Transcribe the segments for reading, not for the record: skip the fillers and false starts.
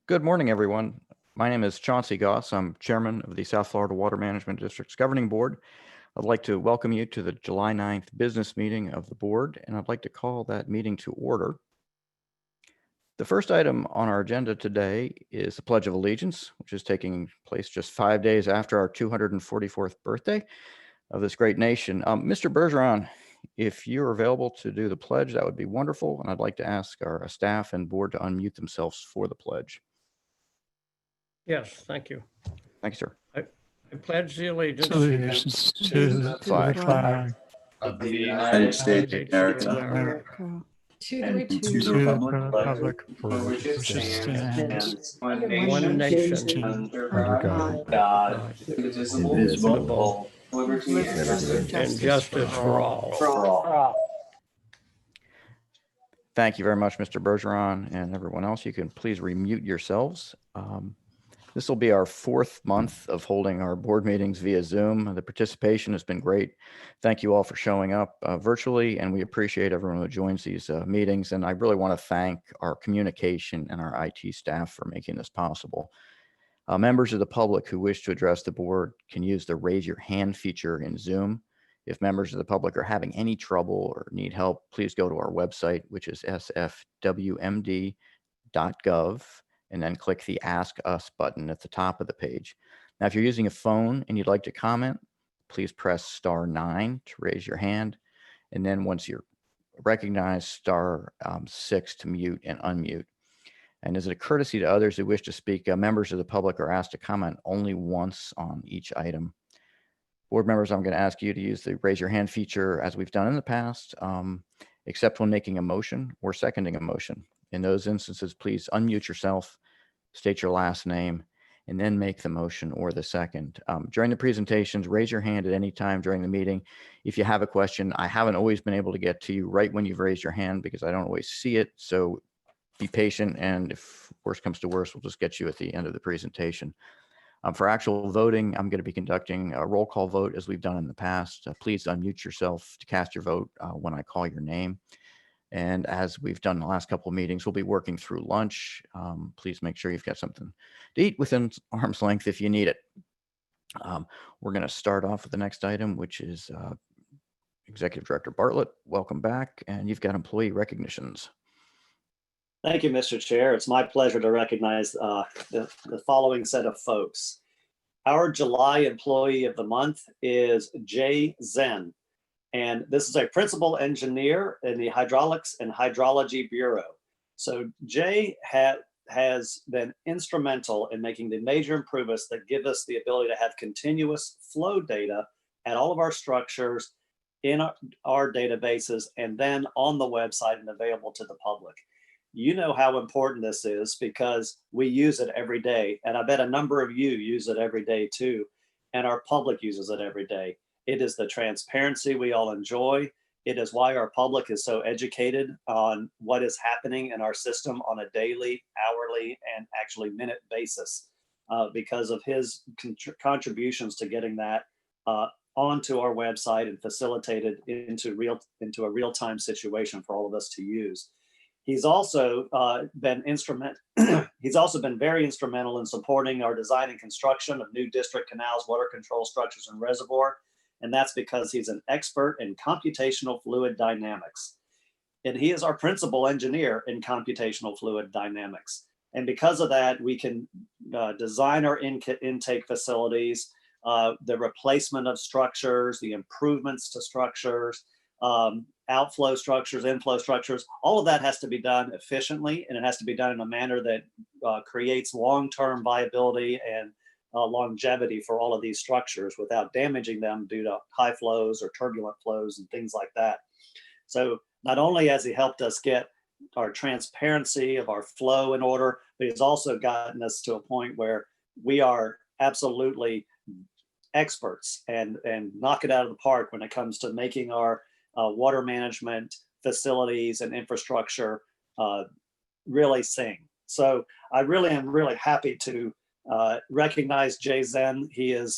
Good morning, everyone. My name is Chauncey Goss. I'm chairman of the South Florida Water Management District's Governing Board. I'd like to welcome you to the July 9th business meeting of the board, and I'd like to call that meeting to order. The first item on our agenda today is the Pledge of Allegiance, which is taking place just 5 days after our 244th birthday of this great nation. Mr. Bergeron, if you're available to do the pledge, that would be wonderful, and I'd like to ask our staff and board to unmute themselves for the pledge. Yes, thank you. Thank you, sir. I pledge the allegiance to the flag of the United States of America, to and the to the republic for which it stands, one one nation, nation, under God, God, indivisible, liberty and justice for all. for all. Thank you very much, Mr. Bergeron, and everyone else. You can please remute yourselves. This will be our 4th month of holding our board meetings via Zoom. The participation has been great. Thank you all for showing up virtually, and we appreciate everyone who joins these meetings. And I really want to thank our communication and our IT staff for making this possible. Members of the public who wish to address the board can use the raise your hand feature in Zoom. If members of the public are having any trouble or need help, please go to our website, which is sfwmd.gov, and then click the Ask Us button at the top of the page. Now, if you're using a phone and you'd like to comment, please press *9 to raise your hand. And then once you're recognized, *6 to mute and unmute. And as a courtesy to others who wish to speak, members of the public are asked to comment only once on each item. Board members, I'm going to ask you to use the raise your hand feature as we've done in the past, except when making a motion or seconding a motion. In those instances, please unmute yourself, state your last name, and then make the motion or the second. During the presentations, raise your hand at any time during the meeting. If you have a question, I haven't always been able to get to you right when you've raised your hand because I don't always see it. So be patient, and if worse comes to worse, we'll just get you at the end of the presentation. For actual voting, I'm going to be conducting a roll call vote as we've done in the past. Please unmute yourself to cast your vote when I call your name. And as we've done the last couple of meetings, we'll be working through lunch. Please make sure you've got something to eat within arm's length if you need it. We're going to start off with the next item, which is Executive Director Bartlett. Welcome back, and you've got employee recognitions. Thank you, Mr. Chair. It's my pleasure to recognize the following set of folks. Our July Employee of the Month is Jay Zen. And this is a principal engineer in the Hydraulics and Hydrology Bureau. So Jay has been instrumental in making the major improvements that give us the ability to have continuous flow data at all of our structures in our databases and then on the website and available to the public. You know how important this is because we use it every day. And I bet a number of you use it every day too. And our public uses it every day. It is the transparency we all enjoy. It is why our public is so educated on what is happening in our system on a daily, hourly, and actually minute basis because of his contributions to getting that onto our website and facilitated into a real-time situation for all of us to use. He's also been very instrumental in supporting our design and construction of new district canals, water control structures, and reservoir. And that's because he's an expert in computational fluid dynamics. And he is our principal engineer in computational fluid dynamics. And because of that, we can design our intake facilities, the replacement of structures, the improvements to structures, outflow structures, inflow structures. All of that has to be done efficiently, and it has to be done in a manner that creates long-term viability and longevity for all of these structures without damaging them due to high flows or turbulent flows and things like that. So not only has he helped us get our transparency of our flow in order, but he's also gotten us to a point where we are absolutely experts and knock it out of the park when it comes to making our water management facilities and infrastructure really sing. So I really am really happy to recognize Jay Zen. He's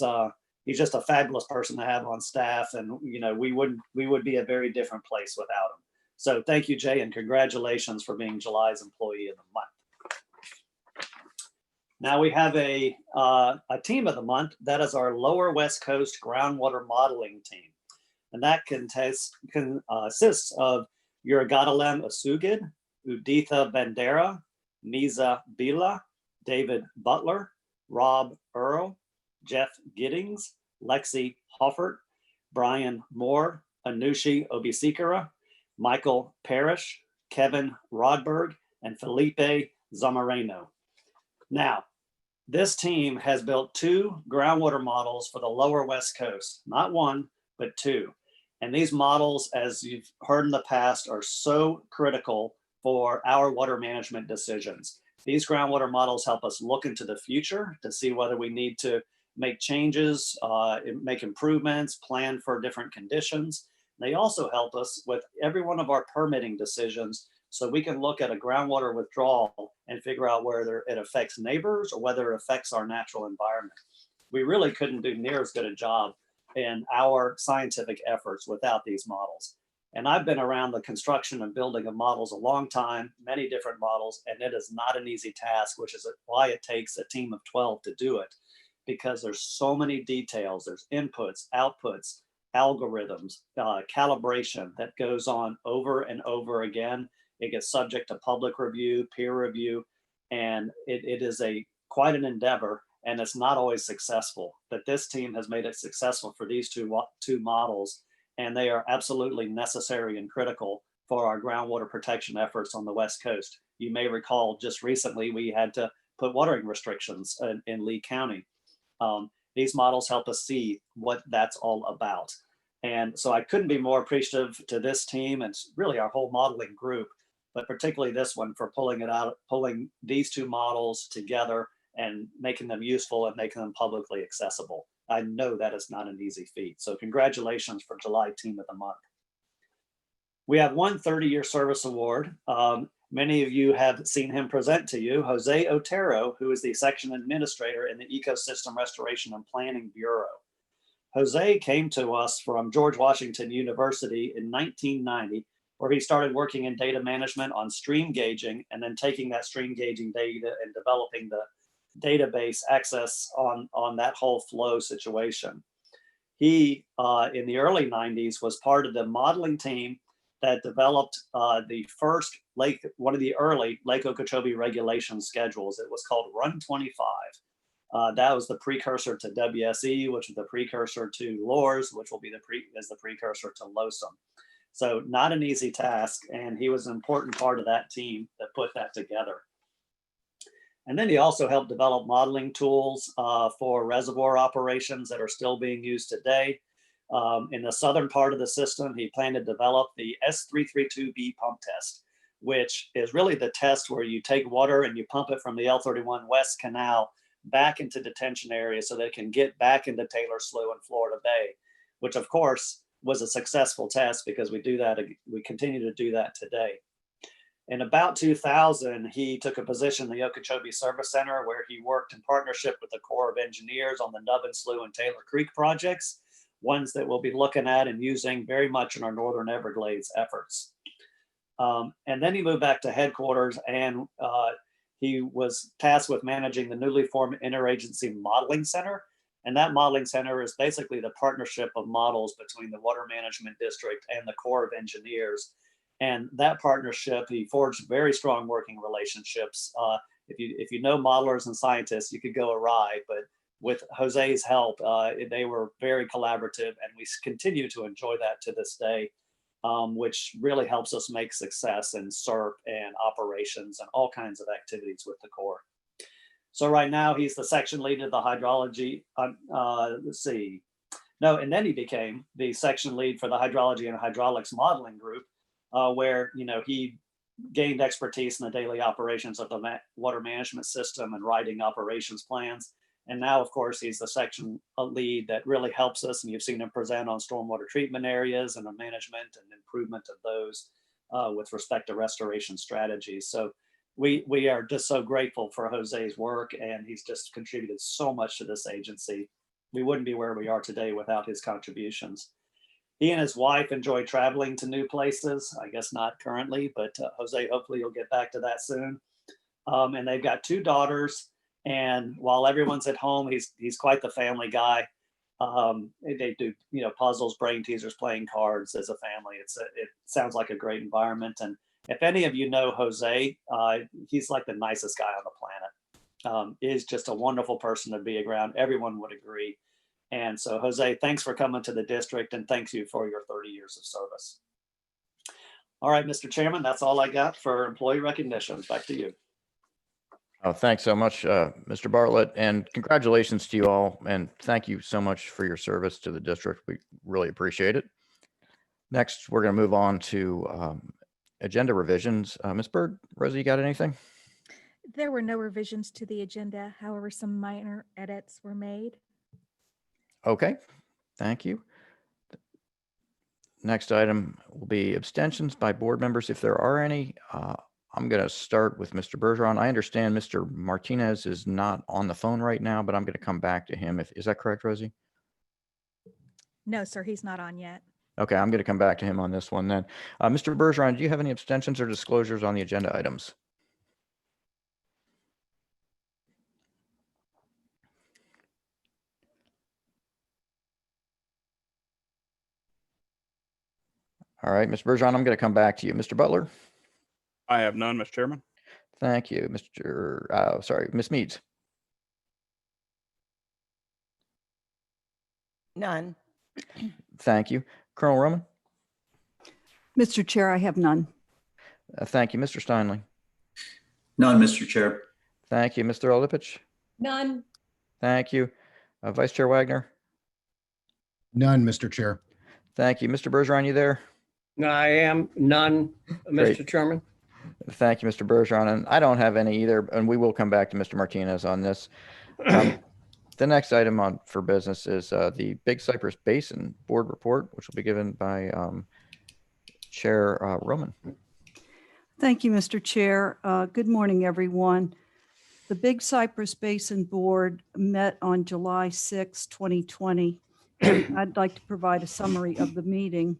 just a fabulous person to have on staff, and we would be a very different place without him. So thank you, Jay, and congratulations for being July's Employee of the Month. Now we have a team of the month. That is our Lower West Coast groundwater modeling team. And that consists of Yurigadalem Asugid, Uditha Bandera, Niza Bila, David Butler, Rob Earl, Jeff Giddings, Lexi Hoffert, Brian Moore, Anushi Obisikara, Michael Parrish, Kevin Rodberg, and Felipe Zamareno. Now, this team has built 2 groundwater models for the Lower West Coast, not 1, but 2. And these models, as you've heard in the past, are so critical for our water management decisions. These groundwater models help us look into the future to see whether we need to make changes, make improvements, plan for different conditions. They also help us with every one of our permitting decisions, so we can look at a groundwater withdrawal and figure out whether it affects neighbors or whether it affects our natural environment. We really couldn't do near as good a job in our scientific efforts without these models. And I've been around the construction and building of models a long time, many different models, and it is not an easy task, which is why it takes a team of 12 to do it, because there's so many details. There's inputs, outputs, algorithms, calibration that goes on over and over again. It gets subject to public review, peer review, and it is quite an endeavor, and it's not always successful. But this team has made it successful for these two models, and they are absolutely necessary and critical for our groundwater protection efforts on the West Coast. You may recall just recently we had to put watering restrictions in Lee County. These models help us see what that's all about. And so I couldn't be more appreciative to this team and really our whole modeling group, but particularly this one for pulling these 2 models together and making them useful and making them publicly accessible. I know that is not an easy feat. So congratulations for July Team of the Month. We have one 30-year service award. Many of you have seen him present to you, Jose Otero, who is the section administrator in the Ecosystem Restoration and Planning Bureau. Jose came to us from George Washington University in 1990, where he started working in data management on stream gauging, and then taking that stream gauging data and developing the database access on that whole flow situation. He, in the early 90s, was part of the modeling team that developed the first one of the early Lake Okeechobee regulation schedules. It was called Run 25. That was the precursor to WSE, which is the precursor to LORS, which will be the precursor to LOSUM. So not an easy task, and he was an important part of that team that put that together. And then he also helped develop modeling tools for reservoir operations that are still being used today. In the southern part of the system, he planned to develop the S332B pump test, which is really the test where you take water and you pump it from the L31 West Canal back into detention areas so they can get back into Taylor Slough and Florida Bay, which of course was a successful test because we continue to do that today. In about 2000, he took a position in the Okeechobee Service Center, where he worked in partnership with the Corps of Engineers on the Nubbin Slough and Taylor Creek projects, ones that we'll be looking at and using very much in our Northern Everglades efforts. And then he moved back to headquarters, and he was tasked with managing the newly formed Interagency Modeling Center. And that modeling center is basically the partnership of models between the Water Management District and the Corps of Engineers. And that partnership, he forged very strong working relationships. If you know modelers and scientists, you could go awry, but with Jose's help, they were very collaborative, and we continue to enjoy that to this day, which really helps us make success in SERP and operations and all kinds of activities with the Corps. So right now he's the section lead of the hydrology, and then he became the section lead for the hydrology and hydraulics modeling group, where he gained expertise in the daily operations of the water management system and writing operations plans. And now, of course, he's the section lead that really helps us. And you've seen him present on stormwater treatment areas and the management and improvement of those with respect to restoration strategies. So we are just so grateful for Jose's work, and he's just contributed so much to this agency. We wouldn't be where we are today without his contributions. He and his wife enjoy traveling to new places. I guess not currently, but Jose, hopefully you'll get back to that soon. And they've got 2 daughters And while everyone's at home, he's quite the family guy. They do, puzzles, brain teasers, playing cards as a family. It sounds like a great environment. And if any of you know Jose, he's like the nicest guy on the planet. Is just a wonderful person to be around. Everyone would agree. And so, Jose, thanks for coming to the district, and thanks you for your 30 years of service. All right, Mr. Chairman, that's all I got for employee recognitions. Back to you. Oh, thanks so much, Mr. Bartlett, and congratulations to you all. And thank you so much for your service to the district. We really appreciate it. Next, we're going to move on to agenda revisions. Ms. Bird, Rosie, you got anything? There were no revisions to the agenda. However, some minor edits were made. Okay, thank you. Next item will be abstentions by board members, if there are any. I'm going to start with Mr. Bergeron. I understand Mr. Martinez is not on the phone right now, but I'm going to come back to him. Is that correct, Rosie? No, sir, he's not on yet. Okay, I'm going to come back to him on this one then. Mr. Bergeron, do you have any abstentions or disclosures on the agenda items? All right, Mr. Bergeron, I'm going to come back to you. Mr. Butler? I have none, Mr. Chairman. Thank you, Ms. Meads. None. Thank you. Colonel Roman? Mr. Chair, I have none. Thank you, Mr. Steinley. None, Mr. Chair. Thank you, Mr. Olipich. None. Thank you. Vice Chair Wagner? None, Mr. Chair. Thank you. Mr. Bergeron, you there? I am none, Great. Mr. Chairman. Thank you, Mr. Bergeron. And I don't have any either, and we will come back to Mr. Martinez on this. The next item for business is the Big Cypress Basin Board Report, which will be given by Chair Roman. Thank you, Mr. Chair. Good morning, everyone. The Big Cypress Basin Board met on July 6, 2020. I'd like to provide a summary of the meeting.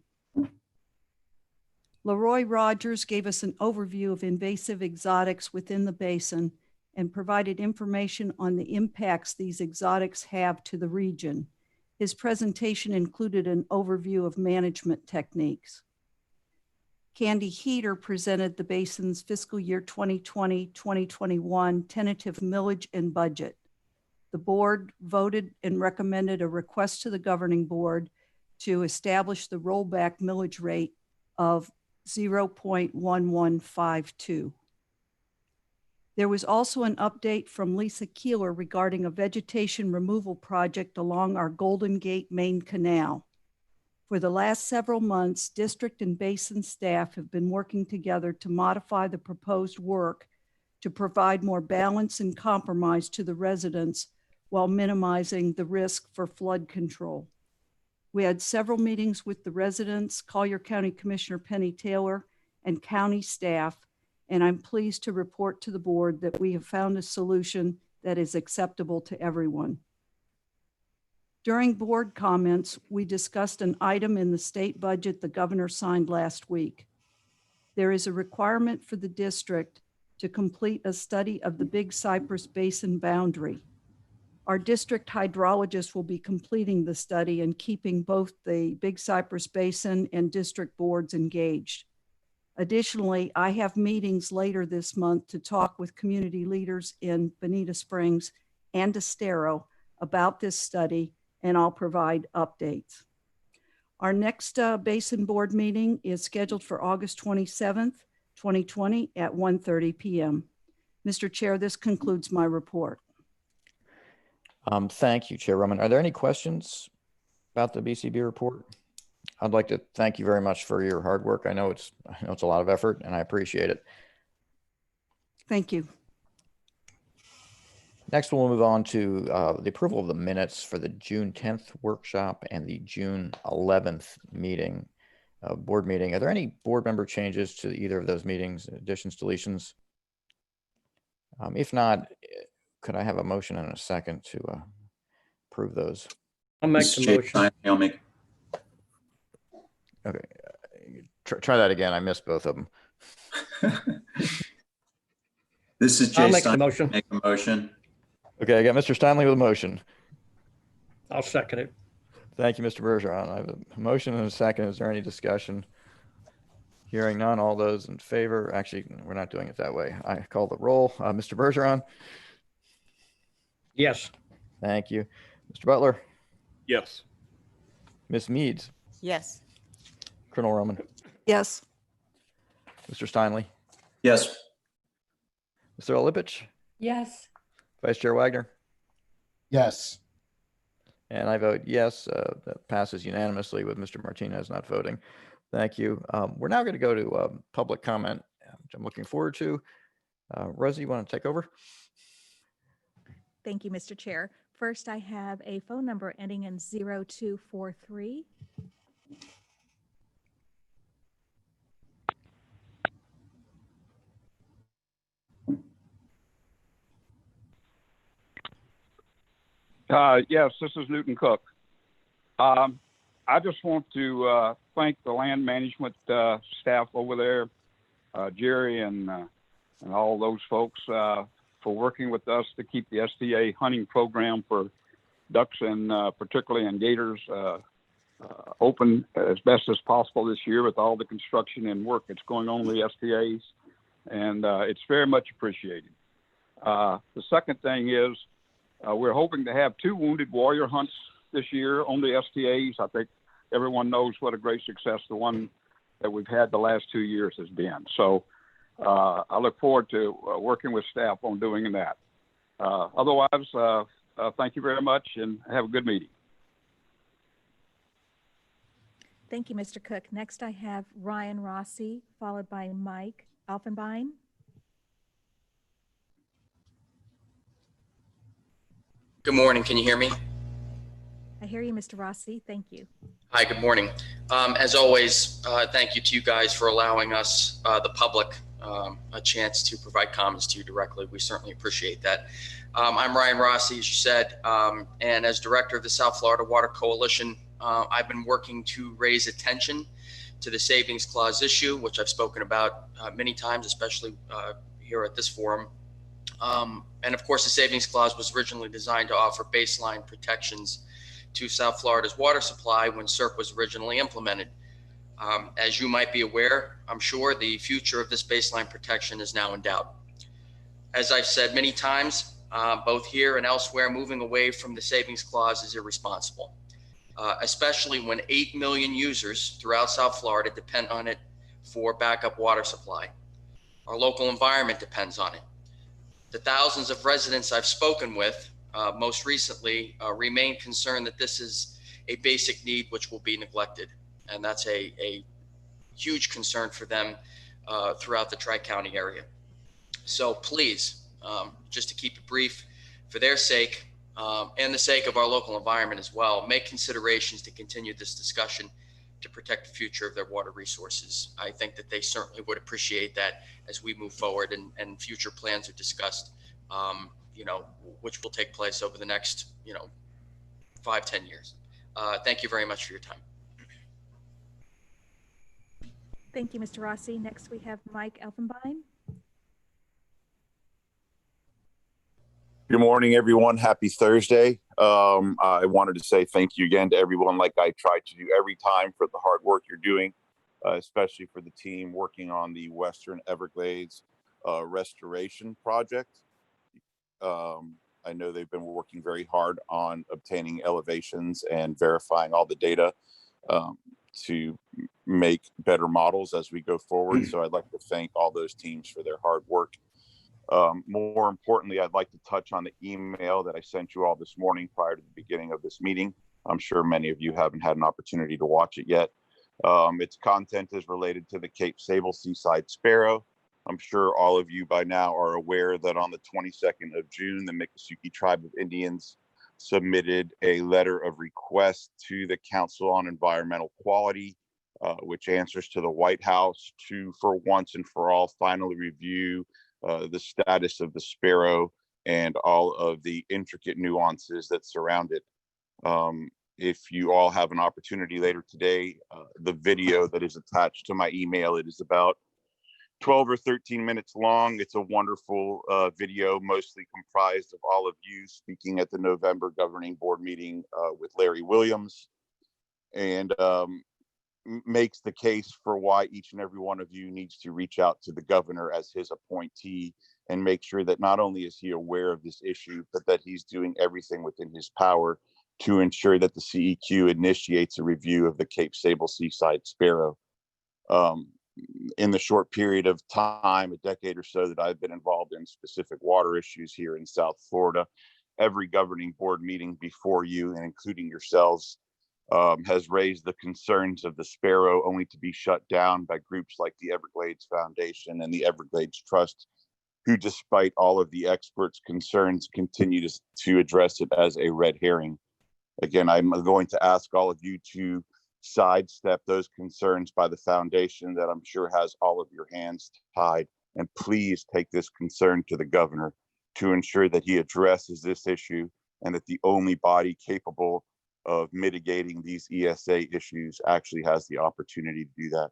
Leroy Rogers gave us an overview of invasive exotics within the basin and provided information on the impacts these exotics have to the region. His presentation included an overview of management techniques. Candy Heater presented the basin's fiscal year 2020-2021 tentative millage and budget. The board voted and recommended a request to the governing board to establish the rollback millage rate of 0.1152. There was also an update from Lisa Keeler regarding a vegetation removal project along our Golden Gate main canal. For the last several months, district and basin staff have been working together to modify the proposed work to provide more balance and compromise to the residents while minimizing the risk for flood control. We had several meetings with the residents, Collier County Commissioner Penny Taylor, and county staff, and I'm pleased to report to the board that we have found a solution that is acceptable to everyone. During board comments, we discussed an item in the state budget the governor signed last week. There is a requirement for the district to complete a study of the Big Cypress Basin boundary. Our district hydrologist will be completing the study and keeping both the Big Cypress Basin and district boards engaged. Additionally, I have meetings later this month to talk with community leaders in Bonita Springs and Estero about this study, and I'll provide updates. Our next Basin Board meeting is scheduled for August 27th, 2020 at 1:30 p.m. Mr. Chair, this concludes my report. Thank you, Chair Roman. Are there any questions about the BCB report? I'd like to thank you very much for your hard work. I know it's a lot of effort, and I appreciate it. Thank you. Next, we'll move on to the approval of the minutes for the June 10th workshop and the June 11th meeting, board meeting. Are there any board member changes to either of those meetings, additions, deletions? If not, could I have a motion and a second to approve those? I'll make Mr. the Chair, motion. I'll make. Okay, try that again. I missed both of them. This is Jay I'll make the Stein. motion. Make a motion. Okay, I got Mr. Steinle with a motion. I'll second it. Thank you, Mr. Bergeron. I have a motion and a second. Is there any discussion? Hearing none, all those in favor, actually, we're not doing it that way. I call the roll. Mr. Bergeron, Yes. thank you. Mr. Butler, Yes. Ms. Meads, Yes. Colonel Roman, Yes. Mr. Steinle, Yes. Mr. Lipich, Yes. Vice Chair Wagner, Yes. and I vote yes. That passes unanimously with Mr. Martinez not voting. Thank you. We're now going to go to public comment, which I'm looking forward to. Rosie, you want to take over? Thank you, Mr. Chair. First, I have a phone number ending in 0243. Yes, this is Newton Cook. I just want to thank the land management staff over there, Jerry and all those folks for working with us to keep the SDA hunting program for ducks and particularly in gators open as best as possible this year with all the construction and work that's going on with the SDAs, and it's very much appreciated. The second thing is we're hoping to have 2 wounded warrior hunts this year on the STAs. I think everyone knows what a great success the one that we've had the last 2 years has been. So I look forward to working with staff on doing that. Otherwise, thank you very much and have a good meeting. Thank you, Mr. Cook. Next, I have Ryan Rossi, followed by Mike Elfenbein. Good morning. Can you hear me? I hear you, Mr. Rossi. Thank you. Hi, good morning. As always, thank you to you guys for allowing us, the public, a chance to provide comments to you directly. We certainly appreciate that. I'm Ryan Rossi, as you said, and as director of the South Florida Water Coalition, I've been working to raise attention to the Savings Clause issue, which I've spoken about many times, especially here at this forum. And of course, the Savings Clause was originally designed to offer baseline protections to South Florida's water supply when CERP was originally implemented. As you might be aware, I'm sure the future of this baseline protection is now in doubt. As I've said many times, both here and elsewhere, moving away from the Savings Clause is irresponsible, especially when 8 million users throughout South Florida depend on it for backup water supply. Our local environment depends on it. The thousands of residents I've spoken with most recently remain concerned that this is a basic need which will be neglected. And that's a huge concern for them throughout the Tri-County area. So please, just to keep it brief, for their sake and the sake of our local environment as well, make considerations to continue this discussion to protect the future of their water resources. I think that they certainly would appreciate that as we move forward and future plans are discussed, which will take place over the next, 5-10 years. Thank you very much for your time. Thank you, Mr. Rossi. Next, we have Mike Elfenbein. Good morning, everyone. Happy Thursday. I wanted to say thank you again to everyone, like I try to do every time, for the hard work you're doing, especially for the team working on the Western Everglades restoration project. I know they've been working very hard on obtaining elevations and verifying all the data to make better models as we go forward. So I'd like to thank all those teams for their hard work. More importantly, I'd like to touch on the email that I sent you all this morning prior to the beginning of this meeting. I'm sure many of you haven't had an opportunity to watch it yet. Its content is related to the Cape Sable Seaside Sparrow. I'm sure all of you by now are aware that on the 22nd of June, the Miccosukee Tribe of Indians submitted a letter of request to the Council on Environmental Quality, which answers to the White House to, for once and for all, finally review the status of the sparrow and all of the intricate nuances that surround it. If you all have an opportunity later today, the video that is attached to my email, it is about 12 or 13 minutes long. It's a wonderful video, mostly comprised of all of you speaking at the November governing board meeting with Larry Williams, and makes the case for why each and every one of you needs to reach out to the governor as his appointee and make sure that not only is he aware of this issue, but that he's doing everything within his power to ensure that the CEQ initiates a review of the Cape Sable Seaside Sparrow. In the short period of time, a decade or so, that I've been involved in specific water issues here in South Florida, every governing board meeting before you, and including yourselves, has raised the concerns of the sparrow, only to be shut down by groups like the Everglades Foundation and the Everglades Trust, who, despite all of the experts' concerns, continue to address it as a red herring. Again, I'm going to ask all of you to sidestep those concerns by the foundation that I'm sure has all of your hands tied, and please take this concern to the governor to ensure that he addresses this issue, and that the only body capable of mitigating these ESA issues actually has the opportunity to do that.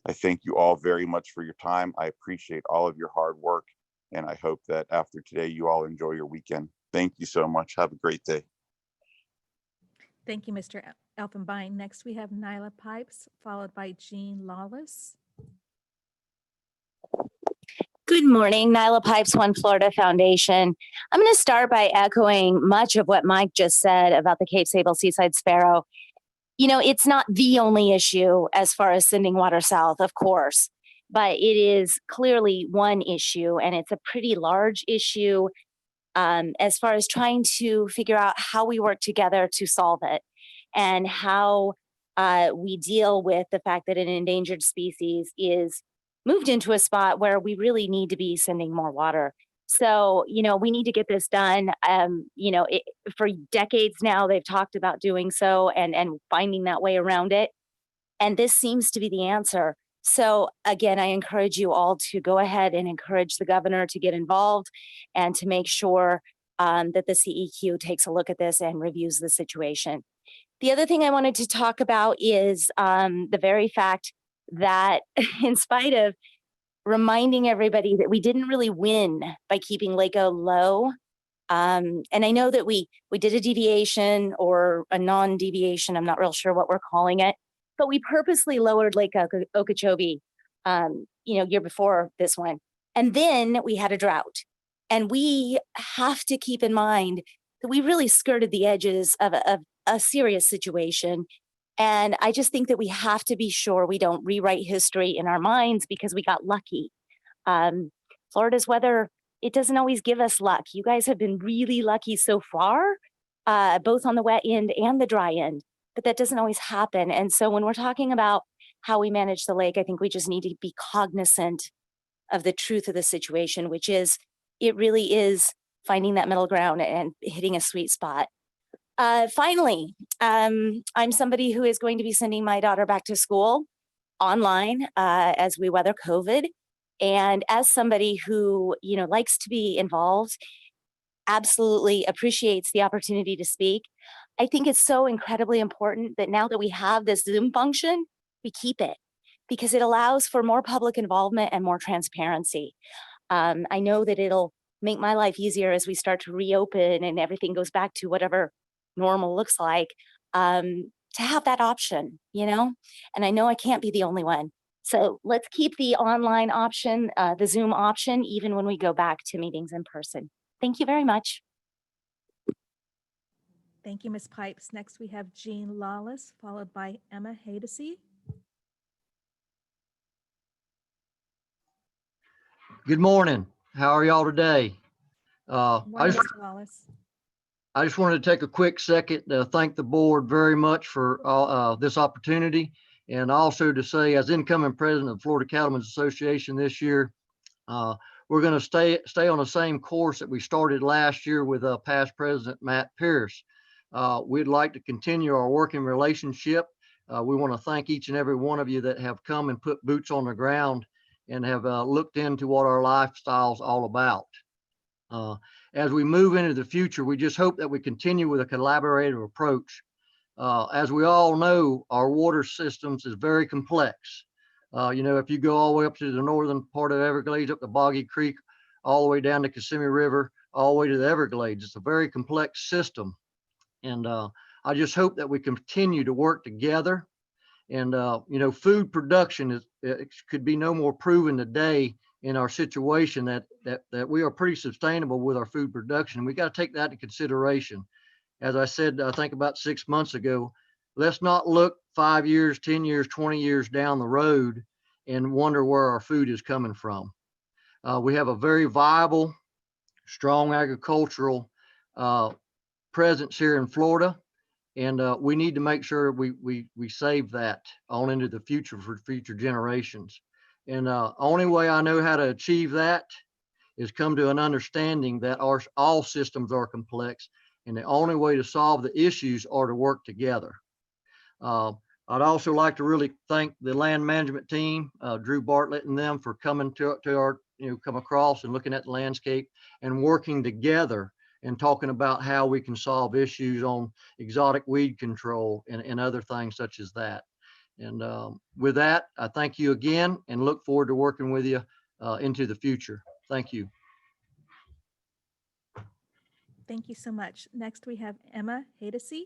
I thank you all very much for your time. I appreciate all of your hard work, and I hope that after today you all enjoy your weekend. Thank you so much. Have a great day. Thank you, Mr. Elfenbein. Next, we have Nyla Pipes, followed by Jean Lawless. Good morning, Nyla Pipes, One Florida Foundation. I'm going to start by echoing much of what Mike just said about the Cape Sable Seaside Sparrow. You know, it's not the only issue as far as sending water south, of course, but it is clearly one issue, and it's a pretty large issue as far as trying to figure out how we work together to solve it, and how we deal with the fact that an endangered species is moved into a spot where we really need to be sending more water. So, you know, we need to get this done. You know, for decades now, they've talked about doing so and finding that way around it. And this seems to be the answer. So again, I encourage you all to go ahead and encourage the governor to get involved and to make sure that the CEQ takes a look at this and reviews the situation. The other thing I wanted to talk about is the very fact that in spite of reminding everybody that we didn't really win by keeping LACO low, and I know that we did a deviation or a non-deviation, I'm not real sure what we're calling it, but we purposely lowered Lake Okeechobee, you know, year before this one. And then we had a drought. And we have to keep in mind that we really skirted the edges of a serious situation. And I just think that we have to be sure we don't rewrite history in our minds because we got lucky. Florida's weather, it doesn't always give us luck. You guys have been really lucky so far, both on the wet end and the dry end, but that doesn't always happen. And so when we're talking about how we manage the lake, I think we just need to be cognizant of the truth of the situation, which is, it really is finding that middle ground and hitting a sweet spot. Finally, I'm somebody who is going to be sending my daughter back to school online as we weather COVID. And as somebody who, you know, likes to be involved, absolutely appreciates the opportunity to speak, I think it's so incredibly important that now that we have this Zoom function, we keep it because it allows for more public involvement and more transparency. I know that it'll make my life easier as we start to reopen and everything goes back to whatever normal looks like, to have that option, you know, and I know I can't be the only one. So let's keep the online option, the Zoom option, even when we go back to meetings in person. Thank you very much. Thank you, Ms. Pipes. Next, we have Jean Lawless, followed by Emma Hadesy. Good morning. How are y'all today? Morning, Mr. Lawless. I just wanted to take a quick second to thank the board very much for this opportunity, and also to say, as incoming president of Florida Cattlemen's Association this year, we're going to stay on the same course that we started last year with past president Matt Pierce. We'd like to continue our working relationship. We want to thank each and every one of you that have come and put boots on the ground and have looked into what our lifestyle's all about. As we move into the future, we just hope that we continue with a collaborative approach. As we all know, our water systems is very complex. If you go all the way up to the northern part of Everglades, up the Boggy Creek, all the way down to Kissimmee River, all the way to the Everglades, it's a very complex system. And I just hope that we continue to work together. And, food production it could be no more proven today in our situation that we are pretty sustainable with our food production. We got to take that into consideration. As I said, I think about 6 months ago, let's not look 5 years, 10 years, 20 years down the road and wonder where our food is coming from. We have a very viable, strong agricultural presence here in Florida. And we need to make sure we save that on into the future for future generations. And only way I know how to achieve that is come to an understanding that all systems are complex, and the only way to solve the issues are to work together. I'd also like to really thank the land management team, Drew Bartlett and them, for coming to our, come across and looking at the landscape and working together and talking about how we can solve issues on exotic weed control and other things such as that. And with that, I thank you again and look forward to working with you into the future. Thank you. Thank you so much. Next, we have Emma Hadesy.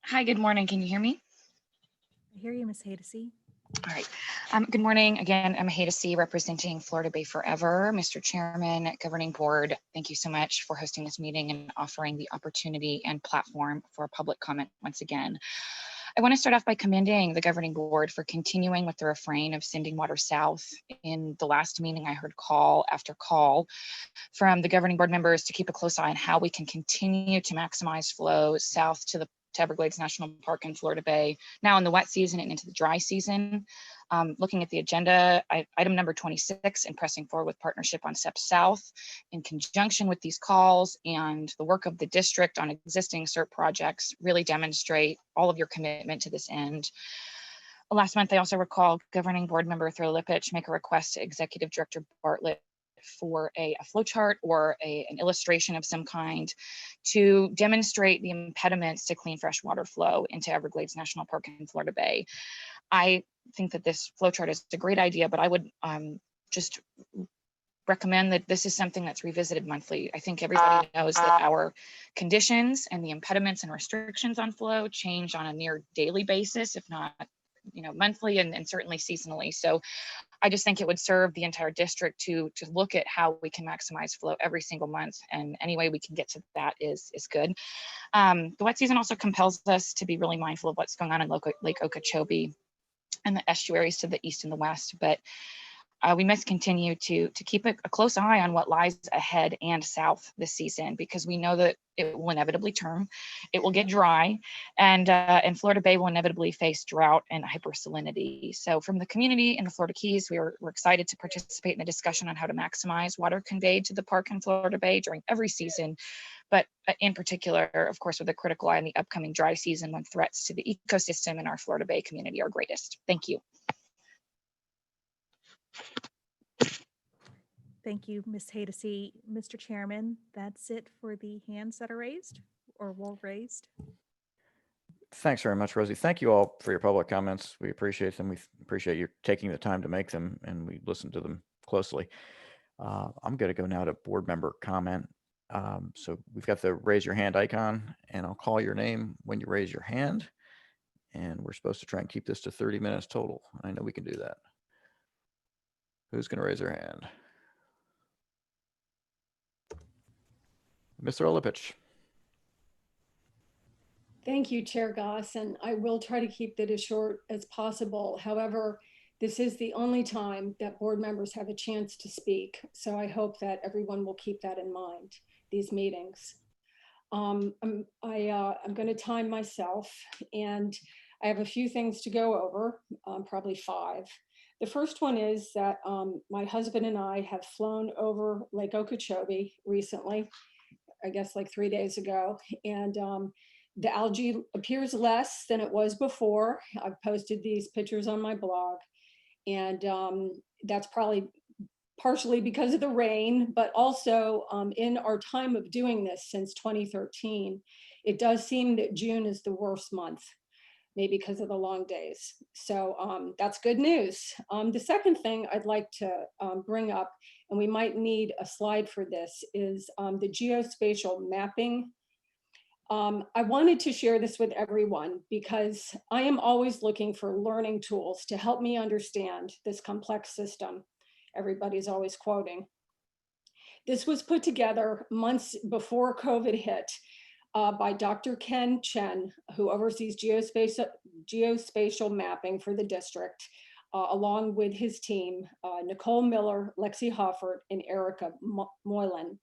Hi, good morning. Can you hear me? I hear you, Ms. Hadesy. All right. Good morning. Again, I'm Hadesy representing Florida Bay Forever. Mr. Chairman, Governing Board, thank you so much for hosting this meeting and offering the opportunity and platform for public comment once again. I want to start off by commending the Governing Board for continuing with the refrain of sending water south. In the last meeting, I heard call after call from the Governing Board members to keep a close eye on how we can continue to maximize flow south to Everglades National Park in Florida Bay, now in the wet season and into the dry season. Looking at the agenda, item number 26 and pressing forward with partnership on CEPP South in conjunction with these calls and the work of the district on existing CERP projects really demonstrate all of your commitment to this end. Last month, I also recall Governing Board member Thurlipich make a request to Executive Director Bartlett for a flow chart or an illustration of some kind to demonstrate the impediments to clean fresh water flow into Everglades National Park in Florida Bay. I think that this flow chart is a great idea, but I would just recommend that this is something that's revisited monthly. I think everybody knows that our conditions and the impediments and restrictions on flow change on a near daily basis, if not monthly and certainly seasonally. So I just think it would serve the entire district to look at how we can maximize flow every single month, and any way we can get to that is good. The wet season also compels us to be really mindful of what's going on in Lake Okeechobee and the estuaries to the east and the west, but we must continue to keep a close eye on what lies ahead and south this season, because we know that it will inevitably turn, it will get dry, and Florida Bay will inevitably face drought and hypersalinity. So from the community in the Florida Keys, we're excited to participate in the discussion on how to maximize water conveyed to the park in Florida Bay during every season, but in particular, of course, with a critical eye on the upcoming dry season when threats to the ecosystem in our Florida Bay community are greatest. Thank you. Thank you, Ms. Hadesy. Mr. Chairman, that's it for the hands that are raised or were raised. Thanks very much, Rosie. Thank you all for your public comments. We appreciate them. We appreciate you taking the time to make them, and we listen to them closely. I'm going to go now to board member comment. So we've got the raise your hand icon, and I'll call your name when you raise your hand. And we're supposed to try and keep this to 30 minutes total. I know we can do that. Who's going to raise their hand? Mr. Olipich. Thank you, Chair Goss, and I will try to keep it as short as possible. However, this is the only time that board members have a chance to speak, so I hope that everyone will keep that in mind, these meetings. I'm going to time myself, and I have a few things to go over, probably 5. The first one is that my husband and I have flown over Lake Okeechobee recently, I guess like 3 days ago, and the algae appears less than it was before. I've posted these pictures on my blog, and that's probably partially because of the rain, but also in our time of doing this since 2013, it does seem that June is the worst month. maybe because of the long days. So that's good news. The second thing I'd like to bring up, and we might need a slide for this, is the geospatial mapping. I wanted to share this with everyone because I am always looking for learning tools to help me understand this complex system everybody's always quoting. This was put together months before COVID hit by Dr. Ken Chen, who oversees geospatial mapping for the district, along with his team, Nicole Miller, Lexi Hoffert, and Erica Moylan.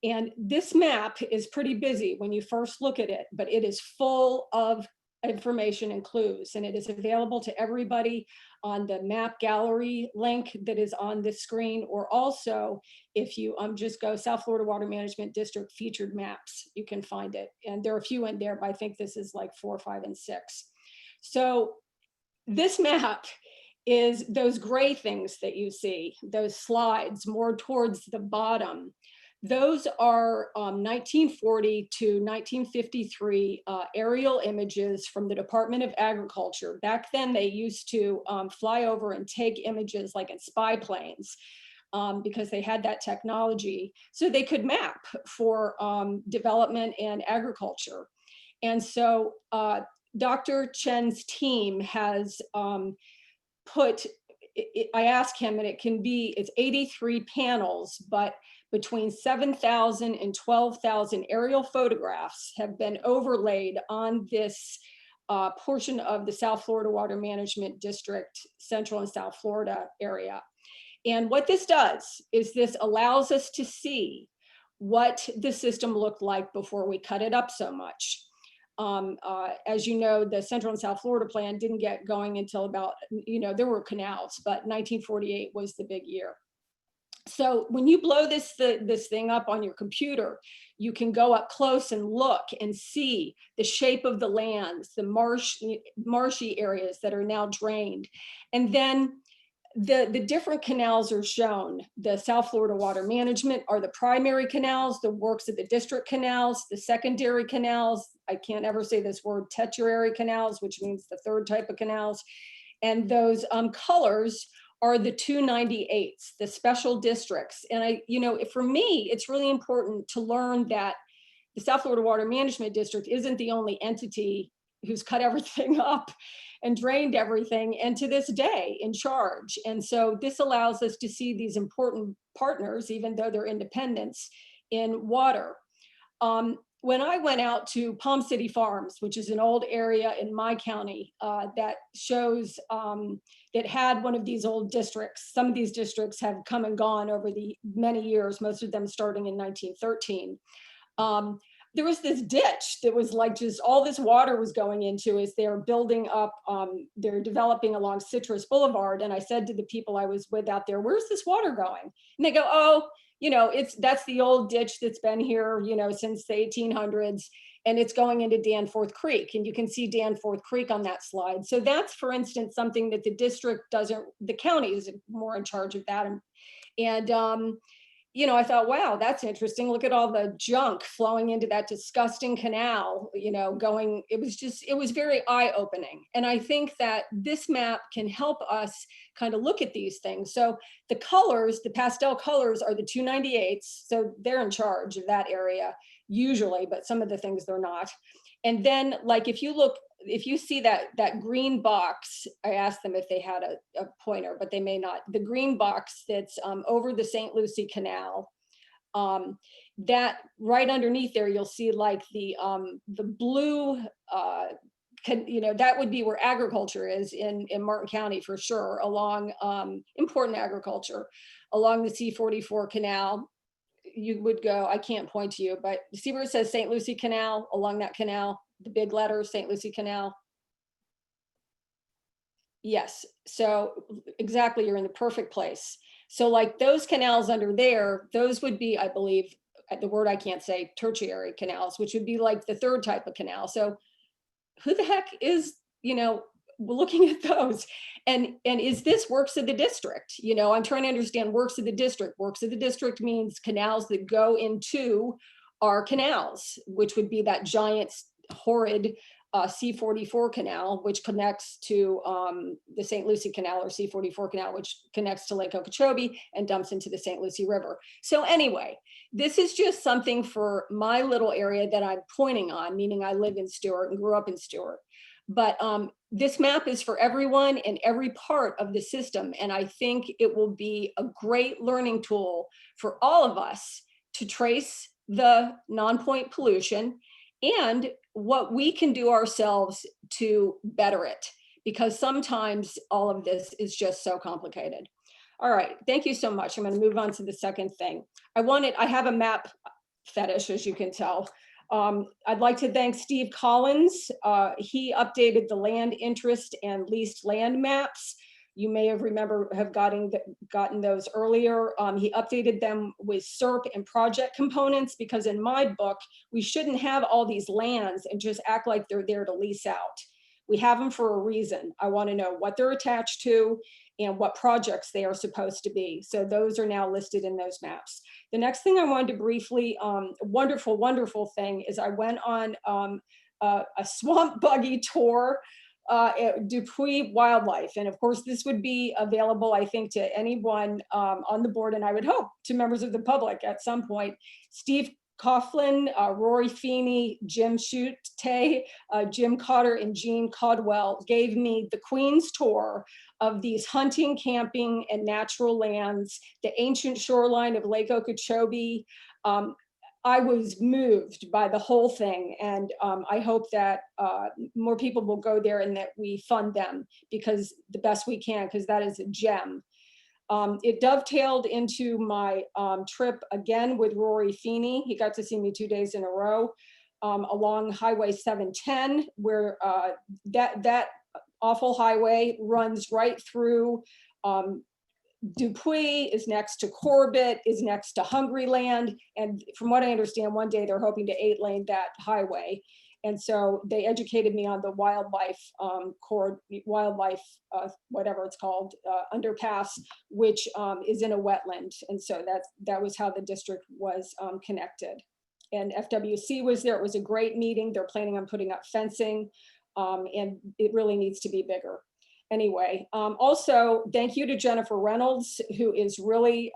And this map is pretty busy when you first look at it, but it is full of information and clues, and it is available to everybody on the map gallery link that is on this screen, or also if you just go South Florida Water Management District featured maps, you can find it. And there are a few in there, but I think this is like 4, 5, and 6. So this map is those gray things that you see, those slides more towards the bottom. Those are 1940 to 1953 aerial images from the Department of Agriculture. Back then, they used to fly over and take images like in spy planes because they had that technology, so they could map for development and agriculture. And so Dr. Chen's team has put, I asked him, and it's 83 panels, but between 7,000 and 12,000 aerial photographs have been overlaid on this portion of the South Florida Water Management District, Central and South Florida area. And what this does is this allows us to see what the system looked like before we cut it up so much. As you know, the Central and South Florida plan didn't get going until about, there were canals, but 1948 was the big year. So when you blow this thing up on your computer, you can go up close and look and see the shape of the lands, the marshy areas that are now drained. And then the different canals are shown. The South Florida Water Management are the primary canals, the works of the district canals, the secondary canals, I can't ever say this word, tertiary canals, which means the third type of canals. And those colors are the 298s, the special districts. And for me, it's really important to learn that the South Florida Water Management District isn't the only entity who's cut everything up and drained everything, and to this day in charge. And so this allows us to see these important partners, even though they're independents, in water. When I went out to Palm City Farms, which is an old area in my county that shows it had one of these old districts. Some of these districts have come and gone over the many years, most of them starting in 1913. There was this ditch that was like just all this water was going into as they're building up, they're developing along Citrus Boulevard. And I said to the people I was with out there, where's this water going? And they go, oh, that's the old ditch that's been here, since the 1800s, and it's going into Danforth Creek. And you can see Danforth Creek on that slide. So that's, for instance, something that the district doesn't, the county is more in charge of that. And I thought, wow, that's interesting. Look at all the junk flowing into that disgusting canal, it was very eye-opening. And I think that this map can help us kind of look at these things. So the colors, the pastel colors are the 298s. So they're in charge of that area usually, but some of the things they're not. And then like, if you see that green box, I asked them if they had a pointer, but they may not. The green box that's over the St. Lucie Canal, that right underneath there, you'll see like the blue, that would be where agriculture is in Martin County for sure, along important agriculture, along the C44 Canal. You would go, I can't point to you, but see where it says St. Lucie Canal, along that canal, the big letters, St. Lucie Canal. Yes, so exactly, you're in the perfect place. So like those canals under there, those would be, I believe, the word I can't say, tertiary canals, which would be like the third type of canal. So who the heck is, looking at those? And is this works of the district? I'm trying to understand works of the district. Works of the district means canals that go into our canals, which would be that giant, horrid C44 canal, which connects to the St. Lucie Canal, or C44 canal, which connects to Lake Okeechobee and dumps into the St. Lucie River. So anyway, this is just something for my little area that I'm pointing on, meaning I live in Stewart and grew up in Stewart. But this map is for everyone and every part of the system. And I think it will be a great learning tool for all of us to trace the non-point pollution and what we can do ourselves to better it, because sometimes all of this is just so complicated. All right, thank you so much. I'm going to move on to the second thing. I have a map fetish, as you can tell. I'd like to thank Steve Collins. He updated the land interest and leased land maps. You may have gotten those earlier. He updated them with CERP and project components, because in my book, we shouldn't have all these lands and just act like they're there to lease out. We have them for a reason. I want to know what they're attached to and what projects they are supposed to be. So those are now listed in those maps. The next thing I wanted to briefly, wonderful thing is I went on a swamp buggy tour at Dupuy Wildlife. And of course, this would be available, I think, to anyone on the board, and I would hope to members of the public at some point. Steve Coughlin, Rory Feeney, Jim Schutte, Jim Cotter, and Gene Caldwell gave me the Queen's tour of these hunting, camping, and natural lands, the ancient shoreline of Lake Okeechobee. I was moved by the whole thing, and I hope that more people will go there and that we fund them, because the best we can, because that is a gem. It dovetailed into my trip again with Rory Feeney. He got to see me 2 days in a row along Highway 710, where that awful highway runs right through Dupuy, is next to Corbett, is next to Hungryland. And from what I understand, one day they're hoping to 8-lane that highway. And so they educated me on the wildlife whatever it's called, underpass, which is in a wetland. And so that was how the district was connected. And FWC was there. It was a great meeting. They're planning on putting up fencing, and it really needs to be bigger. Anyway, also thank you to Jennifer Reynolds, who is really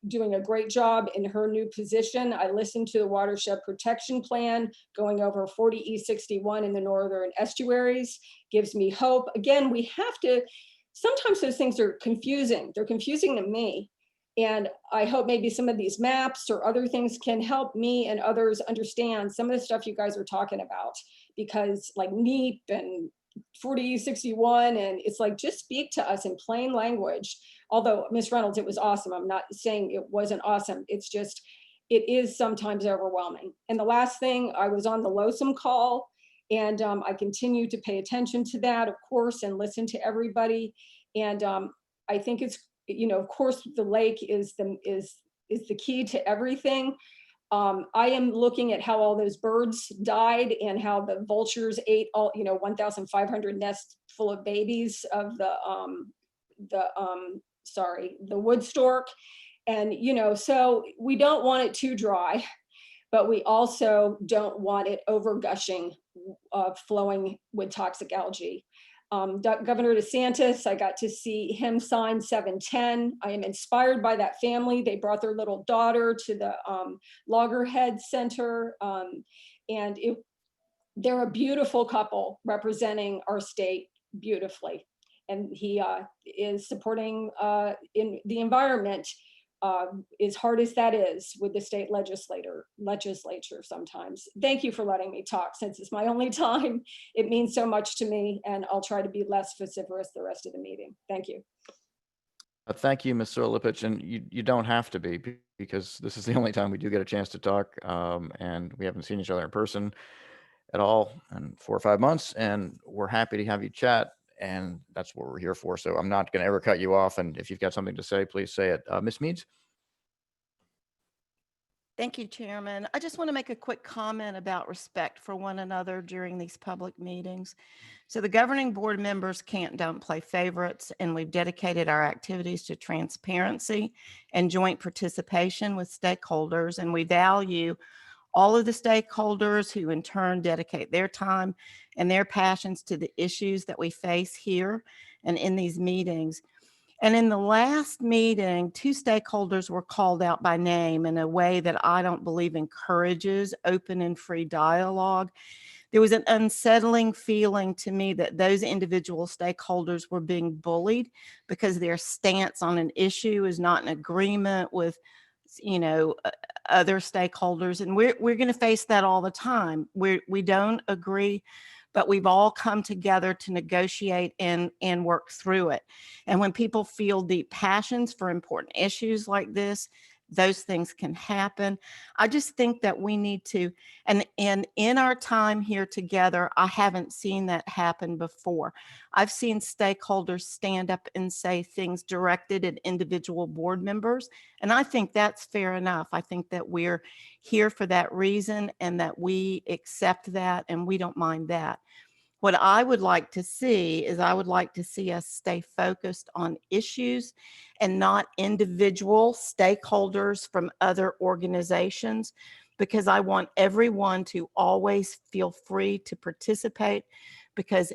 doing a great job in her new position. I listened to the watershed protection plan going over 40E61 in the northern estuaries, gives me hope. Again, we have to, sometimes those things are confusing. They're confusing to me. And I hope maybe some of these maps or other things can help me and others understand some of the stuff you guys are talking about, because like NEEP and 40E61, and it's like, just speak to us in plain language. Although Ms. Reynolds, it was awesome. I'm not saying it wasn't awesome. It's just, it is sometimes overwhelming. And the last thing, I was on the LOSUM call, and I continue to pay attention to that, of course, and listen to everybody. And I think it's, of course, the lake is the key to everything. I am looking at how all those birds died and how the vultures ate all, 1,500 nests full of babies of the wood stork. And, so we don't want it too dry, but we also don't want it over gushing, flowing with toxic algae. Governor DeSantis, I got to see him sign 710. I am inspired by that family. They brought their little daughter to the Loggerhead Center, and they're a beautiful couple representing our state beautifully. And he is supporting in the environment, as hard as that is, with the state legislature sometimes. Thank you for letting me talk. Since it's my only time, it means so much to me, and I'll try to be less vociferous the rest of the meeting. Thank you. Thank you, Ms. Surlipich, and you don't have to be, because this is the only time we do get a chance to talk, and we haven't seen each other in person at all in 4 or 5 months, and we're happy to have you chat, and that's what we're here for. So I'm not going to ever cut you off, and if you've got something to say, please say it. Ms. Meads? Thank you, Chairman. I just want to make a quick comment about respect for one another during these public meetings. So the governing board members don't play favorites, and we've dedicated our activities to transparency and joint participation with stakeholders, and we value all of the stakeholders who in turn dedicate their time and their passions to the issues that we face here and in these meetings. And in the last meeting, 2 stakeholders were called out by name in a way that I don't believe encourages open and free dialogue. There was an unsettling feeling to me that those individual stakeholders were being bullied because their stance on an issue is not in agreement with, other stakeholders. And we're going to face that all the time. We don't agree, but we've all come together to negotiate and work through it. And when people feel deep passions for important issues like this, those things can happen. I just think that we need to, and in our time here together, I haven't seen that happen before. I've seen stakeholders stand up and say things directed at individual board members, and I think that's fair enough. I think that we're here for that reason and that we accept that and we don't mind that. What I would like to see is I would like to see us stay focused on issues and not individual stakeholders from other organizations, because I want everyone to always feel free to participate, because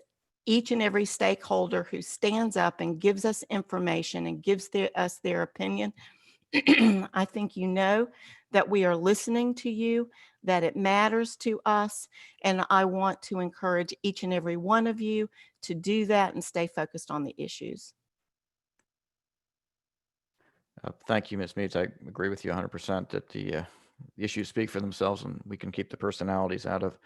each and every stakeholder who stands up and gives us information and gives us their opinion, I think that we are listening to you, that it matters to us, and I want to encourage each and every one of you to do that and stay focused on the issues. Thank you, Ms. Meads. I agree with you 100% that the issues speak for themselves, and we can keep the personalities out of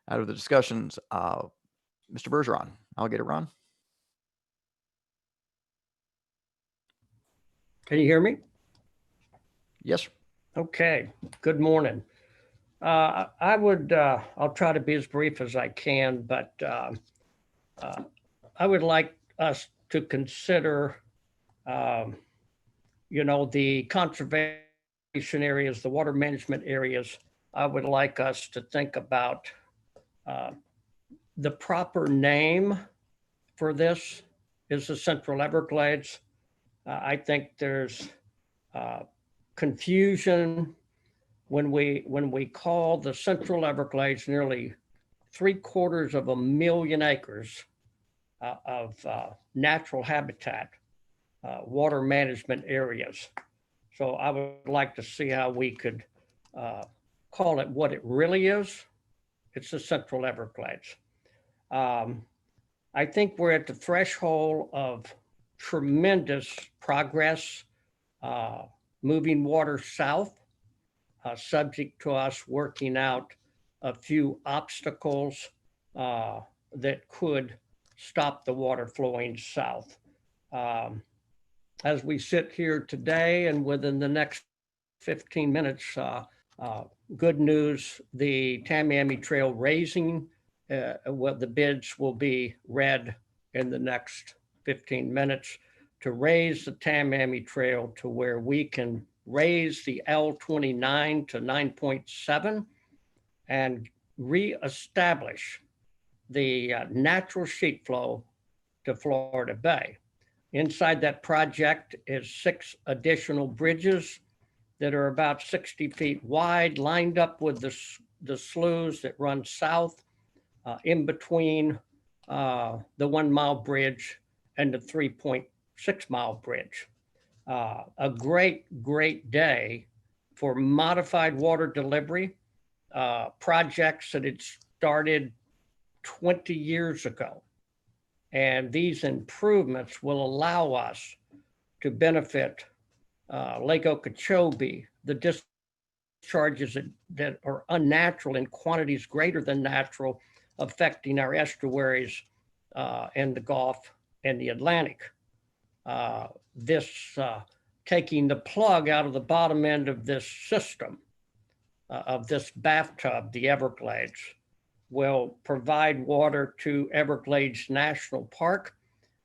the discussions. Mr. Bergeron, Alligator Ron. Can you hear me? Yes. Okay. Good morning. I'll try to be as brief as I can, but I would like us to consider, the conservation areas, the water management areas. I would like us to think about the proper name for this is the Central Everglades. I think there's confusion when we call the Central Everglades nearly 750,000 acres of natural habitat, water management areas. So I would like to see how we could call it what it really is. It's the Central Everglades. I think we're at the threshold of tremendous progress, moving water south, subject to us working out a few obstacles that could stop the water flowing south. As we sit here today and within the next 15 minutes, good news, the Tamiami Trail raising, the bids will be read in the next 15 minutes to raise the Tamiami Trail to where we can raise the L29 to 9.7 and reestablish the natural sheet flow to Florida Bay. Inside that project is 6 additional bridges that are about 60 feet wide, lined up with the sloughs that run south in between the 1 mile bridge and the 3.6 mile bridge. A great day for modified water delivery projects that had started 20 years ago. And these improvements will allow us to benefit Lake Okeechobee, the discharges that are unnatural in quantities greater than natural, affecting our estuaries in the Gulf and the Atlantic. Taking the plug out of the bottom end of this system, of this bathtub, the Everglades, will provide water to Everglades National Park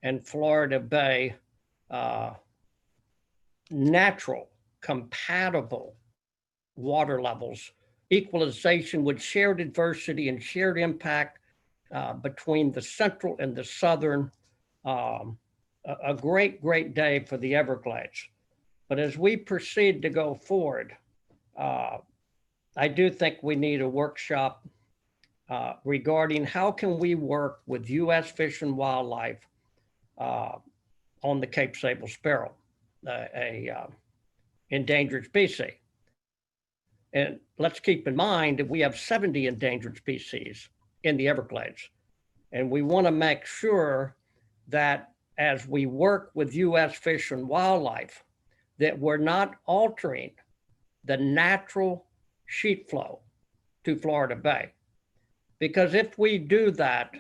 and Florida Bay, natural, compatible water levels, equalization with shared adversity and shared impact between the central and the southern. A great day for the Everglades. But as we proceed to go forward, I do think we need a workshop regarding how can we work with U.S. Fish and Wildlife on the Cape Sable sparrow, a endangered species. And let's keep in mind that we have 70 endangered species in the Everglades. And we want to make sure that as we work with U.S. Fish and Wildlife, that we're not altering the natural sheet flow to Florida Bay. Because if we do that,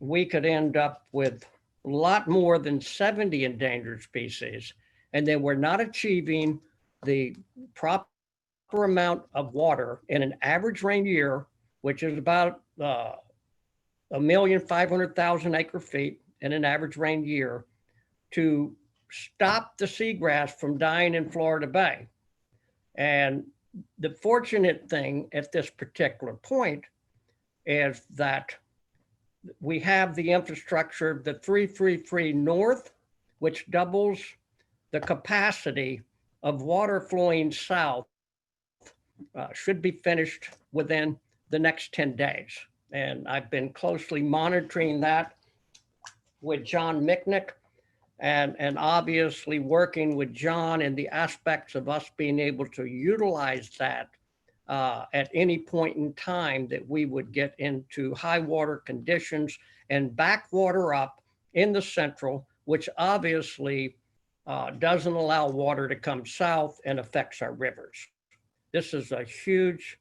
we could end up with a lot more than 70 endangered species, and then we're not achieving the proper amount of water in an average rain year, which is about 1,500,000 acre feet in an average rain year, to stop the seagrass from dying in Florida Bay. And the fortunate thing at this particular point is that we have the infrastructure, the 333 North, which doubles the capacity of water flowing south, should be finished within the next 10 days. And I've been closely monitoring that with John Micknick and obviously working with John in the aspects of us being able to utilize that at any point in time that we would get into high water conditions and back water up in the central, which obviously doesn't allow water to come south and affects our rivers. This is a huge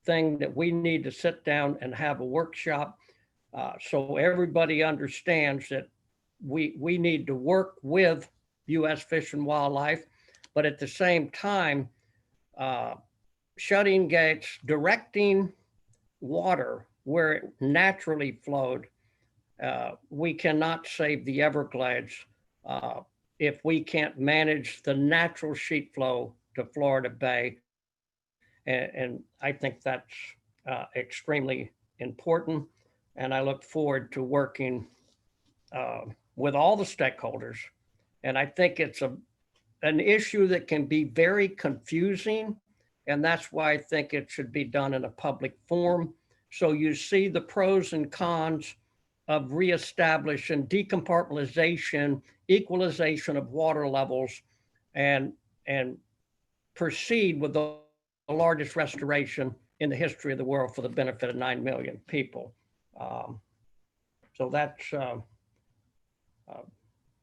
thing that we need to sit down and have a workshop so everybody understands that we need to work with U.S. Fish and Wildlife, but at the same time, shutting gates, directing water where it naturally flowed. We cannot save the Everglades if we can't manage the natural sheet flow to Florida Bay. And I think that's extremely important. And I look forward to working with all the stakeholders. And I think it's an issue that can be very confusing. And that's why I think it should be done in a public forum. So you see the pros and cons of reestablishing decompartmentalization, equalization of water levels, and proceed with the largest restoration in the history of the world for the benefit of 9 million people. So that's,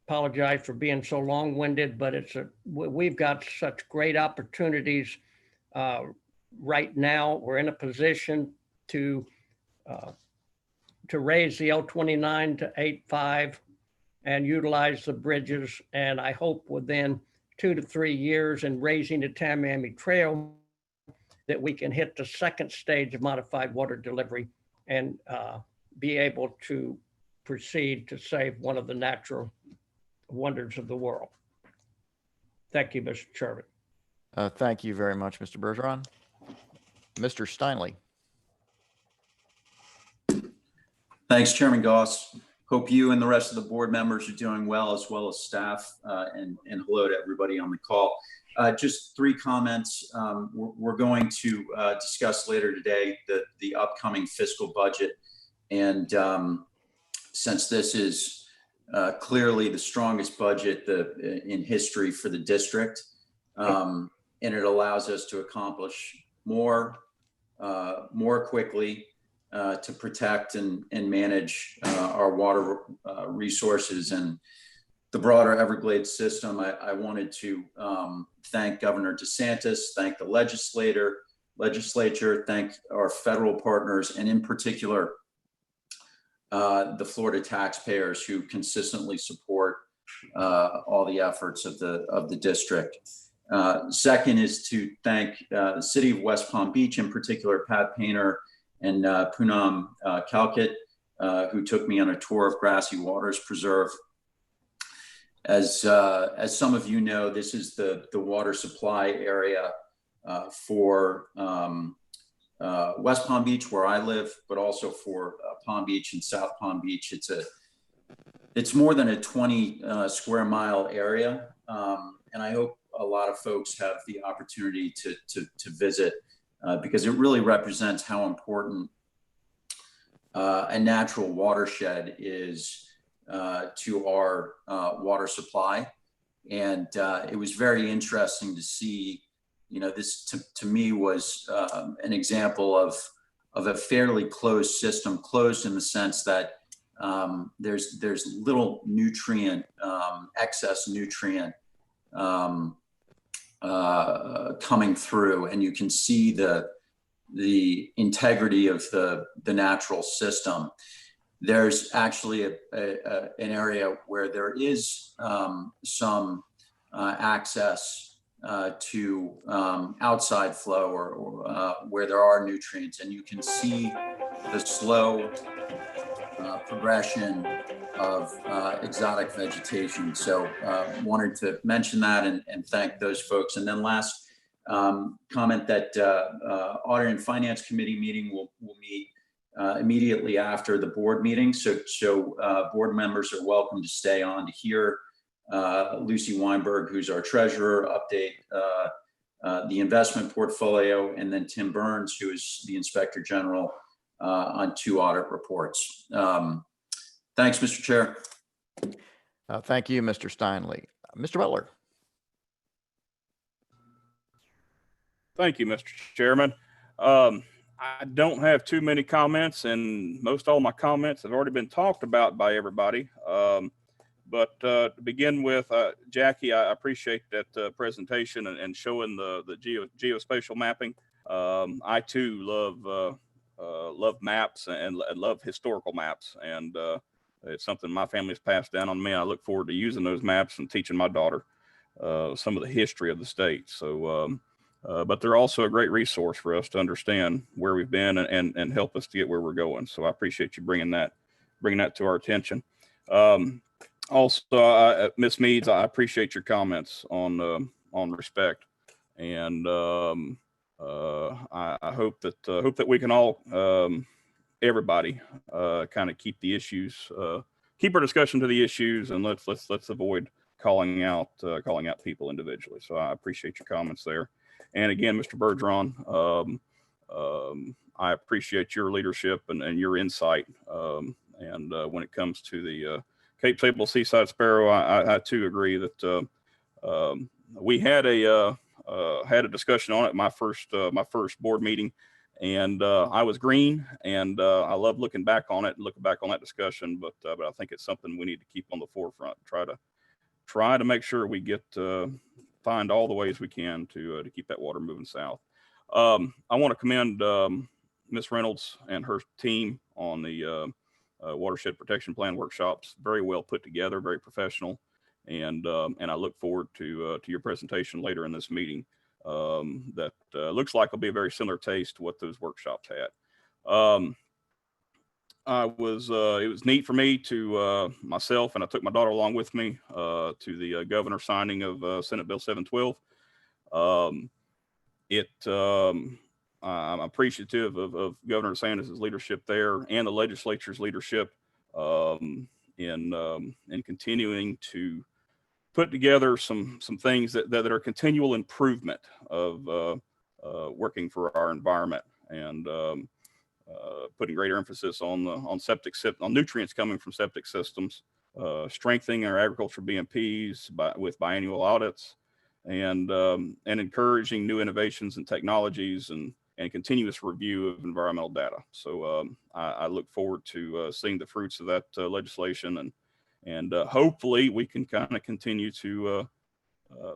apologize for being so long-winded, but we've got such great opportunities right now. We're in a position to raise the L29 to 8.5 and utilize the bridges. And I hope within 2 to 3 years in raising the Tamiami Trail that we can hit the second stage of modified water delivery and be able to proceed to save one of the natural wonders of the world. Thank you, Mr. Chairman. Thank you very much, Mr. Bergeron. Mr. Steinle. Thanks, Chairman Goss. Hope you and the rest of the board members are doing well, as staff, and hello to everybody on the call. Just 3 comments. We're going to discuss later today the upcoming fiscal budget. And since this is clearly the strongest budget in history for the district, and it allows us to accomplish more quickly to protect and manage our water resources and the broader Everglades system. I wanted to thank Governor DeSantis, thank the legislature, thank our federal partners, and in particular, the Florida taxpayers who consistently support all the efforts of the district. Second is to thank the city of West Palm Beach, in particular, Pat Painter and Poonam Kalkit, who took me on a tour of Grassy Waters Preserve. As some of you know, this is the water supply area for West Palm Beach, where I live, but also for Palm Beach and South Palm Beach. It's more than a 20 square mile area, and I hope a lot of folks have the opportunity to visit because it really represents how important a natural watershed is to our water supply. And it was very interesting to see, this to me was an example of a fairly closed system, closed in the sense that there's little nutrient, excess nutrient coming through, and you can see the integrity of the natural system. There's actually an area where there is some access to outside flow or where there are nutrients, and you can see the slow progression of exotic vegetation. So wanted to mention that and thank those folks. And then last comment that Audit and Finance Committee meeting will meet immediately after the board meeting. So board members are welcome to stay on to hear Lucy Weinberg, who's our treasurer, update the investment portfolio, and then Tim Burns, who is the Inspector General, on 2 audit reports. Thanks, Mr. Chair. Thank you, Mr. Steinle. Mr. Butler. Thank you, Mr. Chairman. I don't have too many comments, and most all my comments have already been talked about by everybody. But to begin with, Jackie, I appreciate that presentation and showing the geospatial mapping. I too love maps and love historical maps, and it's something my family's passed down on me. I look forward to using those maps and teaching my daughter some of the history of the state. So, but they're also a great resource for us to understand where we've been and help us to get where we're going. So I appreciate you bringing that to our attention. Also, Ms. Meads, I appreciate your comments on respect, and I hope that we can all, everybody, kind of keep the issues, keep our discussion to the issues, and let's avoid calling out people individually. So I appreciate your comments there. And again, Mr. Bergeron, I appreciate your leadership and your insight. And when it comes to the Cape Sable Seaside Sparrow, I too agree that we had a discussion on it my first board meeting, and I was green, and I love looking back on it and looking back on that discussion. But I think it's something we need to keep on the forefront. Try to make sure we get find all the ways we can to keep that water moving south. I want to commend Ms. Reynolds and her team on the watershed protection plan workshops. Very well put together, very professional, and I look forward to your presentation later in this meeting. That looks like it'll be a very similar taste to what those workshops had. It was neat for me to myself, and I took my daughter along with me to the governor signing of Senate Bill 712. I'm appreciative of Governor DeSantis' leadership there and the legislature's leadership in continuing to put together some things that are continual improvement of working for our environment, and putting greater emphasis on nutrients coming from septic systems, strengthening our agriculture BMPs with biannual audits, and encouraging new innovations and technologies and continuous review of environmental data. So I look forward to seeing the fruits of that legislation, and hopefully we can kind of continue to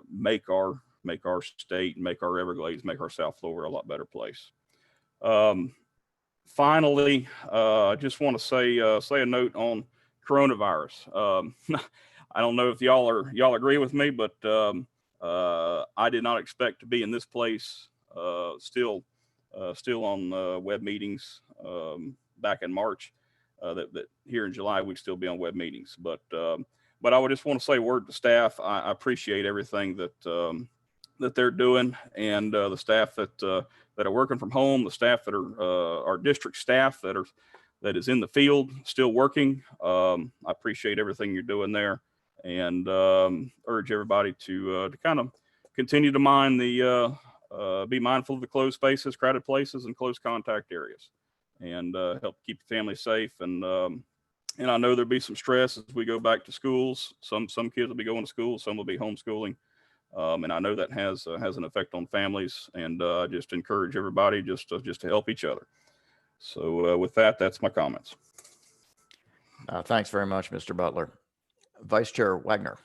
make our state, make our Everglades, make our South Florida a lot better place. Finally, I just want to say a note on coronavirus. I don't know if y'all agree with me, but I did not expect to be in this place still on web meetings back in March. That here in July we'd still be on web meetings, but I would just want to say a word to staff. I appreciate everything that they're doing, and the staff that are working from home, the staff that are our district staff that is in the field still working. I appreciate everything you're doing there, and urge everybody to kind of continue to mind the be mindful of the closed spaces, crowded places, and close contact areas, and help keep the family safe. And I know there'll be some stress as we go back to schools. Some kids will be going to school, some will be homeschooling. And I know that has an effect on families, and just encourage everybody just to help each other. So with that, that's my comments. Thanks very much, Mr. Butler. Vice Chair Wagner.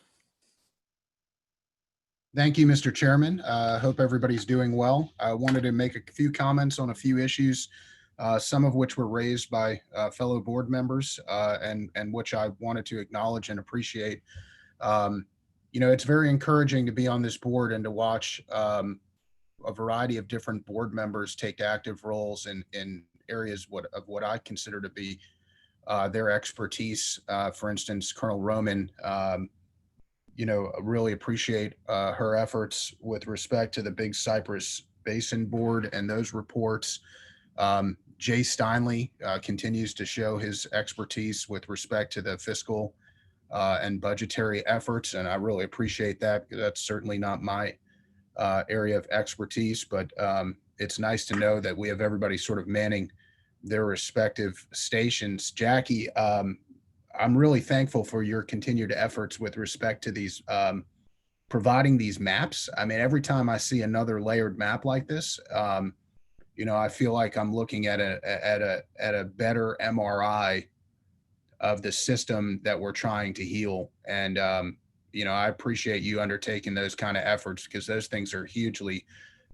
Thank you, Mr. Chairman. Hope everybody's doing well. I wanted to make a few comments on a few issues, some of which were raised by fellow board members, and which I wanted to acknowledge and appreciate. You know, it's very encouraging to be on this board and to watch a variety of different board members take active roles in areas of what I consider to be their expertise. For instance, Colonel Roman, you know, really appreciate her efforts with respect to the Big Cypress Basin Board and those reports. Jay Steinley continues to show his expertise with respect to the fiscal and budgetary efforts, and I really appreciate that. That's certainly not my area of expertise, but it's nice to know that we have everybody sort of manning their respective stations. Jackie, I'm really thankful for your continued efforts with respect to these providing these maps. I mean, every time I see another layered map like this, you know, I feel like I'm looking at a better MRI of the system that we're trying to heal. And you know, I appreciate you undertaking those kind of efforts, because those things are hugely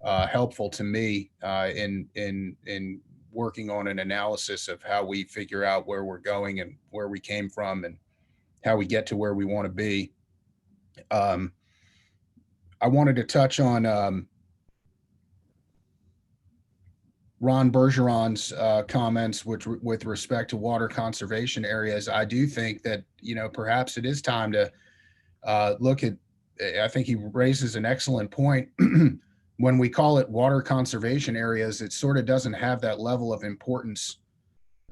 helpful to me in working on an analysis of how we figure out where we're going and where we came from and how we get to where we want to be. I wanted to touch on Ron Bergeron's comments with respect to water conservation areas. I do think that, you know, perhaps it is time to look at, I think he raises an excellent point. When we call it water conservation areas, it sort of doesn't have that level of importance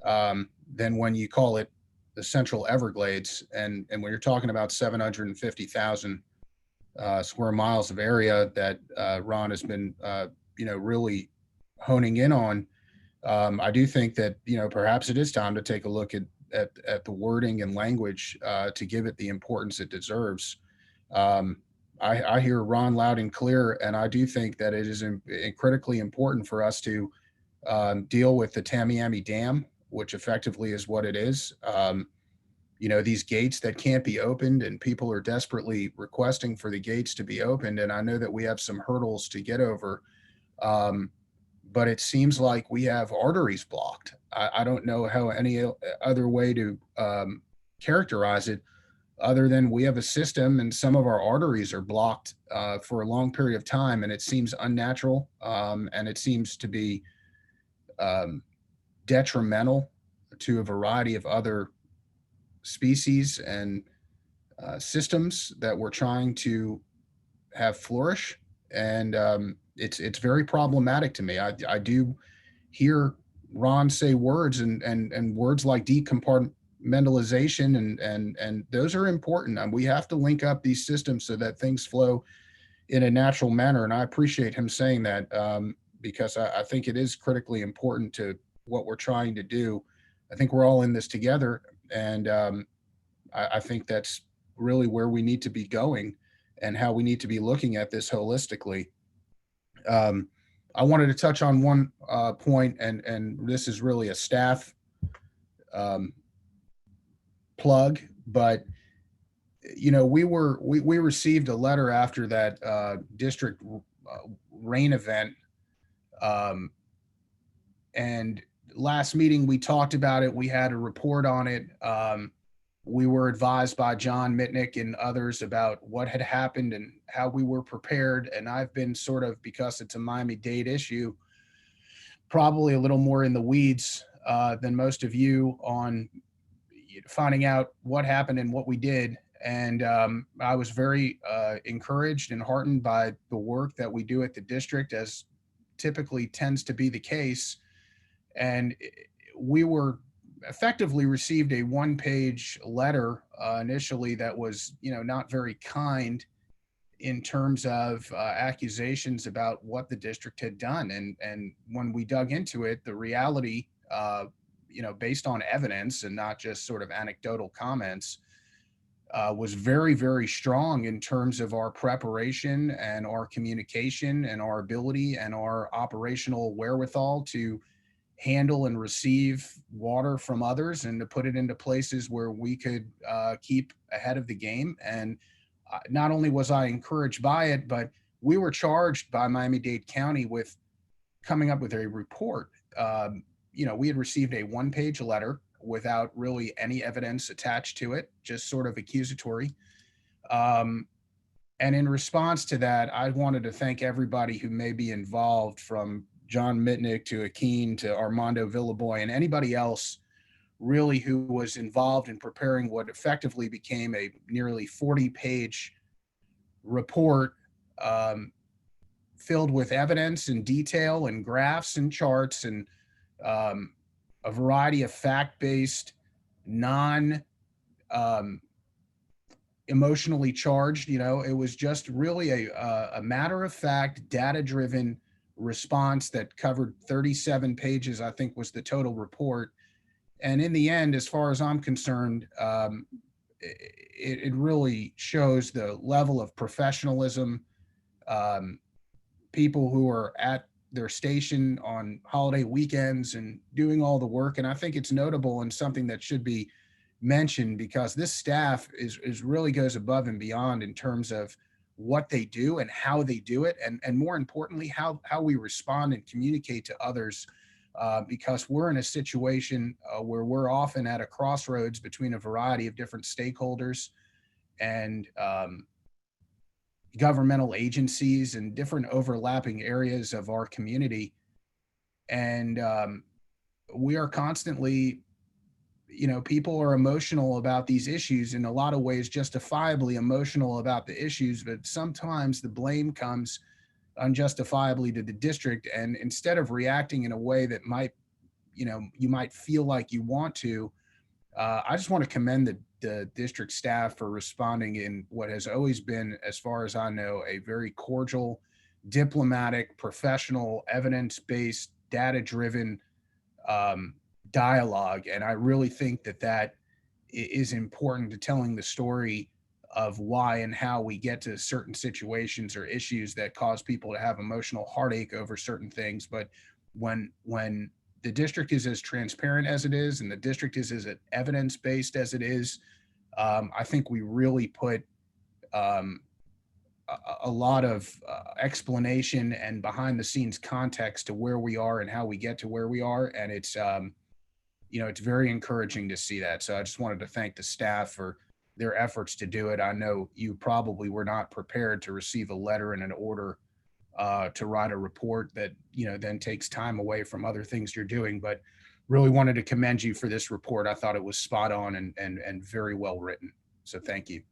than when you call it the Central Everglades. And when you're talking about 750,000 square miles of area that Ron has been, you know, really honing in on, I do think that, you know, perhaps it is time to take a look at the wording and language to give it the importance it deserves. I hear Ron loud and clear, and I do think that it is critically important for us to deal with the Tamiami Dam, which effectively is what it is. You know, these gates that can't be opened, and people are desperately requesting for the gates to be opened. And I know that we have some hurdles to get over, but it seems like we have arteries blocked. I don't know how any other way to characterize it, other than we have a system and some of our arteries are blocked for a long period of time, and it seems unnatural, and it seems to be detrimental to a variety of other species and systems that we're trying to have flourish. And it's very problematic to me. I do hear Ron say words and words like decompartmentalization, and those are important. And we have to link up these systems so that things flow in a natural manner. And I appreciate him saying that, because I think it is critically important to what we're trying to do. I think we're all in this together. And I think that's really where we need to be going and how we need to be looking at this holistically. I wanted to touch on one point, and this is really a staff plug, but you know, we received a letter after that district rain event, and last meeting we talked about it. We had a report on it. We were advised by John Mitnick and others about what had happened and how we were prepared. And I've been sort of, because it's a Miami-Dade issue, probably a little more in the weeds than most of you on finding out what happened and what we did. And I was very encouraged and heartened by the work that we do at the district, as typically tends to be the case. And we were effectively received a one-page letter initially that was, you know, not very kind in terms of accusations about what the district had done. And when we dug into it, the reality, based on evidence and not just sort of anecdotal comments, was very, very strong in terms of our preparation and our communication and our ability and our operational wherewithal to handle and receive water from others and to put it into places where we could keep ahead of the game. And not only was I encouraged by it, but we were charged by Miami-Dade County with coming up with a report. We had received a one-page letter without really any evidence attached to it, just sort of accusatory. And in response to that, I wanted to thank everybody who may be involved, from John Mitnick to Akeen to Armando Villaboy and anybody else really who was involved in preparing what effectively became a nearly 40-page report filled with evidence and detail and graphs and charts and a variety of fact-based, emotionally charged. It was just really a matter-of-fact, data-driven response that covered 37 pages, I think was the total report. And in the end, as far as I'm concerned, it really shows the level of professionalism, people who are at their station on holiday weekends and doing all the work. And I think it's notable and something that should be mentioned, because this staff is really goes above and beyond in terms of what they do and how they do it. And more importantly, how we respond and communicate to others, because we're in a situation where we're often at a crossroads between a variety of different stakeholders and governmental agencies and different overlapping areas of our community. And we are constantly, people are emotional about these issues, in a lot of ways justifiably emotional about the issues, but sometimes the blame comes unjustifiably to the district. And instead of reacting in a way that might, you might feel like you want to, I just want to commend the district staff for responding in what has always been, as far as I know, a very cordial, diplomatic, professional, evidence-based, data-driven dialogue. And I really think that is important to telling the story of why and how we get to certain situations or issues that cause people to have emotional heartache over certain things. But when the district is as transparent as it is, and the district is as evidence-based as it is, I think we really put a lot of explanation and behind the scenes context to where we are and how we get to where we are. And it's, it's very encouraging to see that. So I just wanted to thank the staff for their efforts to do it. I know you probably were not prepared to receive a letter and an order to write a report that, then takes time away from other things you're doing, but really wanted to commend you for this report. I thought it was spot on and very well written. So thank you.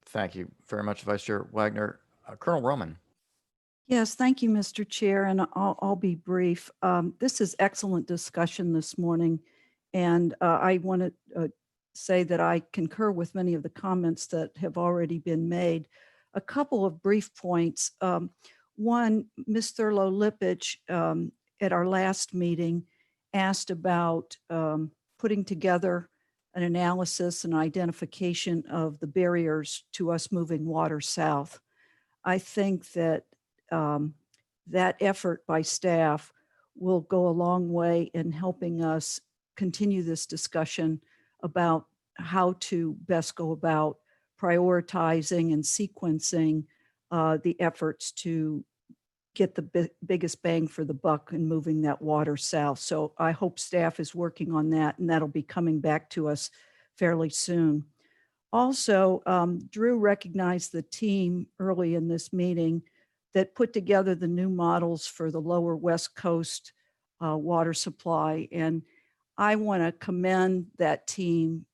Thank you very much, Vice Chair Wagner. Colonel Roman. Yes, thank you, Mr. Chair, and I'll be brief. This is excellent discussion this morning, and I want to say that I concur with many of the comments that have already been made. A couple of brief points. One, Ms. Thurlow-Lipich at our last meeting asked about putting together an analysis and identification of the barriers to us moving water south. I think that that effort by staff will go a long way in helping us continue this discussion about how to best go about prioritizing and sequencing the efforts to get the biggest bang for the buck in moving that water south. So I hope staff is working on that, and that'll be coming back to us fairly soon. Also, Drew recognized the team early in this meeting that put together the new models for the lower West Coast water supply. And I want to commend that team.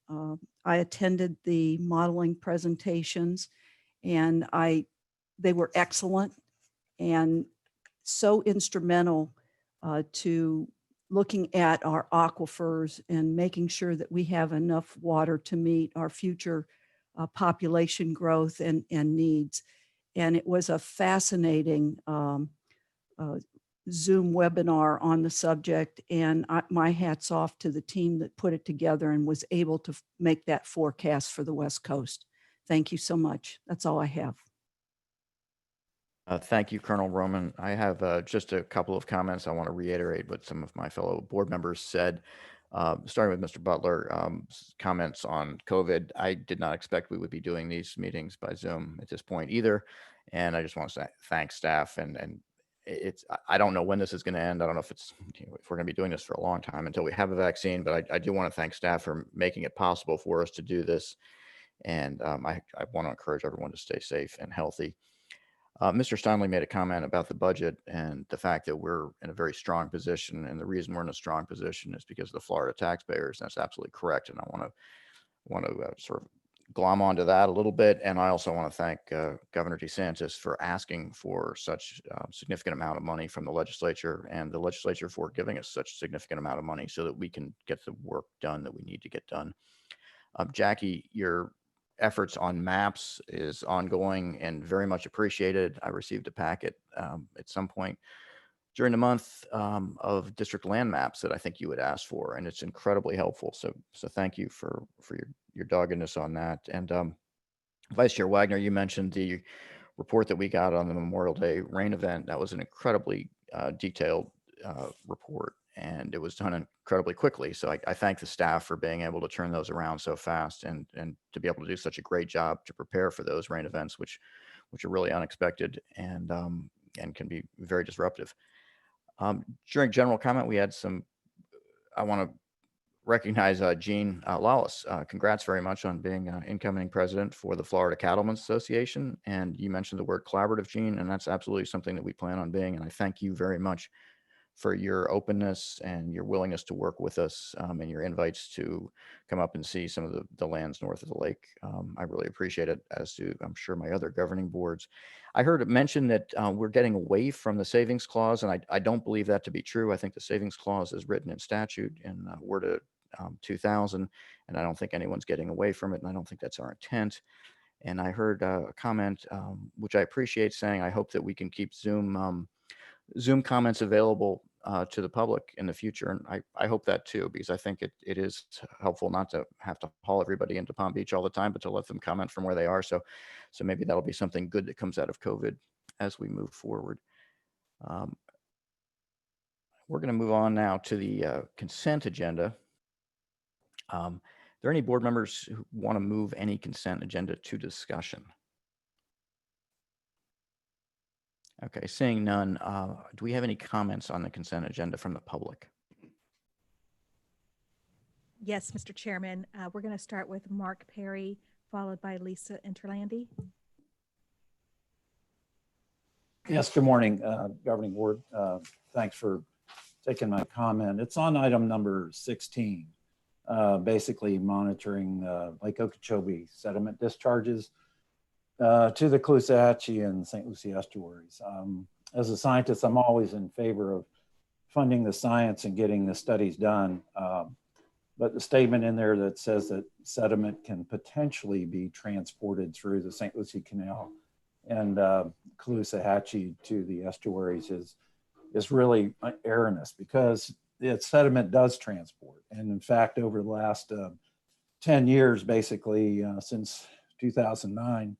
I attended the modeling presentations, and they were excellent and so instrumental to looking at our aquifers and making sure that we have enough water to meet our future population growth and needs. And it was a fascinating Zoom webinar on the subject. And my hat's off to the team that put it together and was able to make that forecast for the West Coast. Thank you so much. That's all I have. Thank you, Colonel Roman. I have just a couple of comments. I want to reiterate what some of my fellow board members said. Starting with Mr. Butler, comments on COVID. I did not expect we would be doing these meetings by Zoom at this point either. And I just want to thank staff and I don't know when this is going to end. I don't know if if we're going to be doing this for a long time until we have a vaccine, but I do want to thank staff for making it possible for us to do this. And I want to encourage everyone to stay safe and healthy. Mr. Steinle made a comment about the budget and the fact that we're in a very strong position. And the reason we're in a strong position is because of the Florida taxpayers. That's absolutely correct. And I want to sort of glom onto that a little bit. And I also want to thank Governor DeSantis for asking for such a significant amount of money from the legislature, and the legislature for giving us such a significant amount of money so that we can get the work done that we need to get done. Jackie, your efforts on maps is ongoing and very much appreciated. I received a packet at some point during the month of district land maps that I think you had asked for, and it's incredibly helpful. So thank you for your doggedness on that. And Vice Chair Wagner, you mentioned the report that we got on the Memorial Day rain event. That was an incredibly detailed report, and it was done incredibly quickly. So I thank the staff for being able to turn those around so fast and to be able to do such a great job to prepare for those rain events, which are really unexpected and can be very disruptive. During general comment, we had I want to recognize Gene Lawless. Congrats very much on being incoming president for the Florida Cattlemen's Association. And you mentioned the word collaborative, Gene, and that's absolutely something that we plan on being. And I thank you very much for your openness and your willingness to work with us and your invites to come up and see some of the lands north of the lake. I really appreciate it, as do I'm sure my other governing boards. I heard it mentioned that we're getting away from the savings clause, and I don't believe that to be true. I think the savings clause is written in statute in Word 2000, and I don't think anyone's getting away from it, and I don't think that's our intent. And I heard a comment, which I appreciate, saying, I hope that we can keep Zoom comments available to the public in the future. And I hope that too, because I think it is helpful not to have to haul everybody into Palm Beach all the time, but to let them comment from where they are. So maybe that'll be something good that comes out of COVID as we move forward. We're going to move on now to the consent agenda. Are there any board members who want to move any consent agenda to discussion? Okay, seeing none, do we have any comments on the consent agenda from the public? Yes, Mr. Chairman. We're going to start with Mark Perry, followed by Lisa Interlandi. Yes, good morning, Governing Board. Thanks for taking my comment. It's on item number 16, basically monitoring Lake Okeechobee sediment discharges to the Caloosahatchee and St. Lucie estuaries. As a scientist, I'm always in favor of funding the science and getting the studies done. But the statement in there that says that sediment can potentially be transported through the St. Lucie Canal and Caloosahatchee to the estuaries is really erroneous, because sediment does transport. And in fact, over the last 10 years, basically since 2009,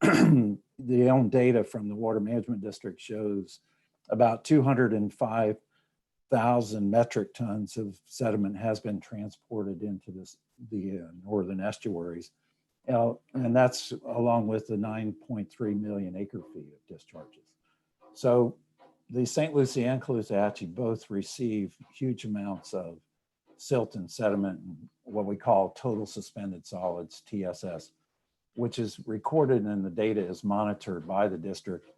the own data from the Water Management District shows about 205,000 metric tons of sediment has been transported into the northern estuaries. And that's along with the 9.3 million acre feet of discharges. So the St. Lucie and Caloosahatchee both receive huge amounts of silt and sediment, and what we call total suspended solids, TSS, which is recorded and the data is monitored by the district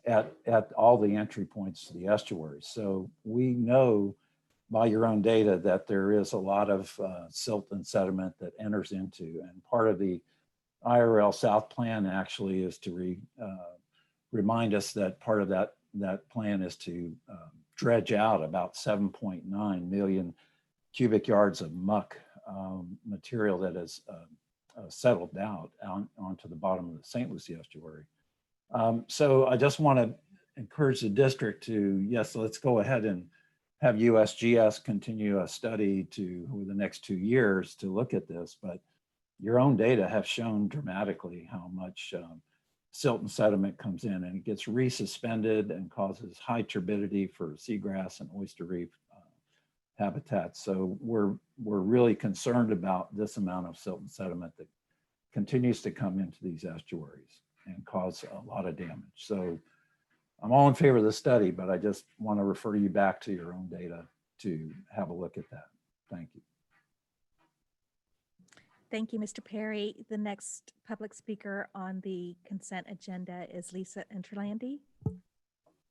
at all the entry points to the estuaries. So we know by your own data that there is a lot of silt and sediment that enters into, and part of the IRL South plan actually is to remind us that part of that plan is to dredge out about 7.9 million cubic yards of muck material that is settled out onto the bottom of the St. Lucie estuary. So I just want to encourage the district to, yes, let's go ahead and have USGS continue a study over the next 2 years to look at this, but your own data have shown dramatically how much silt and sediment comes in, and it gets resuspended and causes high turbidity for seagrass and oyster reef habitats. So we're really concerned about this amount of silt and sediment that continues to come into these estuaries and cause a lot of damage. So I'm all in favor of the study, but I just want to refer you back to your own data to have a look at that. Thank you. Thank you, Mr. Perry. The next public speaker on the consent agenda is Lisa Interlandi.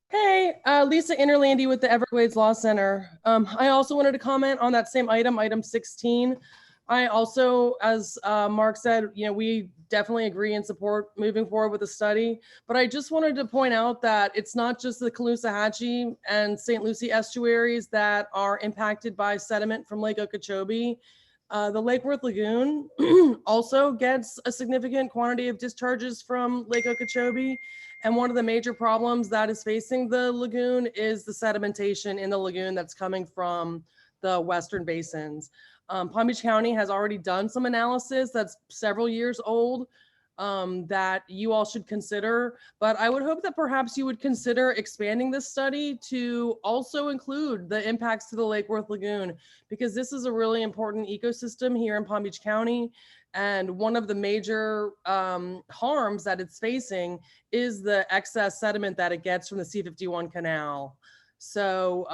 Hey, Lisa Interlandi with the Everglades Law Center. I also wanted to comment on that same item, item 16. I also, as Mark said, we definitely agree and support moving forward with the study, but I just wanted to point out that it's not just the Caloosahatchee and St. Lucie estuaries that are impacted by sediment from Lake Okeechobee. The Lake Worth Lagoon also gets a significant quantity of discharges from Lake Okeechobee. And one of the major problems that is facing the lagoon is the sedimentation in the lagoon that's coming from the western basins. Palm Beach County has already done some analysis that's several years old that you all should consider, but I would hope that perhaps you would consider expanding this study to also include the impacts to the Lake Worth Lagoon, because this is a really important ecosystem here in Palm Beach County. And one of the major harms that it's facing is the excess sediment that it gets from the C51 canal. So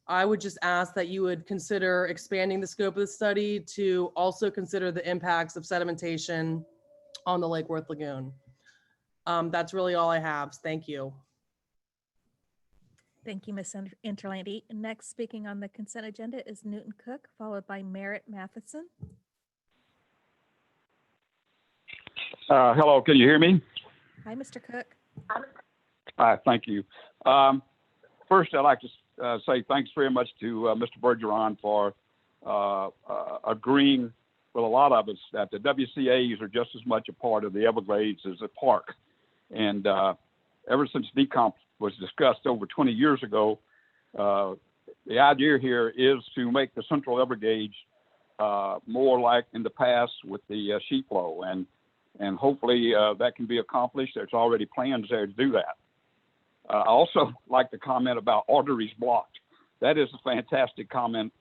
I would just ask that you would consider expanding the scope of the study to also consider the impacts of sedimentation on the Lake Worth Lagoon. That's really all I have. Thank you. Thank you, Ms. Interlandi. Next speaking on the consent agenda is Newton Cook, followed by Merritt Matheson. Hello, can you hear me? Hi, Mr. Cook. Hi, thank you. First, I'd like to say thanks very much to Mr. Bergeron for agreeing with a lot of us that the WCAs are just as much a part of the Everglades as the park. And ever since decomp was discussed over 20 years ago, the idea here is to make the Central Everglades more like in the past with the sheet flow. And hopefully that can be accomplished. There's already plans there to do that. I also like to comment about arteries blocked. That is a fantastic comment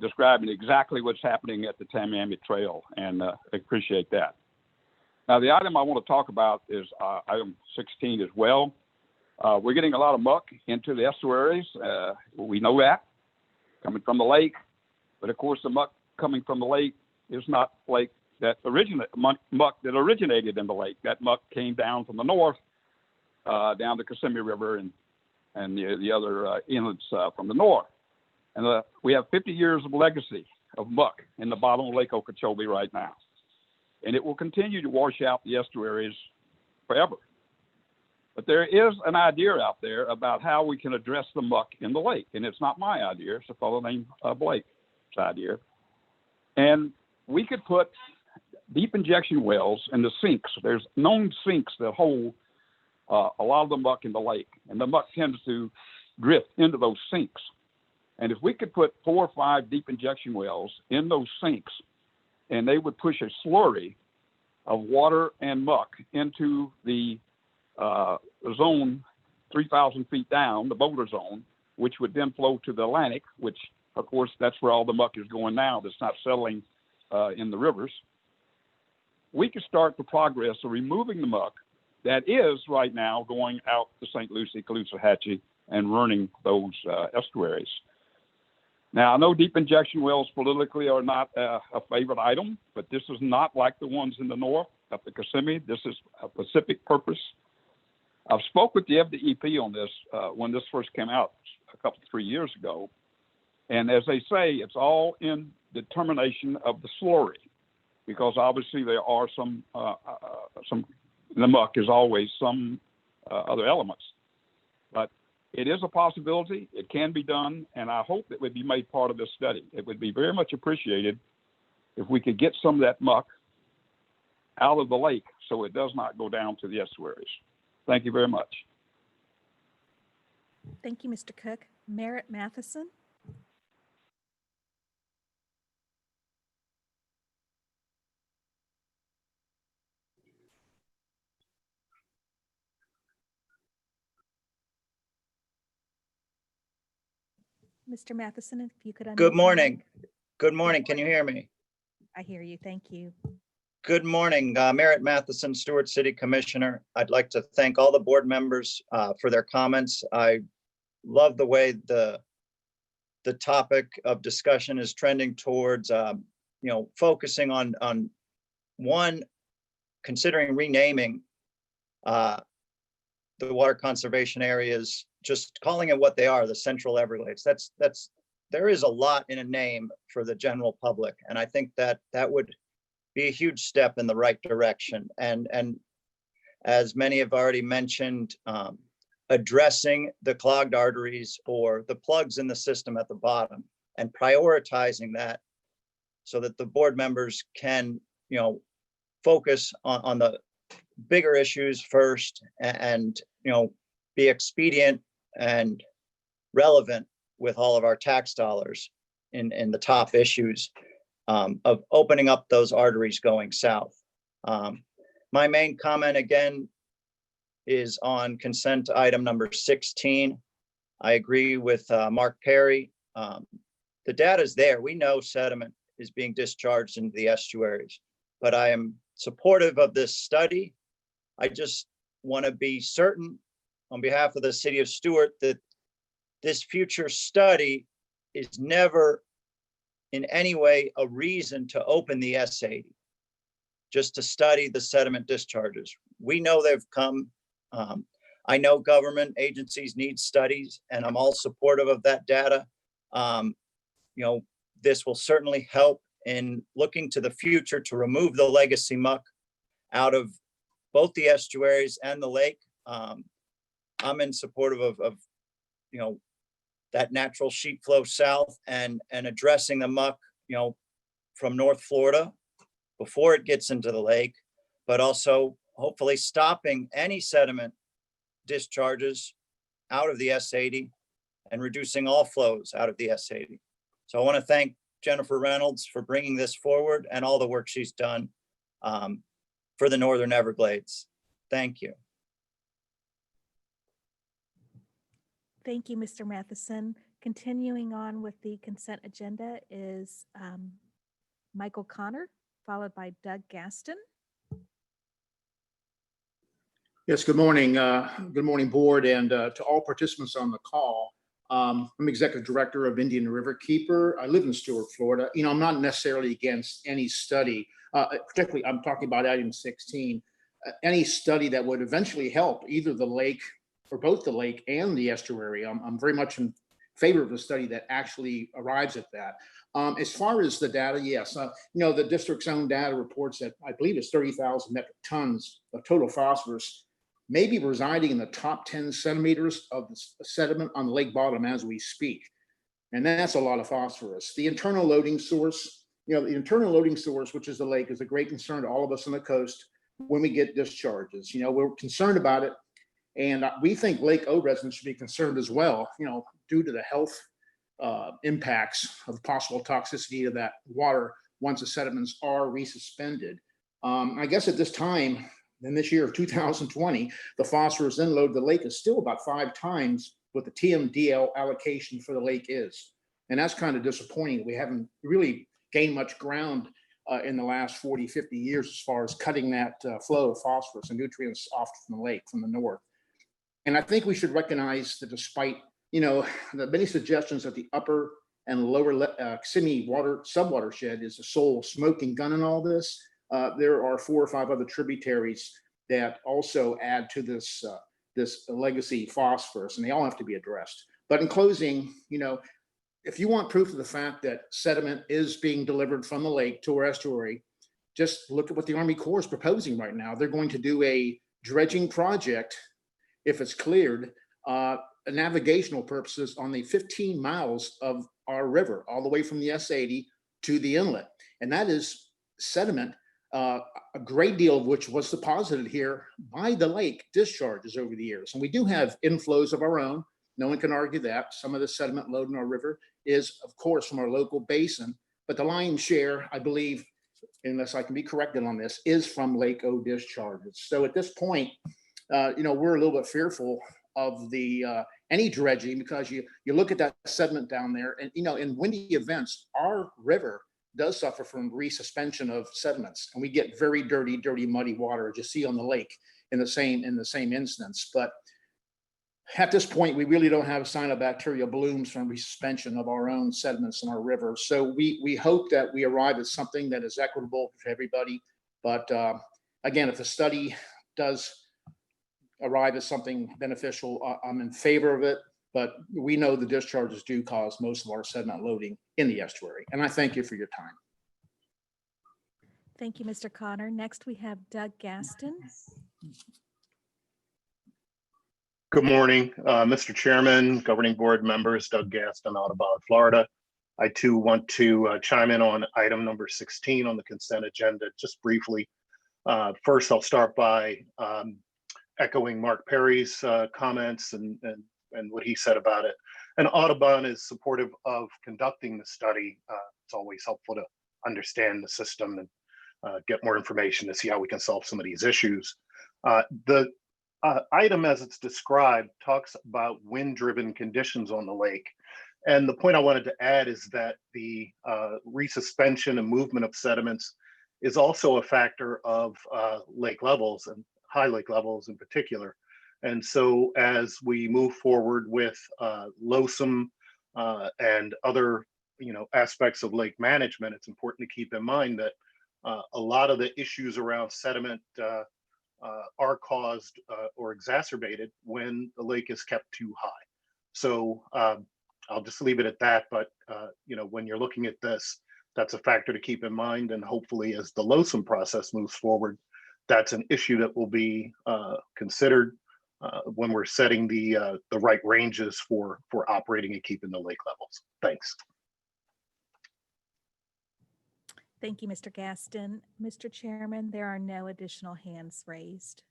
describing exactly what's happening at the Tamiami Trail, and I appreciate that. Now, the item I want to talk about is item 16 as well. We're getting a lot of muck into the estuaries. We know that coming from the lake, but of course the muck coming from the lake is not muck that originated in the lake. That muck came down from the north, down the Kissimmee River and the other inlets from the north. And we have 50 years of legacy of muck in the bottom of Lake Okeechobee right now. And it will continue to wash out the estuaries forever. But there is an idea out there about how we can address the muck in the lake. And it's not my idea, it's a fellow named Blake's idea. And we could put deep injection wells in the sinks. There's known sinks that hold a lot of the muck in the lake. And the muck tends to drift into those sinks. And if we could put 4 or 5 deep injection wells in those sinks, and they would push a slurry of water and muck into the zone 3,000 feet down, the boulder zone, which would then flow to the Atlantic, which, of course, that's where all the muck is going now. That's not settling in the rivers. We could start the progress of removing the muck that is right now going out to St. Lucie, Caloosahatchee, and ruining those estuaries. Now, I know deep injection wells politically are not a favorite item, but this is not like the ones in the north up the Kissimmee. This is a specific purpose. I've spoke with the FDEP on this when this first came out a couple, 3 years ago. And as they say, it's all in determination of the slurry, because obviously there are some in the muck is always some other elements. But it is a possibility. It can be done, and I hope it would be made part of this study. It would be very much appreciated if we could get some of that muck out of the lake so it does not go down to the estuaries. Thank you very much. Thank you, Mr. Cook. Merritt Matheson. Mr. Matheson, if you could unmute. Good your morning. mic. Good morning. Can you hear me? I hear you. Thank you. Good morning. Merritt Matheson, Stewart City Commissioner. I'd like to thank all the board members for their comments. I love the way the topic of discussion is trending towards, focusing on one, considering renaming the water conservation areas, just calling it what they are, the Central Everglades. There is a lot in a name for the general public. And I think that would be a huge step in the right direction. And as many have already mentioned, addressing the clogged arteries or the plugs in the system at the bottom and prioritizing that so that the board members can, focus on the bigger issues first and, be expedient and relevant with all of our tax dollars in the top issues of opening up those arteries going south. My main comment again is on consent item number 16. I agree with Mark Perry. The data is there. We know sediment is being discharged into the estuaries, but I am supportive of this study. I just want to be certain on behalf of the city of Stewart that this future study is never in any way a reason to open the S80, just to study the sediment discharges. We know they've come. I know government agencies need studies, and I'm all supportive of that data. This will certainly help in looking to the future to remove the legacy muck out of both the estuaries and the lake. I'm in support of that natural sheet flow south and addressing the muck, from North Florida before it gets into the lake, but also hopefully stopping any sediment discharges out of the S80 and reducing all flows out of the S80. So I want to thank Jennifer Reynolds for bringing this forward and all the work she's done for the Northern Everglades. Thank you. Thank you, Mr. Matheson. Continuing on with the consent agenda is Michael Connor, followed by Doug Gaston. Yes, good morning. Good morning, board, and to all participants on the call. I'm executive director of Indian River Keeper. I live in Stewart, Florida. I'm not necessarily against any study, particularly I'm talking about item 16, any study that would eventually help either the lake or both the lake and the estuary. I'm very much in favor of a study that actually arrives at that. As far as the data, yes, the district's own data reports that I believe it's 30,000 metric tons of total phosphorus may be residing in the top 10 centimeters of the sediment on the lake bottom as we speak. And that's a lot of phosphorus. The internal loading source, which is the lake, is a great concern to all of us on the coast when we get discharges. We're concerned about it. And we think Lake O residents should be concerned as well, due to the health impacts of possible toxicity of that water once the sediments are resuspended. I guess at this time, in this year of 2020, the phosphorus then load of the lake is still about 5 times what the TMDL allocation for the lake is. And that's kind of disappointing. We haven't really gained much ground in the last 40, 50 years as far as cutting that flow of phosphorus and nutrients off from the lake from the north. And I think we should recognize that despite, the many suggestions that the upper and lower Kissimmee subwatershed is the sole smoking gun in all this, there are 4 or 5 other tributaries that also add to this legacy phosphorus, and they all have to be addressed. But in closing, if you want proof of the fact that sediment is being delivered from the lake to our estuary, just look at what the Army Corps is proposing right now. They're going to do a dredging project, if it's cleared, navigational purposes on the 15 miles of our river, all the way from the S80 to the inlet. And that is sediment a great deal of which was deposited here by the lake discharges over the years. And we do have inflows of our own. No one can argue that. Some of the sediment load in our river is, of course, from our local basin, but the lion's share, I believe, unless I can be corrected on this, is from Lake O discharges. So at this point, we're a little bit fearful of the any dredging, because you look at that sediment down there, and in windy events, our river does suffer from resuspension of sediments, and we get very dirty, muddy water, as you see on the lake in the same instance. But at this point, we really don't have a sign of bacterial blooms from resuspension of our own sediments in our river. So we hope that we arrive at something that is equitable for everybody. But again, if the study does arrive at something beneficial, I'm in favor of it. But we know the discharges do cause most of our sediment loading in the estuary. And I thank you for your time. Thank you, Mr. Connor. Next, we have Doug Gaston. Good morning, Mr. Chairman, governing board members, Doug Gaston, Audubon, Florida. I too want to chime in on item number 16 on the consent agenda, just briefly. First, I'll start by echoing Mark Perry's comments and what he said about it. And Audubon is supportive of conducting the study. It's always helpful to understand the system and get more information to see how we can solve some of these issues. The item as it's described talks about wind-driven conditions on the lake. And the point I wanted to add is that the resuspension and movement of sediments is also a factor of lake levels, and high lake levels in particular. And so as we move forward with LOSM and other aspects of lake management, it's important to keep in mind that a lot of the issues around sediment are caused or exacerbated when the lake is kept too high. So I'll just leave it at that. But when you're looking at this, that's a factor to keep in mind. And hopefully, as the LOSM process moves forward, that's an issue that will be considered when we're setting the right ranges for operating and keeping the lake levels. Thanks. Thank you, Mr. Gaston. Mr. Chairman, there are no additional hands raised.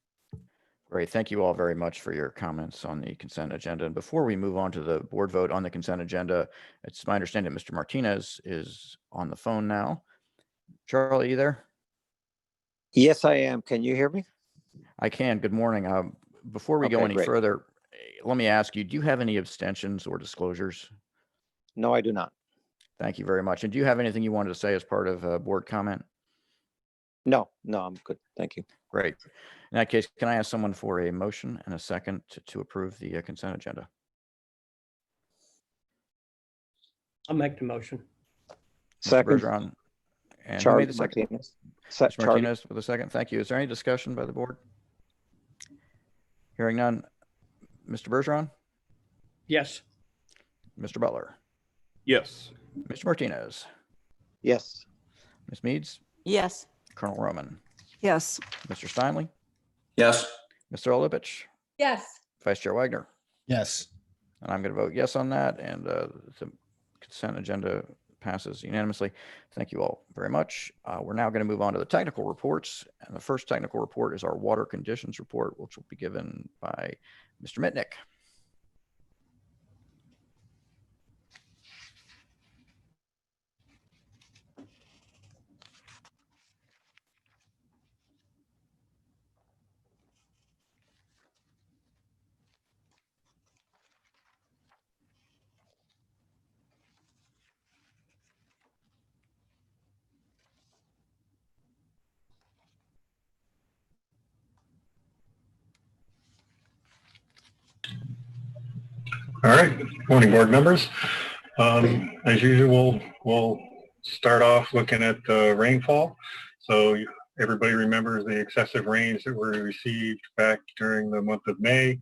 Great. Thank you all very much for your comments on the consent agenda. And before we move on to the board vote on the consent agenda, it's my understanding that Mr. Martinez is on the phone now. Charlie, you there? Yes, I am. Can you hear me? I can. Good morning. Before we go Okay, any great. further, let me ask you, do you have any abstentions or disclosures? No, I do not. Thank you very much. And do you have anything you wanted to say as part of board comment? No, I'm good. Thank you. Great. In that case, can I ask someone for a motion and a second to approve the consent agenda? I'll make the motion. Second. Mr. Bergeron. And who Charlie made the second? Martinez. Mr. Martinez with a second. Thank you. Is there any discussion by the board? Hearing none. Mr. Bergeron? Yes. Mr. Butler? Yes. Mr. Martinez? Yes. Ms. Meads? Yes. Colonel Roman? Yes. Mr. Steinley? Yes. Mr. Olovich? Yes. Vice Chair Wagner? Yes. And I'm going to vote yes on that, and the consent agenda passes unanimously. Thank you all very much. We're now going to move on to the technical reports, and the first technical report is our water conditions report, which will be given by Mr. Mitnick. All right, morning board members. As usual, we'll start off looking at the rainfall. So everybody remembers the excessive rains that were received back during the month of May.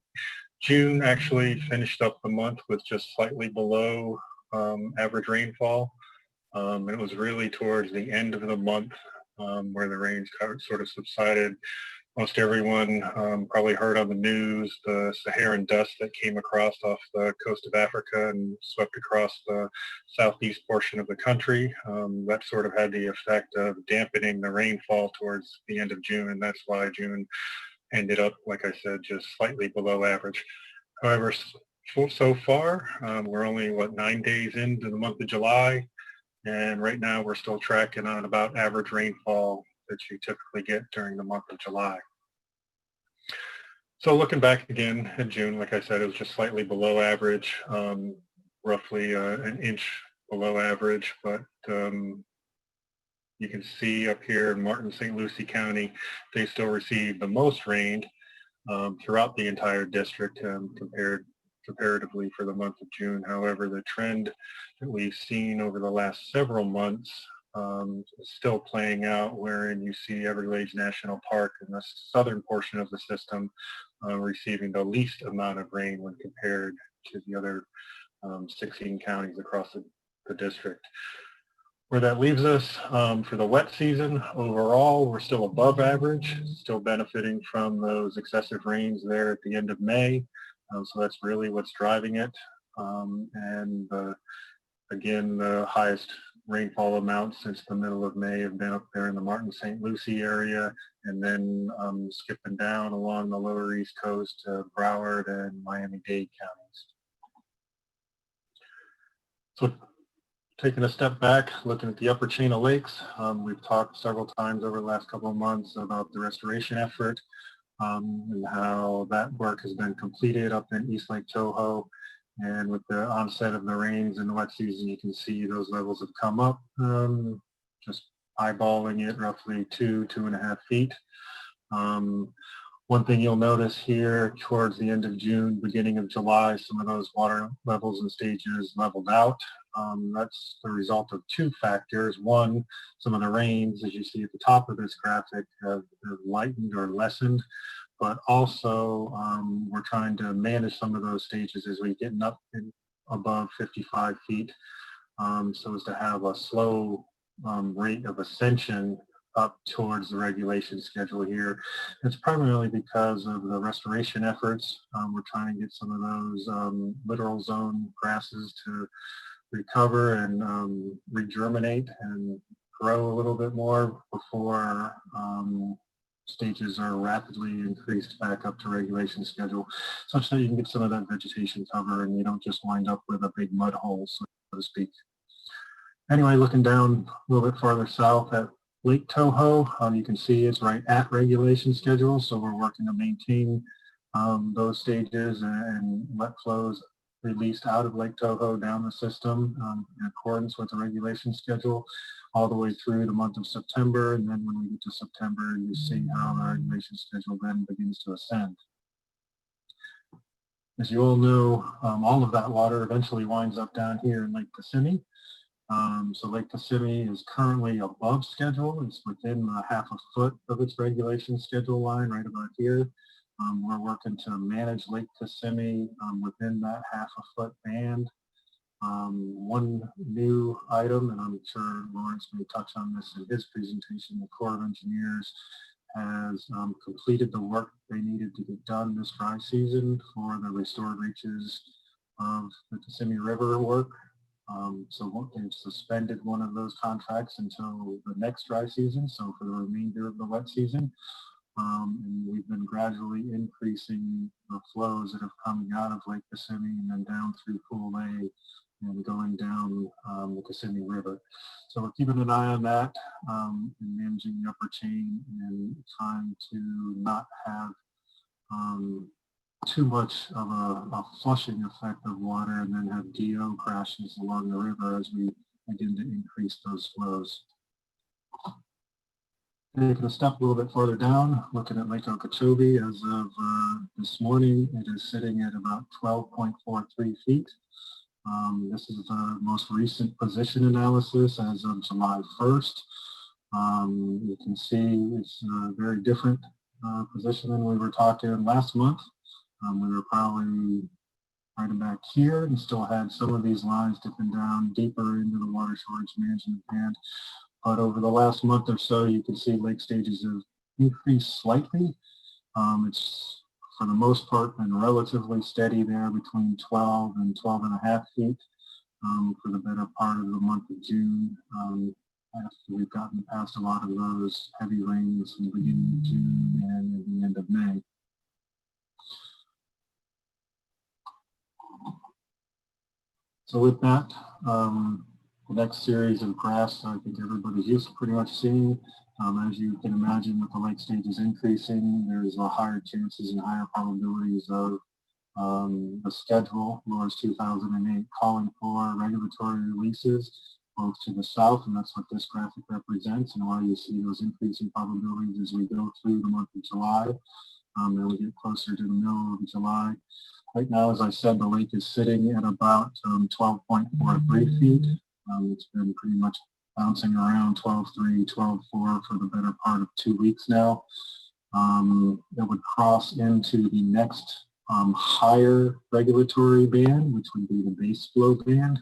June actually finished up the month with just slightly below average rainfall. And it was really towards the end of the month where the rains sort of subsided most everyone probably heard on the news the Saharan dust that came across off the coast of Africa and swept across the southeast portion of the country. That sort of had the effect of dampening the rainfall towards the end of June, and that's why June ended up, like I said, just slightly below average. However, so far, we're only, 9 days into the month of July, and right now we're still tracking on about average rainfall that you typically get during the month of July. So looking back again at June, like I said, it was just slightly below average, roughly an inch below average, but you can see up here in Martin, St. Lucie County, they still received the most rain throughout the entire district comparatively for the month of June. However, the trend that we've seen over the last several months is still playing out, wherein you see Everglades National Park in the southern portion of the system receiving the least amount of rain when compared to the other 16 counties across the district. Where that leaves us for the wet season, overall, we're still above average, still benefiting from those excessive rains there at the end of May. So that's really what's driving it. Again, the highest rainfall amounts since the middle of May have been up there in the Martin, St. Lucie area, and then skipping down along the lower East Coast to Broward and Miami-Dade counties. So taking a step back, looking at the upper chain of lakes, we've talked several times over the last couple of months about the restoration effort and how that work has been completed up in East Lake Toho. And with the onset of the rains in the wet season, you can see those levels have come up, just eyeballing it roughly 2.5 feet. One thing you'll notice here towards the end of June, beginning of July, some of those water levels and stages leveled out. That's the result of two factors. One, some of the rains, as you see at the top of this graphic, have lightened or lessened, but also we're trying to manage some of those stages as we get up above 55 feet so as to have a slow rate of ascension up towards the regulation schedule here. It's primarily because of the restoration efforts. We're trying to get some of those littoral zone grasses to recover and regerminate and grow a little bit more before stages are rapidly increased back up to regulation schedule, such that you can get some of that vegetation cover and you don't just wind up with a big mud hole, so to speak. Anyway, looking down a little bit farther south at Lake Toho, you can see it's right at regulation schedule, so we're working to maintain those stages and let flows released out of Lake Toho down the system in accordance with the regulation schedule all the way through the month of September. And then when we get to September, you see how the regulation schedule then begins to ascend. As you all know, all of that water eventually winds up down here in Lake Kissimmee. So Lake Kissimmee is currently above schedule. It's within half a foot of its regulation schedule line right about here. We're working to manage Lake Kissimmee within that half a foot band. One new item, and I'm sure Lawrence may touch on this in his presentation, the Corps of Engineers has completed the work they needed to get done this dry season for the restored reaches of the Kissimmee River work. So they've suspended one of those contracts until the next dry season, so for the remainder of the wet season. And we've been gradually increasing the flows that have come out of Lake Kissimmee and then down through Pool A and going down the Kissimmee River. So we're keeping an eye on that and managing the upper chain and trying to not have too much of a flushing effect of water and then have DO crashes along the river as we begin to increase those flows. Taking a step a little bit farther down, looking at Lake Okeechobee, as of this morning, it is sitting at about 12.43 feet. This is the most recent position analysis as of July 1st. You can see it's a very different position than we were talking last month. We were probably right about here and still had some of these lines dipping down deeper into the water shortage management band. But over the last month or so, you can see lake stages have increased slightly. It's for the most part been relatively steady there between 12 and 12 and a half feet for the better part of the month of June. After we've gotten past a lot of those heavy rains in the beginning of June and at the end of May. So with that, the next series of graphs I think everybody's used to pretty much seeing. As you can imagine, with the lake stages increasing, there's a higher chances and higher probabilities of the schedule, Laura's 2008, calling for regulatory releases both to the south, and that's what this graphic represents, and why you see those increasing probabilities as we go through the month of July, and we get closer to the middle of July. Right now, as I said, the lake is sitting at about 12.43 feet. It's been pretty much bouncing around 12.3, 12.4 for the better part of 2 weeks now. It would cross into the next higher regulatory band, which would be the base flow band.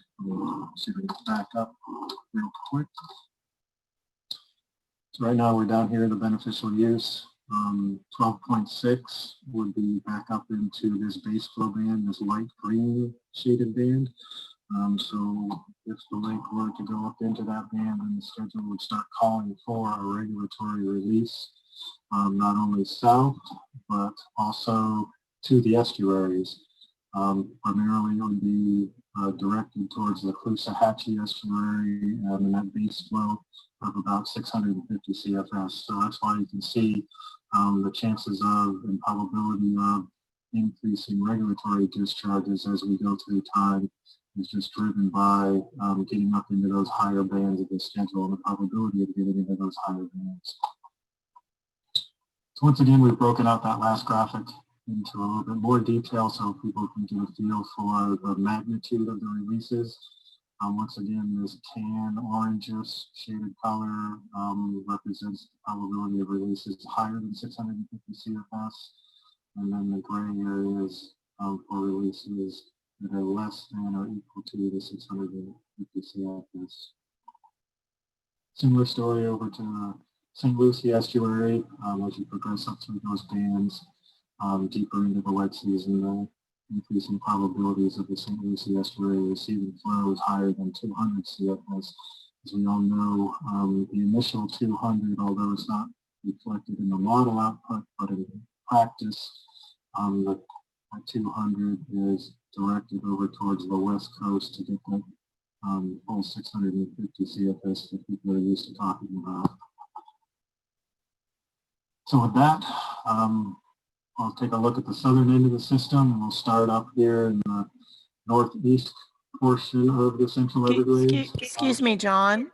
See if we can back up real quick. So right now we're down here in the beneficial use. 12.6 would be back up into this base flow band, this light green shaded band. So if the lake were to go up into that band, then the schedule would start calling for a regulatory release, not only south, but also to the estuaries. Primarily it would be directed towards the Caloosahatchee estuary and that base flow of about 650 CFS. So that's why you can see the chances of and probability of increasing regulatory discharges as we go through time is just driven by getting up into those higher bands of the schedule and the probability of getting into those higher bands. So once again, we've broken out that last graphic into a little bit more detail so people can get a feel for the magnitude of the releases. Once again, this tan orangish shaded color represents the probability of releases higher than 650 CFS, and then the gray areas for releases that are less than or equal to the 650 CFS. Similar story over to the St. Lucie estuary. As you progress up through those bands, deeper into the wet season, the increasing probabilities of the St. Lucie estuary receiving flows higher than 200 CFS. As we all know, the initial 200, although it's not reflected in the model output, but in practice, the 200 is directed over towards the west coast to get that full 650 CFS that people are used to talking about. So with that, I'll take a look at the southern end of the system, and we'll start up here in the northeast portion of the Central Everglades. Excuse me, John.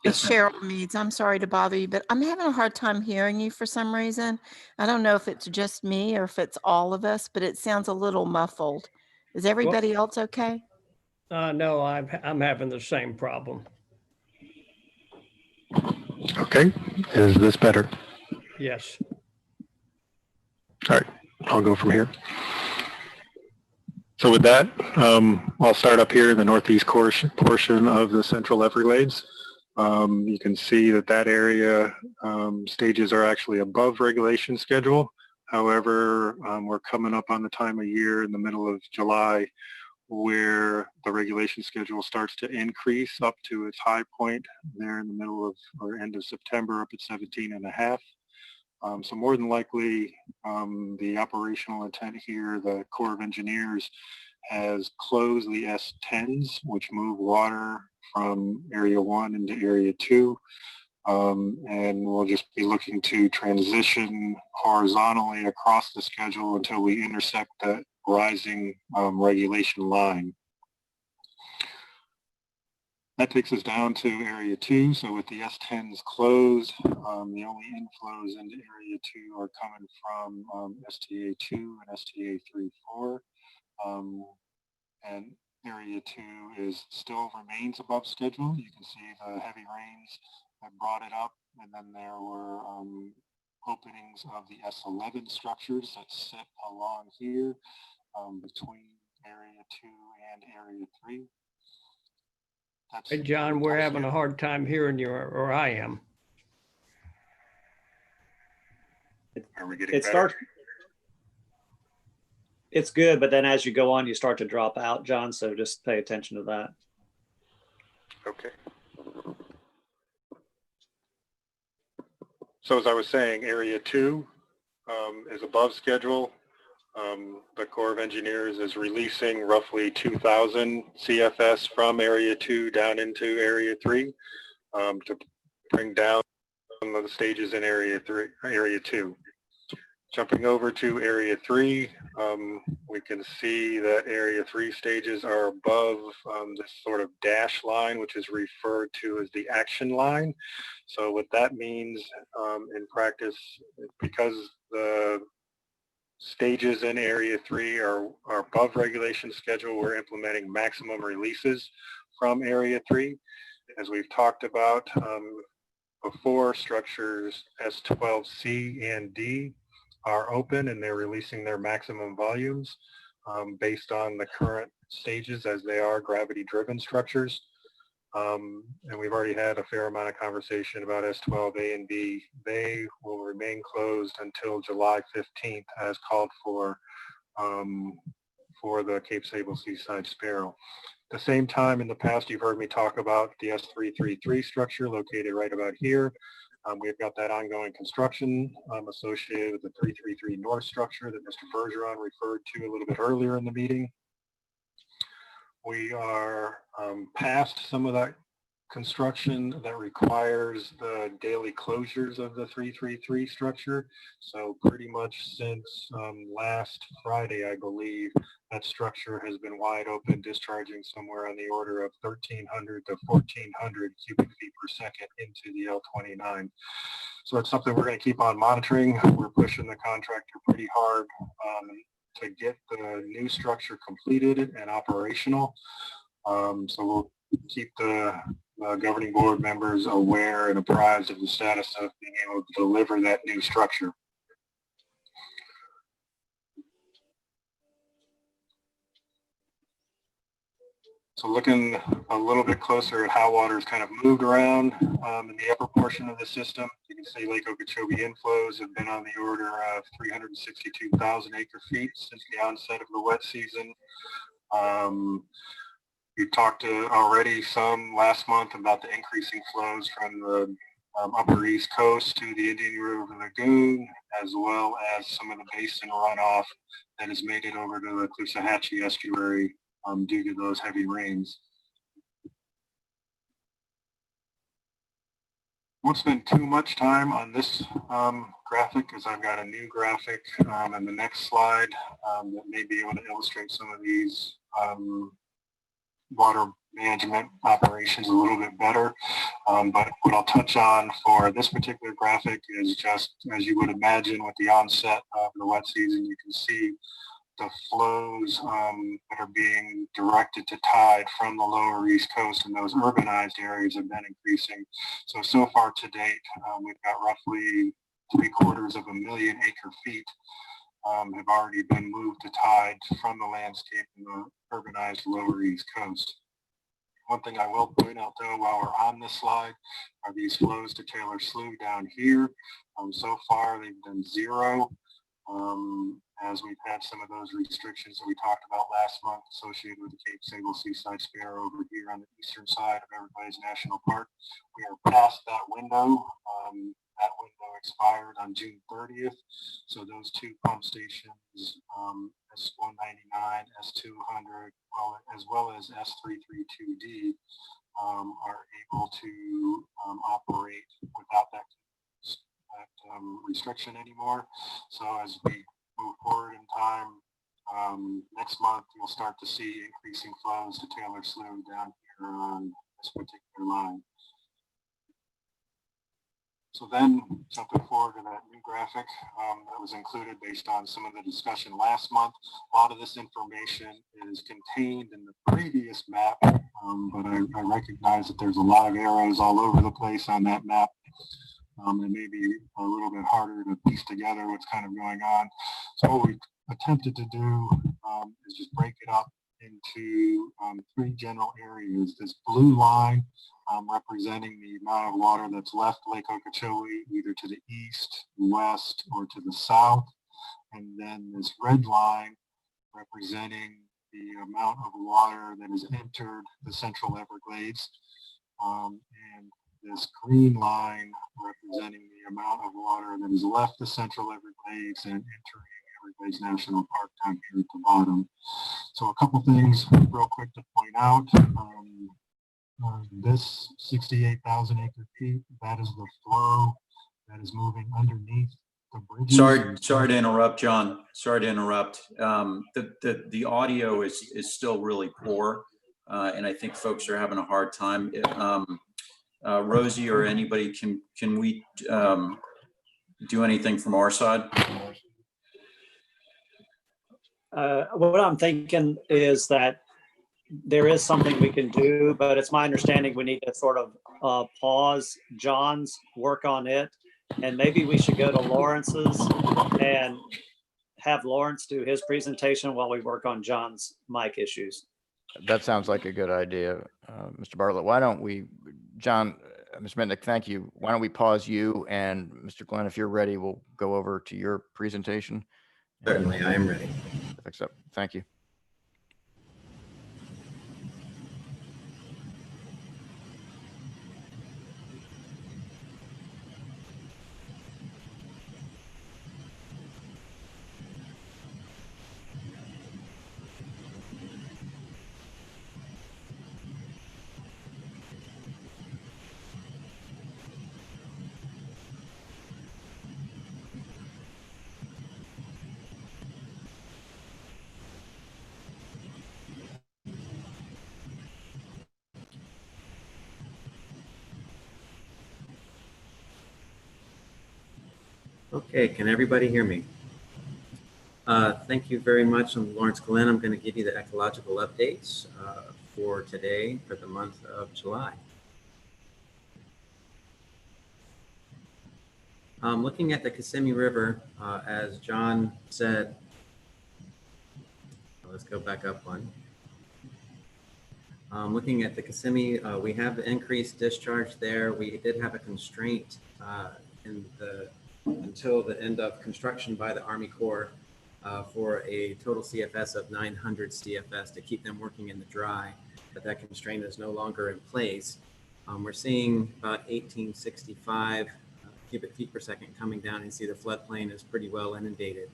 It's Cheryl Meads. I'm sorry to bother you, but I'm having a hard time hearing you for some reason. I don't know if it's just me or if it's all of us, but it sounds a little muffled. Is everybody else okay? No, I'm having the same problem. Okay, is this better? Yes. All right, I'll go from here. So with that, I'll start up here in the northeast portion of the Central Everglades. You can see that that area stages are actually above regulation schedule. However, we're coming up on the time of year in the middle of July where the regulation schedule starts to increase up to its high point there in the middle of or end of September up at 17.5. So more than likely, the operational intent here, the Corps of Engineers has closed the S10s, which move water from Area 1 into Area 2. And we'll just be looking to transition horizontally across the schedule until we intersect that rising regulation line. That takes us down to Area 2. So with the S10s closed, the only inflows into Area 2 are coming from STA 2 and STA 3-4. And Area 2 still remains above schedule. You can see the heavy rains that brought it up, and then there were openings of the S11 structures that sit along here between Area 2 and Area 3. Hey, John, we're having a hard time hearing you, or I am. Are we getting It better? starts, it's good, but then as you go on, you start to drop out, John. So just pay attention to that. Okay. So as I was saying, Area 2 is above schedule. The Corps of Engineers is releasing roughly 2,000 CFS from Area 2 down into Area 3 to bring down some of the stages in Area 2. Jumping over to Area 3, we can see that Area 3 stages are above this sort of dash line, which is referred to as the action line. So what that means in practice, because the stages in Area 3 are above regulation schedule, we're implementing maximum releases from Area 3. As we've talked about before, structures S12C and D are open and they're releasing their maximum volumes based on the current stages as they are gravity-driven structures. And we've already had a fair amount of conversation about S12A and B. They will remain closed until July 15th as called for the Cape Sable Seaside Sparrow. At the same time, in the past, you've heard me talk about the S333 structure located right about here. We've got that ongoing construction associated with the 333 North structure that Mr. Bergeron referred to a little bit earlier in the meeting. We are past some of that construction that requires the daily closures of the 333 structure. So pretty much since last Friday, I believe, that structure has been wide open, discharging somewhere on the order of 1,300 to 1,400 cubic feet per second into the L29. So it's something we're going to keep on monitoring. We're pushing the contractor pretty hard to get the new structure completed and operational. So we'll keep the governing board members aware and apprised of the status of being able to deliver that new structure. So looking a little bit closer at how water has kind of moved around in the upper portion of the system, you can see Lake Okeechobee inflows have been on the order of 362,000 acre feet since the onset of the wet season. We talked already some last month about the increasing flows from the upper East Coast to the Indian River Lagoon, as well as some of the basin runoff that has made it over to the Caloosahatchee estuary due to those heavy rains. Won't spend too much time on this graphic because I've got a new graphic in the next slide that may be able to illustrate some of these water management operations a little bit better. But what I'll touch on for this particular graphic is just, as you would imagine, with the onset of the wet season, you can see the flows that are being directed to tide from the lower East Coast, and those urbanized areas have been increasing. So far to date, we've got roughly 750,000 acre feet have already been moved to tide from the landscape in the urbanized lower East Coast. One thing I will point out though, while we're on this slide, are these flows to Taylor Slough down here. So far they've been zero. As we've had some of those restrictions that we talked about last month associated with the Cape Sable Seaside Sparrow over here on the eastern side of Everglades National Park. We are past that window. That window expired on June 30th. So those two pump stations, S199, S200, as well as S332D, are able to operate without that restriction anymore. So as we move forward in time, next month you'll start to see increasing flows to Taylor Slough down here on this particular line. So then jumping forward to that new graphic that was included based on some of the discussion last month. A lot of this information is contained in the previous map, but I recognize that there's a lot of arrows all over the place on that map. It may be a little bit harder to piece together what's kind of going on. So what we attempted to do is just break it up into three general areas. This blue line representing the amount of water that's left Lake Okeechobee, either to the east, west, or to the south. And then this red line representing the amount of water that has entered the Central Everglades. And this green line representing the amount of water that has left the Central Everglades and entering Everglades National Park down here at the bottom. So a couple things real quick to point out. This 68,000 acre feet, that is the flow that is moving underneath the bridges. Sorry to interrupt, John. Sorry to interrupt. The audio is still really poor, and I think folks are having a hard time. Rosie or anybody, can we do anything from our side? What I'm thinking is that there is something we can do, but it's my understanding we need to sort of pause John's work on it. And maybe we should go to Lawrence's and have Lawrence do his presentation while we work on John's mic issues. That sounds like a good idea, Mr. Bartlett. Why don't we, John, Ms. Mitnick, thank you. Why don't we pause you, and Mr. Glenn, if you're ready, we'll go over to your presentation. Certainly, I am ready. Thank you. Okay, can everybody hear me? Thank you very much. I'm Lawrence Glenn. I'm going to give you the ecological updates for today, for the month of July. Looking at the Kissimmee River, as John said, let's go back up one. Looking at the Kissimmee, we have increased discharge there. We did have a constraint until the end of construction by the Army Corps for a total CFS of 900 CFS to keep them working in the dry, but that constraint is no longer in place. We're seeing about 1865 cubic feet per second coming down. You see the floodplain is pretty well inundated.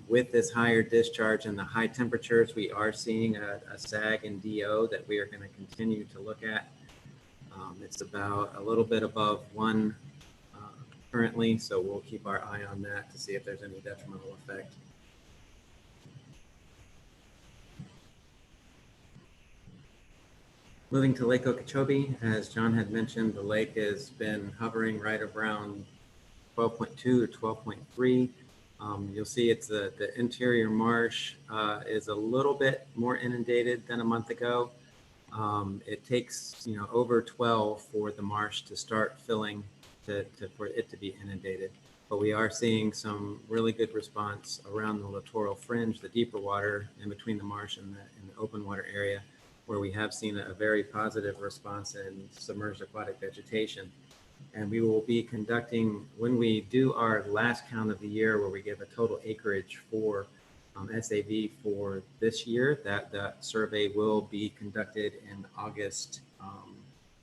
With this higher discharge and the high temperatures, we are seeing a sag in DO that we are going to continue to look at. It's about a little bit above 1 currently, so we'll keep our eye on that to see if there's any detrimental effect. Moving to Lake Okeechobee, as John had mentioned, the lake has been hovering right around 12.2 to 12.3. You'll see it's the interior marsh is a little bit more inundated than a month ago. It takes over 12 for the marsh to start filling for it to be inundated. But we are seeing some really good response around the littoral fringe, the deeper water in between the marsh and the open water area, where we have seen a very positive response in submerged aquatic vegetation. And we will be conducting, when we do our last count of the year, where we give a total acreage for SAV for this year, that survey will be conducted in August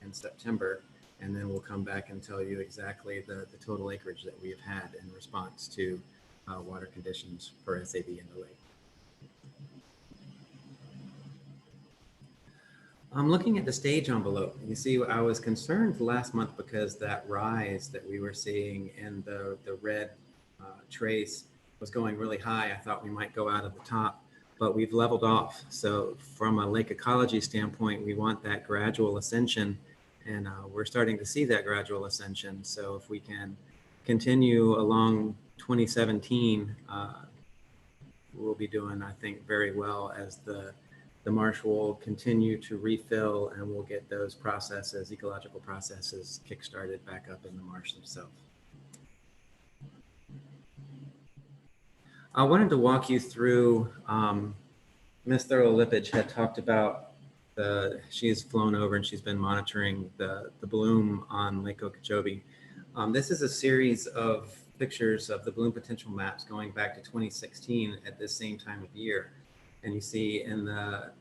and September. And then we'll come back and tell you exactly the total acreage that we have had in response to water conditions for SAV in the lake. I'm looking at the stage envelope. You see, I was concerned last month because that rise that we were seeing in the red trace was going really high. I thought we might go out of the top, but we've leveled off. So from a lake ecology standpoint, we want that gradual ascension, and we're starting to see that gradual ascension. So if we can continue along 2017, we'll be doing, I think, very well, as the marsh will continue to refill, and we'll get those processes, ecological processes, kick-started back up in the marsh themselves. I wanted to walk you through, Ms. Thurlow Lippage had talked about she's flown over and she's been monitoring the bloom on Lake Okeechobee. This is a series of pictures of the bloom potential maps going back to 2016 at this same time of year. And you see in the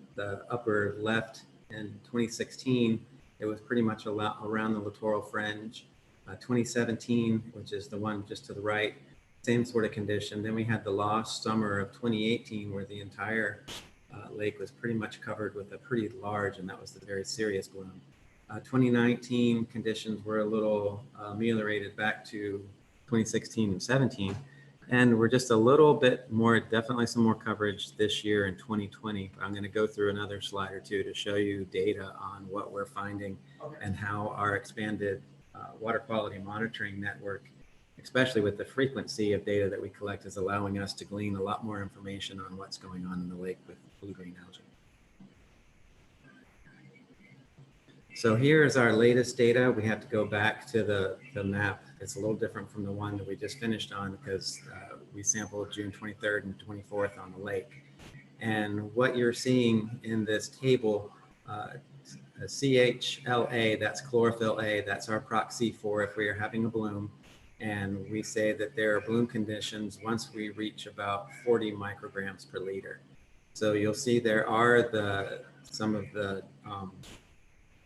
upper left in 2016, it was pretty much around the littoral fringe. 2017, which is the one just to the right, same sort of condition. Then we had the lost summer of 2018 where the entire lake was pretty much covered with a pretty large, and that was the very serious bloom. 2019 conditions were a little ameliorated back to 2016 and 17. And we're just a little bit more, definitely some more coverage this year in 2020. I'm going to go through another slide or two to show you data on what we're finding and how our expanded water quality monitoring network, especially with the frequency of data that we collect, is allowing us to glean a lot more information on what's going on in the lake with blue-green algae. So here's our latest data. We have to go back to the map. It's a little different from the one that we just finished on because we sampled June 23rd and 24th on the lake. And what you're seeing in this table, CHLA, that's chlorophyll A, that's our proxy for if we are having a bloom. And we say that there are bloom conditions once we reach about 40 micrograms per liter. So you'll see there are some of the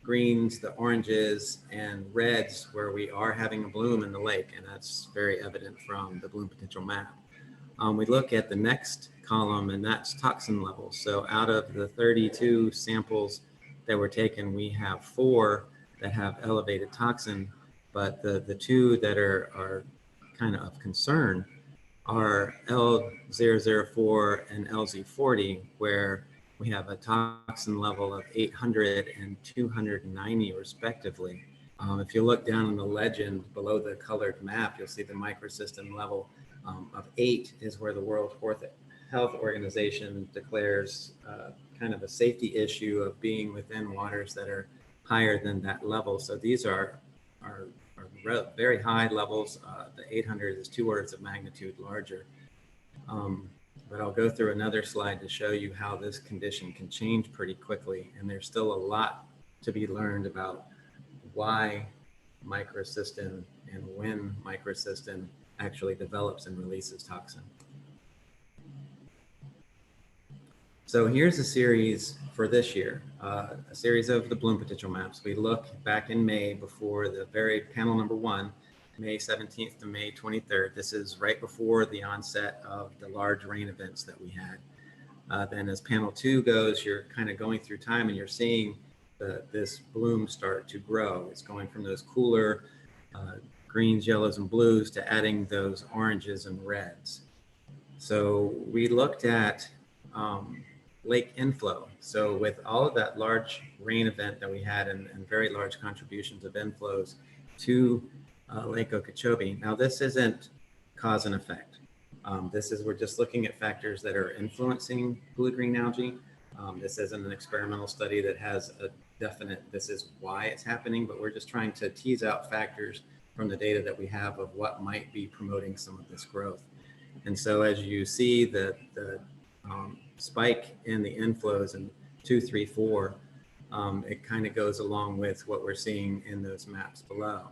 greens, the oranges, and reds where we are having a bloom in the lake, and that's very evident from the bloom potential map. We look at the next column, and that's toxin levels. So out of the 32 samples that were taken, we have 4 that have elevated toxin, but the 2 that are kind of concern are L004 and LZ40, where we have a toxin level of 800 and 290 respectively. If you look down in the legend below the colored map, you'll see the microsystem level of 8 is where the World Health Organization declares kind of a safety issue of being within waters that are higher than that level. So these are very high levels. The 800 is 2 orders of magnitude larger. But I'll go through another slide to show you how this condition can change pretty quickly. And there's still a lot to be learned about why microcystin and when microcystin actually develops and releases toxin. So here's a series for this year, a series of the bloom potential maps. We look back in May before the very panel number 1, May 17th to May 23rd. This is right before the onset of the large rain events that we had. Then as panel 2 goes, you're kind of going through time and you're seeing this bloom start to grow. It's going from those cooler greens, yellows, and blues to adding those oranges and reds. So we looked at lake inflow. So with all of that large rain event that we had and very large contributions of inflows to Lake Okeechobee. Now this isn't cause and effect. We're just looking at factors that are influencing blue-green algae. This isn't an experimental study that has a definite, this is why it's happening, but we're just trying to tease out factors from the data that we have of what might be promoting some of this growth. And so as you see the spike in the inflows in 2, 3, 4, it kind of goes along with what we're seeing in those maps below.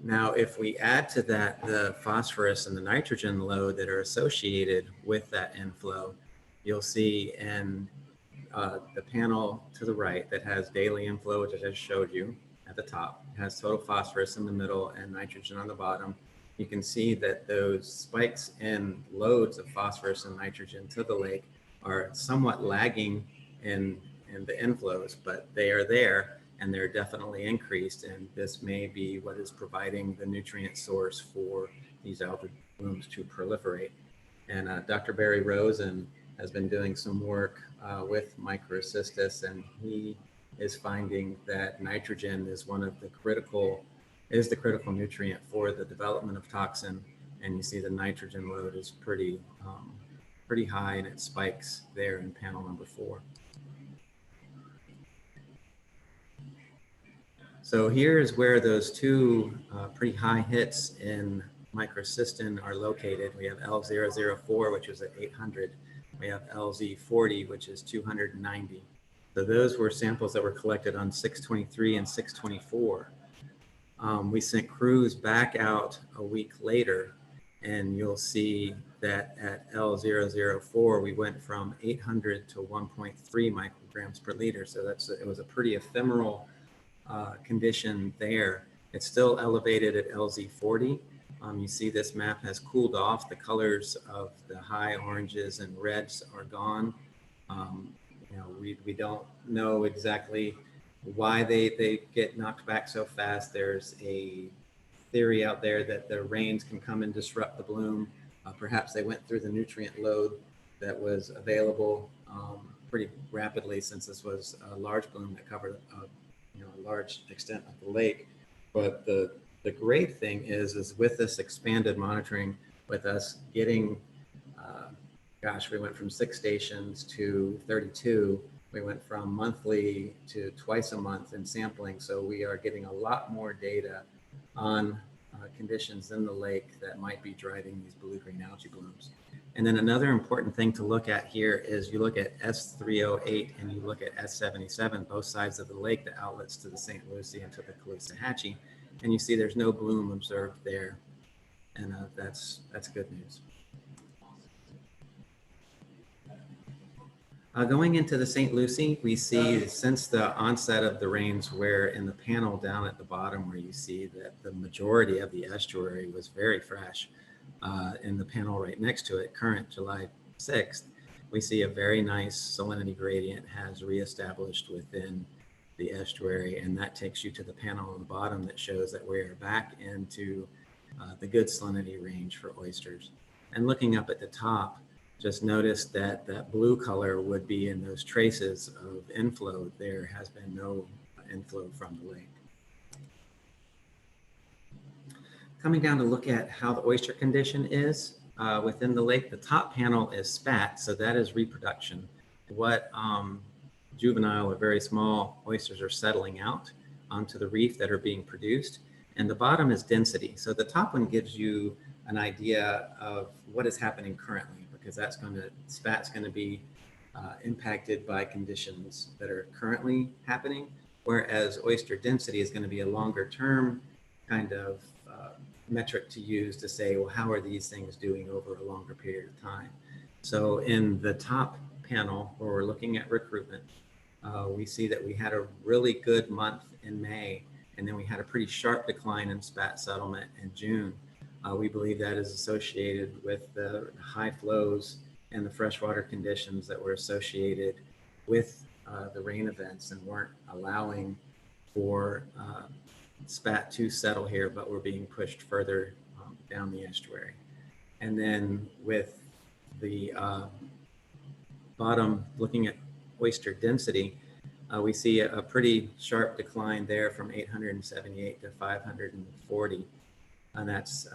Now, if we add to that the phosphorus and the nitrogen load that are associated with that inflow, you'll see in the panel to the right that has daily inflow, which I just showed you at the top, it has total phosphorus in the middle and nitrogen on the bottom. You can see that those spikes in loads of phosphorus and nitrogen to the lake are somewhat lagging in the inflows, but they are there. And they're definitely increased, and this may be what is providing the nutrient source for these algal blooms to proliferate. And Dr. Barry Rosen has been doing some work with microcystis, and he is finding that nitrogen is the critical nutrient for the development of toxin. And you see the nitrogen load is pretty high, and it spikes there in panel number 4. So here's where those 2 pretty high hits in microcystin are located. We have L004, which is at 800, We have LZ40, which is 290. So those were samples that were collected on 6/23 and 6/24. We sent crews back out a week later, and you'll see that at L004, we went from 800 to 1.3 micrograms per liter. So it was a pretty ephemeral condition there. It's still elevated at LZ40. You see this map has cooled off. The colors of the high oranges and reds are gone. We don't know exactly why they get knocked back so fast. There's a theory out there that the rains can come and disrupt the bloom. Perhaps they went through the nutrient load that was available pretty rapidly, since this was a large bloom that covered a large extent of the lake. But the great thing is with this expanded monitoring, with us getting, we went from 6 stations to 32. We went from monthly to twice a month in sampling. So we are getting a lot more data on conditions in the lake that might be driving these blue-green algae blooms. And then another important thing to look at here is you look at S308 and you look at S77, both sides of the lake, the outlets to the St. Lucie and to the Caloosahatchee, and you see there's no bloom observed there. And that's good news. Going into the St. Lucie, we see since the onset of the rains, where in the panel down at the bottom where you see that the majority of the estuary was very fresh, in the panel right next to it, current July 6th, we see a very nice salinity gradient has reestablished within the estuary, and that takes you to the panel on the bottom that shows that we are back into the good salinity range for oysters. And looking up at the top, just notice that that blue color would be in those traces of inflow. There has been no inflow from the lake. Coming down to look at how the oyster condition is within the lake, the top panel is spat, so that is reproduction. What juvenile or very small oysters are settling out onto the reef that are being produced. And the bottom is density. So the top one gives you an idea of what is happening currently, because spat's going to be impacted by conditions that are currently happening, whereas oyster density is going to be a longer term kind of metric to use to say, well, how are these things doing over a longer period of time? So in the top panel, where we're looking at recruitment, we see that we had a really good month in May, and then we had a pretty sharp decline in spat settlement in June. We believe that is associated with the high flows and the freshwater conditions that were associated with the rain events and weren't allowing for spat to settle here, but were being pushed further down the estuary. And then with the bottom, looking at oyster density, we see a pretty sharp decline there from 878 to 540. And that's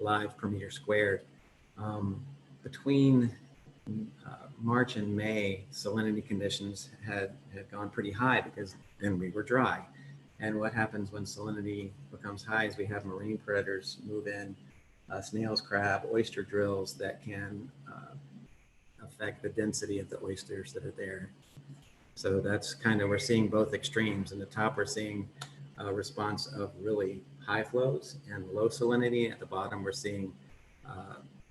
live per meter squared. Between March and May, salinity conditions had gone pretty high because then we were dry. And what happens when salinity becomes high is we have marine predators move in, snails, crab, oyster drills that can affect the density of the oysters that are there. So that's kind of, we're seeing both extremes. In the top, we're seeing a response of really high flows and low salinity. At the bottom, we're seeing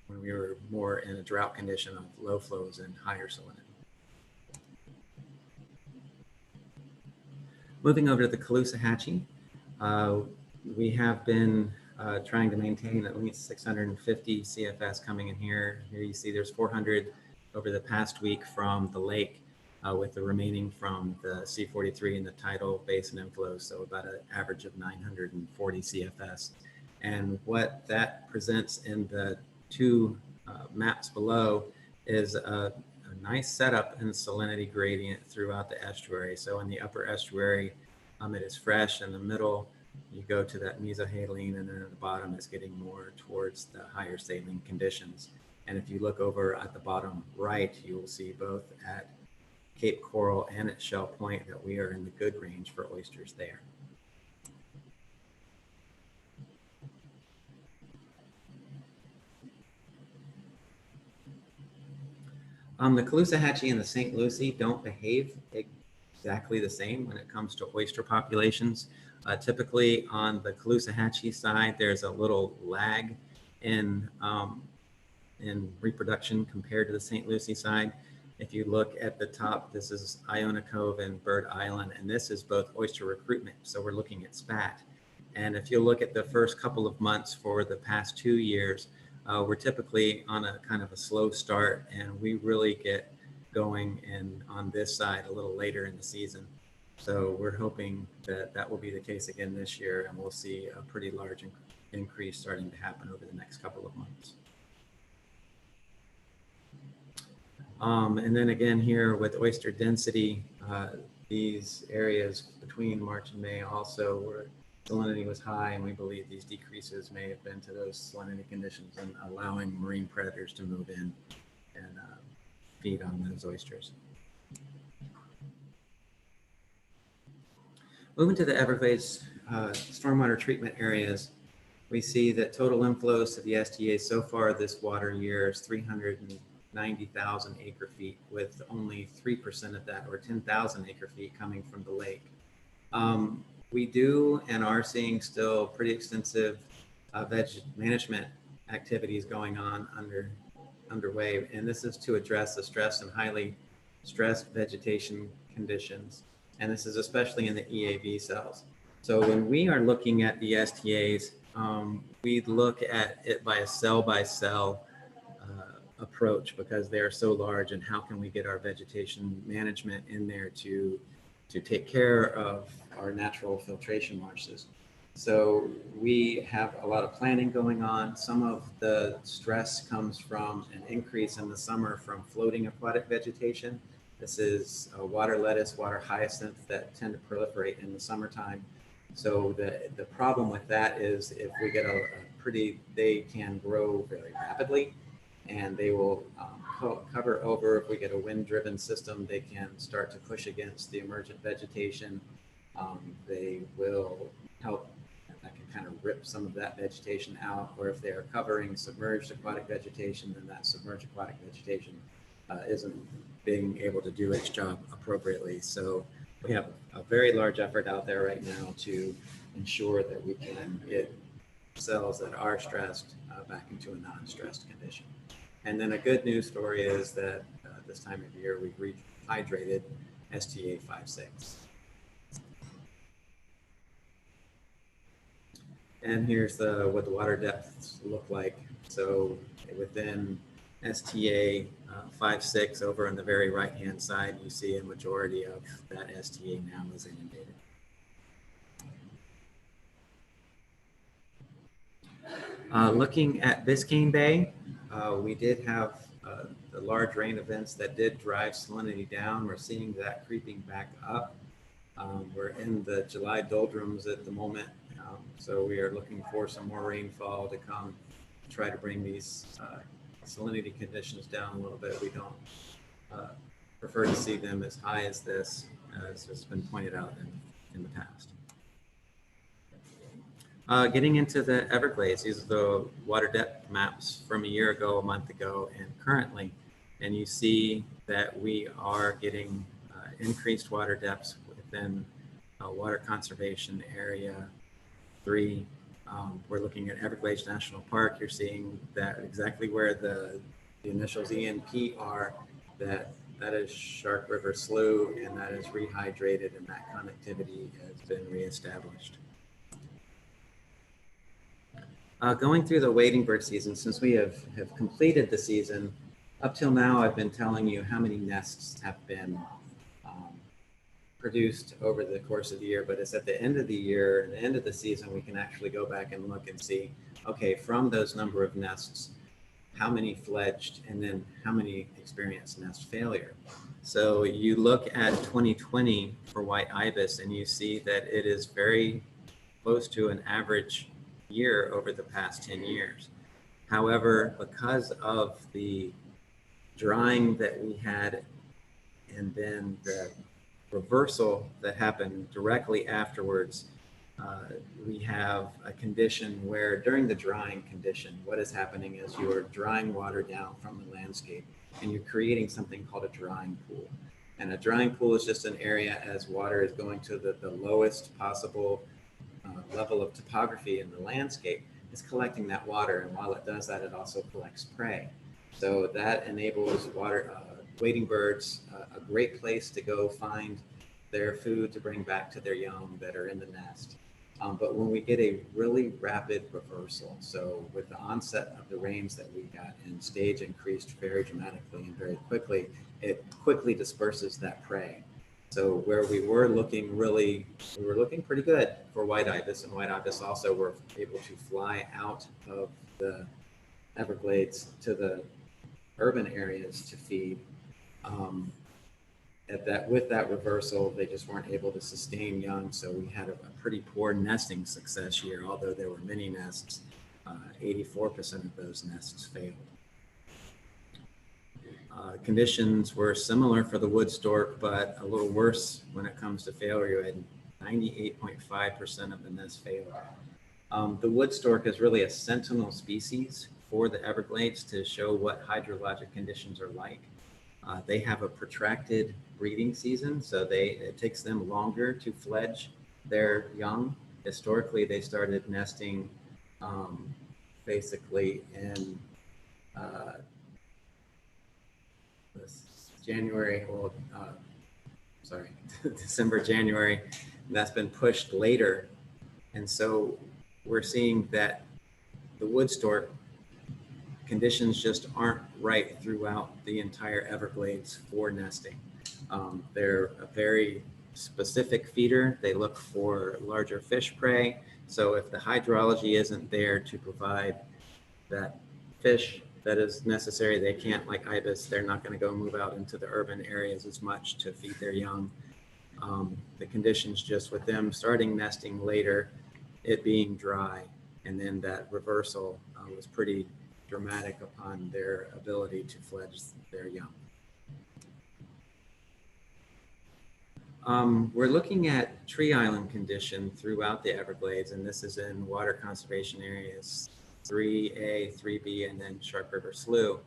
when we were more in a drought condition of low flows and higher salinity. Moving over to the Caloosahatchee, we have been trying to maintain at least 650 CFS coming in here. Here you see there's 400 over the past week from the lake, with the remaining from the C43 and the tidal basin inflows, so about an average of 940 CFS. And what that presents in the two maps below is a nice setup in salinity gradient throughout the estuary. So in the upper estuary, it is fresh. In the middle, you go to that mesohaline, and then at the bottom, it's getting more towards the higher saline conditions. And if you look over at the bottom right, you will see both at Cape Coral and at Shell Point that we are in the good range for oysters there. The Caloosahatchee and the St. Lucie don't behave exactly the same when it comes to oyster populations. Typically on the Caloosahatchee side, there's a little lag in reproduction compared to the St. Lucie side. If you look at the top, this is Iona Cove and Bird Island, and this is both oyster recruitment. So we're looking at spat. And if you look at the first couple of months for the past 2 years, we're typically on a kind of a slow start, and we really get going on this side a little later in the season. So we're hoping that that will be the case again this year, and we'll see a pretty large increase starting to happen over the next couple of months. And then again here with oyster density, these areas between March and May also where salinity was high, and we believe these decreases may have been to those salinity conditions and allowing marine predators to move in and feed on those oysters. Moving to the Everglades stormwater treatment areas, we see that total inflows to the STA so far this water year is 390,000 acre feet, with only 3% of that, or 10,000 acre feet, coming from the lake. We do and are seeing still pretty extensive veg management activities going on underway, and this is to address the stress and highly stressed vegetation conditions, and this is especially in the EAV cells. So when we are looking at the STAs, we look at it by a cell approach because they are so large, and how can we get our vegetation management in there to take care of our natural filtration marshes. So we have a lot of planning going on. Some of the stress comes from an increase in the summer from floating aquatic vegetation. This is water lettuce, water hyacinth that tend to proliferate in the summertime. So the problem with that is if we get they can grow very rapidly, and they will cover over. If we get a wind-driven system, they can start to push against the emergent vegetation. They will help, that can kind of rip some of that vegetation out, or if they are covering submerged aquatic vegetation, then that submerged aquatic vegetation isn't being able to do its job appropriately. So we have a very large effort out there right now to ensure that we can get cells that are stressed back into a non-stressed condition. And then a good news story is that this time of year we've rehydrated STA 5.6. And here's what the water depths look like. So within STA 5.6 over on the very right-hand side, you see a majority of that STA now is inundated. Looking at Biscayne Bay, we did have the large rain events that did drive salinity down. We're seeing that creeping back up. We're in the July doldrums at the moment, so we are looking for some more rainfall to come to try to bring these salinity conditions down a little bit. We don't prefer to see them as high as this, as has been pointed out in the past. Getting into the Everglades, these are the water depth maps from a year ago, a month ago, and currently. And you see that we are getting increased water depths within Water Conservation Area 3. We're looking at Everglades National Park. You're seeing that exactly where the initials ENP are, that is Shark River Slough, and that is rehydrated, and that connectivity has been reestablished. Going through the wading bird season, since we have completed the season, up till now I've been telling you how many nests have been produced over the course of the year, but it's at the end of the year, the end of the season, we can actually go back and look and see, okay, from those number of nests, how many fledged, and then how many experienced nest failure. So you look at 2020 for white ibis, and you see that it is very close to an average year over the past 10 years. However, because of the drying that we had and then the reversal that happened directly afterwards, we have a condition where during the drying condition, what is happening is you are drying water down from the landscape, and you're creating something called a drying pool. And a drying pool is just an area as water is going to the lowest possible level of topography in the landscape. It's collecting that water, and while it does that, it also collects prey. So that enables wading birds a great place to go find their food to bring back to their young that are in the nest. But when we get a really rapid reversal, so with the onset of the rains that we got and stage increased very dramatically and very quickly, it quickly disperses that prey. So where we were looking pretty good for white ibis, and white ibis also were able to fly out of the Everglades to the urban areas to feed. With that reversal, they just weren't able to sustain young, so we had a pretty poor nesting success year. Although there were many nests, 84% of those nests failed. Conditions were similar for the wood stork, but a little worse when it comes to failure. We had 98.5% of the nests failed. The wood stork is really a sentinel species for the Everglades to show what hydrologic conditions are like. They have a protracted breeding season, so it takes them longer to fledge their young. Historically, they started nesting basically in December, January. And that's been pushed later. And so we're seeing that the wood stork conditions just aren't right throughout the entire Everglades for nesting. They're a very specific feeder. They look for larger fish prey. So if the hydrology isn't there to provide that fish that is necessary, they can't, like ibis, they're not going to go move out into the urban areas as much to feed their young. The conditions just with them starting nesting later, it being dry, and then that reversal was pretty dramatic upon their ability to fledge their young. We're looking at tree island condition throughout the Everglades, and this is in water conservation areas 3A, 3B, and then Shark River Slough.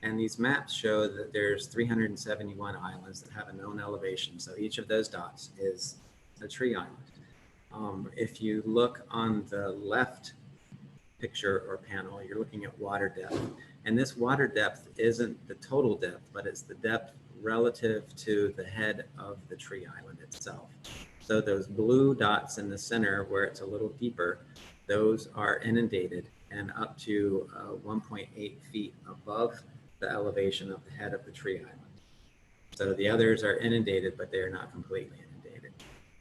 And these maps show that there's 371 islands that have a known elevation. So each of those dots is a tree island. If you look on the left picture or panel, you're looking at water depth. And this water depth isn't the total depth, but it's the depth relative to the head of the tree island itself. So those blue dots in the center where it's a little deeper, those are inundated and up to 1.8 feet above the elevation of the head of the tree island. So the others are inundated, but they're not completely inundated.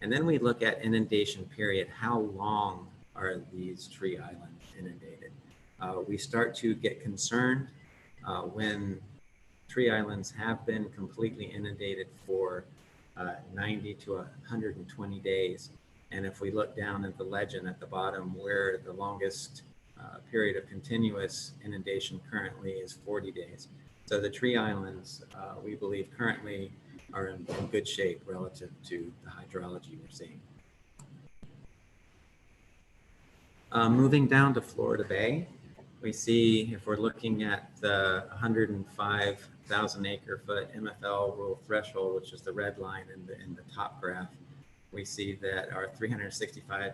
And then we look at inundation period. How long are these tree islands inundated? We start to get concerned when tree islands have been completely inundated for 90 to 120 days. And if we look down at the legend at the bottom, where the longest period of continuous inundation currently is 40 days. So the tree islands, we believe currently are in good shape relative to the hydrology we're seeing. Moving down to Florida Bay, we see if we're looking at the 105,000 acre foot MFL rule threshold, which is the red line in the top graph, we see that our 365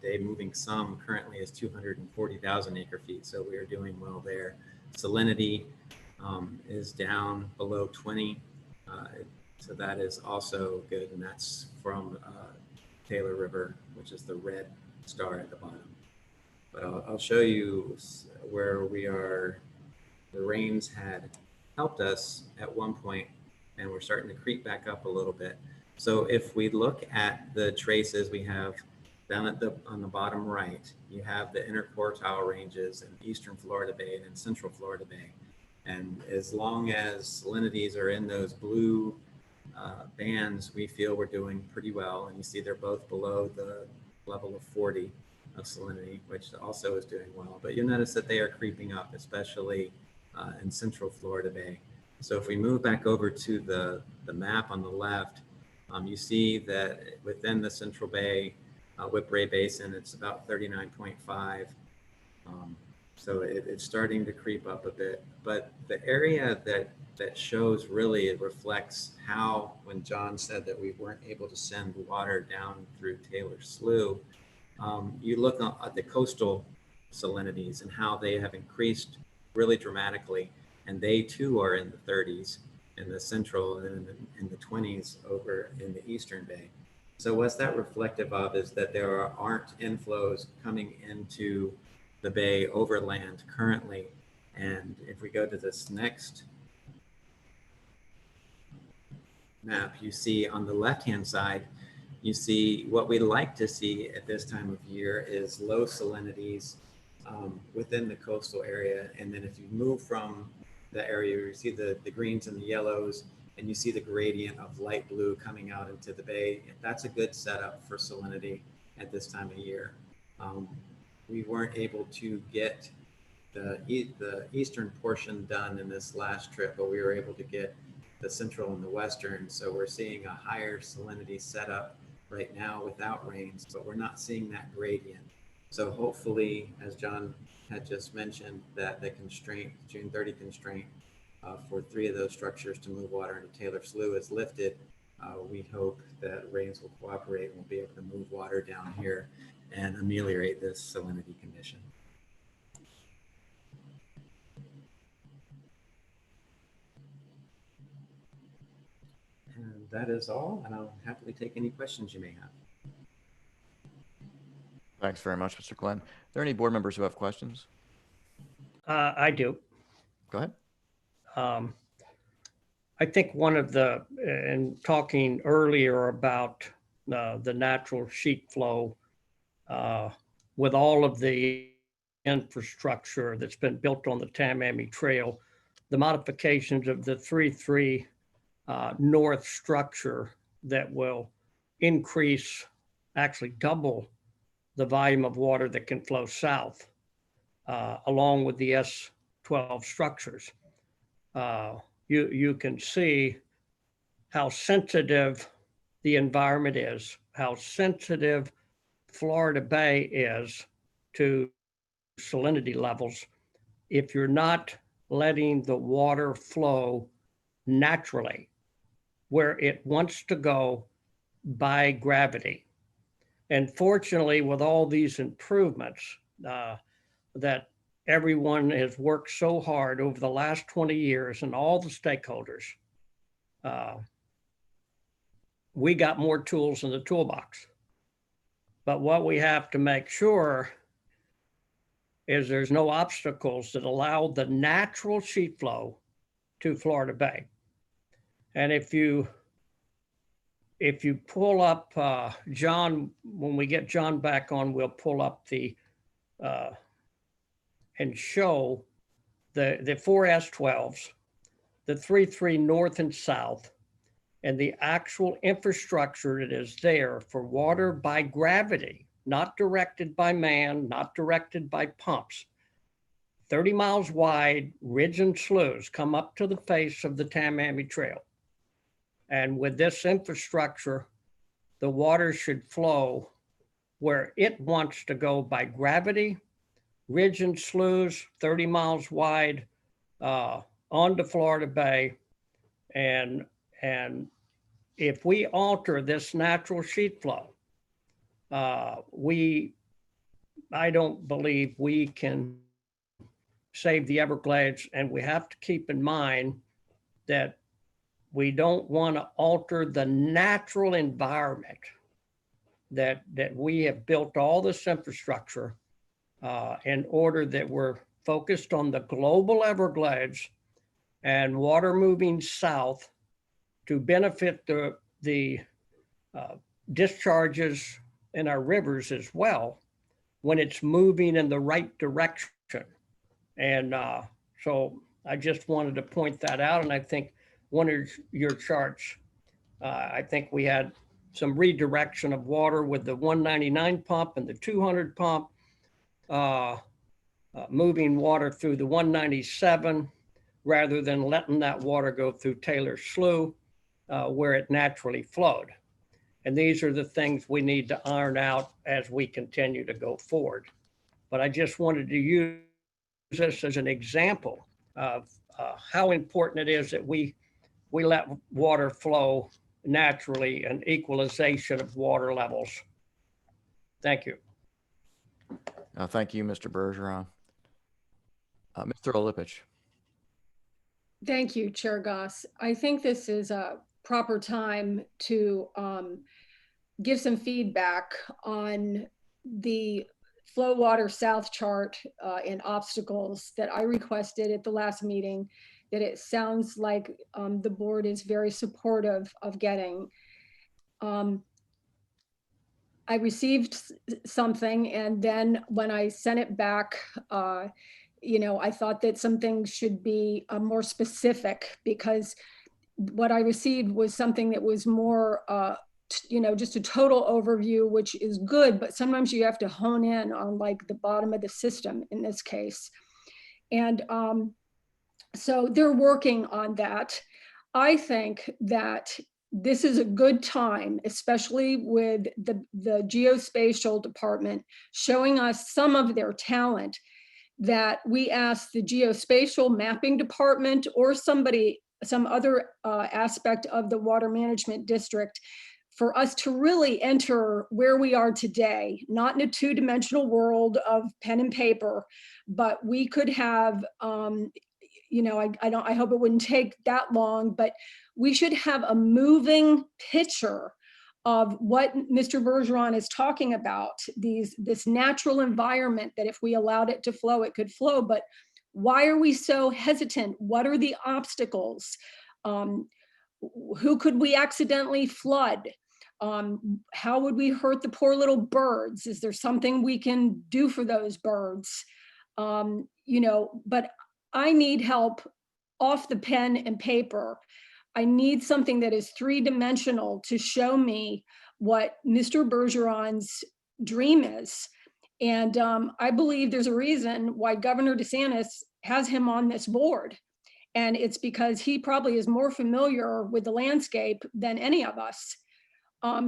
day moving sum currently is 240,000 acre feet. So we are doing well there. Salinity is down below 20. So that is also good. And that's from Taylor River, which is the red star at the bottom. But I'll show you where we are. The rains had helped us at one point, and we're starting to creep back up a little bit. So if we look at the traces we have down on the bottom right, you have the interquartile ranges in eastern Florida Bay and in central Florida Bay. And as long as salinities are in those blue bands, we feel we're doing pretty well. And you see they're both below the level of 40 of salinity, which also is doing well. But you'll notice that they are creeping up, especially in central Florida Bay. So if we move back over to the map on the left, you see that within the Central Bay, Whipray Basin, it's about 39.5. So it's starting to creep up a bit, but the area that shows really, it reflects how, when John said that we weren't able to send water down through Taylor Slough, you look at the coastal salinities and how they have increased really dramatically, and they too are in the 30s in the central and in the 20s over in the Eastern Bay. So what's that reflective of is that there aren't inflows coming into the bay overland currently. And if we go to this next map, you see on the left-hand side, you see what we like to see at this time of year is low salinities within the coastal area. And then if you move from the area, you see the greens and the yellows, and you see the gradient of light blue coming out into the bay. That's a good setup for salinity at this time of year. We weren't able to get the eastern portion done in this last trip, but we were able to get the central and the western. So we're seeing a higher salinity setup right now without rains, but we're not seeing that gradient. So hopefully, as John had just mentioned, that the constraint, June 30 constraint for 3 of those structures to move water into Taylor Slough is lifted. We hope that rains will cooperate and we'll be able to move water down here and ameliorate this salinity condition. And that is all, and I'll happily take any questions you may have. Thanks very much, Mr. Glenn. Are there any board members who have questions? I do. Go ahead. I think one of the, in talking earlier about the natural sheet flow, with all of the infrastructure that's been built on the Tamiami Trail, the modifications of the 3-3 north structure that will increase, actually double the volume of water that can flow south, along with the S12 structures. You can see how sensitive the environment is, how sensitive Florida Bay is to salinity levels if you're not letting the water flow naturally where it wants to go by gravity. And fortunately, with all these improvements that everyone has worked so hard over the last 20 years and all the stakeholders, we got more tools in the toolbox. But what we have to make sure is there's no obstacles that allow the natural sheet flow to Florida Bay. And if you pull up John, when we get John back on, we'll pull up the and show the 4 S12s, the 3-3 north and south, and the actual infrastructure that is there for water by gravity, not directed by man, not directed by pumps. 30 miles wide, ridge and sloughs come up to the face of the Tamiami Trail. And with this infrastructure, the water should flow where it wants to go by gravity, ridge and sloughs, 30 miles wide, onto Florida Bay. And if we alter this natural sheet flow, I don't believe we can save the Everglades. And we have to keep in mind that we don't want to alter the natural environment that we have built all this infrastructure in order that we're focused on the global Everglades and water moving south to benefit the discharges in our rivers as well when it's moving in the right direction. And so I just wanted to point that out. And I think one of your charts, I think we had some redirection of water with the 199 pump and the 200 pump, moving water through the 197 rather than letting that water go through Taylor Slough where it naturally flowed. And these are the things we need to iron out as we continue to go forward. But I just wanted to use this as an example of how important it is that we let water flow naturally and equalization of water levels. Thank you. Thank you, Mr. Bergeron. Mr. Olipich. Thank you, Chair Goss. I think this is a proper time to give some feedback on the Flow Water South chart and obstacles that I requested at the last meeting, that it sounds like the board is very supportive of getting. I received something, and then when I sent it back, you know, I thought that some things should be more specific, because what I received was something that was more, you know, just a total overview, which is good, but sometimes you have to hone in on like the bottom of the system in this case. And so they're working on that. I think that this is a good time, especially with the geospatial department showing us some of their talent, that we ask the geospatial mapping department or some other aspect of the water management district for us to really enter where we are today, not in a two-dimensional world of pen and paper, but we could have, you know, I hope it wouldn't take that long, but we should have a moving picture of what Mr. Bergeron is talking about, this natural environment that if we allowed it to flow, it could flow. But why are we so hesitant? What are the obstacles? Who could we accidentally flood? How would we hurt the poor little birds? Is there something we can do for those birds? You know, but I need help off the pen and paper. I need something that is three-dimensional to show me what Mr. Bergeron's dream is. And I believe there's a reason why Governor DeSantis has him on this board. And it's because he probably is more familiar with the landscape than any of us.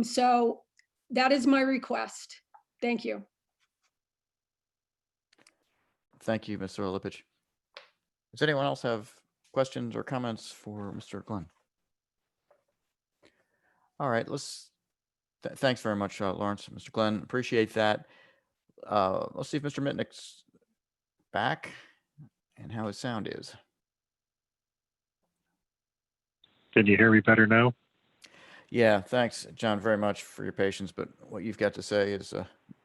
So that is my request. Thank you. Thank you, Mr. Olipich. Does anyone else have questions or comments for Mr. Glenn? All right, thanks very much, Lawrence, Mr. Glenn, appreciate that. Let's see if Mr. Mitnick's back and how his sound is. Can you hear me better now? Yeah, thanks, John, very much for your patience, but what you've got to say is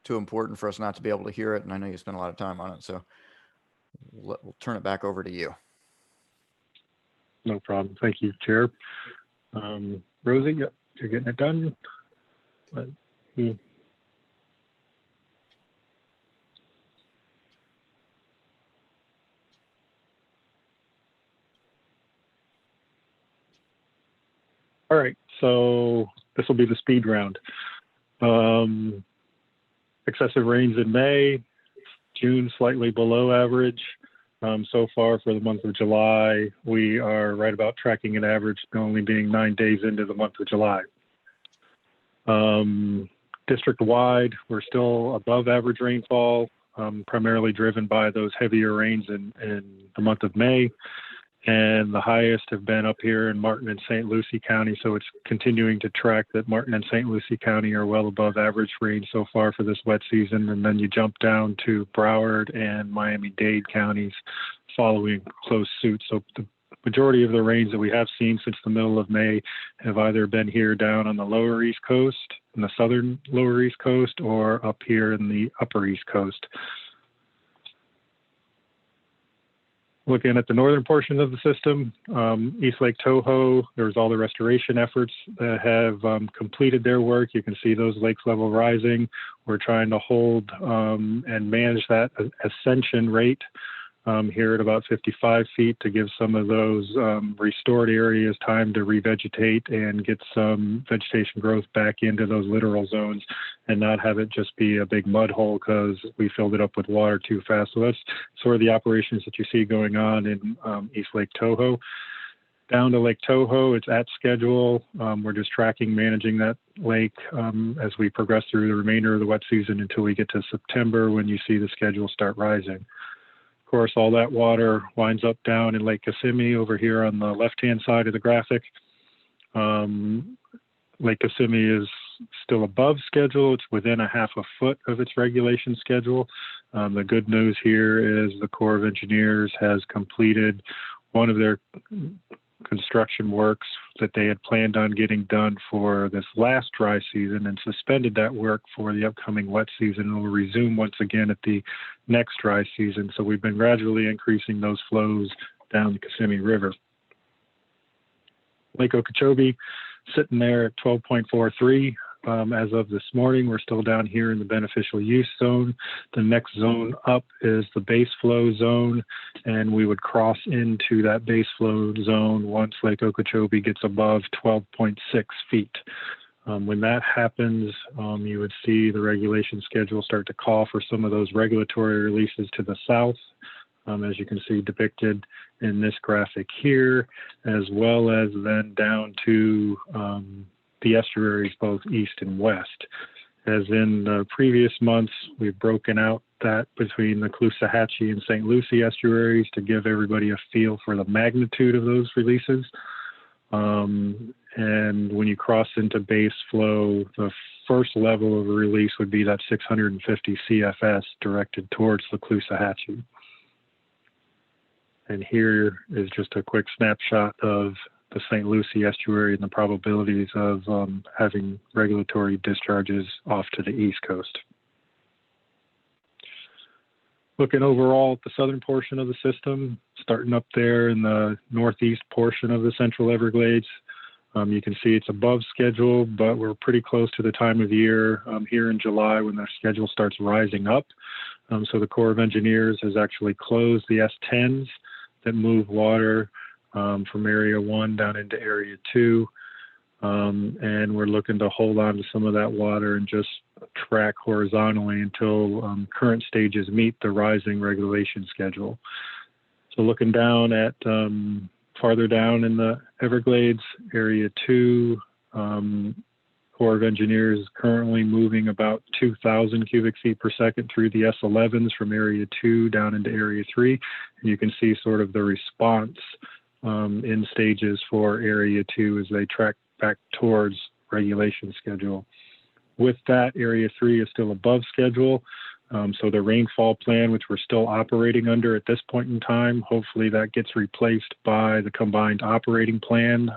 too important for us not to be able to hear it, and I know you spent a lot of time on it, so we'll turn it back over to you. No problem. Thank you, Chair. Rosie, yep, you're getting it done. All right, so this will be the speed round. Excessive rains in May, June slightly below average. So far for the month of July, we are right about tracking an average, only being 9 days into the month of July. District-wide, we're still above average rainfall, primarily driven by those heavier rains in the month of May. And the highest have been up here in Martin and St. Lucie County. So it's continuing to track that Martin and St. Lucie County are well above average rain so far for this wet season. And then you jump down to Broward and Miami-Dade counties following close suit. So the majority of the rains that we have seen since the middle of May have either been here down on the lower East Coast, in the southern lower East Coast, or up here in the upper East Coast. Looking at the northern portion of the system, East Lake Toho, there's all the restoration efforts that have completed their work. You can see those lakes level rising. We're trying to hold and manage that ascension rate here at about 55 feet to give some of those restored areas time to revegetate and get some vegetation growth back into those littoral zones and not have it just be a big mud hole because we filled it up with water too fast. So that's sort of the operations that you see going on in East Lake Toho. Down to Lake Toho, it's at schedule. We're just tracking, managing that lake as we progress through the remainder of the wet season until we get to September when you see the schedule start rising. Of course, all that water winds up down in Lake Kissimmee over here on the left-hand side of the graphic. Lake Kissimmee is still above schedule. It's within a half a foot of its regulation schedule. The good news here is the Corps of Engineers has completed one of their construction works that they had planned on getting done for this last dry season and suspended that work for the upcoming wet season. And will resume once again at the next dry season. So we've been gradually increasing those flows down the Kissimmee River. Lake Okeechobee sitting there at 12.43. As of this morning, we're still down here in the beneficial use zone. The next zone up is the base flow zone, and we would cross into that base flow zone once Lake Okeechobee gets above 12.6 feet. When that happens, you would see the regulation schedule start to call for some of those regulatory releases to the south, as you can see depicted in this graphic here, as well as then down to the estuaries, both east and west. As in the previous months, we've broken out that between the Caloosahatchee and St. Lucie estuaries to give everybody a feel for the magnitude of those releases. And when you cross into base flow, the first level of release would be that 650 CFS directed towards the Caloosahatchee. And here is just a quick snapshot of the St. Lucie estuary and the probabilities of having regulatory discharges off to the east coast. Looking overall at the southern portion of the system, starting up there in the northeast portion of the Central Everglades, you can see it's above schedule, but we're pretty close to the time of year here in July when the schedule starts rising up. So the Corps of Engineers has actually closed the S10s that move water from Area 1 down into Area 2. And we're looking to hold on to some of that water and just track horizontally until current stages meet the rising regulation schedule. So looking down at farther down in the Everglades, Area 2, Corps of Engineers is currently moving about 2,000 cubic feet per second through the S11s from Area 2 down into Area 3. And you can see sort of the response in stages for Area 2 as they track back towards regulation schedule. With that, Area 3 is still above schedule. So the rainfall plan, which we're still operating under at this point in time, hopefully that gets replaced by the combined operating plan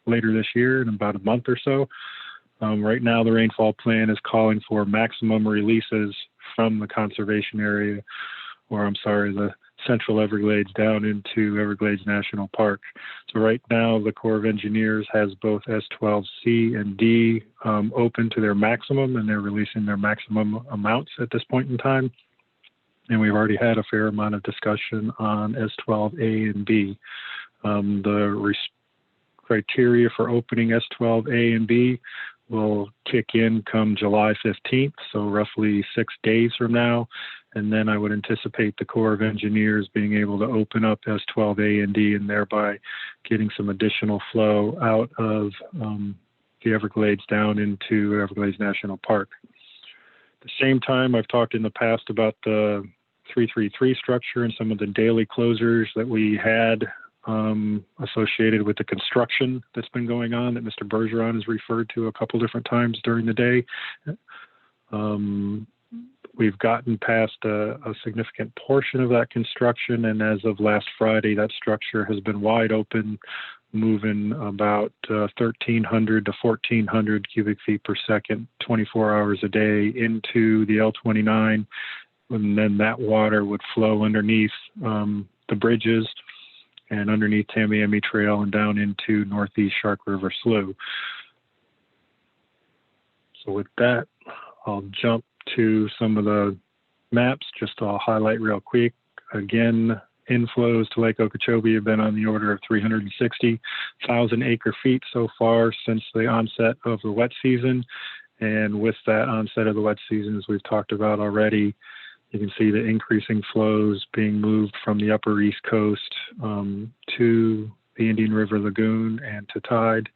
later this year in about a month or so. Right now, the rainfall plan is calling for maximum releases from the conservation area, or I'm sorry, the Central Everglades down into Everglades National Park. So right now, the Corps of Engineers has both S12C and D open to their maximum, and they're releasing their maximum amounts at this point in time. And we've already had a fair amount of discussion on S12A and B. The criteria for opening S12A and B will kick in come July 15th, so roughly 6 days from now. And then I would anticipate the Corps of Engineers being able to open up S12A and D and thereby getting some additional flow out of the Everglades down into Everglades National Park. At the same time, I've talked in the past about the 333 structure and some of the daily closures that we had associated with the construction that's been going on that Mr. Bergeron has referred to a couple different times during the day. We've gotten past a significant portion of that construction, and as of last Friday, that structure has been wide open, moving about 1,300 to 1,400 cubic feet per second, 24 hours a day into the L29, and then that water would flow underneath the bridges and underneath Tamiami Trail and down into Northeast Shark River Slough. So with that, I'll jump to some of the maps, just I'll highlight real quick. Again, inflows to Lake Okeechobee have been on the order of 360,000 acre feet so far since the onset of the wet season. And with that onset of the wet season, as we've talked about already, you can see the increasing flows being moved from the upper East Coast to the Indian River Lagoon and to tide,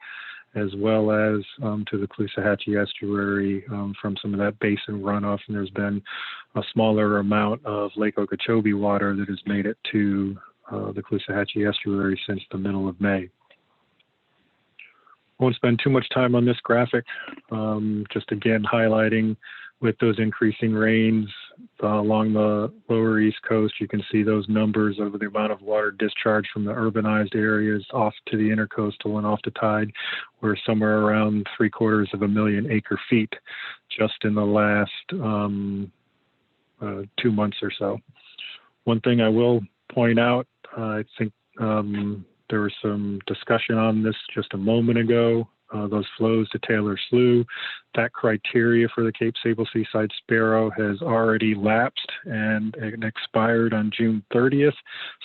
as well as to the Caloosahatchee estuary from some of that basin runoff. And there's been a smaller amount of Lake Okeechobee water that has made it to the Caloosahatchee estuary since the middle of May. Won't spend too much time on this graphic, just again highlighting with those increasing rains along the lower East Coast. You can see those numbers of the amount of water discharged from the urbanized areas off to the intercoastal and off to tide. We're somewhere around 750,000 acre-feet just in the last 2 months or so. One thing I will point out, I think there was some discussion on this just a moment ago, those flows to Taylor Slough. That criteria for the Cape Sable Seaside Sparrow has already lapsed and expired on June 30th.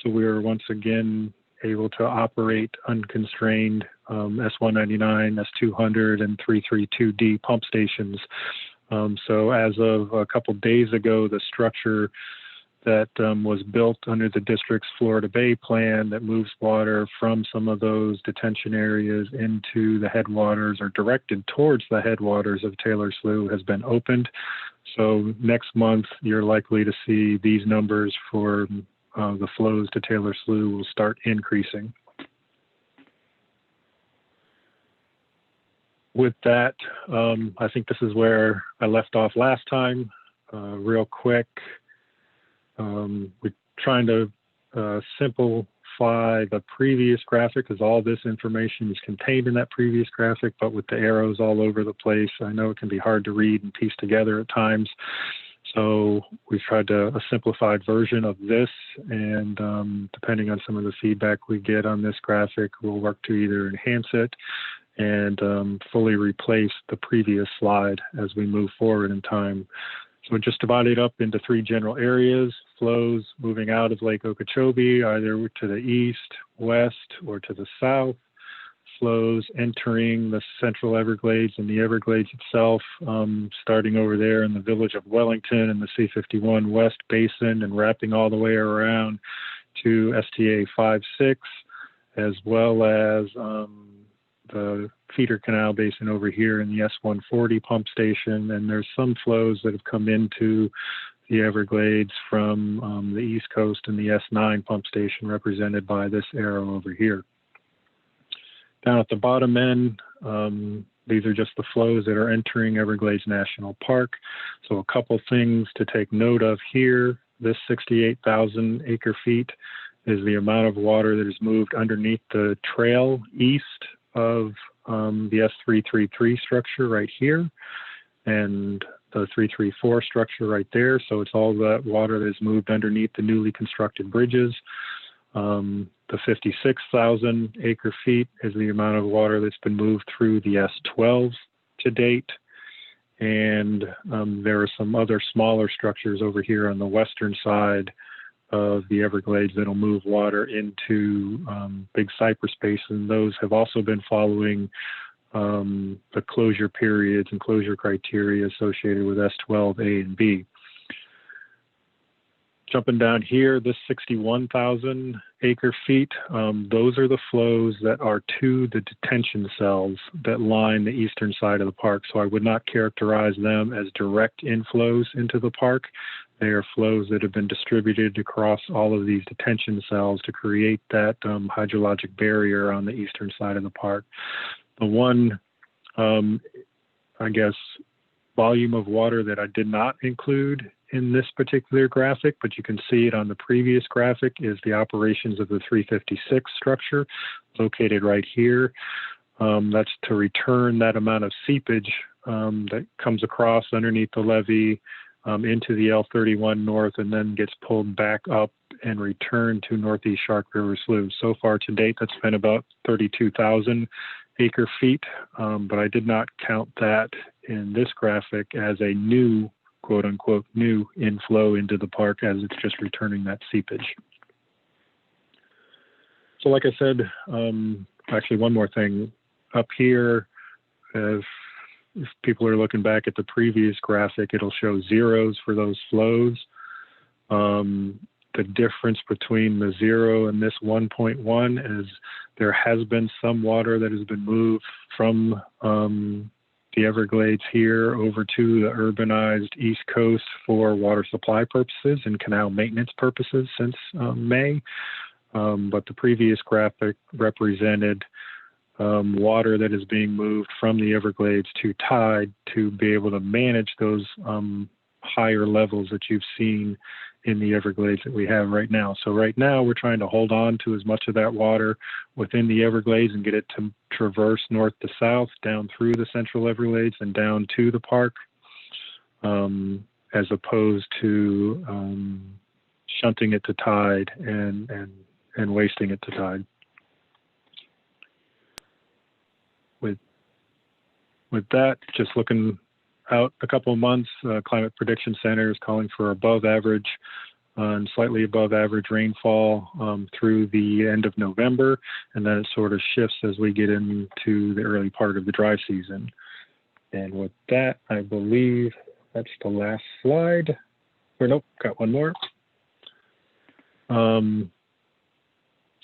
So we are once again able to operate unconstrained S199, S200, and 332D pump stations. So as of a couple days ago, the structure that was built under the district's Florida Bay plan that moves water from some of those detention areas into the headwaters or directed towards the headwaters of Taylor Slough has been opened. So next month, you're likely to see these numbers for the flows to Taylor Slough will start increasing. With that, I think this is where I left off last time. Real quick, we're trying to simplify the previous graphic because all this information is contained in that previous graphic, but with the arrows all over the place, I know it can be hard to read and piece together at times. So we've tried a simplified version of this, and depending on some of the feedback we get on this graphic, we'll work to either enhance it and fully replace the previous slide as we move forward in time. So just divide it up into 3 general areas: flows moving out of Lake Okeechobee, either to the east, west, or to the south; flows entering the Central Everglades and the Everglades itself, starting over there in the village of Wellington and the C51 West Basin and wrapping all the way around to STA 5-6, as well as the feeder canal basin over here in the S140 pump station. And there's some flows that have come into the Everglades from the East Coast and the S9 pump station, represented by this arrow over here. Down at the bottom end, these are just the flows that are entering Everglades National Park. So a couple things to take note of here. This 68,000 acre-feet is the amount of water that is moved underneath the trail east of the S333 structure right here, and the 334 structure right there. So it's all that water that is moved underneath the newly constructed bridges. The 56,000 acre-feet is the amount of water that's been moved through the S12 to date. And there are some other smaller structures over here on the western side of the Everglades that'll move water into Big Cypress Basin. Those have also been following the closure periods and closure criteria associated with S12A and B. Jumping down here, this 61,000 acre-feet, those are the flows that are to the detention cells that line the eastern side of the park. So I would not characterize them as direct inflows into the park. They are flows that have been distributed across all of these detention cells to create that hydrologic barrier on the eastern side of the park. The one, I guess, volume of water that I did not include in this particular graphic, but you can see it on the previous graphic, is the operations of the 356 structure located right here. That's to return that amount of seepage that comes across underneath the levee into the L31 North and then gets pulled back up and returned to Northeast Shark River Slough. So far to date, that's been about 32,000 acre-feet, but I did not count that in this graphic as a new, quote unquote, new inflow into the park, as it's just returning that seepage. So like I said, actually one more thing up here, if people are looking back at the previous graphic, it'll show zeros for those flows. the difference between the 0 and this 1.1 is there has been some water that has been moved from the Everglades here over to the urbanized East Coast for water supply purposes and canal maintenance purposes since May. But the previous graphic represented water that is being moved from the Everglades to tide to be able to manage those higher levels that you've seen in the Everglades that we have right now. So right now we're trying to hold on to as much of that water within the Everglades and get it to traverse north to south down through the Central Everglades and down to the park, as opposed to shunting it to tide and wasting it to tide. With that, just looking out a couple of months, Climate Prediction Center is calling for above average and slightly above average rainfall through the end of November, and then it sort of shifts as we get into the early part of the dry season. And with that, I believe that's the last slide. Or nope, got one more.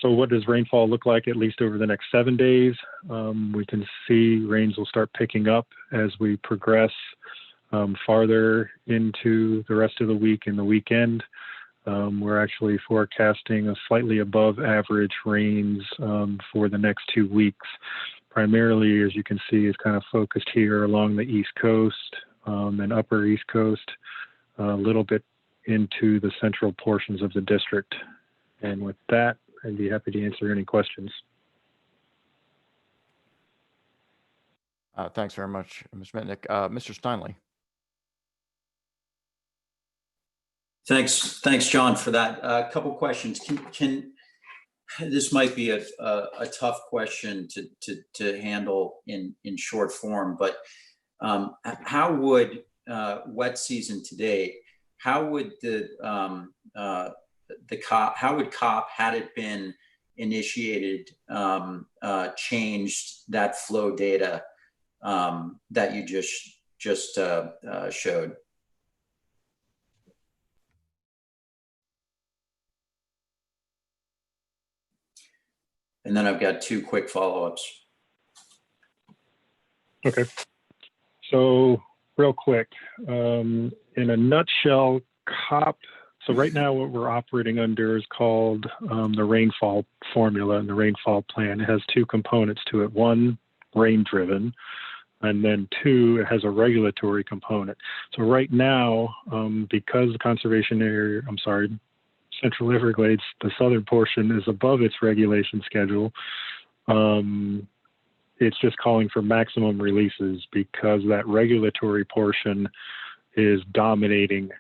So what does rainfall look like at least over the next 7 days? We can see rains will start picking up as we progress farther into the rest of the week and the weekend. We're actually forecasting a slightly above average rains for the next 2 weeks. Primarily, as you can see, is kind of focused here along the East Coast and upper East Coast, a little bit into the central portions of the district. And with that, I'd be happy to answer any questions. Thanks very much, Ms. Mitnick. Mr. Steinle. Thanks, John, for that. A couple questions. Can this might be a tough question to handle in short form, but how would wet season today? How would how would COP, had it been initiated, changed that flow data that you just showed? And then I've got 2 quick follow-ups. Okay. So real quick, in a nutshell, COP, so right now what we're operating under is called the rainfall formula and the rainfall plan. It has 2 components to it. 1, rain driven, and then 2, it has a regulatory component. So right now, because the conservation area, Central Everglades, the southern portion, is above its regulation schedule, it's just calling for maximum releases because that regulatory portion is dominating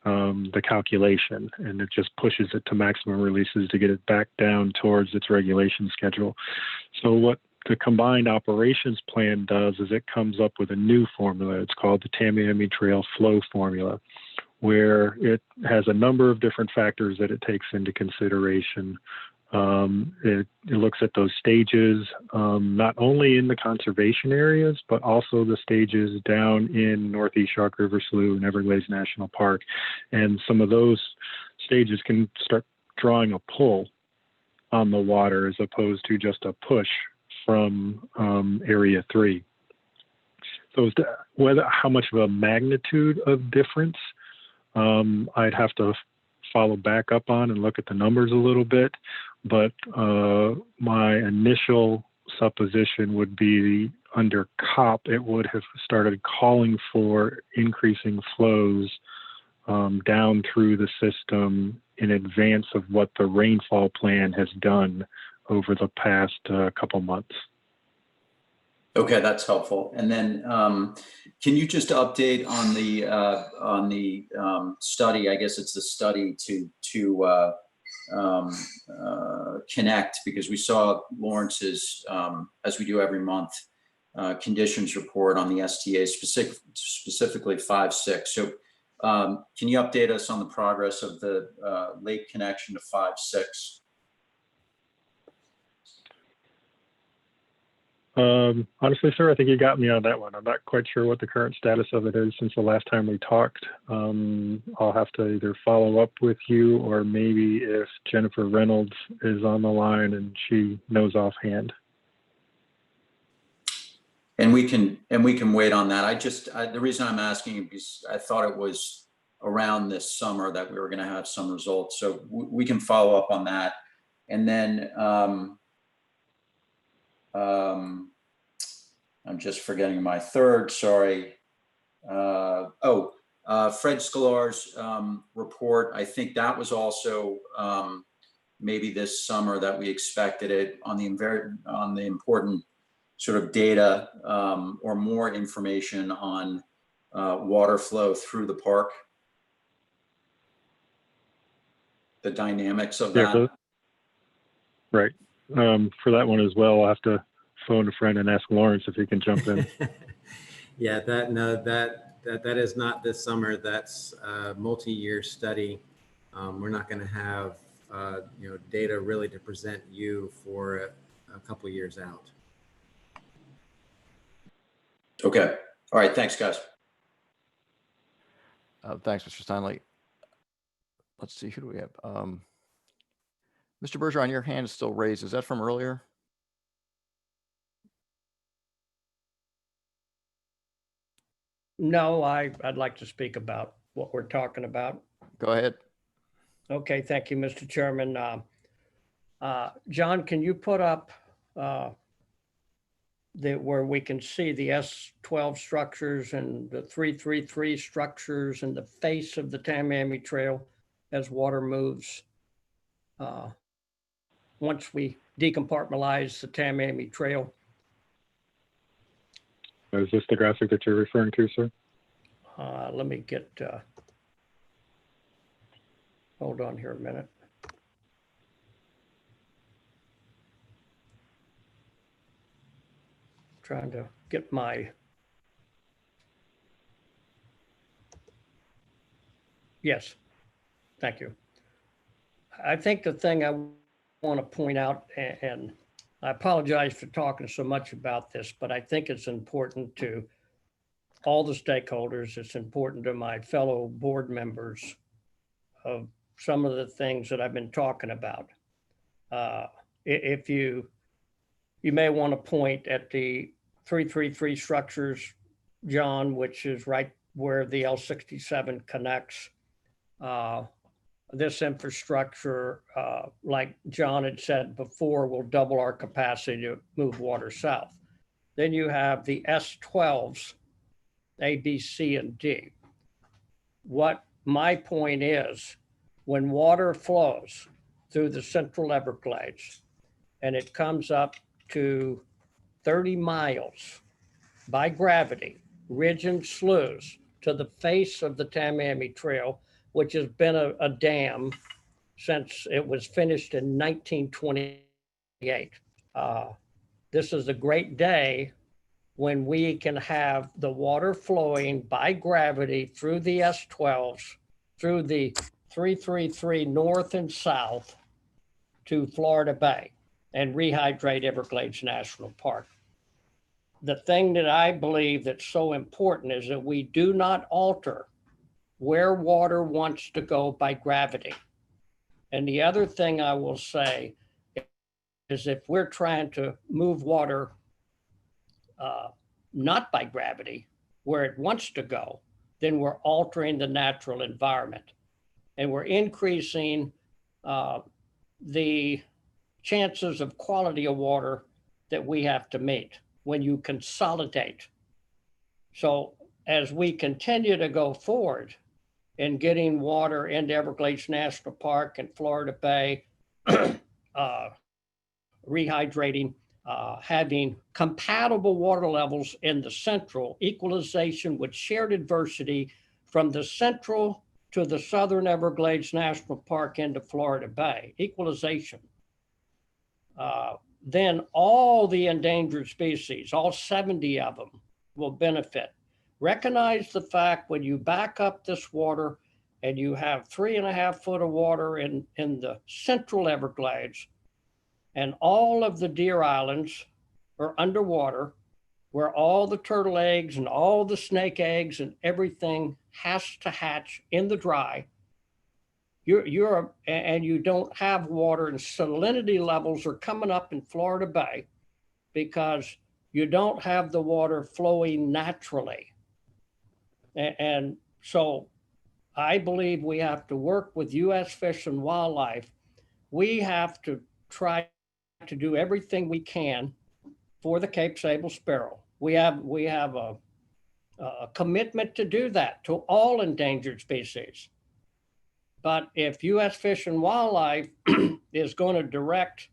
the calculation, and it just pushes it to maximum releases to get it back down towards its regulation schedule. So what the combined operations plan does is it comes up with a new formula. It's called the Tamiami Trail Flow Formula, where it has a number of different factors that it takes into consideration. It looks at those stages, not only in the conservation areas, but also the stages down in Northeast Shark River Slough and Everglades National Park. And some of those stages can start drawing a pull on the water as opposed to just a push from Area 3. So how much of a magnitude of difference I'd have to follow back up on and look at the numbers a little bit, but my initial supposition would be under COP, it would have started calling for increasing flows down through the system in advance of what the rainfall plan has done over the past couple months. Okay, that's helpful. And then can you just update on the study? I guess it's the study to connect, because we saw Lawrence's, as we do every month, conditions report on the STA, specifically 5-6. So can you update us on the progress of the lake connection to 5-6? Honestly, sir, I think you got me on that one. I'm not quite sure what the current status of it is since the last time we talked. I'll have to either follow up with you or maybe if Jennifer Reynolds is on the line and she knows offhand. And we can wait on that. The reason I'm asking is I thought it was around this summer that we were going to have some results. So we can follow up on that. And then I'm just forgetting my third, sorry. Fred Scalar's report. I think that was also maybe this summer that we expected it on the important sort of data or more information on water flow through the park. The dynamics of that. Right. For that one as well, I'll have to phone a friend and ask Lawrence if he can jump in. Yeah, that is not this summer. That's a multi-year study. We're not going to have data really to present you for a couple of years out. Okay. All right. Thanks, guys. Thanks, Mr. Steinle. Let's see, who do we have? Mr. Bergeron, your hand is still raised. Is that from earlier? No, I'd like to speak about what we're talking about. Go ahead. Okay, thank you, Mr. Chairman. John, can you put up where we can see the S12 structures and the 333 structures and the face of the Tamiami Trail as water moves? Once we decompartmentalize the Tamiami Trail. Is this the graphic that you're referring to, sir? Let me get, hold on here a minute. Trying to get my, yes, thank you. I think the thing I want to point out, and I apologize for talking so much about this, but I think it's important to all the stakeholders. It's important to my fellow board members of some of the things that I've been talking about. If you may want to point at the 333 structures, John, which is right where the L67 connects. This infrastructure, like John had said before, will double our capacity to move water south. Then you have the S12s, A, B, C, and D. What my point is, when water flows through the Central Everglades and it comes up to 30 miles by gravity, ridge and sloughs to the face of the Tamiami Trail, which has been a dam since it was finished in 1928. This is a great day when we can have the water flowing by gravity through the S12s, through the 333 north and south to Florida Bay and rehydrate Everglades National Park. The thing that I believe that's so important is that we do not alter where water wants to go by gravity. And the other thing I will say is if we're trying to move water not by gravity, where it wants to go, then we're altering the natural environment. And we're increasing the chances of quality of water that we have to meet when you consolidate. So as we continue to go forward in getting water into Everglades National Park and Florida Bay, rehydrating, having compatible water levels in the central, equalization with shared adversity from the central to the southern Everglades National Park into Florida Bay, equalization. Then all the endangered species, all 70 of them, will benefit. Recognize the fact when you back up this water and you have 3.5 foot of water in the central Everglades and all of the deer islands are underwater, where all the turtle eggs and all the snake eggs and everything has to hatch in the dry, and you don't have water, and salinity levels are coming up in Florida Bay because you don't have the water flowing naturally. And so I believe we have to work with U.S. Fish and Wildlife. We have to try to do everything we can for the Cape Sable sparrow. We have a commitment to do that to all endangered species. But if U.S. Fish and Wildlife is going to direct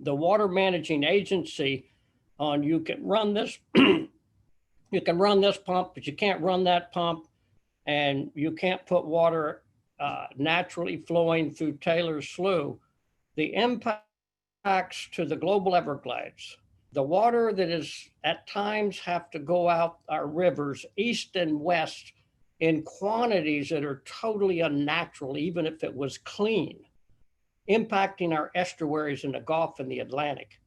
the water managing agency on, you can run this, you can run this pump, but you can't run that pump, and you can't put water naturally flowing through Taylor's Slough, the impacts to the global Everglades, the water that is at times have to go out our rivers east and west in quantities that are totally unnatural, even if it was clean, impacting our estuaries in the Gulf and the Atlantic.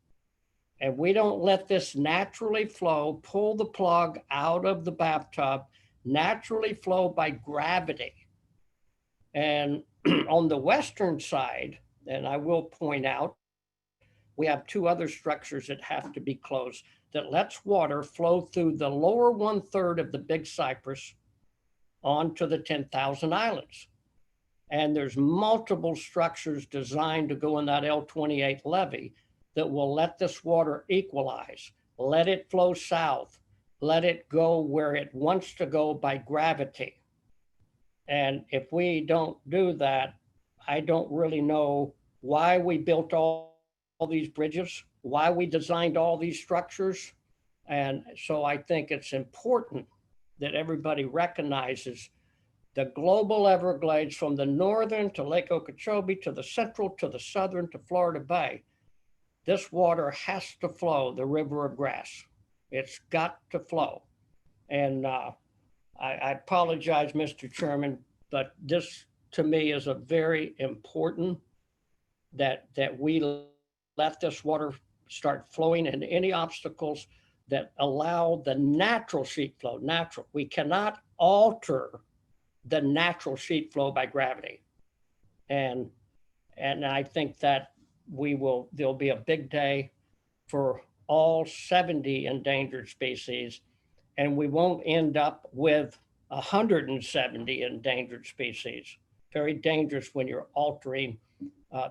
And we don't let this naturally flow, pull the plug out of the bathtub, naturally flow by gravity. And on the western side, and I will point out, we have two other structures that have to be closed that lets water flow through the lower 1/3 of the Big Cypress onto the 10,000 islands. And there's multiple structures designed to go in that L28 levee that will let this water equalize, let it flow south, let it go where it wants to go by gravity. And if we don't do that, I don't really know why we built all these bridges, why we designed all these structures. And so I think it's important that everybody recognizes the global Everglades, from the northern to Lake Okeechobee, to the central, to the southern, to Florida Bay. This water has to flow, the river of grass. It's got to flow. And I apologize, Mr. Chairman, but this to me is a very important that we let this water start flowing, and any obstacles that allow the natural sheet flow, natural. We cannot alter the natural sheet flow by gravity. And I think that there'll be a big day for all 70 endangered species, and we won't end up with 170 endangered species. Very dangerous when you're altering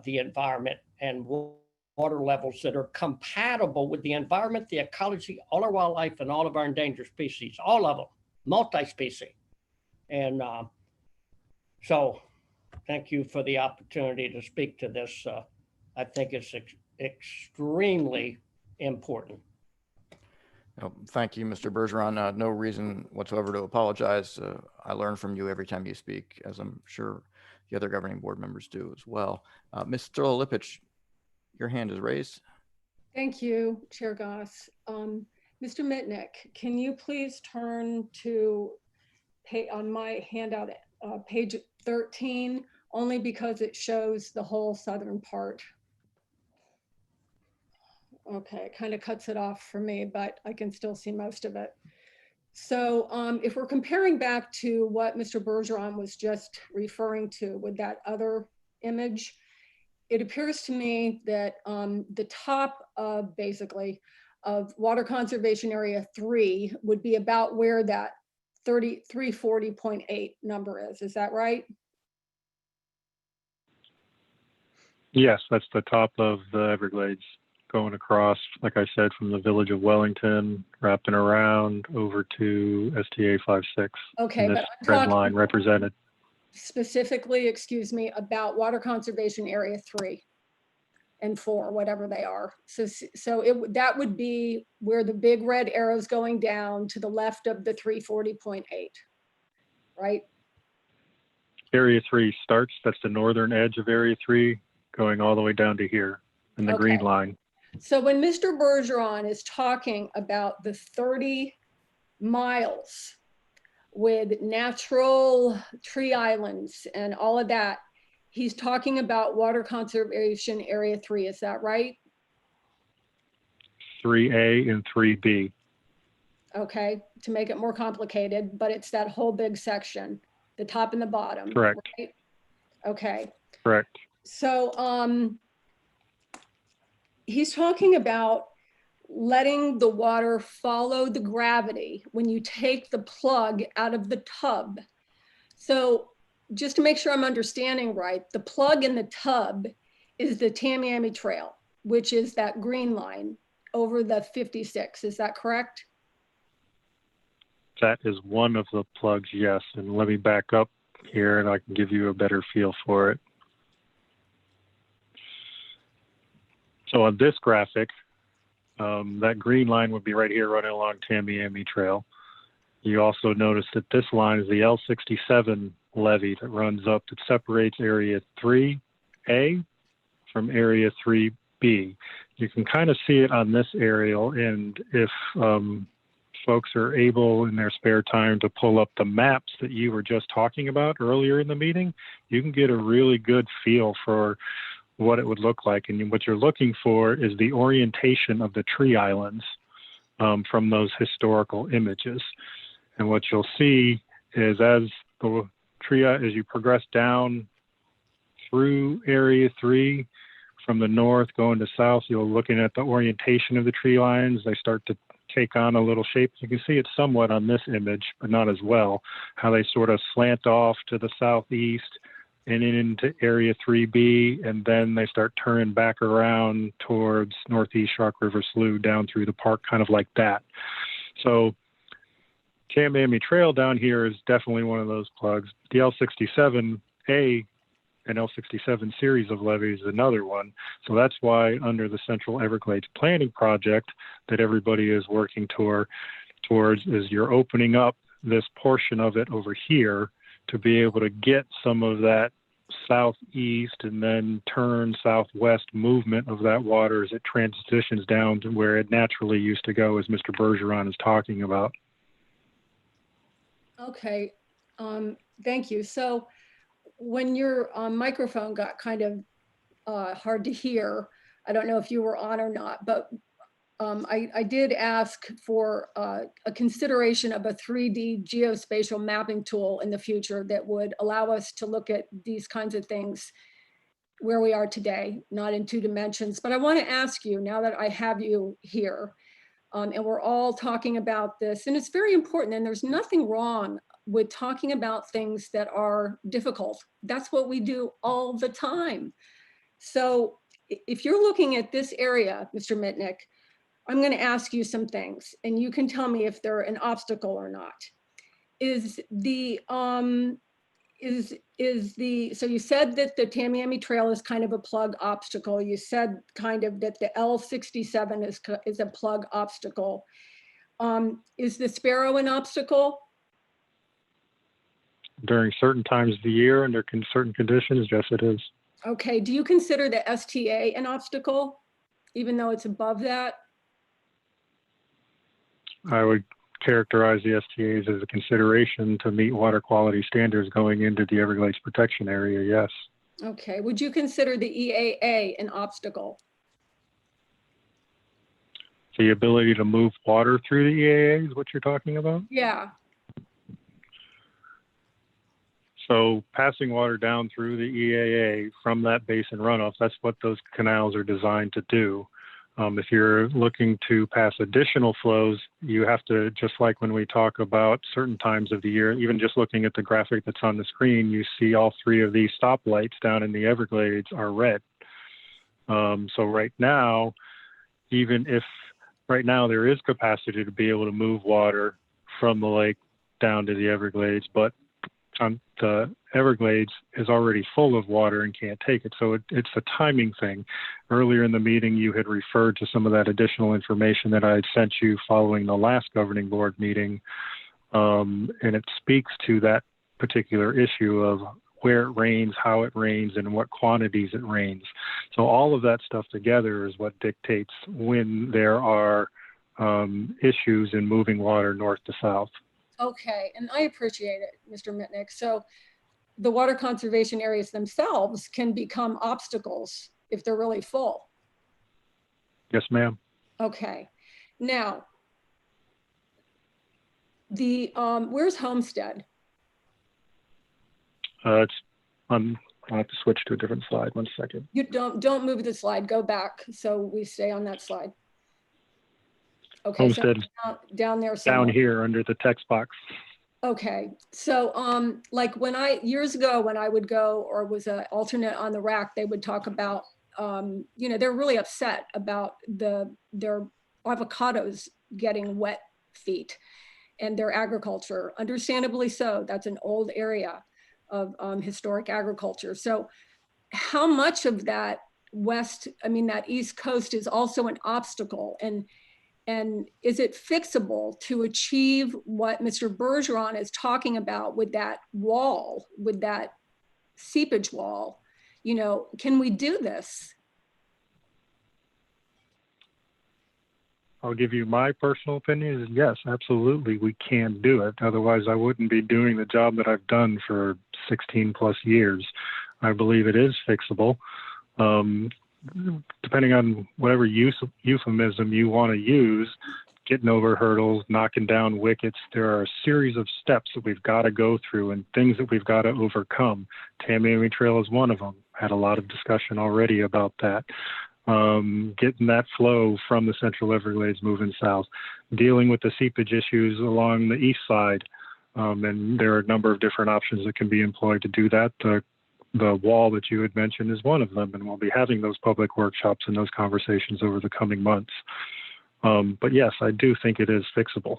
the environment and water levels that are compatible with the environment, the ecology, all our wildlife, and all of our endangered species, all of them, multi-species. And so thank you for the opportunity to speak to this. I think it's extremely important. Thank you, Mr. Bergeron. No reason whatsoever to apologize. I learn from you every time you speak, as I'm sure the other governing board members do as well. Mr. Lipich, your hand is raised. Thank you, Chair Goss. Mr. Mitnick, can you please turn to on my handout, page 13, only because it shows the whole southern part. Okay, it kind of cuts it off for me, but I can still see most of it. So if we're comparing back to what Mr. Bergeron was just referring to with that other image, it appears to me that the top of basically of Water Conservation Area 3 would be about where that 340.8 number is. Is that right? Yes, that's the top of the Everglades, going across, like I said, from the village of Wellington, wrapping around over to STA 56. Okay, and but this I'm red talking line represented. specifically, excuse me, about Water Conservation Area 3 and 4, whatever they are. So that would be where the big red arrow is going down to the left of the 340.8, right? Area 3 starts, that's the northern edge of Area 3, going all the way down to here in the green line. So when Mr. Bergeron is talking about the 30 miles with natural tree islands and all of that, he's talking about Water Conservation Area 3, is that right? 3A and 3B. Okay, to make it more complicated, but it's that whole big section, the top and the bottom. Correct. Right? Okay. Correct. So he's talking about letting the water follow the gravity when you take the plug out of the tub. So just to make sure I'm understanding right, the plug in the tub is the Tamiami Trail, which is that green line over the 56. Is that correct? That is one of the plugs, yes. And let me back up here and I can give you a better feel for it. So on this graphic, that green line would be right here running along Tamiami Trail. You also notice that this line is the L67 levee that runs up, that separates area 3A from area 3B. You can kind of see it on this aerial, and if folks are able in their spare time to pull up the maps that you were just talking about earlier in the meeting, you can get a really good feel for what it would look like. And what you're looking for is the orientation of the tree islands from those historical images. And what you'll see is as the tree, as you progress down through area 3 from the north going to south, you're looking at the orientation of the tree lines. They start to take on a little shape. You can see it somewhat on this image, but not as well, how they sort of slant off to the southeast and into area 3B, and then they start turning back around towards Northeast Shark River Slough down through the park, kind of like that. So Tamiami Trail down here is definitely one of those plugs. The L67A and L67 series of levees is another one. So that's why under the Central Everglades Planning Project that everybody is working towards is you're opening up this portion of it over here to be able to get some of that southeast and then turn southwest movement of that water as it transitions down to where it naturally used to go, as Mr. Bergeron is talking about. Okay, thank you. So when your microphone got kind of hard to hear, I don't know if you were on or not, but I did ask for a consideration of a 3D geospatial mapping tool in the future that would allow us to look at these kinds of things where we are today, not in 2 dimensions. But I want to ask you, now that I have you here, and we're all talking about this, and it's very important, and there's nothing wrong with talking about things that are difficult. That's what we do all the time. So if you're looking at this area, Mr. Mitnick, I'm going to ask you some things, and you can tell me if they're an obstacle or not. So you said that the Tamiami Trail is kind of a plug obstacle. You said kind of that the L67 is a plug obstacle. Is the sparrow an obstacle? During certain times of the year, under certain conditions, yes, it is. Okay, do you consider the STA an obstacle, even though it's above that? I would characterize the STAs as a consideration to meet water quality standards going into the Everglades protection area, yes. Okay, would you consider the EAA an obstacle? The ability to move water through the EAA is what you're talking about? Yeah. So passing water down through the EAA from that basin runoff, that's what those canals are designed to do. If you're looking to pass additional flows, you have to, just like when we talk about certain times of the year, even just looking at the graphic that's on the screen, you see all 3 of these stoplights down in the Everglades are red. So right now, even if right now there is capacity to be able to move water from the lake down to the Everglades, but the Everglades is already full of water and can't take it. So it's a timing thing. Earlier in the meeting, you had referred to some of that additional information that I had sent you following the last governing board meeting. And it speaks to that particular issue of where it rains, how it rains, and what quantities it rains. So all of that stuff together is what dictates when there are issues in moving water north to south. Okay, and I appreciate it, Mr. Mitnick. So the water conservation areas themselves can become obstacles if they're really full. Yes, ma'am. Okay. Now, the, where's Homestead? I'll have to switch to a different slide. 1 second. You don't move the slide, go back. So we stay on that slide. Okay. Homestead is down there down somewhere. here under the text box. Okay, so like years ago when I would go or was an alternate on the RAC, they would talk about, they're really upset about their avocados getting wet feet and their agriculture, understandably so. That's an old area of historic agriculture. So how much of that that East Coast is also an obstacle, and is it fixable to achieve what Mr. Bergeron is talking about with that wall, with that seepage wall? Can we do this? I'll give you my personal opinion is yes, absolutely, we can do it. Otherwise, I wouldn't be doing the job that I've done for 16 plus years. I believe it is fixable. Depending on whatever euphemism you want to use, getting over hurdles, knocking down wickets, there are a series of steps that we've got to go through and things that we've got to overcome. Tamiami Trail is one of them. Had a lot of discussion already about that. Getting that flow from the Central Everglades moving south, dealing with the seepage issues along the east side. And there are a number of different options that can be employed to do that. The wall that you had mentioned is one of them, and we'll be having those public workshops and those conversations over the coming months. But yes, I do think it is fixable.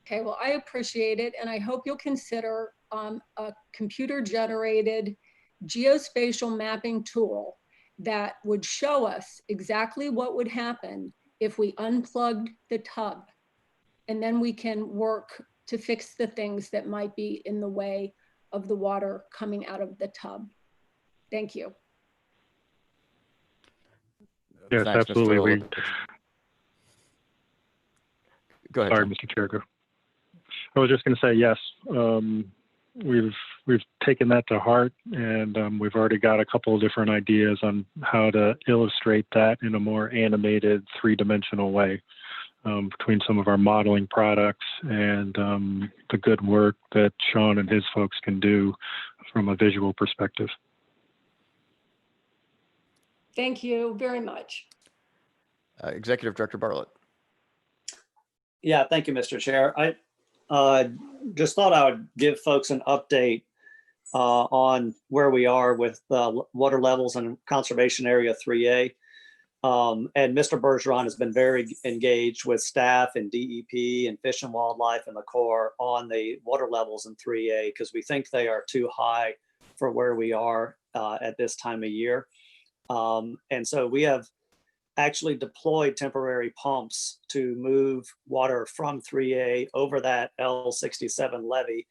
Okay, well, I appreciate it, and I hope you'll consider a computer-generated geospatial mapping tool that would show us exactly what would happen if we unplugged the tub, and then we can work to fix the things that might be in the way of the water coming out of the tub. Thank you. Yes, Thanks, absolutely. Go ahead. Sorry, John. Mr. Chair. I was just going to say yes. We've taken that to heart, and we've already got a couple of different ideas on how to illustrate that in a more animated, three-dimensional way. Between some of our modeling products and the good work that Sean and his folks can do from a visual perspective. Thank you very much. Executive Director Bartlett. Yeah, thank you, Mr. Chair. I just thought I would give folks an update on where we are with water levels in Conservation Area 3A. And Mr. Bergeron has been very engaged with staff and DEP and Fish and Wildlife and the Corps on the water levels in 3A because we think they are too high for where we are at this time of year. And so we have actually deployed temporary pumps to move water from 3A over that L67 levee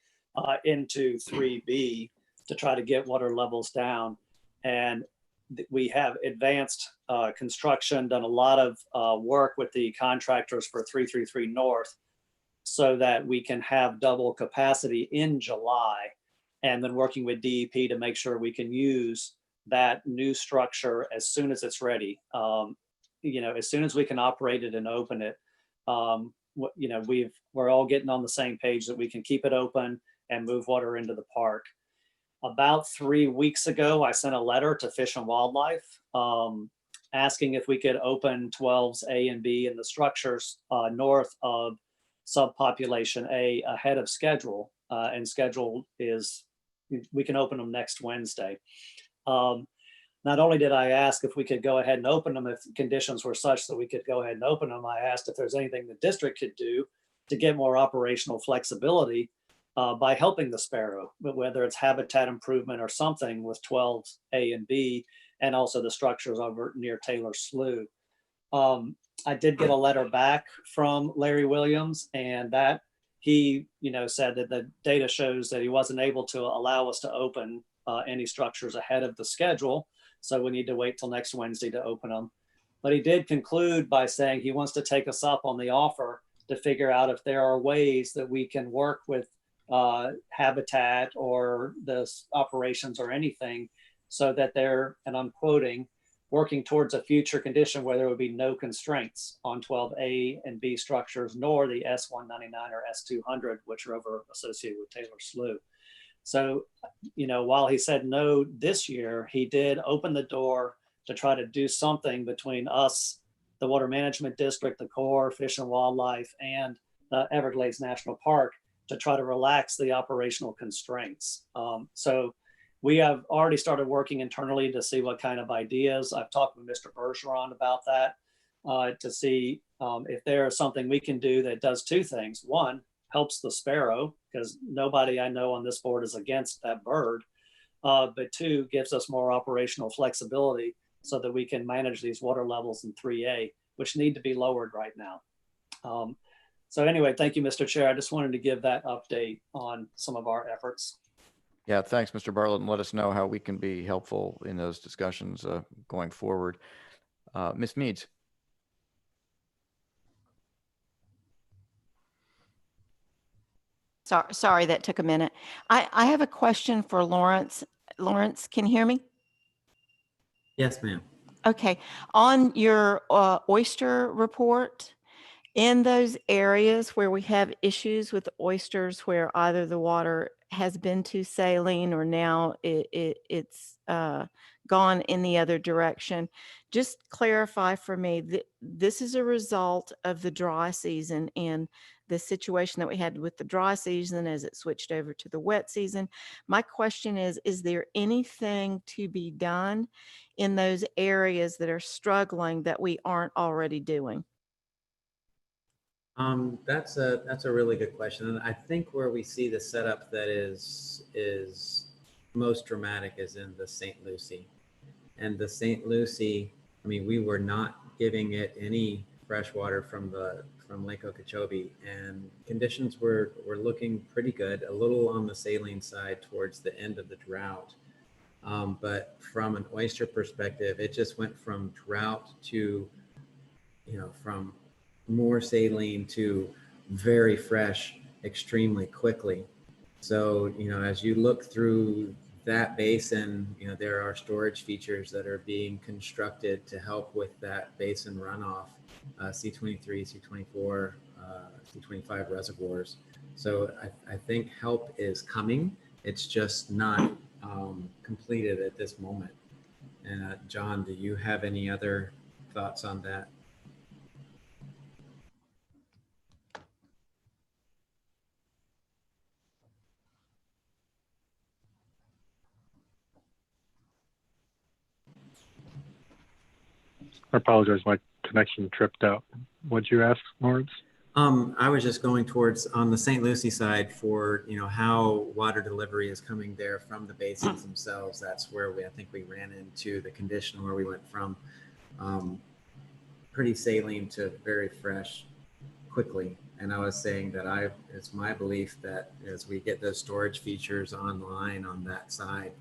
into 3B to try to get water levels down. And we have advanced construction, done a lot of work with the contractors for 333 North so that we can have double capacity in July, and then working with DEP to make sure we can use that new structure as soon as it's ready. As soon as we can operate it and open it, we're all getting on the same page that we can keep it open and move water into the park. About 3 weeks ago, I sent a letter to Fish and Wildlife asking if we could open 12s A and B in the structures north of subpopulation A ahead of schedule. And schedule is, we can open them next Wednesday. Not only did I ask if we could go ahead and open them if conditions were such that we could go ahead and open them, I asked if there's anything the district could do to get more operational flexibility by helping the sparrow, whether it's habitat improvement or something with 12 A and B, and also the structures over near Taylor Slough. I did get a letter back from Larry Williams, and that he, said that the data shows that he wasn't able to allow us to open any structures ahead of the schedule. So we need to wait till next Wednesday to open them. But he did conclude by saying he wants to take us up on the offer to figure out if there are ways that we can work with habitat or the operations or anything so that they're, and I'm quoting, working towards a future condition where there would be no constraints on 12A and B structures, nor the S199 or S200, which are over associated with Taylor Slough. So, you know, while he said no this year, he did open the door to try to do something between us, the Water Management District, the Corps, Fish and Wildlife, and Everglades National Park to try to relax the operational constraints. So we have already started working internally to see what kind of ideas. I've talked with Mr. Bergeron about that to see if there is something we can do that does two things. One, helps the sparrow, because nobody I know on this board is against that bird. But two, gives us more operational flexibility so that we can manage these water levels in 3A, which need to be lowered right now. So anyway, thank you, Mr. Chair. I just wanted to give that update on some of our efforts. Yeah, thanks, Mr. Bartlett, and let us know how we can be helpful in those discussions going forward. Ms. Meads. Sorry, that took a minute. I have a question for Lawrence. Lawrence, can you hear me? Yes, ma'am. Okay. On your oyster report, in those areas where we have issues with oysters, where either the water has been too saline or now it's gone in the other direction, just clarify for me that this is a result of the dry season and the situation that we had with the dry season as it switched over to the wet season. My question is there anything to be done in those areas that are struggling that we aren't already doing? That's a really good question. And I think where we see the setup that is most dramatic is in the St. Lucie. And the St. Lucie, I mean, we were not giving it any fresh water from Lake Okeechobee, and conditions were looking pretty good, a little on the saline side towards the end of the drought. But from an oyster perspective, it just went from drought to, you know, from more saline to very fresh extremely quickly. So, you know, as you look through that basin, you know, there are storage features that are being constructed to help with that basin runoff, C23, C24, C25 reservoirs. So I think help is coming. It's just not completed at this moment. And John, do you have any other thoughts on that? I apologize, my connection tripped out. What'd you ask, Lawrence? I was just going towards on the St. Lucie side for, you know, how water delivery is coming there from the basins themselves. That's where I think we ran into the condition where we went from pretty saline to very fresh quickly. And I was saying that it's my belief that as we get those storage features online on that side,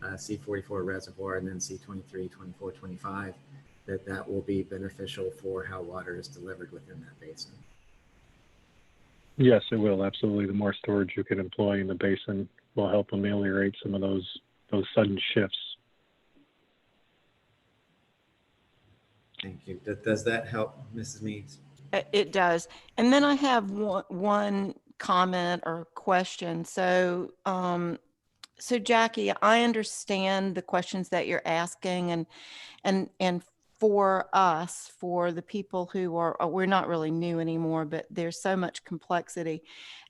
C44 reservoir and then C23, 24, 25, that will be beneficial for how water is delivered within that basin. Yes, it will. Absolutely. The more storage you can employ in the basin will help ameliorate some of those sudden shifts. Thank you. Does that help, Mrs. Meads? It does. And then I have one comment or question. So, so Jackie, I understand the questions that you're asking, and for us, for the people who are, we're not really new anymore, but there's so much complexity,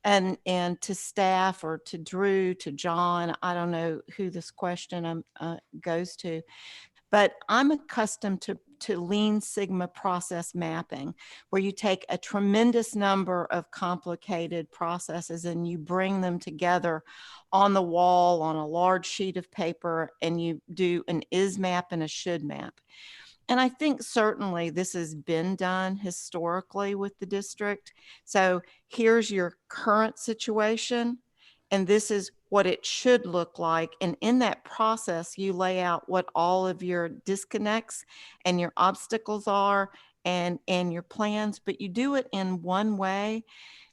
and to staff or to Drew, to John, I don't know who this question goes to, but I'm accustomed to Lean Sigma process mapping, where you take a tremendous number of complicated processes and you bring them together on the wall on a large sheet of paper, and you do an is map and a should map. And I think certainly this has been done historically with the district. So here's your current situation, and this is what it should look like. And in that process, you lay out what all of your disconnects and your obstacles are, and your plans, but you do it in one way.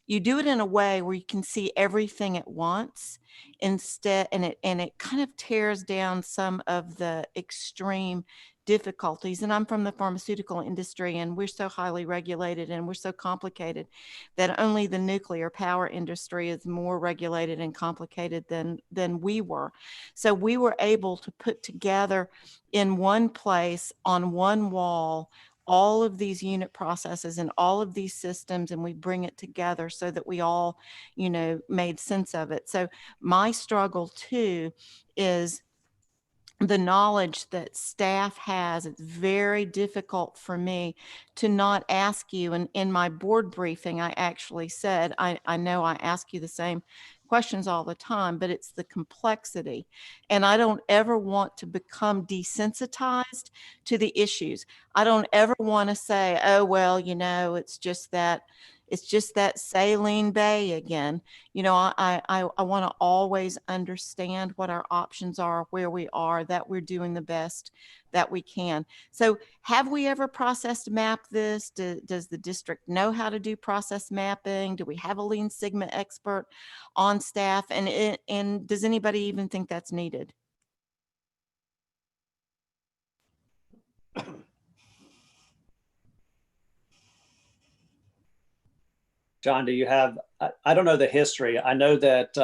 You do it in a way where you can see everything at once instead, and it kind of tears down some of the extreme difficulties. And I'm from the pharmaceutical industry, and we're so highly regulated and we're so complicated that only the nuclear power industry is more regulated and complicated than we were. So we were able to put together in one place on one wall all of these unit processes and all of these systems, and we bring it together so that we all, made sense of it. So my struggle too is the knowledge that staff has. It's very difficult for me to not ask you. And in my board briefing, I actually said, I know I ask you the same questions all the time, but it's the complexity. And I don't ever want to become desensitized to the issues. I don't ever want to say, oh, well, it's just that saline bay again. I want to always understand what our options are, where we are, that we're doing the best that we can. So have we ever processed map this? Does the district know how to do process mapping? Do we have a Lean Sigma expert on staff? And does anybody even think that's needed? John, do you have, I don't know the history. I know that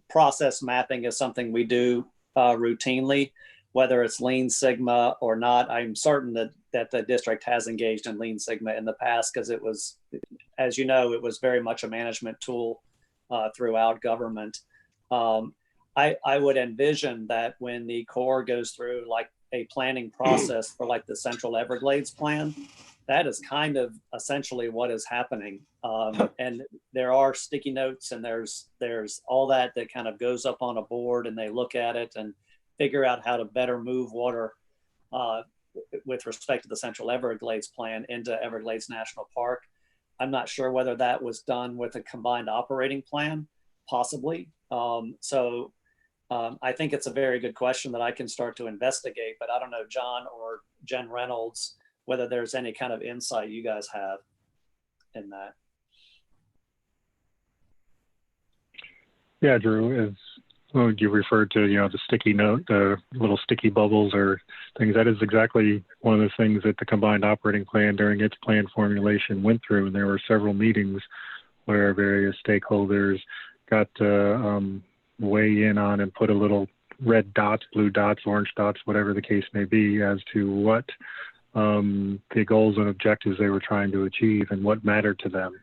process mapping is something we do routinely, whether it's Lean Sigma or not. I'm certain that the district has engaged in Lean Sigma in the past, because it was, as you know, it was very much a management tool throughout government. I would envision that when the Corps goes through like a planning process for like the Central Everglades plan, that is kind of essentially what is happening. And there are sticky notes, and there's all that kind of goes up on a board, and they look at it and figure out how to better move water with respect to the Central Everglades plan into Everglades National Park. I'm not sure whether that was done with a combined operating plan, possibly. I think it's a very good question that I can start to investigate, but I don't know, John or Jen Reynolds, whether there's any kind of insight you guys have in that. Yeah, Drew, as you referred to, the sticky note, the little sticky bubbles or things, that is exactly one of the things that the combined operating plan during its plan formulation went through. And there were several meetings where various stakeholders got to weigh in on and put a little red dots, blue dots, orange dots, whatever the case may be, as to what the goals and objectives they were trying to achieve and what mattered to them.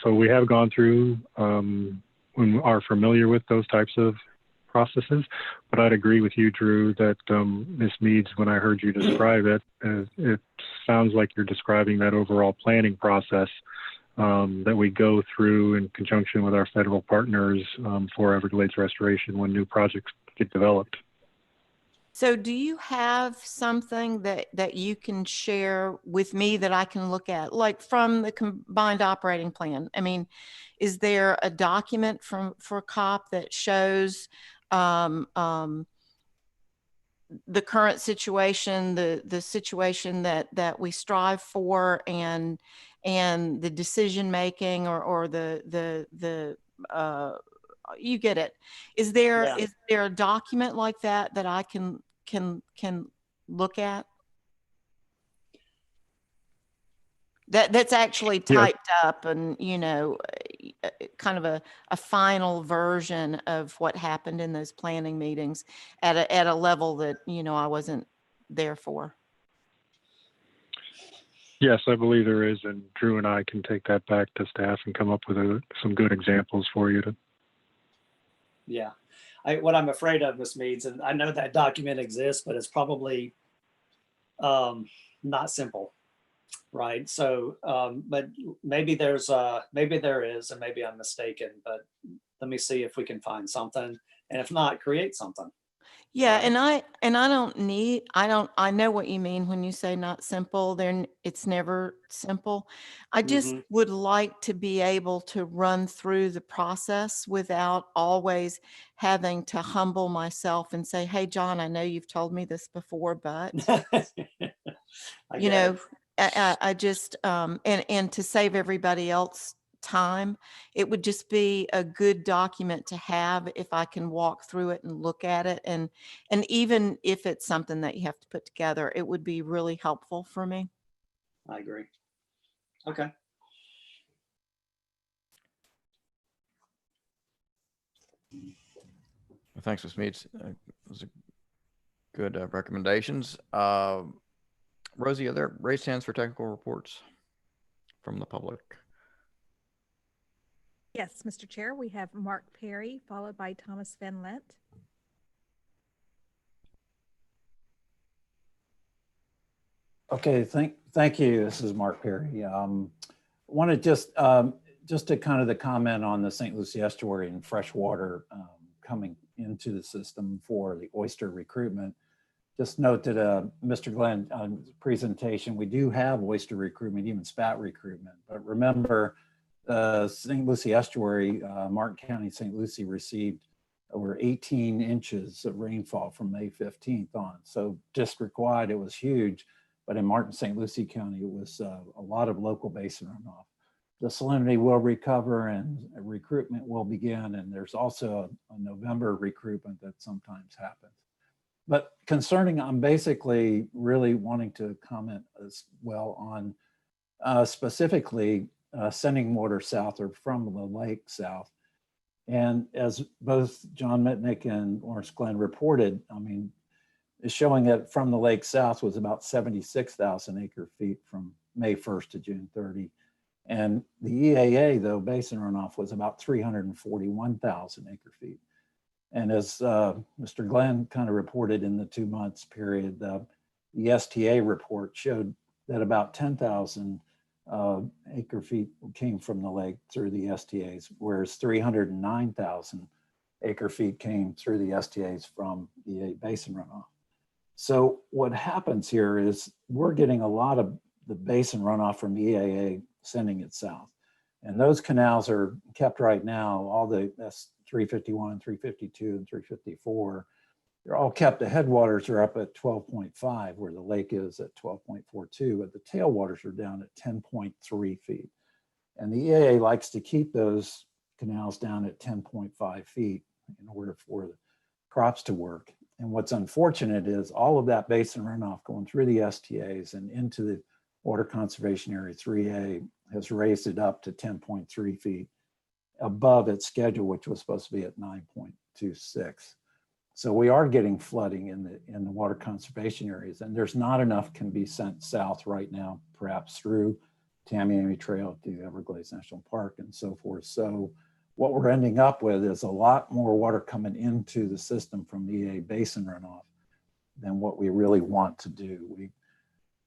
So we have gone through and are familiar with those types of processes, but I'd agree with you, Drew, that Ms. Meads, when I heard you describe it, it sounds like you're describing that overall planning process that we go through in conjunction with our federal partners for Everglades restoration when new projects get developed. So do you have something that you can share with me that I can look at, like from the combined operating plan? I mean, is there a document for COP that shows the current situation, the situation that we strive for, and the decision making, or the you get it. Is there a document like that I can look at that's actually typed up and kind of a final version of what happened in those planning meetings at a level that I wasn't there for? Yes, I believe there is, and Drew and I can take that back to staff and come up with some good examples for you to. Yeah, what I'm afraid of, Ms. Meads, and I know that document exists, but it's probably not simple, right? So, but maybe there is, and maybe I'm mistaken. But let me see if we can find something, and if not, create something. Yeah, right? and I know what you mean when you say not simple. Then it's never simple. I just would like to be able to run through the process without always having to humble myself and say, "Hey, John, I know you've told me this before, but I just and to save everybody else time. It would just be a good document to have if I can walk through it and look at it. And even if it's something that you have to put together, it would be really helpful for me. I agree. Okay. Well, thanks, Ms. Meeks. Those are good recommendations. Rosie, are there raised hands for technical reports from the public? Yes, Mr. Chair, we have Mark Perry, followed by Thomas Van Lent. Okay, thank you. This is Mark Perry. Wanted just to kind of the comment on the St. Lucie estuary and freshwater coming into the system for the oyster recruitment. Just note that Mr. Glenn's presentation, we do have oyster recruitment, even spat recruitment. But remember, St. Lucie estuary, Martin County, St. Lucie received over 18 inches of rainfall from May 15th on. So district-wide, it was huge. But in Martin, St. Lucie County, it was a lot of local basin runoff. The salinity will recover and recruitment will begin. And there's also a November recruitment that sometimes happens. But concerning, I'm basically really wanting to comment as well on specifically sending water south or from the lake south. And as both John Mitnick and Lawrence Glenn reported, I mean, is showing that from the lake south was about 76,000 acre feet from May 1st to June 30. And the EAA, though, basin runoff was about 341,000 acre feet. And as Mr. Glenn kind of reported in the 2 months period, the STA report showed that about 10,000 acre feet came from the lake through the STAs, whereas 309,000 acre feet came through the STAs from the basin runoff. So what happens here is we're getting a lot of the basin runoff from EAA sending it south. And those canals are kept right now, all the S351, 352, and 354, they're all kept. The headwaters are up at 12.5, where the lake is at 12.42, but the tailwaters are down at 10.3 feet. And the EAA likes to keep those canals down at 10.5 feet in order for the crops to work. And what's unfortunate is all of that basin runoff going through the STAs and into the Water Conservation Area 3A has raised it up to 10.3 feet above its schedule, which was supposed to be at 9.26. So we are getting flooding in the water conservation areas, and there's not enough can be sent south right now, perhaps through Tamiami Trail to Everglades National Park and so forth. So what we're ending up with is a lot more water coming into the system from the EA basin runoff than what we really want to do.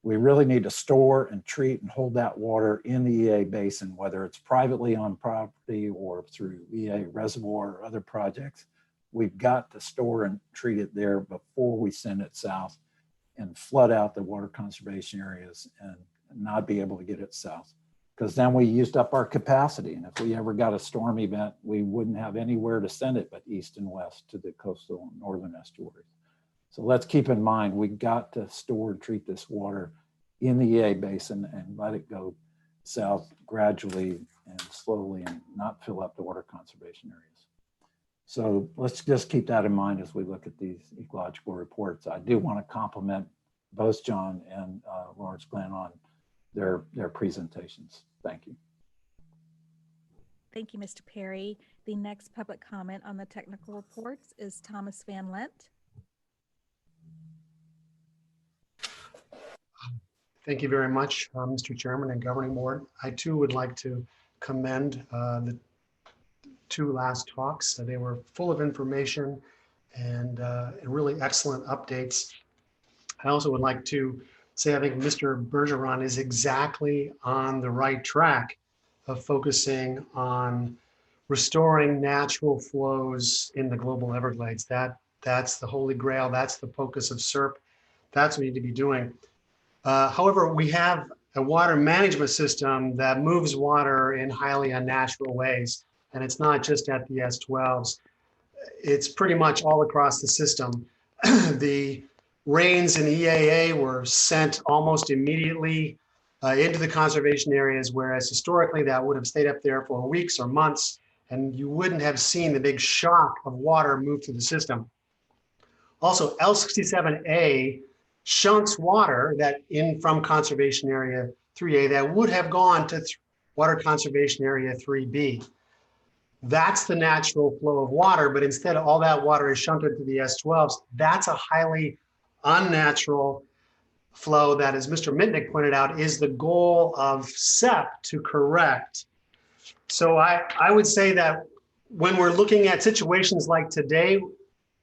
We really need to store and treat and hold that water in the EA basin, whether it's privately on property or through EA reservoir or other projects. We've got to store and treat it there before we send it south and flood out the water conservation areas and not be able to get it south. Because then we used up our capacity. And if we ever got a storm event, we wouldn't have anywhere to send it but east and west to the coastal and northern estuaries. So let's keep in mind, we got to store and treat this water in the EA basin and let it go south gradually and slowly and not fill up the water conservation areas. So let's just keep that in mind as we look at these ecological reports. I do want to compliment both John and Lawrence Glenn on their presentations. Thank you. Thank you, Mr. Perry. The next public comment on the technical reports is Thomas Van Lent. Thank you very much, Mr. Chairman and Governing Board. I too would like to commend the two last talks. They were full of information and really excellent updates. I also would like to say I think Mr. Bergeron is exactly on the right track of focusing on restoring natural flows in the global Everglades. That's the holy grail. That's the focus of CERP. That's what we need to be doing. However, we have a water management system that moves water in highly unnatural ways. And it's not just at the S12s. It's pretty much all across the system. The rains in EAA were sent almost immediately into the conservation areas, whereas historically that would have stayed up there for weeks or months, and you wouldn't have seen the big shock of water move through the system. Also, L67A shunts water that in from conservation area 3A that would have gone to water conservation area 3B. That's the natural flow of water, but instead all that water is shunted to the S12s. That's a highly unnatural flow that, as Mr. Mitnick pointed out, is the goal of CEPP to correct. So I would say that when we're looking at situations like today,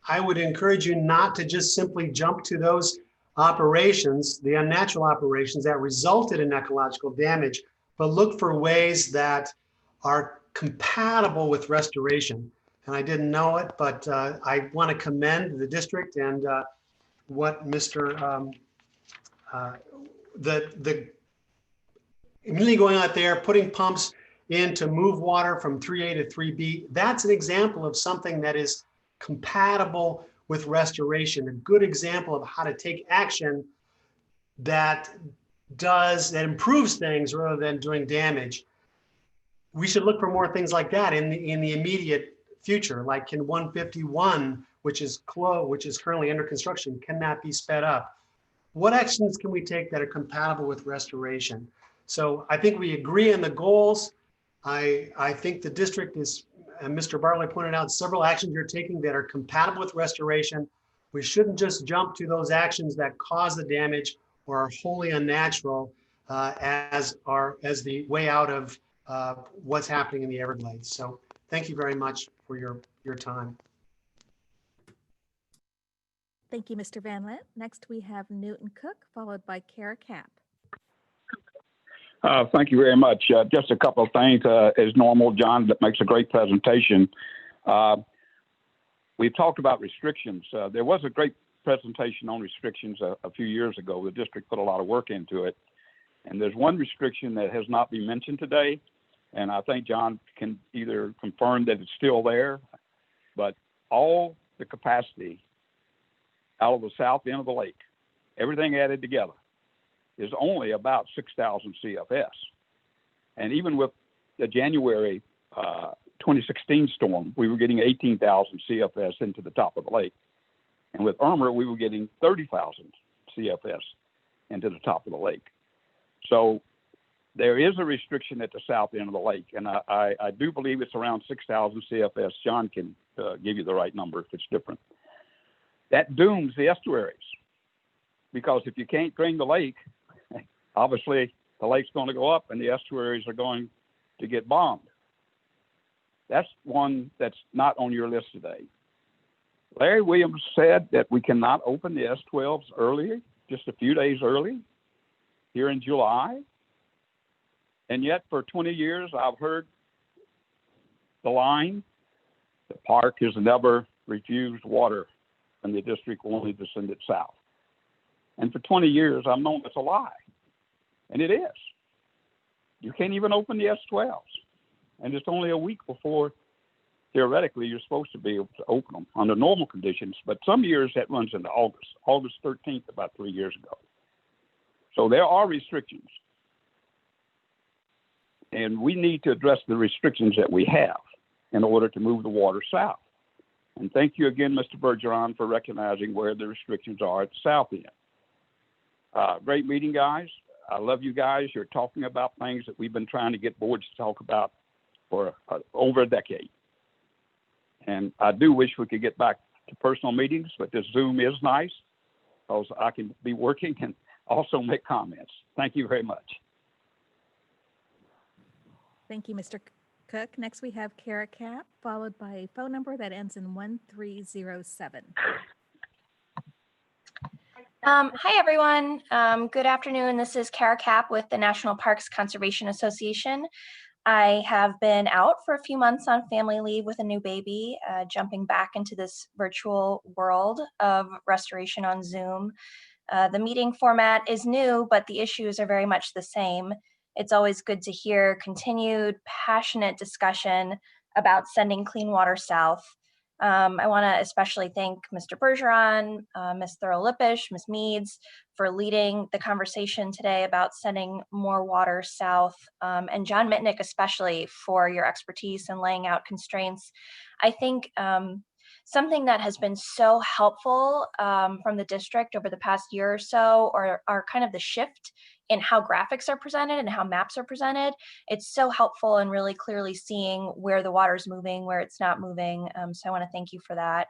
I would encourage you not to just simply jump to those operations, the unnatural operations that resulted in ecological damage, but look for ways that are compatible with restoration. And I didn't know it, but I want to commend the district and what Mr. The immediately going out there, putting pumps in to move water from 3A to 3B. That's an example of something that is compatible with restoration, a good example of how to take action that improves things rather than doing damage. We should look for more things like that in the immediate future, like can 151, which is currently under construction, can that be sped up? What actions can we take that are compatible with restoration? So I think we agree on the goals. I think the district is, and Mr. Bartley pointed out, several actions you're taking that are compatible with restoration. We shouldn't just jump to those actions that cause the damage or are wholly unnatural as the way out of what's happening in the Everglades. So thank you very much for your time. Thank you, Mr. Van Lent. Next, we have Newton Cook, followed by Kara Kapp. Thank you very much. Just a couple of things. As normal, John makes a great presentation. We've talked about restrictions. There was a great presentation on restrictions a few years ago. The district put a lot of work into it. And there's one restriction that has not been mentioned today. And I think John can either confirm that it's still there, but all the capacity out of the south end of the lake, everything added together, is only about 6,000 CFS. And even with the January 2016 storm, we were getting 18,000 CFS into the top of the lake. And with Irma, we were getting 30,000 CFS into the top of the lake. So there is a restriction at the south end of the lake. And I do believe it's around 6,000 CFS. John can give you the right number if it's different. That dooms the estuaries, because if you can't drain the lake, obviously the lake's going to go up and the estuaries are going to get bombed. That's one that's not on your list today. Larry Williams said that we cannot open the S12s earlier, just a few days early, here in July. And yet for 20 years, I've heard the line, the park has never refused water and the district will only to send it south. And for 20 years, I've known it's a lie. And it is. You can't even open the S12s. And it's only a week before, theoretically, you're supposed to be able to open them under normal conditions. But some years that runs into August 13th, about 3 years ago. So there are restrictions. And we need to address the restrictions that we have in order to move the water south. And thank you again, Mr. Bergeron, for recognizing where the restrictions are at the south end. Great meeting, guys. I love you guys. You're talking about things that we've been trying to get boards to talk about for over a decade. And I do wish we could get back to personal meetings, but this Zoom is nice because I can be working and also make comments. Thank you very much. Thank you, Mr. Cook. Next, we have Kara Kapp, followed by a phone number that ends in 1307. Hi, everyone. Good afternoon. This is Kara Kapp with the National Parks Conservation Association. I have been out for a few months on family leave with a new baby, jumping back into this virtual world of restoration on Zoom. The meeting format is new, but the issues are very much the same. It's always good to hear continued passionate discussion about sending clean water south. I want to especially thank Mr. Bergeron, Ms. Thurlow-Lippisch, Ms. Meads for leading the conversation today about sending more water south, and John Mitnick especially for your expertise in laying out constraints. I think something that has been so helpful from the district over the past year or so are kind of the shift in how graphics are presented and how maps are presented. It's so helpful in really clearly seeing where the water's moving, where it's not moving. So I want to thank you for that.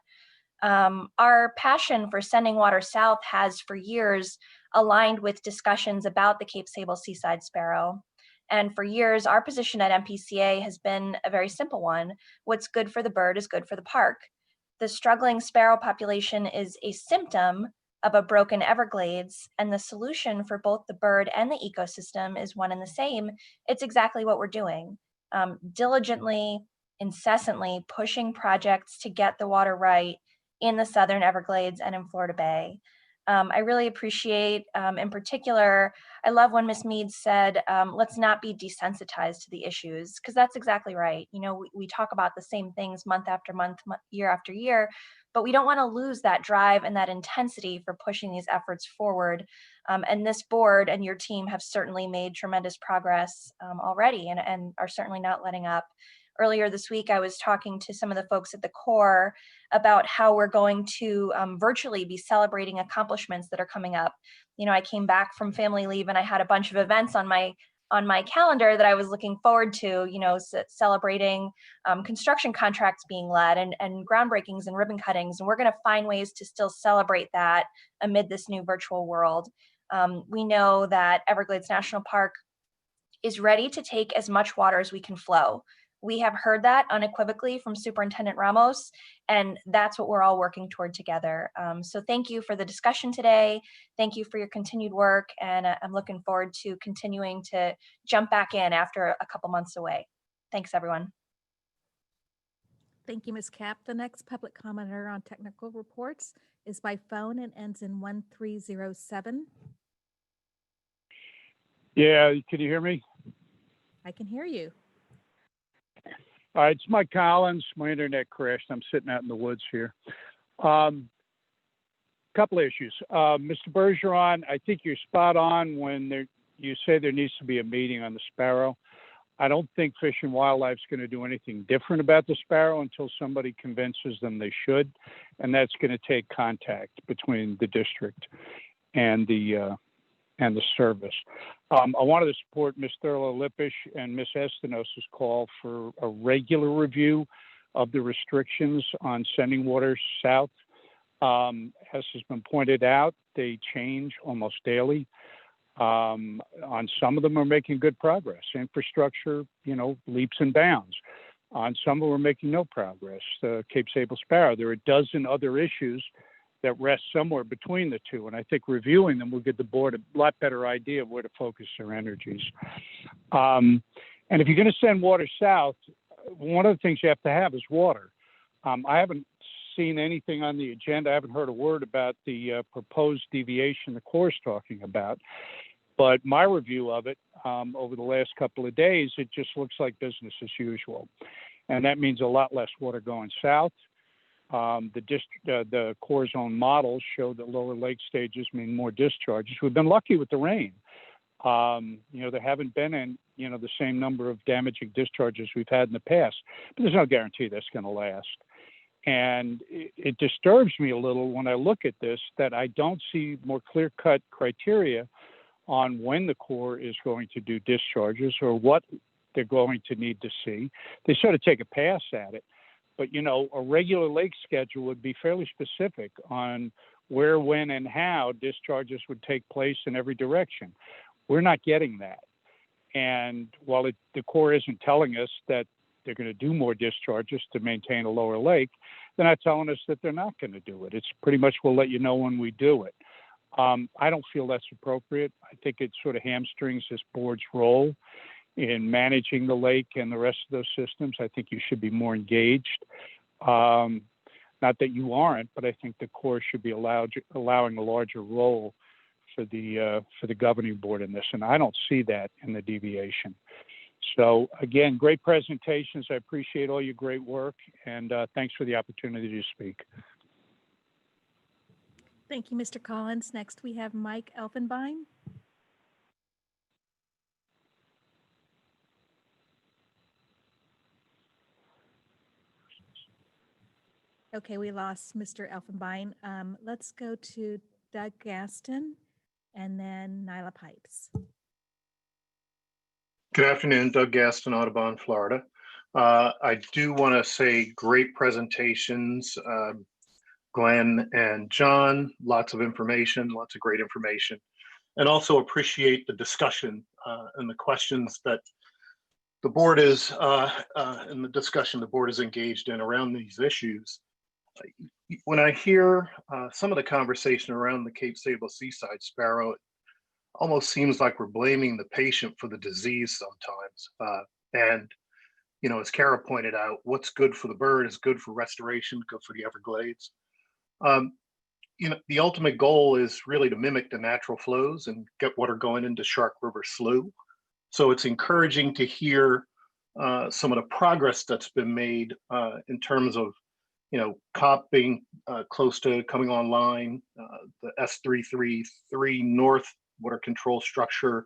Our passion for sending water south has for years aligned with discussions about the Cape Sable seaside sparrow. And for years, our position at MPCA has been a very simple one. What's good for the bird is good for the park. The struggling sparrow population is a symptom of a broken Everglades, and the solution for both the bird and the ecosystem is one and the same. It's exactly what we're doing. Diligently, incessantly pushing projects to get the water right in the Southern Everglades and in Florida Bay. I really appreciate, in particular, I love when Ms. Mead said, let's not be desensitized to the issues, because that's exactly right. You know, we talk about the same things month after month, year after year, but we don't want to lose that drive and that intensity for pushing these efforts forward. And this board and your team have certainly made tremendous progress already and are certainly not letting up. Earlier this week, I was talking to some of the folks at the Corps about how we're going to virtually be celebrating accomplishments that are coming up. You know, I came back from family leave and I had a bunch of events on my calendar that I was looking forward to, you know, celebrating construction contracts being led and groundbreakings and ribbon cuttings. And we're going to find ways to still celebrate that amid this new virtual world. We know that Everglades National Park is ready to take as much water as we can flow. We have heard that unequivocally from Superintendent Ramos, and that's what we're all working toward together. So thank you for the discussion today. Thank you for your continued work, and I'm looking forward to continuing to jump back in after a couple months away. Thanks, everyone. Thank you, Ms. Kapp. The next public commenter on technical reports is by phone and ends in 1307. Yeah, can you hear me? I can hear you. All right, it's Mike Collins. My internet crashed. I'm sitting out in the woods here. Couple of issues. Mr. Bergeron, I think you're spot on when you say there needs to be a meeting on the sparrow. I don't think Fish and Wildlife's going to do anything different about the sparrow until somebody convinces them they should, and that's going to take contact between the district and the service. I wanted to support Ms. Thurlow-Lippisch and Ms. Espinosa's call for a regular review of the restrictions on sending water south. As has been pointed out, they change almost daily. On some of them are making good progress. Infrastructure, you know, leaps and bounds. On some of them are making no progress. The Cape Sable sparrow, there are a dozen other issues that rest somewhere between the two. And I think reviewing them will give the board a lot better idea of where to focus their energies. And if you're going to send water south, one of the things you have to have is water. I haven't seen anything on the agenda. I haven't heard a word about the proposed deviation the Corps is talking about. But my review of it over the last couple of days, it just looks like business as usual. And that means a lot less water going south. The Corps' own models show that lower lake stages mean more discharges. We've been lucky with the rain. You know, there haven't been the same number of damaging discharges we've had in the past, but there's no guarantee that's going to last. And it disturbs me a little when I look at this that I don't see more clear-cut criteria on when the Corps is going to do discharges or what they're going to need to see. They sort of take a pass at it. But, you know, a regular lake schedule would be fairly specific on where, when, and how discharges would take place in every direction. We're not getting that. And while the Corps isn't telling us that they're going to do more discharges to maintain a lower lake, they're not telling us that they're not going to do it. It's pretty much we'll let you know when we do it. I don't feel that's appropriate. I think it sort of hamstrings this board's role in managing the lake and the rest of those systems. I think you should be more engaged. Not that you aren't, but I think the Corps should be allowing a larger role for the governing board in this, and I don't see that in the deviation. So again, great presentations. I appreciate all your great work, and thanks for the opportunity to speak. Thank you, Mr. Collins. Next, we have Mike Elfenbein. Okay, we lost Mr. Elfenbein. Let's go to Doug Gaston and then Nyla Pipes. Good afternoon, Doug Gaston, Audubon, Florida. I do want to say great presentations, Glenn and John, lots of information, lots of great information, and also appreciate the discussion and the questions that the board is, in the discussion the board is engaged in around these issues. When I hear some of the conversation around the Cape Sable seaside sparrow, it almost seems like we're blaming the patient for the disease sometimes. And, you know, as Kara pointed out, what's good for the bird is good for restoration, good for the Everglades. You know, the ultimate goal is really to mimic the natural flows and get water going into Shark River Slough. So it's encouraging to hear some of the progress that's been made in terms of, you know, COP being close to coming online, the S333 North water control structure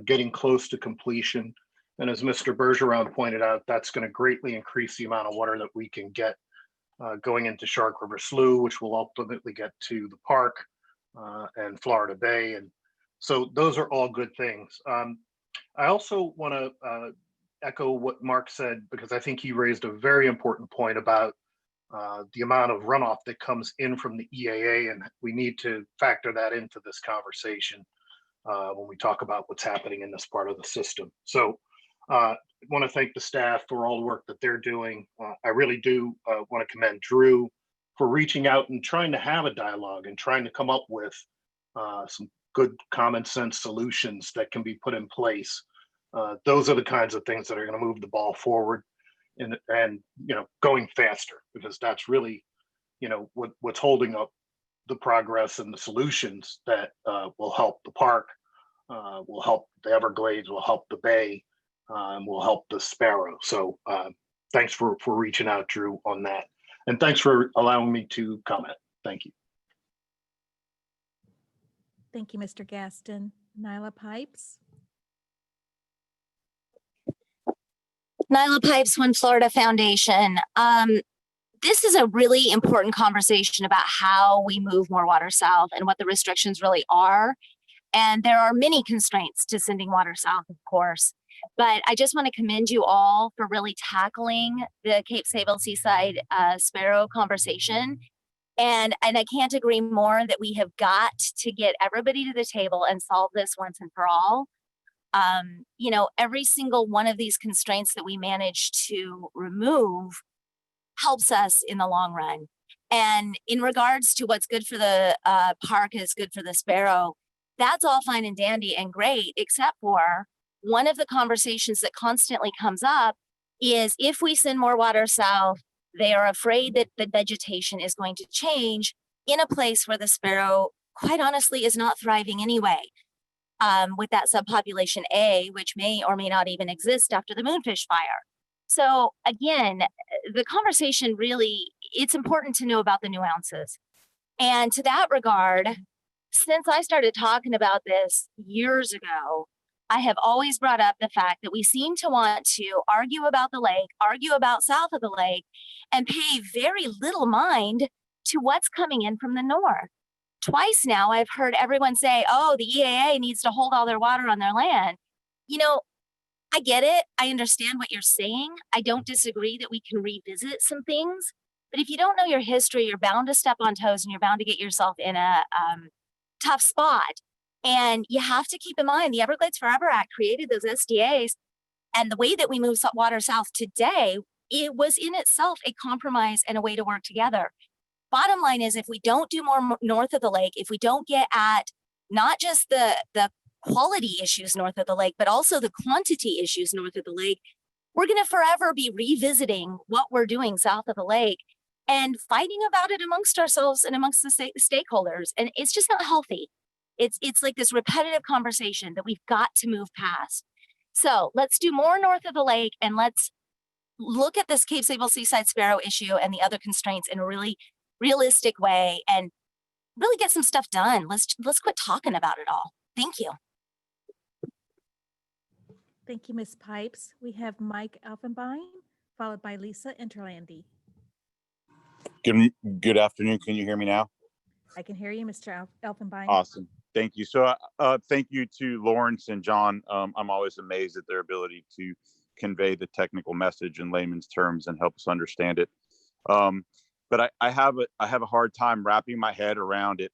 getting close to completion. And as Mr. Bergeron pointed out, that's going to greatly increase the amount of water that we can get going into Shark River Slough, which will ultimately get to the park and Florida Bay. And so those are all good things. I also want to echo what Mark said, because I think he raised a very important point about the amount of runoff that comes in from the EAA, and we need to factor that into this conversation when we talk about what's happening in this part of the system. So I want to thank the staff for all the work that they're doing. I really do want to commend Drew for reaching out and trying to have a dialogue and trying to come up with some good common sense solutions that can be put in place. Those are the kinds of things that are going to move the ball forward and you know, going faster, because that's really, you know, what's holding up the progress and the solutions that will help the park, will help the Everglades, will help the Bay, will help the sparrow. So thanks for reaching out, Drew, on that. And thanks for allowing me to comment. Thank you. Thank you, Mr. Gaston. Nyla Pipes. Nyla Pipes, One Florida Foundation. This is a really important conversation about how we move more water south and what the restrictions really are. And there are many constraints to sending water south, of course. But I just want to commend you all for really tackling the Cape Sable Seaside Sparrow conversation. And I can't agree more that we have got to get everybody to the table and solve this once and for all. You know, every single one of these constraints that we manage to remove helps us in the long run. And in regards to what's good for the park is good for the sparrow, that's all fine and dandy and great, except for one of the conversations that constantly comes up is if we send more water south, they are afraid that the vegetation is going to change in a place where the sparrow, quite honestly, is not thriving anyway. With that subpopulation A, which may or may not even exist after the moonfish fire. So again, the conversation really, it's important to know about the nuances. And to that regard, since I started talking about this years ago, I have always brought up the fact that we seem to want to argue about the lake, argue about south of the lake, and pay very little mind to what's coming in from the north. Twice now, I've heard everyone say, oh, the EAA needs to hold all their water on their land. You know, I get it. I understand what you're saying. I don't disagree that we can revisit some things. But if you don't know your history, you're bound to step on toes and you're bound to get yourself in a tough spot. And you have to keep in mind the Everglades Forever Act created those SDAs. And the way that we move water south today, it was in itself a compromise and a way to work together. Bottom line is, if we don't do more north of the lake, if we don't get at not just the quality issues north of the lake, but also the quantity issues north of the lake, we're going to forever be revisiting what we're doing south of the lake and fighting about it amongst ourselves and amongst the stakeholders. And it's just not healthy. It's like this repetitive conversation that we've got to move past. So let's do more north of the lake and let's look at this Cape Sable Seaside Sparrow issue and the other constraints in a really realistic way and really get some stuff done. Let's quit talking about it all. Thank you. Thank you, Ms. Pipes. We have Mike Elfenbein, followed by Lisa Interlandi. Good afternoon. Can you hear me now? I can hear you, Mr. Elfenbein. Awesome. Thank you. So thank you to Lawrence and John. I'm always amazed at their ability to convey the technical message in layman's terms and help us understand it. But I have a hard time wrapping my head around it.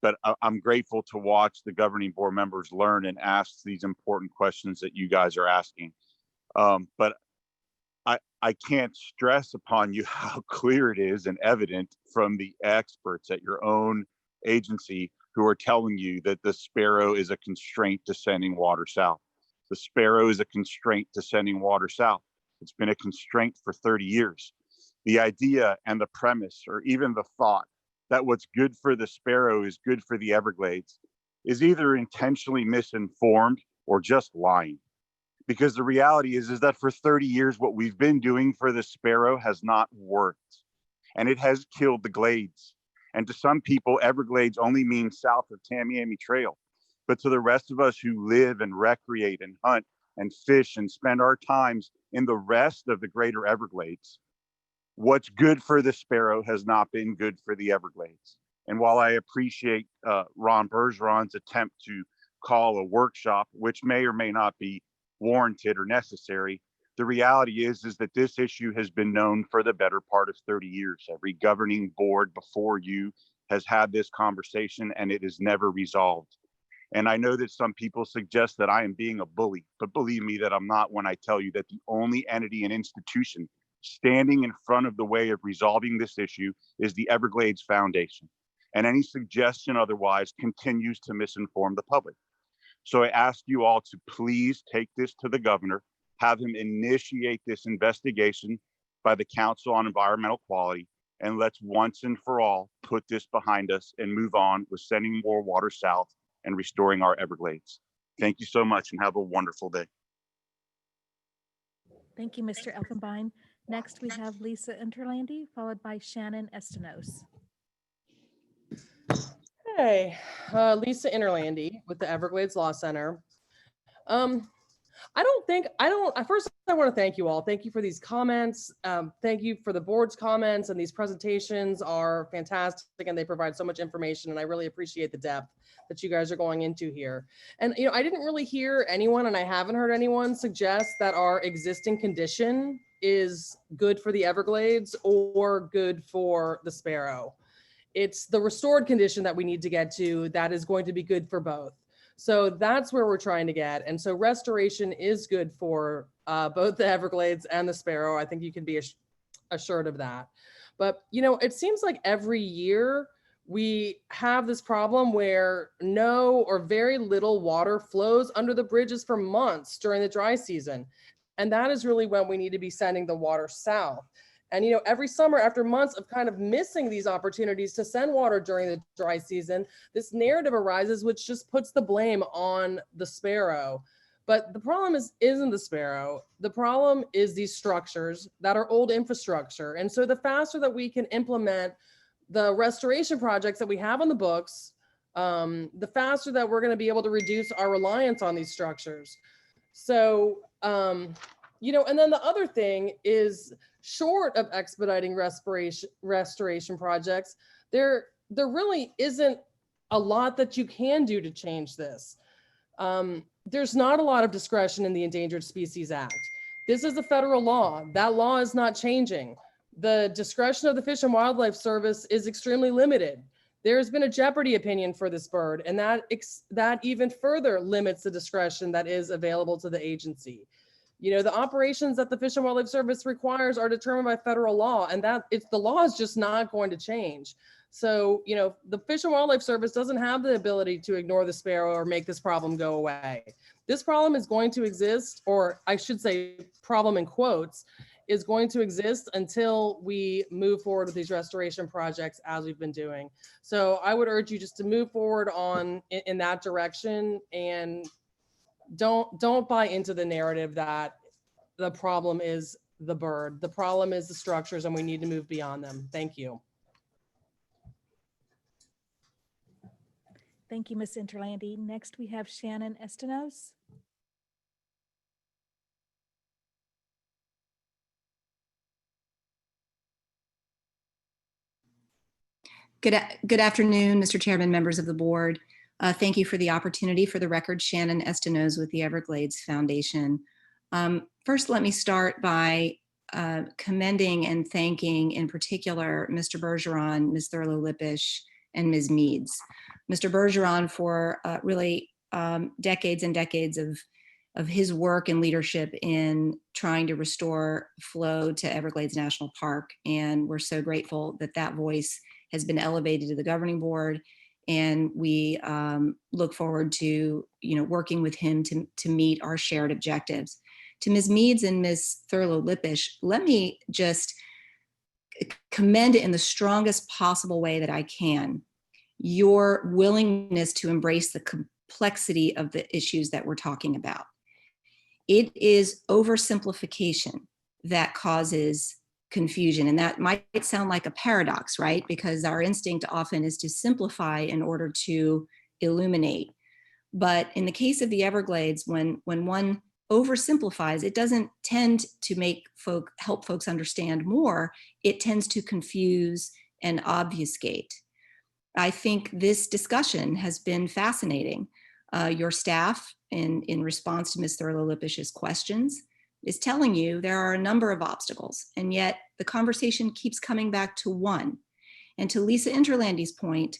But I'm grateful to watch the governing board members learn and ask these important questions that you guys are asking. But I can't stress upon you how clear it is and evident from the experts at your own agency who are telling you that the sparrow is a constraint to sending water south. The sparrow is a constraint to sending water south. It's been a constraint for 30 years. The idea and the premise, or even the thought that what's good for the sparrow is good for the Everglades is either intentionally misinformed or just lying. Because the reality is that for 30 years, what we've been doing for the sparrow has not worked. And it has killed the glades. And to some people, Everglades only means south of Tamiami Trail. But to the rest of us who live and recreate and hunt and fish and spend our times in the rest of the greater Everglades, what's good for the sparrow has not been good for the Everglades. And while I appreciate Ron Bergeron's attempt to call a workshop, which may or may not be warranted or necessary, the reality is that this issue has been known for the better part of 30 years. Every governing board before you has had this conversation and it is never resolved. And I know that some people suggest that I am being a bully, but believe me that I'm not when I tell you that the only entity and institution standing in front of the way of resolving this issue is the Everglades Foundation. And any suggestion otherwise continues to misinform the public. So I ask you all to please take this to the governor, have him initiate this investigation by the Council on Environmental Quality, and let's once and for all put this behind us and move on with sending more water south and restoring our Everglades. Thank you so much and have a wonderful day. Thank you, Mr. Elfenbein. Next, we have Lisa Interlandi, followed by Shannon Estenos. Hey, Lisa Interlandi with the Everglades Law Center. First, I want to thank you all. Thank you for these comments. Thank you for the board's comments, and these presentations are fantastic and they provide so much information, and I really appreciate the depth that you guys are going into here. And, I didn't really hear anyone, and I haven't heard anyone suggest that our existing condition is good for the Everglades or good for the sparrow. It's the restored condition that we need to get to that is going to be good for both. So that's where we're trying to get. And so restoration is good for both the Everglades and the sparrow. I think you can be assured of that. But, it seems like every year we have this problem where no or very little water flows under the bridges for months during the dry season. And that is really when we need to be sending the water south. And, every summer, after months of kind of missing these opportunities to send water during the dry season, this narrative arises, which just puts the blame on the sparrow. But the problem isn't the sparrow. The problem is these structures that are old infrastructure. And so the faster that we can implement the restoration projects that we have on the books, the faster that we're going to be able to reduce our reliance on these structures. So, and then the other thing is, short of expediting restoration projects, there really isn't a lot that you can do to change this. There's not a lot of discretion in the Endangered Species Act. This is a federal law. That law is not changing. The discretion of the Fish and Wildlife Service is extremely limited. There's been a jeopardy opinion for this bird, and that even further limits the discretion that is available to the agency. The operations that the Fish and Wildlife Service requires are determined by federal law, and the law is just not going to change. So, the Fish and Wildlife Service doesn't have the ability to ignore the sparrow or make this problem go away. This problem is going to exist, or I should say problem in quotes, is going to exist until we move forward with these restoration projects as we've been doing. So I would urge you just to move forward in that direction and don't buy into the narrative that the problem is the bird. The problem is the structures, and we need to move beyond them. Thank you. Thank you, Ms. Interlandi. Next, we have Shannon Estenos. Good afternoon, Mr. Chairman, members of the board. Thank you for the opportunity. For the record, Shannon Estenos with the Everglades Foundation. First, let me start by commending and thanking in particular Mr. Bergeron, Ms. Thurlow-Lippisch, and Ms. Meads. Mr. Bergeron for really decades and decades of his work and leadership in trying to restore flow to Everglades National Park. And we're so grateful that that voice has been elevated to the governing board. And we look forward to working with him to meet our shared objectives. To Ms. Meads and Ms. Thurlow-Lippisch, let me just commend in the strongest possible way that I can your willingness to embrace the complexity of the issues that we're talking about. It is oversimplification that causes confusion. And that might sound like a paradox, right? Because our instinct often is to simplify in order to illuminate. But in the case of the Everglades, when one oversimplifies, it doesn't tend to help folks understand more. It tends to confuse and obfuscate. I think this discussion has been fascinating. Your staff, in response to Ms. Thurlow-Lippisch's questions, is telling you there are a number of obstacles, and yet the conversation keeps coming back to one. And to Lisa Interlandi's point,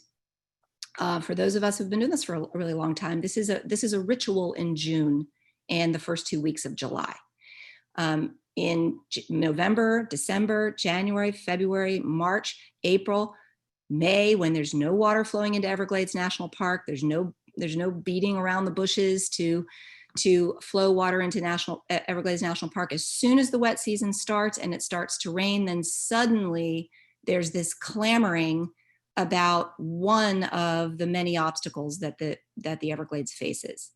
for those of us who've been doing this for a really long time, this is a ritual in June and the first 2 weeks of July. In November, December, January, February, March, April, May, when there's no water flowing into Everglades National Park, there's no beating around the bushes to flow water into Everglades National Park. As soon as the wet season starts and it starts to rain, then suddenly there's this clamoring about one of the many obstacles that the Everglades faces.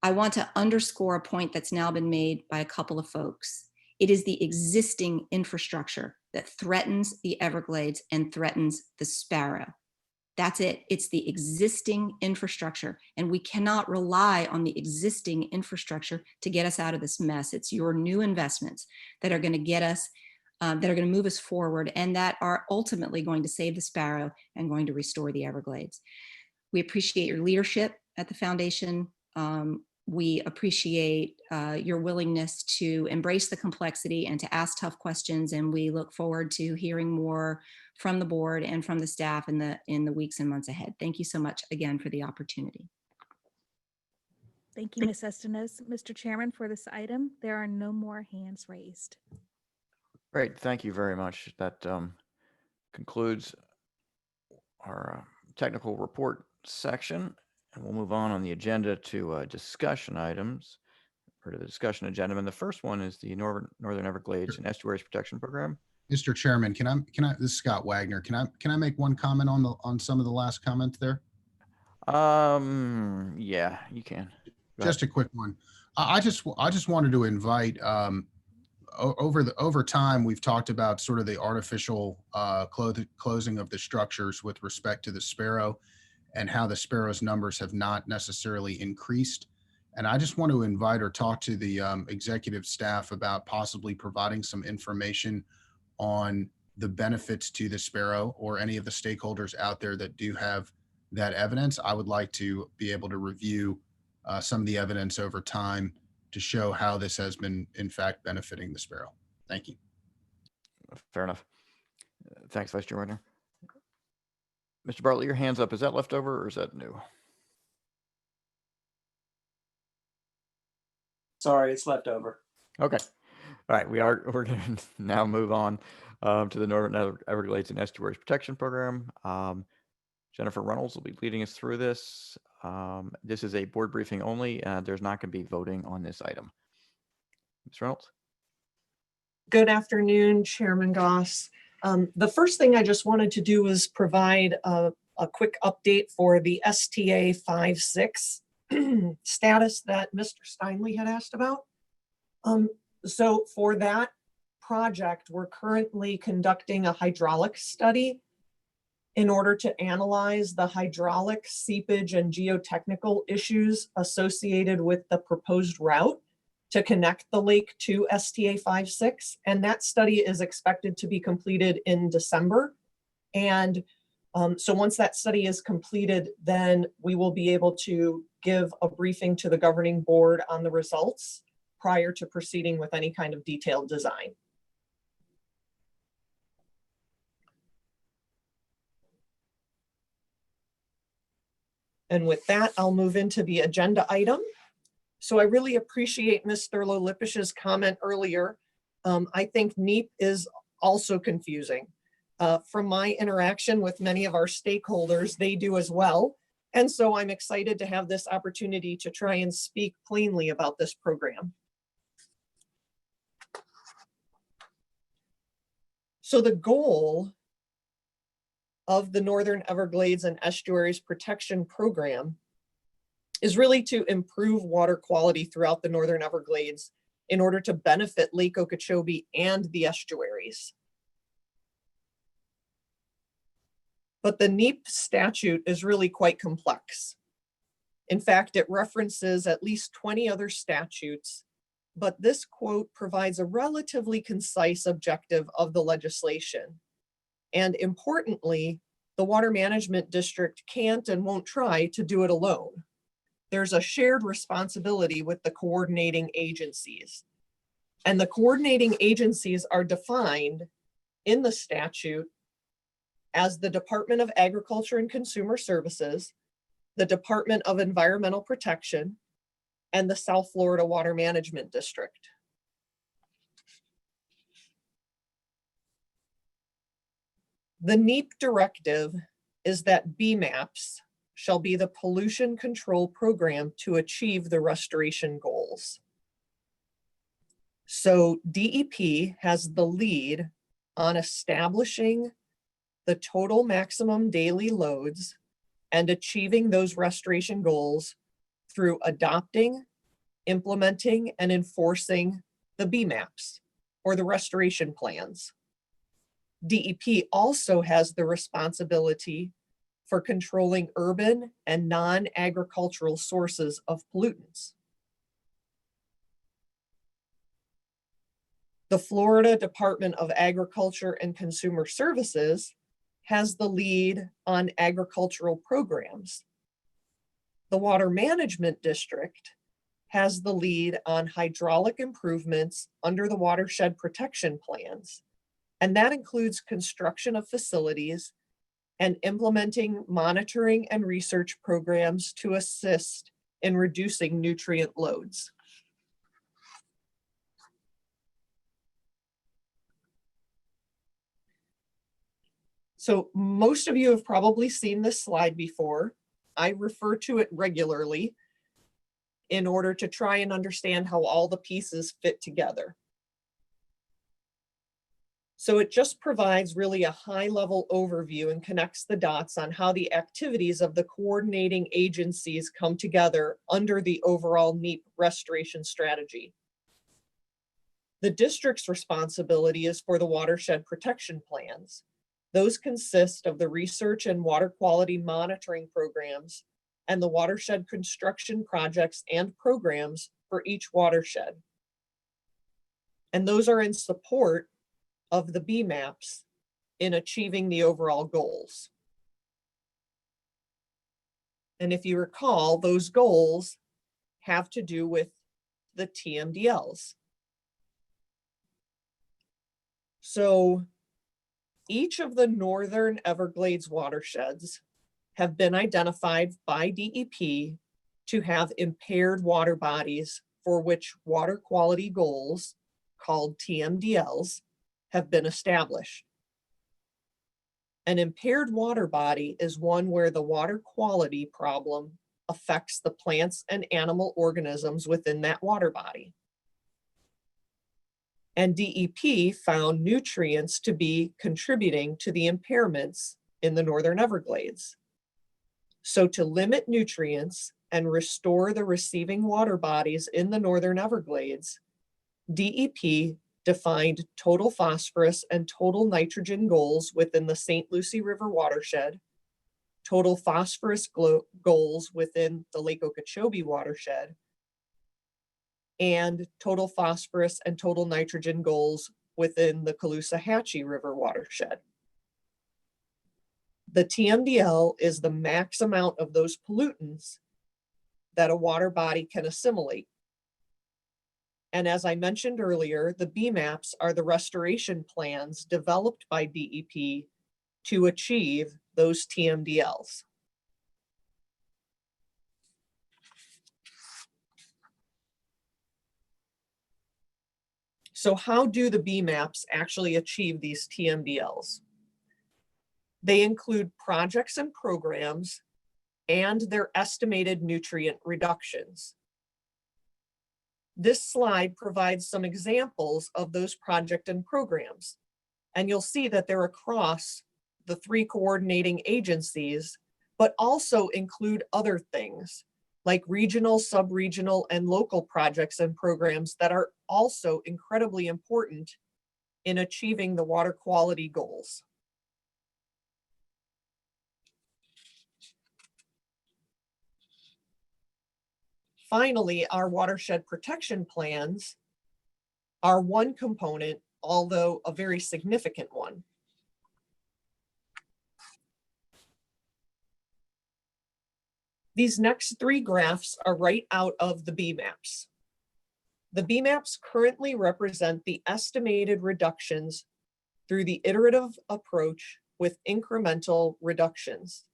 I want to underscore a point that's now been made by a couple of folks. It is the existing infrastructure that threatens the Everglades and threatens the sparrow. That's it. It's the existing infrastructure, and we cannot rely on the existing infrastructure to get us out of this mess. It's your new investments that are going to get us, that are going to move us forward, and that are ultimately going to save the sparrow and going to restore the Everglades. We appreciate your leadership at the foundation. We appreciate your willingness to embrace the complexity and to ask tough questions, and we look forward to hearing more from the board and from the staff in the weeks and months ahead. Thank you so much again for the opportunity. Thank you, Ms. Estenos. Mr. Chairman, for this item, there are no more hands raised. Great, thank you very much. That concludes our technical report section. And we'll move on the agenda to discussion items, or to the discussion agenda. And the first one is the Northern Everglades and Estuaries Protection Program. Mr. Chairman, can I, this is Scott Wagner. Can I make one comment on some of the last comments there? Yeah, you can. Just a quick one. I just wanted to invite, over time, we've talked about sort of the artificial closing of the structures with respect to the sparrow, and how the sparrow's numbers have not necessarily increased. And I just want to invite or talk to the executive staff about possibly providing some information on the benefits to the sparrow, or any of the stakeholders out there that do have that evidence. I would like to be able to review some of the evidence over time to show how this has been, in fact, benefiting the sparrow. Thank you. Fair enough. Thanks, Vice Chair Wagner. Mr. Bartlett, your hand's up. Is that left over or is that new? Sorry, it's left over. Okay. All right. We're going to now move on to the Northern Everglades and Estuaries Protection Program. Jennifer Reynolds will be leading us through this. This is a board briefing only. There's not going to be voting on this item. Ms. Reynolds. Good afternoon, Chairman Goss. The first thing I just wanted to do is provide a quick update for the STA 5-6 status that Mr. Steinley had asked about. So for that project, we're currently conducting a hydraulic study in order to analyze the hydraulic, seepage, and geotechnical issues associated with the proposed route to connect the lake to STA 56. And that study is expected to be completed in December. And so once that study is completed, then we will be able to give a briefing to the governing board on the results prior to proceeding with any kind of detailed design. And with that, I'll move into the agenda item. So I really appreciate Mr. Lolipish's comment earlier. I think NEEP is also confusing. From my interaction with many of our stakeholders, they do as well. And so I'm excited to have this opportunity to try and speak plainly about this program. So the goal of the Northern Everglades and Estuaries Protection Program is really to improve water quality throughout the Northern Everglades in order to benefit Lake Okeechobee and the estuaries. But the NEEP statute is really quite complex. In fact, it references at least 20 other statutes, but this quote provides a relatively concise objective of the legislation. And importantly, the Water Management District can't and won't try to do it alone. There's a shared responsibility with the coordinating agencies. And the coordinating agencies are defined in the statute as the Department of Agriculture and Consumer Services, the Department of Environmental Protection, and the South Florida Water Management District. The NEEP directive is that BMAPs shall be the pollution control program to achieve the restoration goals. So DEP has the lead on establishing the total maximum daily loads and achieving those restoration goals through adopting, implementing, and enforcing the BMAPs, or the restoration plans. DEP also has the responsibility for controlling urban and non-agricultural sources of pollutants. The Florida Department of Agriculture and Consumer Services has the lead on agricultural programs. The Water Management District has the lead on hydraulic improvements under the watershed protection plans. And that includes construction of facilities and implementing monitoring and research programs to assist in reducing nutrient loads. So most of you have probably seen this slide before. I refer to it regularly in order to try and understand how all the pieces fit together. So it just provides really a high-level overview and connects the dots on how the activities of the coordinating agencies come together under the overall NEEP restoration strategy. The district's responsibility is for the watershed protection plans. Those consist of the research and water quality monitoring programs and the watershed construction projects and programs for each watershed. And those are in support of the BMAPs in achieving the overall goals. And if you recall, those goals have to do with the TMDLs. So each of the Northern Everglades watersheds have been identified by DEP to have impaired water bodies for which water quality goals, called TMDLs, have been established. An impaired water body is one where the water quality problem affects the plants and animal organisms within that water body. And DEP found nutrients to be contributing to the impairments in the Northern Everglades. So to limit nutrients and restore the receiving water bodies in the Northern Everglades, DEP defined total phosphorus and total nitrogen goals within the St. Lucie River watershed, total phosphorus goals within the Lake Okeechobee watershed, and total phosphorus and total nitrogen goals within the Caloosahatchee River watershed. The TMDL is the max amount of those pollutants that a water body can assimilate. And as I mentioned earlier, the BMAPs are the restoration plans developed by DEP to achieve those TMDLs. So how do the BMAPs actually achieve these TMDLs? They include projects and programs and their estimated nutrient reductions. This slide provides some examples of those project and programs, and you'll see that they're across the 3 coordinating agencies, but also include other things like regional, sub-regional, and local projects and programs that are also incredibly important in achieving the water quality goals. Finally, our watershed protection plans are one component, although a very significant one. These next 3 graphs are right out of the BMAPs. The BMAPs currently represent the estimated reductions through the iterative approach with incremental reductions.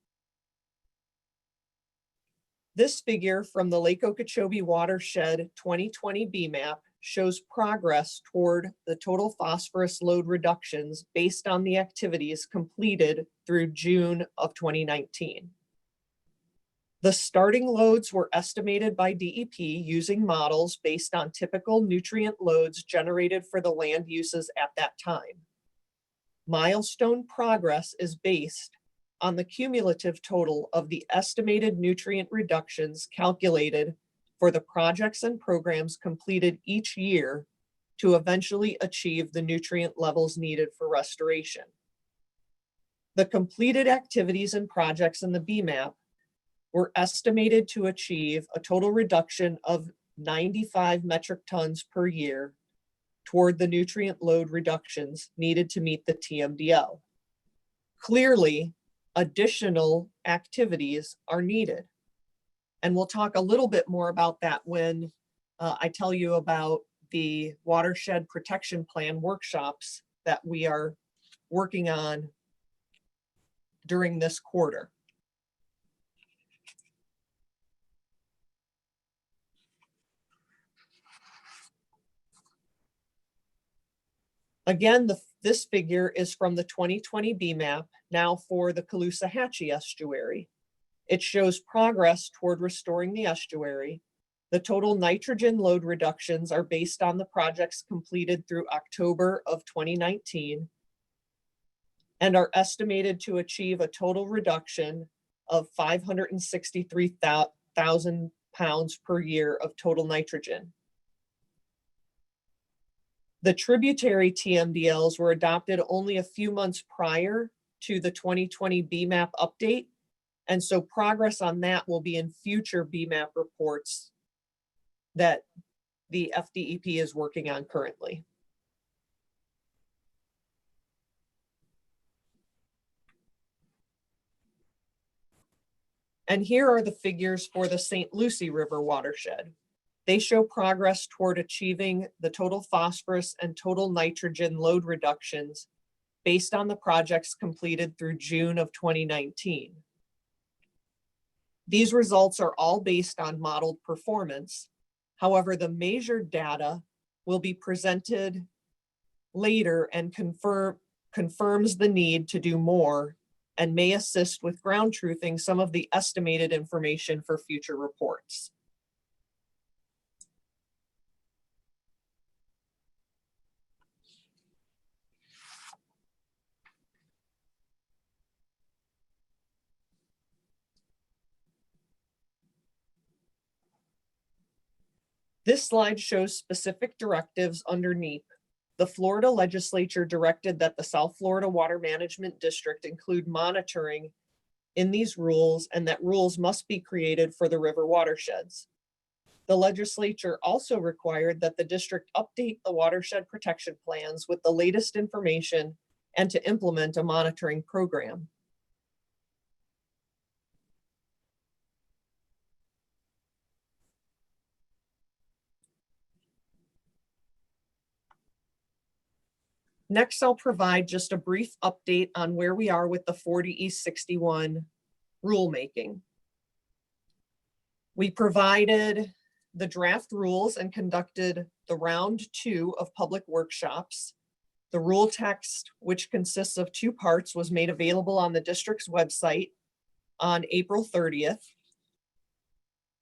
This figure from the Lake Okeechobee Watershed 2020 BMAP shows progress toward the total phosphorus load reductions based on the activities completed through June of 2019. The starting loads were estimated by DEP using models based on typical nutrient loads generated for the land uses at that time. Milestone progress is based on the cumulative total of the estimated nutrient reductions calculated for the projects and programs completed each year to eventually achieve the nutrient levels needed for restoration. The completed activities and projects in the BMAP were estimated to achieve a total reduction of 95 metric tons per year toward the nutrient load reductions needed to meet the TMDL. Clearly, additional activities are needed. And we'll talk a little bit more about that when I tell you about the watershed protection plan workshops that we are working on during this quarter. Again, this figure is from the 2020 BMAP, now for the Caloosahatchee estuary. It shows progress toward restoring the estuary. The total nitrogen load reductions are based on the projects completed through October of 2019 and are estimated to achieve a total reduction of 563,000 pounds per year of total nitrogen. The tributary TMDLs were adopted only a few months prior to the 2020 BMAP update, and so progress on that will be in future BMAP reports that the FDEP is working on currently. And here are the figures for the St. Lucie River watershed. They show progress toward achieving the total phosphorus and total nitrogen load reductions based on the projects completed through June of 2019. These results are all based on modeled performance. However, the measured data will be presented later and confirms the need to do more and may assist with ground truthing some of the estimated information for future reports. This slide shows specific directives under NEEP. The Florida legislature directed that the South Florida Water Management District include monitoring in these rules and that rules must be created for the river watersheds. The legislature also required that the district update the watershed protection plans with the latest information and to implement a monitoring program. Next, I'll provide just a brief update on where we are with the 40 East 61 rulemaking. We provided the draft rules and conducted the round 2 of public workshops. The rule text, which consists of 2 parts, was made available on the district's website on April 30th.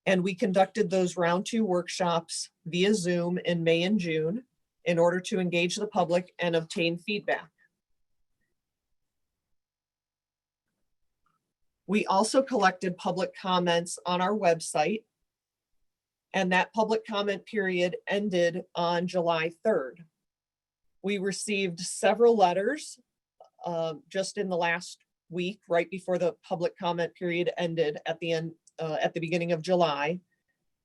And we conducted those round 2 workshops via Zoom in May and June in order to engage the public and obtain feedback. We also collected public comments on our website, and that public comment period ended on July 3rd. We received several letters just in the last week, right before the public comment period ended at the beginning of July.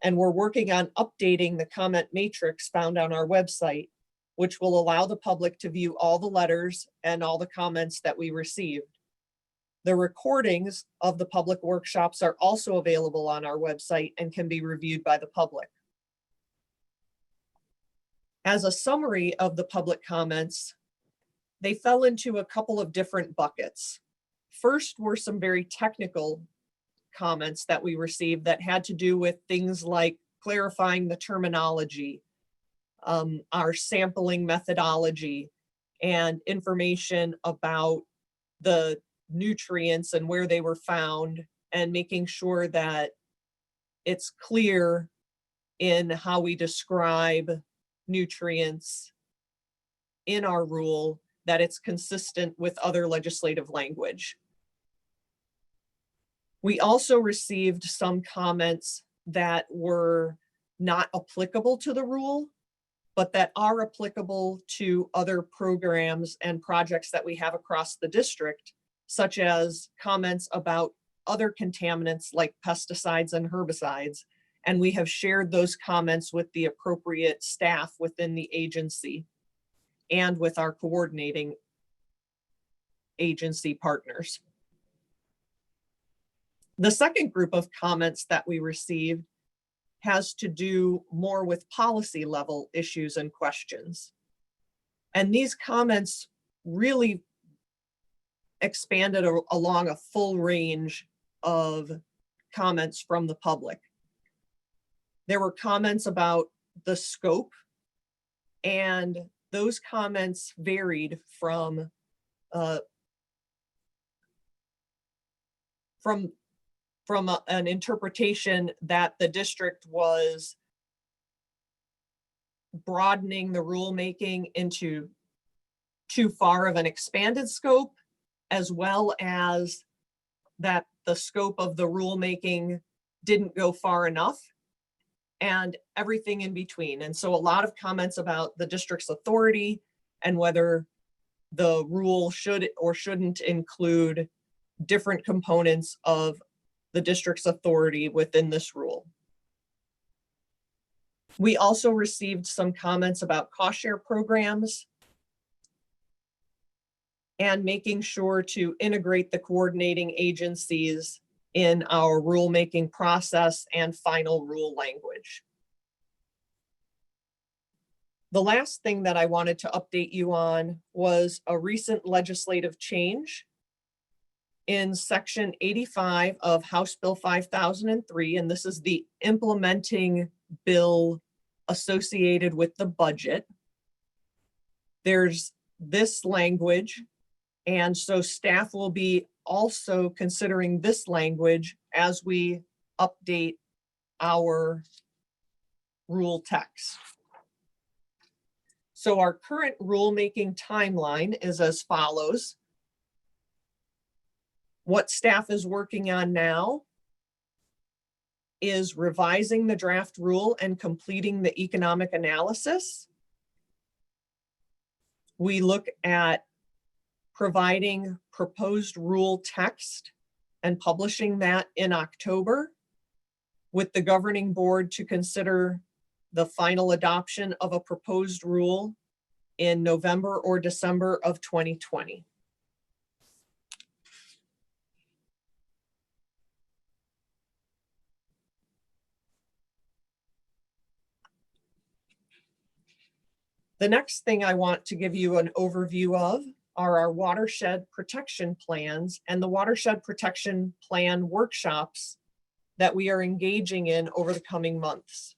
And we're working on updating the comment matrix found on our website, which will allow the public to view all the letters and all the comments that we received. The recordings of the public workshops are also available on our website and can be reviewed by the public. As a summary of the public comments, they fell into a couple of different buckets. First were some very technical comments that we received that had to do with things like clarifying the terminology, our sampling methodology, and information about the nutrients and where they were found, and making sure that it's clear in how we describe nutrients in our rule, that it's consistent with other legislative language. We also received some comments that were not applicable to the rule, but that are applicable to other programs and projects that we have across the district, such as comments about other contaminants like pesticides and herbicides. And we have shared those comments with the appropriate staff within the agency and with our coordinating agency partners. The second group of comments that we received has to do more with policy level issues and questions. And these comments really expanded along a full range of comments from the public. There were comments about the scope, and those comments varied from an interpretation that the district was broadening the rulemaking into too far of an expanded scope, as well as that the scope of the rulemaking didn't go far enough, and everything in between. And so a lot of comments about the district's authority and whether the rule should or shouldn't include different components of the district's authority within this rule. We also received some comments about cost share programs and making sure to integrate the coordinating agencies in our rulemaking process and final rule language. The last thing that I wanted to update you on was a recent legislative change in Section 85 of House Bill 5003, and this is the implementing bill associated with the budget. There's this language, and so staff will be also considering this language as we update our rule text. So our current rulemaking timeline is as follows. What staff is working on now is revising the draft rule and completing the economic analysis. We look at providing proposed rule text and publishing that in October, with the governing board to consider the final adoption of a proposed rule in November or December of 2020. The next thing I want to give you an overview of are our watershed protection plans and the watershed protection plan workshops that we are engaging in over the coming months.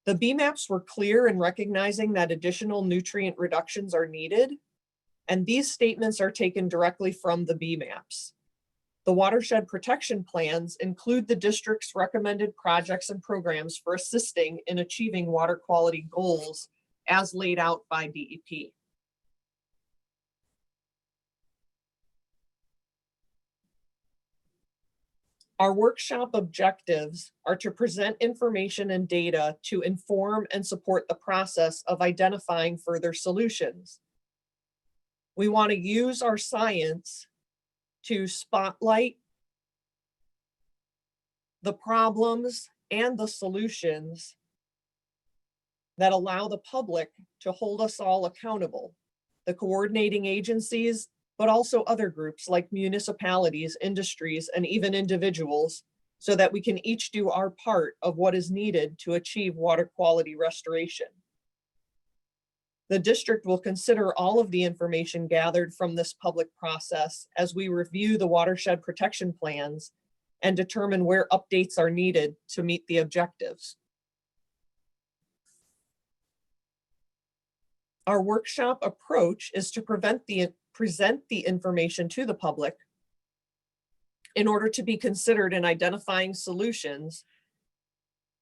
The BMAPs were clear in recognizing that additional nutrient reductions are needed, and these statements are taken directly from the BMAPs. The watershed protection plans include the district's recommended projects and programs for assisting in achieving water quality goals as laid out by DEP. Our workshop objectives are to present information and data to inform and support the process of identifying further solutions. We want to use our science to spotlight the problems and the solutions that allow the public to hold us all accountable, the coordinating agencies, but also other groups like municipalities, industries, and even individuals, so that we can each do our part of what is needed to achieve water quality restoration. The district will consider all of the information gathered from this public process as we review the watershed protection plans and determine where updates are needed to meet the objectives. Our workshop approach is to present the information to the public in order to be considered in identifying solutions,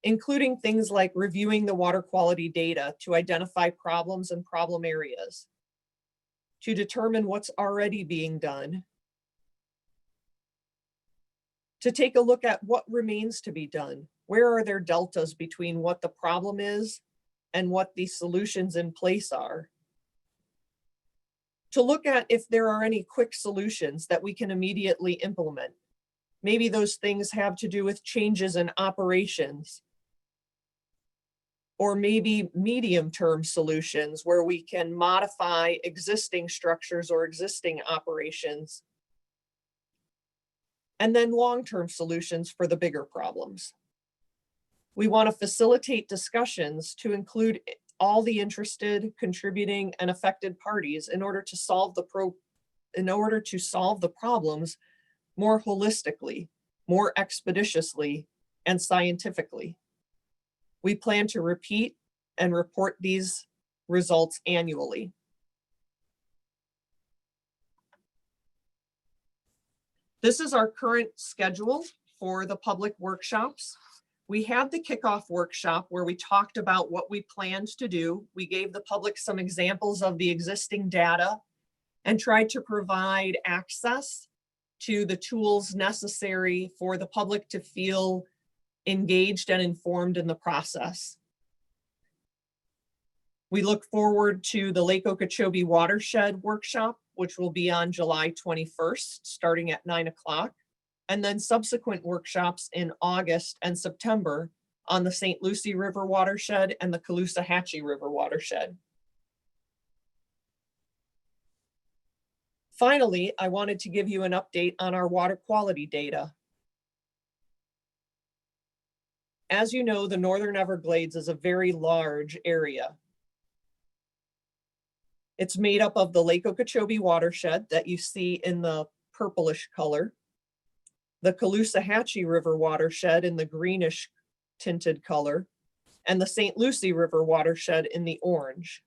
including things like reviewing the water quality data to identify problems and problem areas, to determine what's already being done, to take a look at what remains to be done. Where are there deltas between what the problem is and what the solutions in place are? To look at if there are any quick solutions that we can immediately implement. Maybe those things have to do with changes in operations, or maybe medium-term solutions where we can modify existing structures or existing operations. And then long-term solutions for the bigger problems. We want to facilitate discussions to include all the interested, contributing, and affected parties in order to solve the problems more holistically, more expeditiously, and scientifically. We plan to repeat and report these results annually. This is our current schedule for the public workshops. We had the kickoff workshop where we talked about what we planned to do. We gave the public some examples of the existing data and tried to provide access to the tools necessary for the public to feel engaged and informed in the process. We look forward to the Lake Okeechobee Watershed Workshop, which will be on July 21st, starting at 9 o'clock. And then subsequent workshops in August and September on the St. Lucie River Watershed and the Caloosahatchee River Watershed. Finally, I wanted to give you an update on our water quality data. As you know, the Northern Everglades is a very large area. It's made up of the Lake Okeechobee watershed that you see in the purplish color, the Caloosahatchee River watershed in the greenish tinted color, and the St. Lucie River watershed in the orange.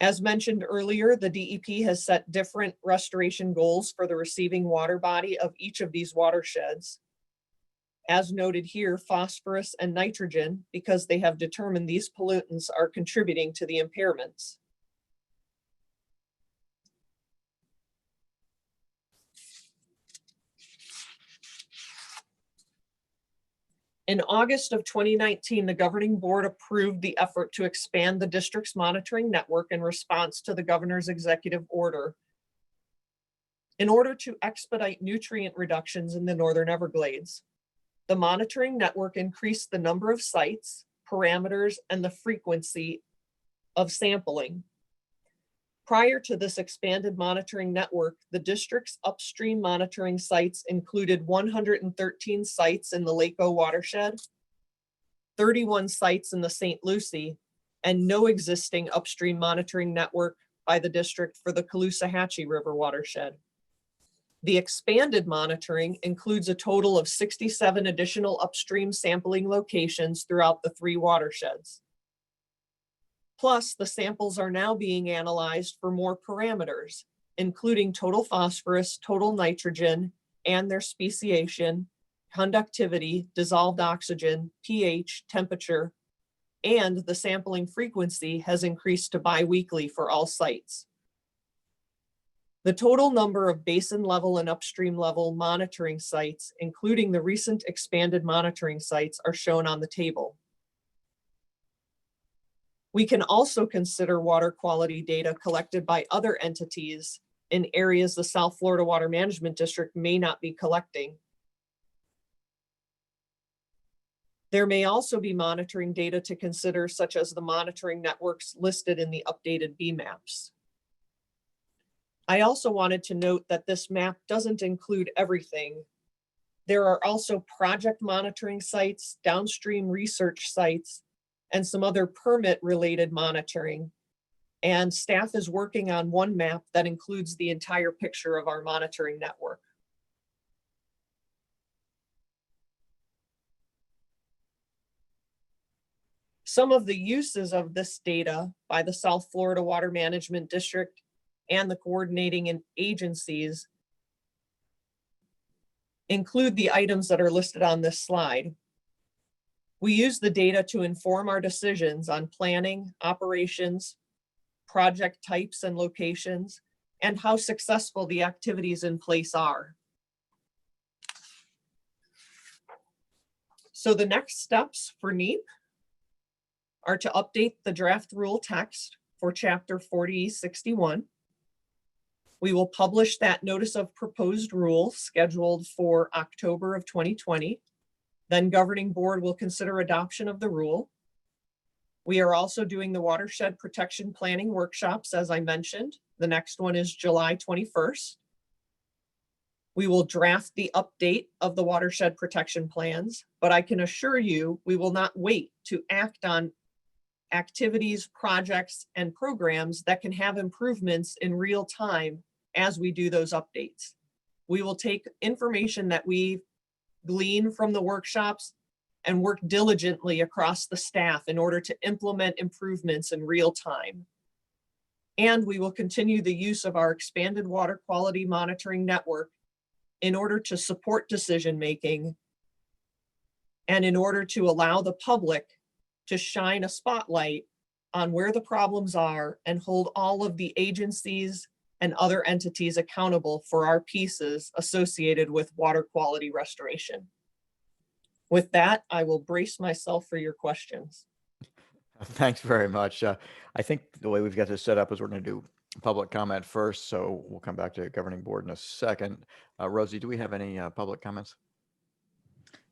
As mentioned earlier, the DEP has set different restoration goals for the receiving water body of each of these watersheds. As noted here, phosphorus and nitrogen, because they have determined these pollutants are contributing to the impairments. In August of 2019, the governing board approved the effort to expand the district's monitoring network in response to the governor's executive order in order to expedite nutrient reductions in the Northern Everglades. The monitoring network increased the number of sites, parameters, and the frequency of sampling. Prior to this expanded monitoring network, the district's upstream monitoring sites included 113 sites in the Lake O watershed, 31 sites in the St. Lucie, and no existing upstream monitoring network by the district for the Caloosahatchee River watershed. The expanded monitoring includes a total of 67 additional upstream sampling locations throughout the 3 watersheds. Plus, the samples are now being analyzed for more parameters, including total phosphorus, total nitrogen, and their speciation, conductivity, dissolved oxygen, pH, temperature, and the sampling frequency has increased to biweekly for all sites. The total number of basin level and upstream level monitoring sites, including the recent expanded monitoring sites, are shown on the table. We can also consider water quality data collected by other entities in areas the South Florida Water Management District may not be collecting. There may also be monitoring data to consider, such as the monitoring networks listed in the updated BMAPs. I also wanted to note that this map doesn't include everything. There are also project monitoring sites, downstream research sites, and some other permit-related monitoring. And staff is working on one map that includes the entire picture of our monitoring network. Some of the uses of this data by the South Florida Water Management District and the coordinating agencies include the items that are listed on this slide. We use the data to inform our decisions on planning, operations, project types and locations, and how successful the activities in place are. So the next steps for NEEP are to update the draft rule text for Chapter 4061. We will publish that notice of proposed rule scheduled for October of 2020. Then governing board will consider adoption of the rule. We are also doing the watershed protection planning workshops, as I mentioned. The next one is July 21st. We will draft the update of the watershed protection plans, but I can assure you we will not wait to act on activities, projects, and programs that can have improvements in real time as we do those updates. We will take information that we glean from the workshops and work diligently across the staff in order to implement improvements in real time. And we will continue the use of our expanded water quality monitoring network in order to support decision-making and in order to allow the public to shine a spotlight on where the problems are and hold all of the agencies and other entities accountable for our pieces associated with water quality restoration. With that, I will brace myself for your questions. Thanks very much. I think the way we've got this set up is we're going to do public comment first, so we'll come back to governing board in a second. Rosie, do we have any public comments?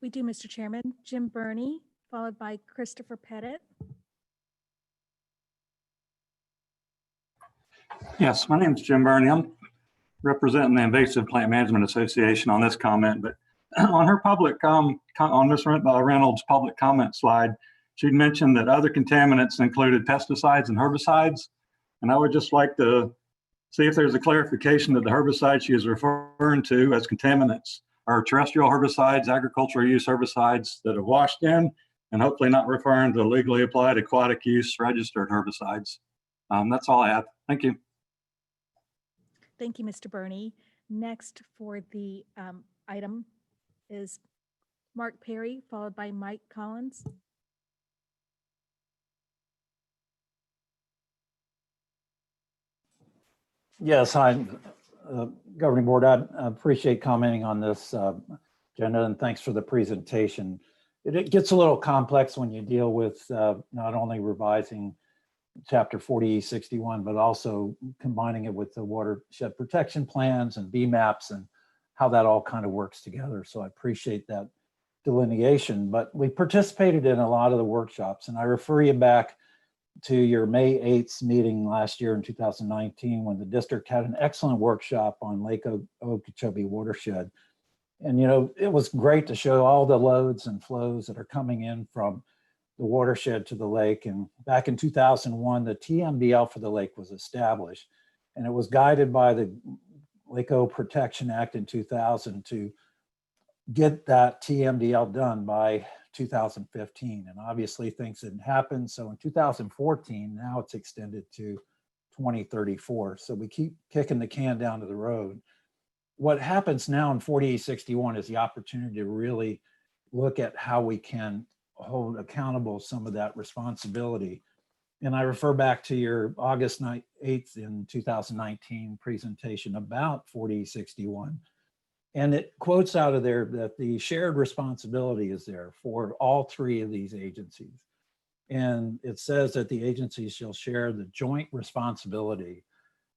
We do, Mr. Chairman. Jim Burney, followed by Christopher Pettit. Yes, my name is Jim Burney. I'm representing the Invasive Plant Management Association on this comment, but on her public, on Ms. Reynolds' public comment slide, she'd mentioned that other contaminants included pesticides and herbicides. And I would just like to see if there's a clarification that the herbicides she is referring to as contaminants are terrestrial herbicides, agricultural use herbicides that have washed in, and hopefully not referring to legally applied aquatic use registered herbicides. That's all I have. Thank you. Thank you, Mr. Burney. Next for the item is Mark Perry, followed by Mike Collins. Yes, hi, Governing Board. I appreciate commenting on this agenda, and thanks for the presentation. it gets a little complex when you deal with not only revising Chapter 40E61, but also combining it with the watershed protection plans and BMAPs and how that all kind of works together. So I appreciate that delineation, but we participated in a lot of the workshops, and I refer you back to your May 8th meeting last year in 2019 when the district had an excellent workshop on Lake Okeechobee watershed. And, you know, it was great to show all the loads and flows that are coming in from the watershed to the lake. And back in 2001, the TMDL for the lake was established, and it was guided by the Lake O Protection Act in 2000 to get that TMDL done by 2015. And obviously things didn't happen. So in 2014, now it's extended to 2034. So we keep kicking the can down to the road. What happens now in 40E61 is the opportunity to really look at how we can hold accountable some of that responsibility. And I refer back to your August 8th in 2019 presentation about 40E61. And it quotes out of there that the shared responsibility is there for all three of these agencies. And it says that the agencies shall share the joint responsibility,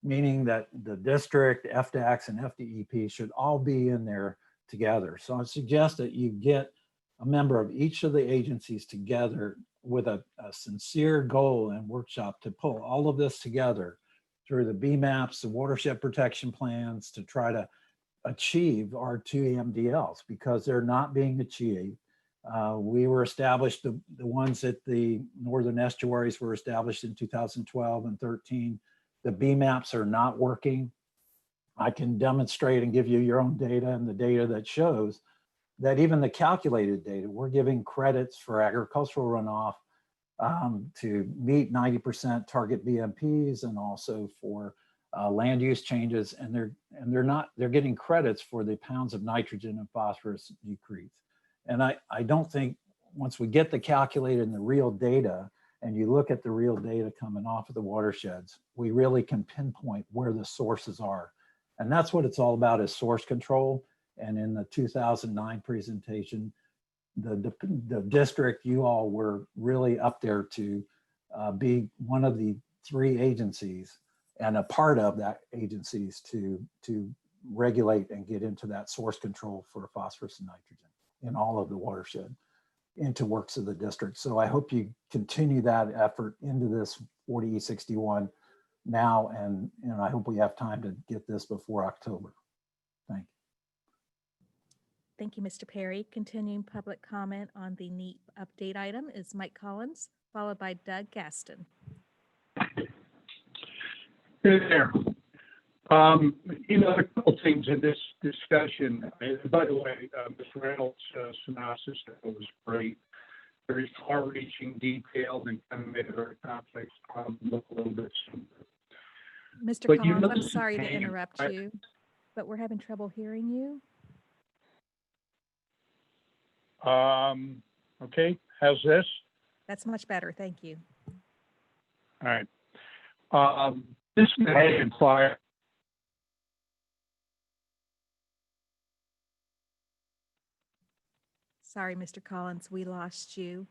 meaning that the district, FDACS, and FDEP should all be in there together. So I suggest that you get a member of each of the agencies together with a sincere goal and workshop to pull all of this together through the BMAPs, the watershed protection plans, to try to achieve our 2 MDLs, because they're not being achieved. We were established, the ones at the northern estuaries were established in 2012 and 13. The BMAPs are not working. I can demonstrate and give you your own data and the data that shows that even the calculated data, we're giving credits for agricultural runoff to meet 90% target BMPs, and also for land use changes, and they're getting credits for the pounds of nitrogen and phosphorus decrease. And I don't think once we get the calculated and the real data, and you look at the real data coming off of the watersheds, we really can pinpoint where the sources are. And that's what it's all about, is source control. And in the 2009 presentation, the district, you all were really up there to be one of the 3 agencies and a part of that agencies to regulate and get into that source control for phosphorus and nitrogen in all of the watershed into works of the district. So I hope you continue that effort into this 40E61 now, and I hope we have time to get this before October. Thank you. Thank you, Mr. Perry. Continuing public comment on the NEEP update item is Mike Collins, followed by Doug Gaston. Hey there. You know, a couple things in this discussion. And by the way, Mr. Reynolds' synopsis was great. Very far-reaching, detailed, and kind of made a very complex problem look a little bit simpler. Mr. But Collins, you know, I'm sorry to interrupt you, but we're having trouble hearing you. Okay, how's this? That's much better, thank you. All right. This may imply. Sorry, Mr. Collins, we lost you.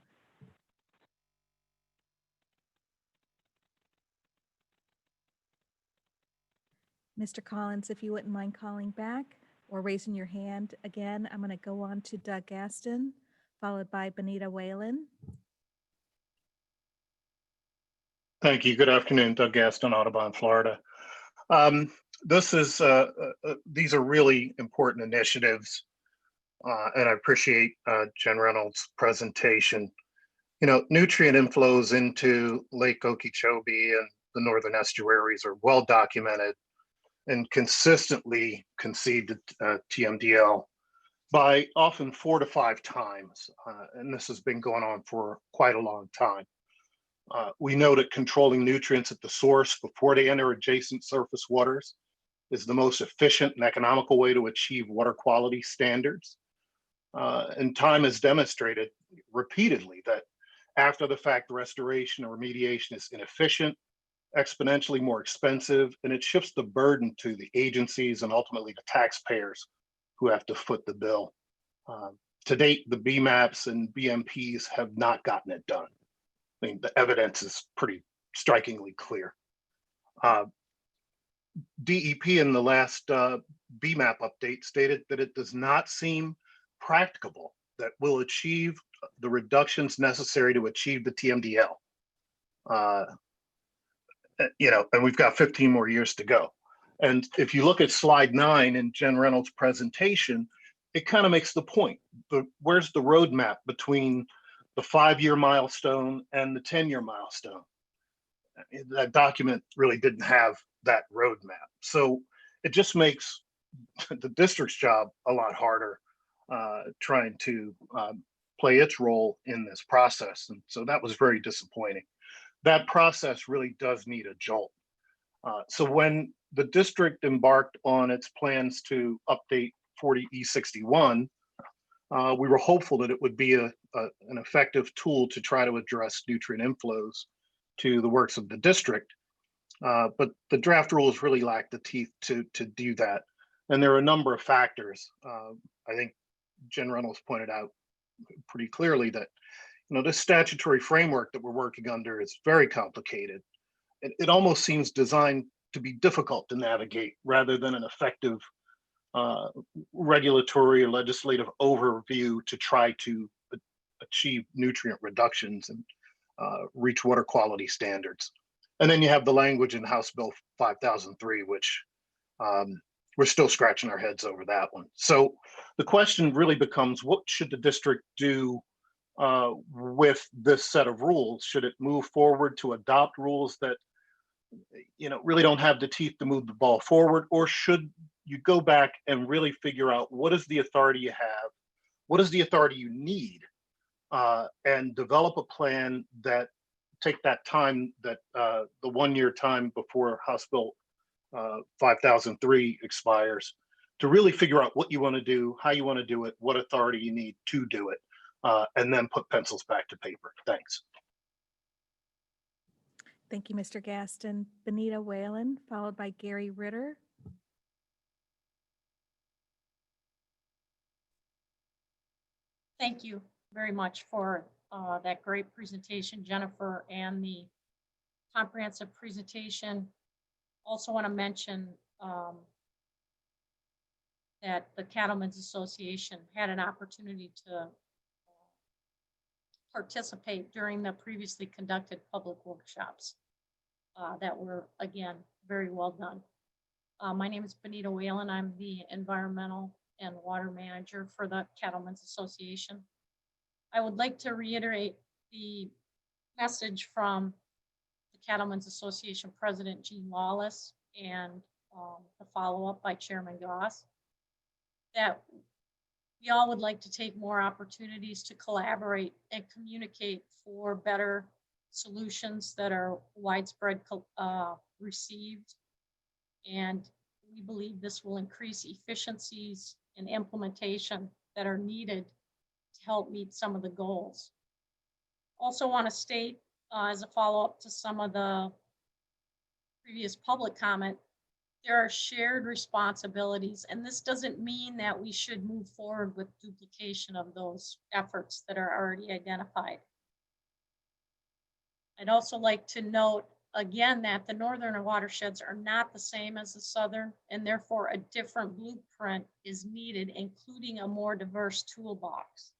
Mr. Collins, if you wouldn't mind calling back or raising your hand again, I'm going to go on to Doug Gaston, followed by Benita Whalen. Thank you. Good afternoon, Doug Gaston, Audubon, Florida. These are really important initiatives, and I appreciate Jen Reynolds' presentation. You know, nutrient inflows into Lake Okeechobee and the northern estuaries are well documented and consistently conceded TMDL by often 4 to 5 times, and this has been going on for quite a long time. We know that controlling nutrients at the source before they enter adjacent surface waters is the most efficient and economical way to achieve water quality standards. And time has demonstrated repeatedly that after the fact restoration or remediation is inefficient, exponentially more expensive, and it shifts the burden to the agencies and ultimately the taxpayers who have to foot the bill. To date, the BMAPs and BMPs have not gotten it done. I mean, the evidence is pretty strikingly clear. DEP in the last BMAP update stated that it does not seem practicable that we'll achieve the reductions necessary to achieve the TMDL. And we've got 15 more years to go. And if you look at slide 9 in Jen Reynolds' presentation, it kind of makes the point. Where's the roadmap between the 5-year milestone and the 10-year milestone? That document really didn't have that roadmap. So it just makes the district's job a lot harder trying to play its role in this process. And so that was very disappointing. That process really does need a jolt. So when the district embarked on its plans to update 40E61, we were hopeful that it would be an effective tool to try to address nutrient inflows to the works of the district. But the draft rules really lack the teeth to do that. And there are a number of factors. I think Jen Reynolds pointed out pretty clearly that this statutory framework that we're working under is very complicated. It almost seems designed to be difficult to navigate rather than an effective regulatory or legislative overview to try to achieve nutrient reductions and reach water quality standards. And then you have the language in House Bill 5003, which we're still scratching our heads over that one. So the question really becomes, what should the district do with this set of rules? Should it move forward to adopt rules that really don't have the teeth to move the ball forward? Or should you go back and really figure out what is the authority you have, what is the authority you need, and develop a plan that take that time, that the 1-year time before House Bill 5003 expires, to really figure out what you want to do, how you want to do it, what authority you need to do it, and then put pencils back to paper. Thanks. Thank you, Mr. Gaston. Benita Whalen, followed by Gary Ritter. Thank you very much for that great presentation, Jennifer, and the comprehensive presentation. Also want to mention that the Cattlemen's Association had an opportunity to participate during the previously conducted public workshops that were, again, very well done. My name is Benita Whalen. I'm the environmental and water manager for the Cattlemen's Association. I would like to reiterate the message from the Cattlemen's Association President Gene Lawless and the follow-up by Chairman Goss, that we all would like to take more opportunities to collaborate and communicate for better solutions that are widespread received. And we believe this will increase efficiencies and implementation that are needed to help meet some of the goals. Also want to state as a follow-up to some of the previous public comment, there are shared responsibilities, and this doesn't mean that we should move forward with duplication of those efforts that are already identified. I'd also like to note again that the northern watersheds are not the same as the southern, and therefore a different blueprint is needed, including a more diverse toolbox.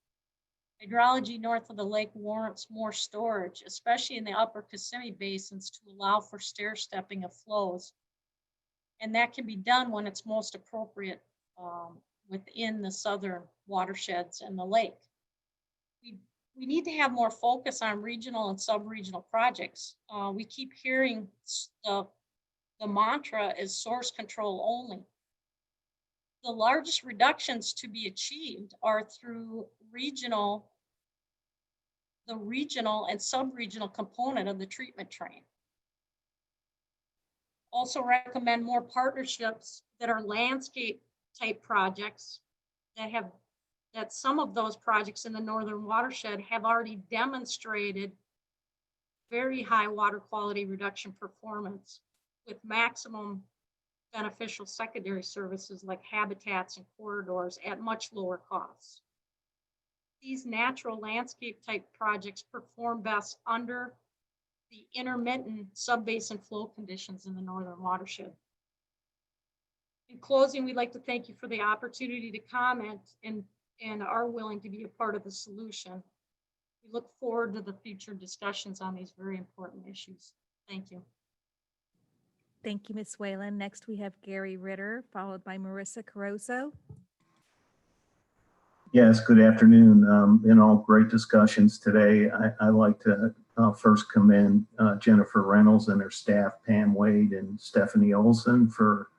Hydrology north of the lake warrants more storage, especially in the upper Kissimmee basins, to allow for stair-stepping of flows. And that can be done when it's most appropriate within the southern watersheds and the lake. We need to have more focus on regional and sub-regional projects. We keep hearing the mantra is source control only. The largest reductions to be achieved are through the regional and sub-regional component of the treatment train. Also recommend more partnerships that are landscape type projects that some of those projects in the northern watershed have already demonstrated very high water quality reduction performance with maximum beneficial secondary services like habitats and corridors at much lower costs. these natural landscape type projects perform best under the intermittent subbasin flow conditions in the northern watershed. In closing, we'd like to thank you for the opportunity to comment and are willing to be a part of the solution. We look forward to the future discussions on these very important issues. Thank you. Thank you, Ms. Whalen. Next, we have Gary Ritter, followed by Marissa Caroso. Yes, good afternoon. In all great discussions today, I like to first commend Jennifer Reynolds and her staff, Pam Wade and Stephanie Olson, for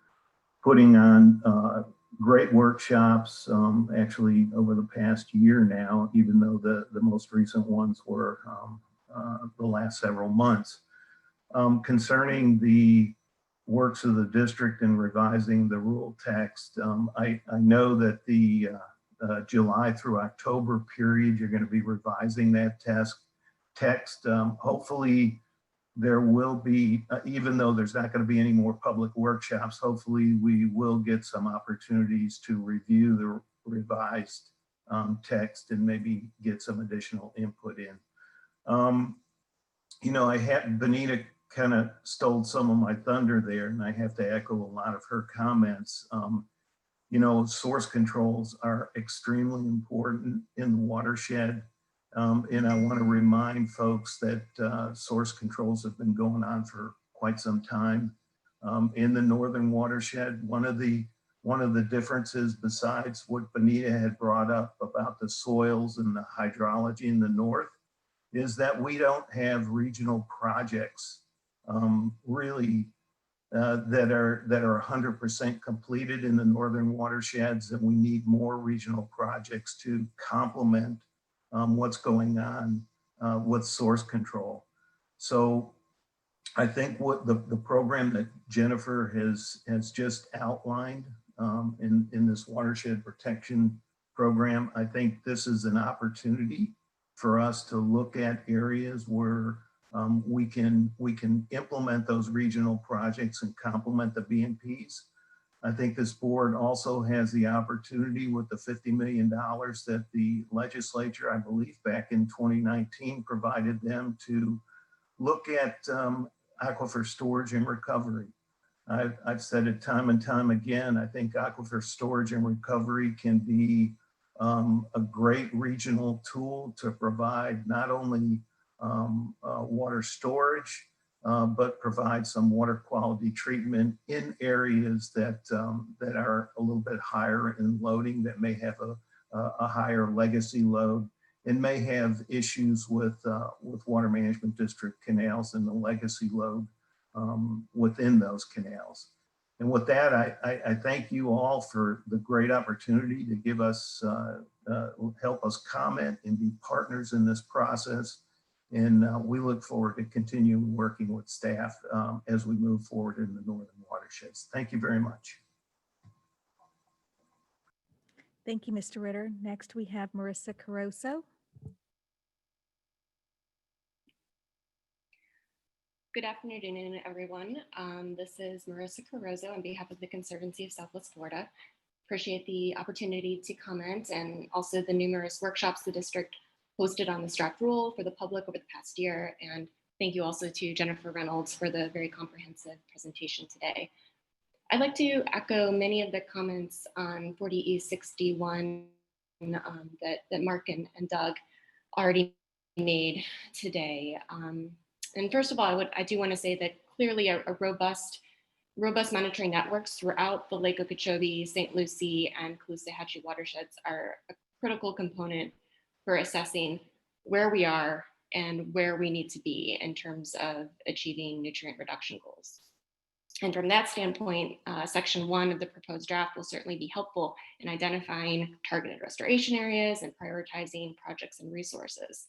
putting on great workshops, actually over the past year now, even though the most recent ones were the last several months. Concerning the works of the district and revising the rule text, I know that the July through October period, you're going to be revising that text. Hopefully there will be, even though there's not going to be any more public workshops, hopefully we will get some opportunities to review the revised text and maybe get some additional input in. You know, Benita kind of stole some of my thunder there, and I have to echo a lot of her comments. You know, source controls are extremely important in the watershed. And I want to remind folks that source controls have been going on for quite some time. In the northern watershed, one of the differences, besides what Benita had brought up about the soils and the hydrology in the north, is that we don't have regional projects really that are 100% completed in the northern watersheds, and we need more regional projects to complement what's going on with source control. So I think what the program that Jennifer has just outlined in this watershed protection program, I think this is an opportunity for us to look at areas where we can implement those regional projects and complement the BMPs. I think this board also has the opportunity with the $50 million that the legislature, I believe back in 2019, provided them to look at aquifer storage and recovery. I've said it time and time again, I think aquifer storage and recovery can be a great regional tool to provide not only water storage, but provide some water quality treatment in areas that are a little bit higher in loading, that may have a higher legacy load, and may have issues with water management district canals and the legacy load within those canals. And with that, I thank you all for the great opportunity to give us, help us comment and be partners in this process. And we look forward to continue working with staff as we move forward in the northern watersheds. Thank you very much. Thank you, Mr. Ritter. Next, we have Marissa Caroso. Good afternoon, everyone. This is Marissa Caroso on behalf of the Conservancy of Southwest Florida. Appreciate the opportunity to comment and also the numerous workshops the district hosted on this draft rule for the public over the past year. And thank you also to Jennifer Reynolds for the very comprehensive presentation today. I'd like to echo many of the comments on 40E 61 that Mark and Doug already made today. And first of all, I do want to say that clearly a robust monitoring networks throughout the Lake Okeechobee, St. Lucie, and Caloosahatchee watersheds are a critical component for assessing where we are and where we need to be in terms of achieving nutrient reduction goals. And from that standpoint, section 1 of the proposed draft will certainly be helpful in identifying targeted restoration areas and prioritizing projects and resources.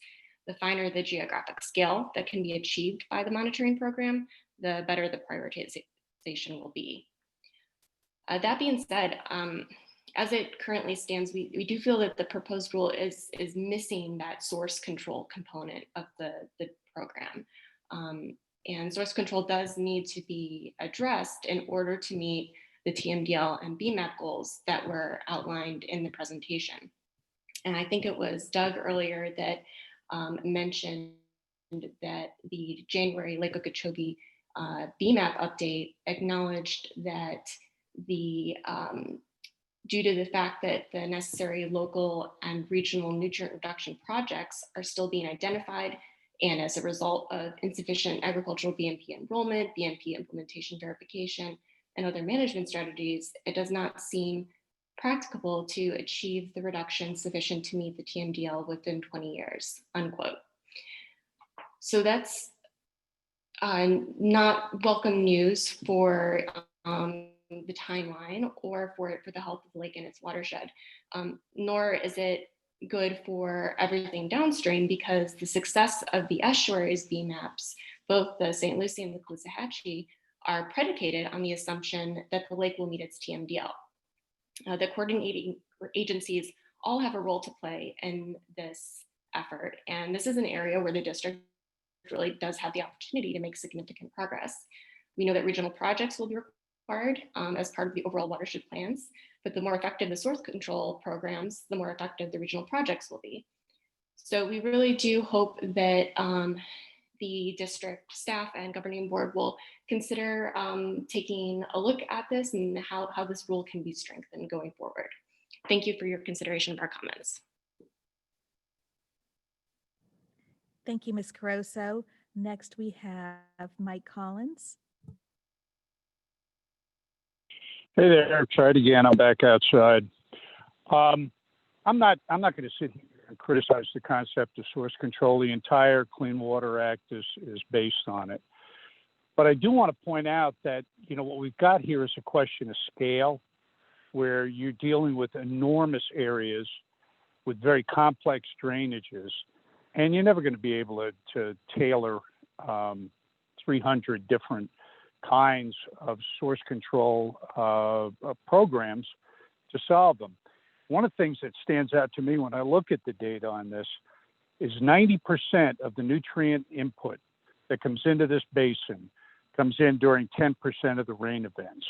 The finer the geographic scale that can be achieved by the monitoring program, the better the prioritization will be. That being said, as it currently stands, we do feel that the proposed rule is missing that source control component of the program. And source control does need to be addressed in order to meet the TMDL and BMAP goals that were outlined in the presentation. And I think it was Doug earlier that mentioned that the January Lake Okeechobee BMAP update acknowledged that the due to the fact that the necessary local and regional nutrient reduction projects are still being identified, and as a result of insufficient agricultural BMP enrollment, BMP implementation verification, and other management strategies, it does not seem practicable to achieve the reduction sufficient to meet the TMDL within 20 years, unquote. So that's not welcome news for the timeline or for the health of the lake and its watershed, nor is it good for everything downstream, because the success of the estuaries BMAPs, both the St. Lucie and the Caloosahatchee, are predicated on the assumption that the lake will meet its TMDL. The coordinating agencies all have a role to play in this effort, and this is an area where the district really does have the opportunity to make significant progress. We know that regional projects will be required as part of the overall watershed plans, but the more effective the source control programs, the more effective the regional projects will be. So we really do hope that the district staff and governing board will consider taking a look at this and how this rule can be strengthened going forward. Thank you for your consideration of our comments. Thank you, Ms. Caruso. Next, we have Mike Collins. Hey there, try it again. I'm back outside. I'm not going to sit here and criticize the concept of source control. The entire Clean Water Act is based on it. But I do want to point out that, you know, what we've got here is a question of scale, where you're dealing with enormous areas with very complex drainages, and you're never going to be able to tailor 300 different kinds of source control programs to solve them. One of the things that stands out to me when I look at the data on this is 90% of the nutrient input that comes into this basin comes in during 10% of the rain events.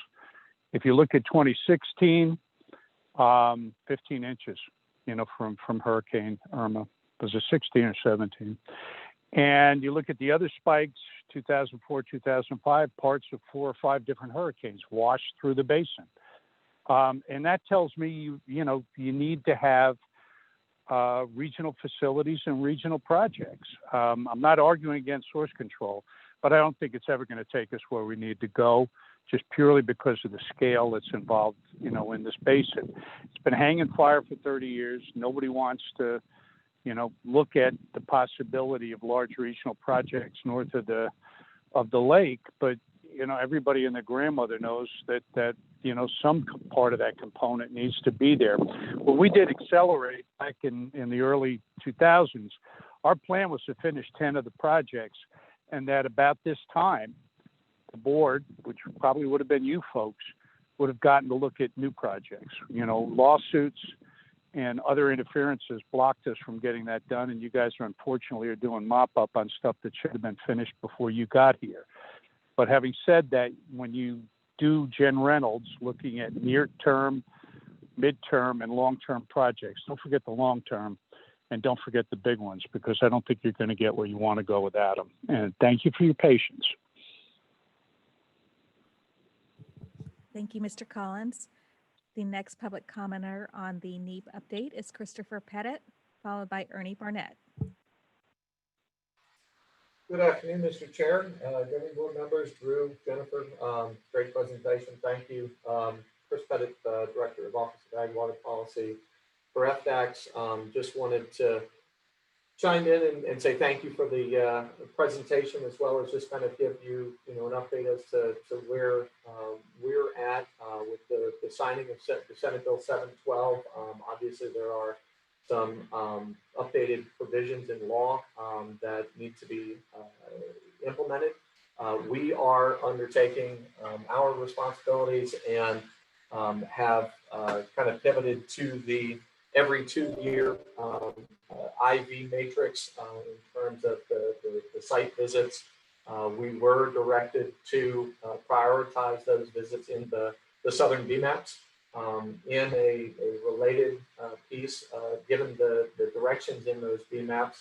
If you look at 2016, 15 inches, you know, from Hurricane Irma. Was it 16 or 17? And you look at the other spikes, 2004, 2005, parts of 4 or 5 different hurricanes washed through the basin. And that tells me, you know, you need to have regional facilities and regional projects. I'm not arguing against source control, but I don't think it's ever going to take us where we need to go, just purely because of the scale that's involved, you know, in this basin. It's been hanging fire for 30 years. Nobody wants to, you know, look at the possibility of large regional projects north of the lake, but you know, everybody and their grandmother knows that you know, some part of that component needs to be there. When we did Accelerate back in the early 2000s, our plan was to finish 10 of the projects, and that about this time, the board, which probably would have been you folks, would have gotten to look at new projects. You know, lawsuits and other interferences blocked us from getting that done, and you guys unfortunately are doing mop-up on stuff that should have been finished before you got here. But having said that, when you do Jen Reynolds looking at near-term, mid-term, and long-term projects, don't forget the long-term, and don't forget the big ones, because I don't think you're going to get where you want to go without them. And thank you for your patience. Thank you, Mr. Collins. The next public commenter on the NEEP update is Christopher Pettit, followed by Ernie Barnett. Good afternoon, Mr. Chair, governing board members, Drew, Jennifer, great presentation. Thank you. Chris Pettit, Director of Office of Ag Water Policy for FDACS. Just wanted to chime in and say thank you for the presentation, as well as just kind of give you, an update as to where we're at with the signing of the Senate Bill 712. Obviously, there are some updated provisions in law that need to be implemented. We are undertaking our responsibilities and have kind of pivoted to the every 2-year IV matrix in terms of the site visits. We were directed to prioritize those visits in the southern BMAPs. In a related piece, given the directions in those BMAPs,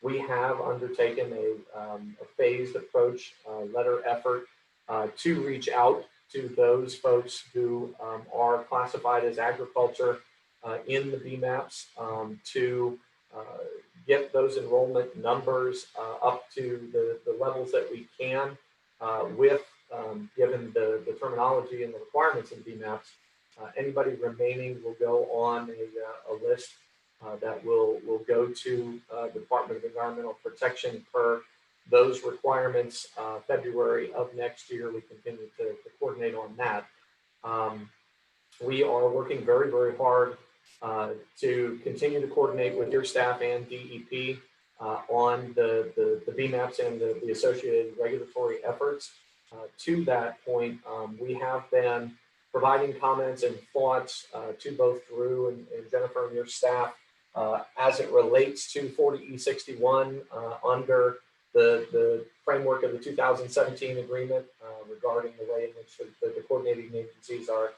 we have undertaken a phased approach letter effort to reach out to those folks who are classified as agriculture in the BMAPs to get those enrollment numbers up to the levels that we can with, given the terminology and the requirements of BMAPs. Anybody remaining will go on a list that will go to the Department of Environmental Protection per those requirements. February of next year, we continue to coordinate on that. We are working very, very hard to continue to coordinate with your staff and DEP on the BMAPs and the associated regulatory efforts. To that point, we have been providing comments and thoughts to both Drew and Jennifer and your staff as it relates to 40E61 under the framework of the 2017 agreement regarding the way in which the coordinating agencies are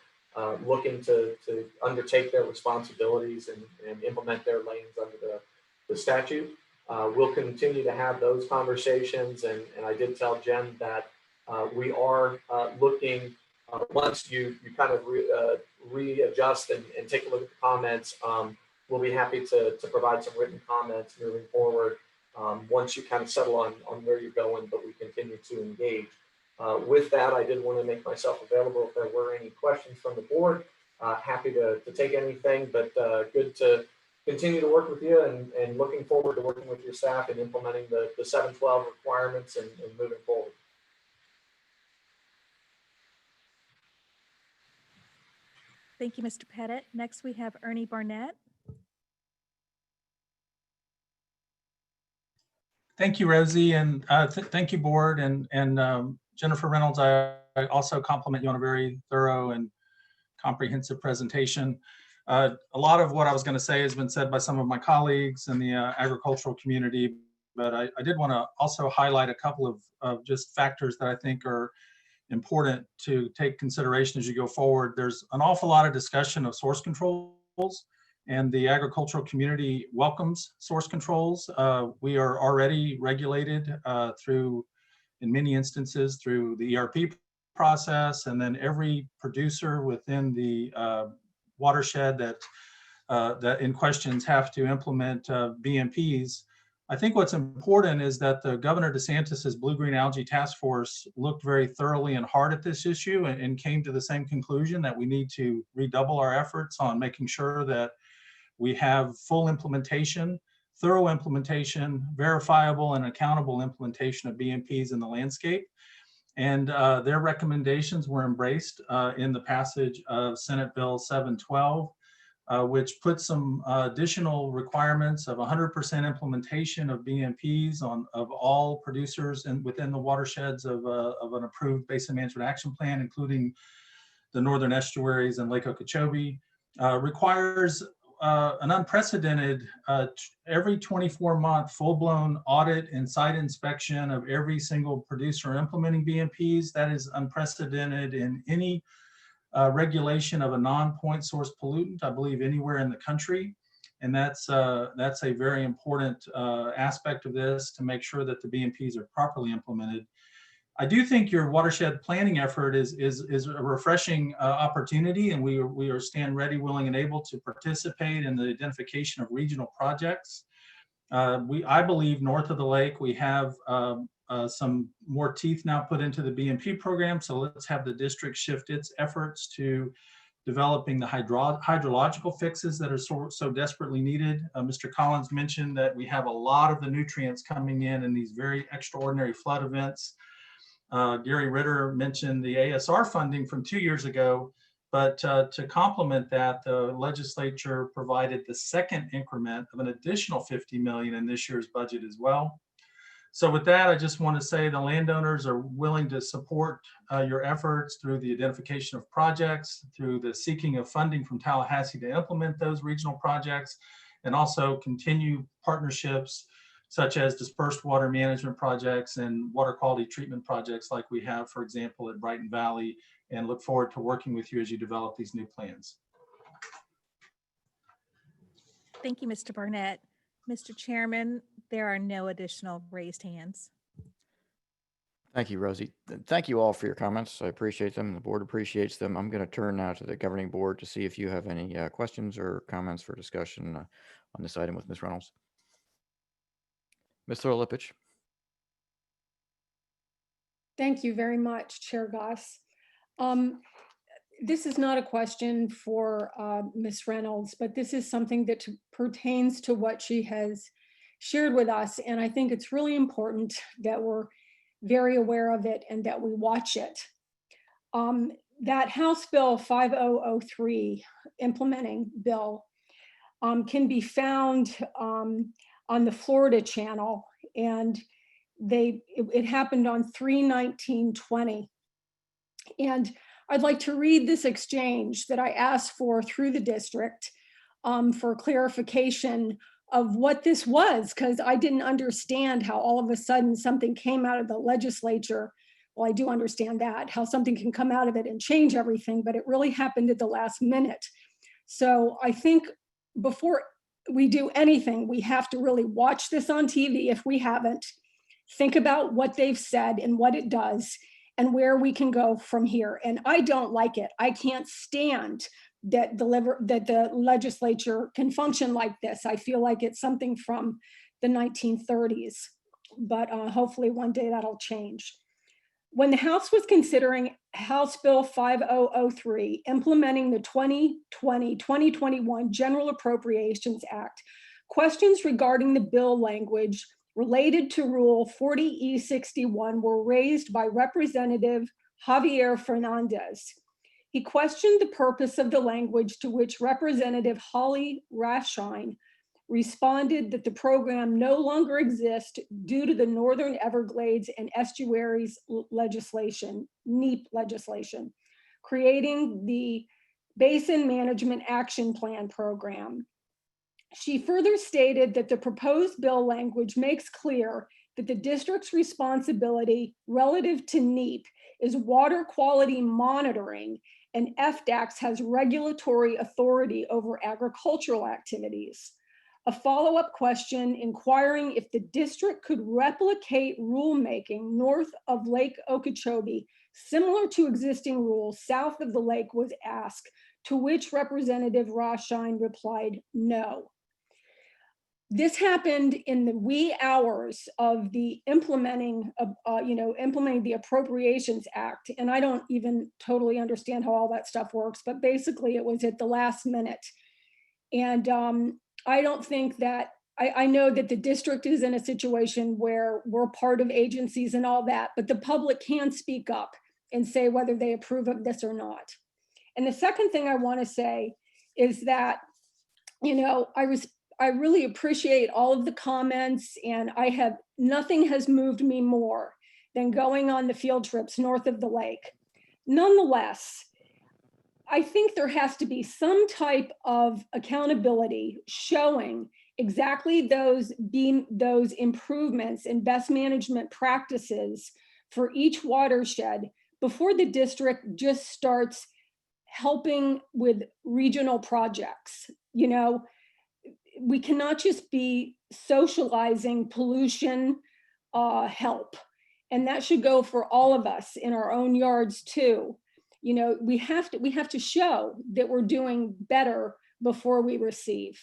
looking to undertake their responsibilities and implement their lanes under the statute. We'll continue to have those conversations, and I did tell Jen that we are looking, once you kind of readjust and take a look at the comments, we'll be happy to provide some written comments moving forward once you kind of settle on where you're going, but we continue to engage. With that, I did want to make myself available if there were any questions from the board. Happy to take anything, but good to continue to work with you and looking forward to working with your staff and implementing the 712 requirements and moving forward. Thank you, Mr. Pettit. Next, we have Ernie Barnett. Thank you, Rosie, and thank you, board, and Jennifer Reynolds. I also compliment you on a very thorough and comprehensive presentation. A lot of what I was going to say has been said by some of my colleagues in the agricultural community, but I did want to also highlight a couple of just factors that I think are important to take consideration as you go forward. There's an awful lot of discussion of source controls, and the agricultural community welcomes source controls. We are already regulated through, in many instances, through the ERP process, and then every producer within the watershed that in questions have to implement BMPs. I think what's important is that the Governor DeSantis's Blue-Green Algae Task Force looked very thoroughly and hard at this issue and came to the same conclusion that we need to redouble our efforts on making sure that we have full implementation, thorough implementation, verifiable and accountable implementation of BMPs in the landscape. And their recommendations were embraced in the passage of Senate Bill 712, which puts some additional requirements of 100% implementation of BMPs of all producers within the watersheds of an approved Basin Management Action Plan, including the Northern Estuaries and Lake Okeechobee. Requires an unprecedented every 24-month full-blown audit and site inspection of every single producer implementing BMPs. That is unprecedented in any regulation of a non-point source pollutant, I believe, anywhere in the country. And that's a very important aspect of this, to make sure that the BMPs are properly implemented. I do think your watershed planning effort is a refreshing opportunity, and we are stand ready, willing, and able to participate in the identification of regional projects. I believe north of the lake we have some more teeth now put into the BMP program, so let's have the district shift its efforts to developing the hydrological fixes that are so desperately needed. Mr. Collins mentioned that we have a lot of the nutrients coming in these very extraordinary flood events. Gary Ritter mentioned the ASR funding from 2 years ago, but to complement that, the legislature provided the second increment of an additional $50 million in this year's budget as well. So with that, I just want to say the landowners are willing to support your efforts through the identification of projects, through the seeking of funding from Tallahassee to implement those regional projects, and also continue partnerships such as dispersed water management projects and water quality treatment projects like we have, for example, at Brighton Valley, and look forward to working with you as you develop these new plans. Thank you, Mr. Barnett. Mr. Chairman, there are no additional raised hands. Thank you, Rosie. Thank you all for your comments. I appreciate them. The board appreciates them. I'm going to turn now to the governing board to see if you have any questions or comments for discussion on this item with Ms. Reynolds. Ms. Lipich. Thank you very much, Chair Goss. This is not a question for Ms. Reynolds, but this is something that pertains to what she has shared with us. And I think it's really important that we're very aware of it and that we watch it. That House Bill 5003 implementing bill can be found on the Florida channel, and it happened on 3/19/20. And I'd like to read this exchange that I asked for through the district for clarification of what this was, because I didn't understand how all of a sudden something came out of the legislature. Well, I do understand that, how something can come out of it and change everything, but it really happened at the last minute. So I think before we do anything, we have to really watch this on TV if we haven't, think about what they've said and what it does and where we can go from here. And I don't like it. I can't stand that the legislature can function like this. I feel like it's something from the 1930s, but hopefully one day that'll change. When the House was considering House Bill 5003, implementing the 2020-2021 General Appropriations Act, questions regarding the bill language related to Rule 40E61 were raised by Representative Javier Fernandez. He questioned the purpose of the language, to which Representative Holly Rathschein responded that the program no longer exists due to the Northern Everglades and Estuaries legislation, NEEP legislation, creating the Basin Management Action Plan program. She further stated that the proposed bill language makes clear that the district's responsibility relative to NEEP is water quality monitoring, and FDACS has regulatory authority over agricultural activities. A follow-up question inquiring if the district could replicate rulemaking north of Lake Okeechobee, similar to existing rules south of the lake, was asked, to which Representative Rathschein replied, no. This happened in the wee hours of the implementing the Appropriations Act. And I don't even totally understand how all that stuff works, but basically it was at the last minute. And I don't think that, I know that the district is in a situation where we're part of agencies and all that, but the public can speak up and say whether they approve of this or not. And the second thing I want to say is that, I really appreciate all of the comments, and nothing has moved me more than going on the field trips north of the lake. Nonetheless, I think there has to be some type of accountability showing exactly those improvements and best management practices for each watershed before the district just starts helping with regional projects. We cannot just be socializing pollution help. And that should go for all of us in our own yards too. We have to show that we're doing better before we receive.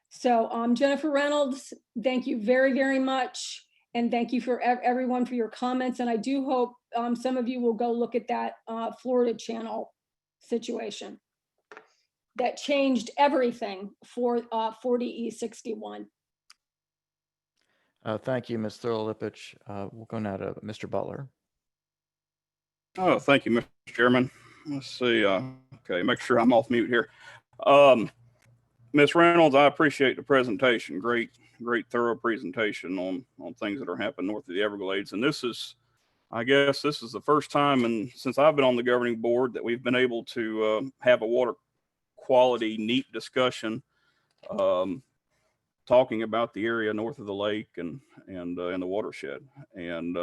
So Jennifer Reynolds, thank you very, very much. And thank you for everyone for your comments. And I do hope some of you will go look at that Florida channel situation that changed everything for 40E61. Thank you, Ms. Lipich. We'll go now to Mr. Butler. Oh, thank you, Mr. Chairman. Let's see. Okay, make sure I'm off mute here. Ms. Reynolds, I appreciate the presentation. Great, thorough presentation on things that are happening north of the Everglades. And I guess this is the first time since I've been on the governing board that we've been able to have a water quality NEEP discussion. talking about the area north of the lake and the watershed. And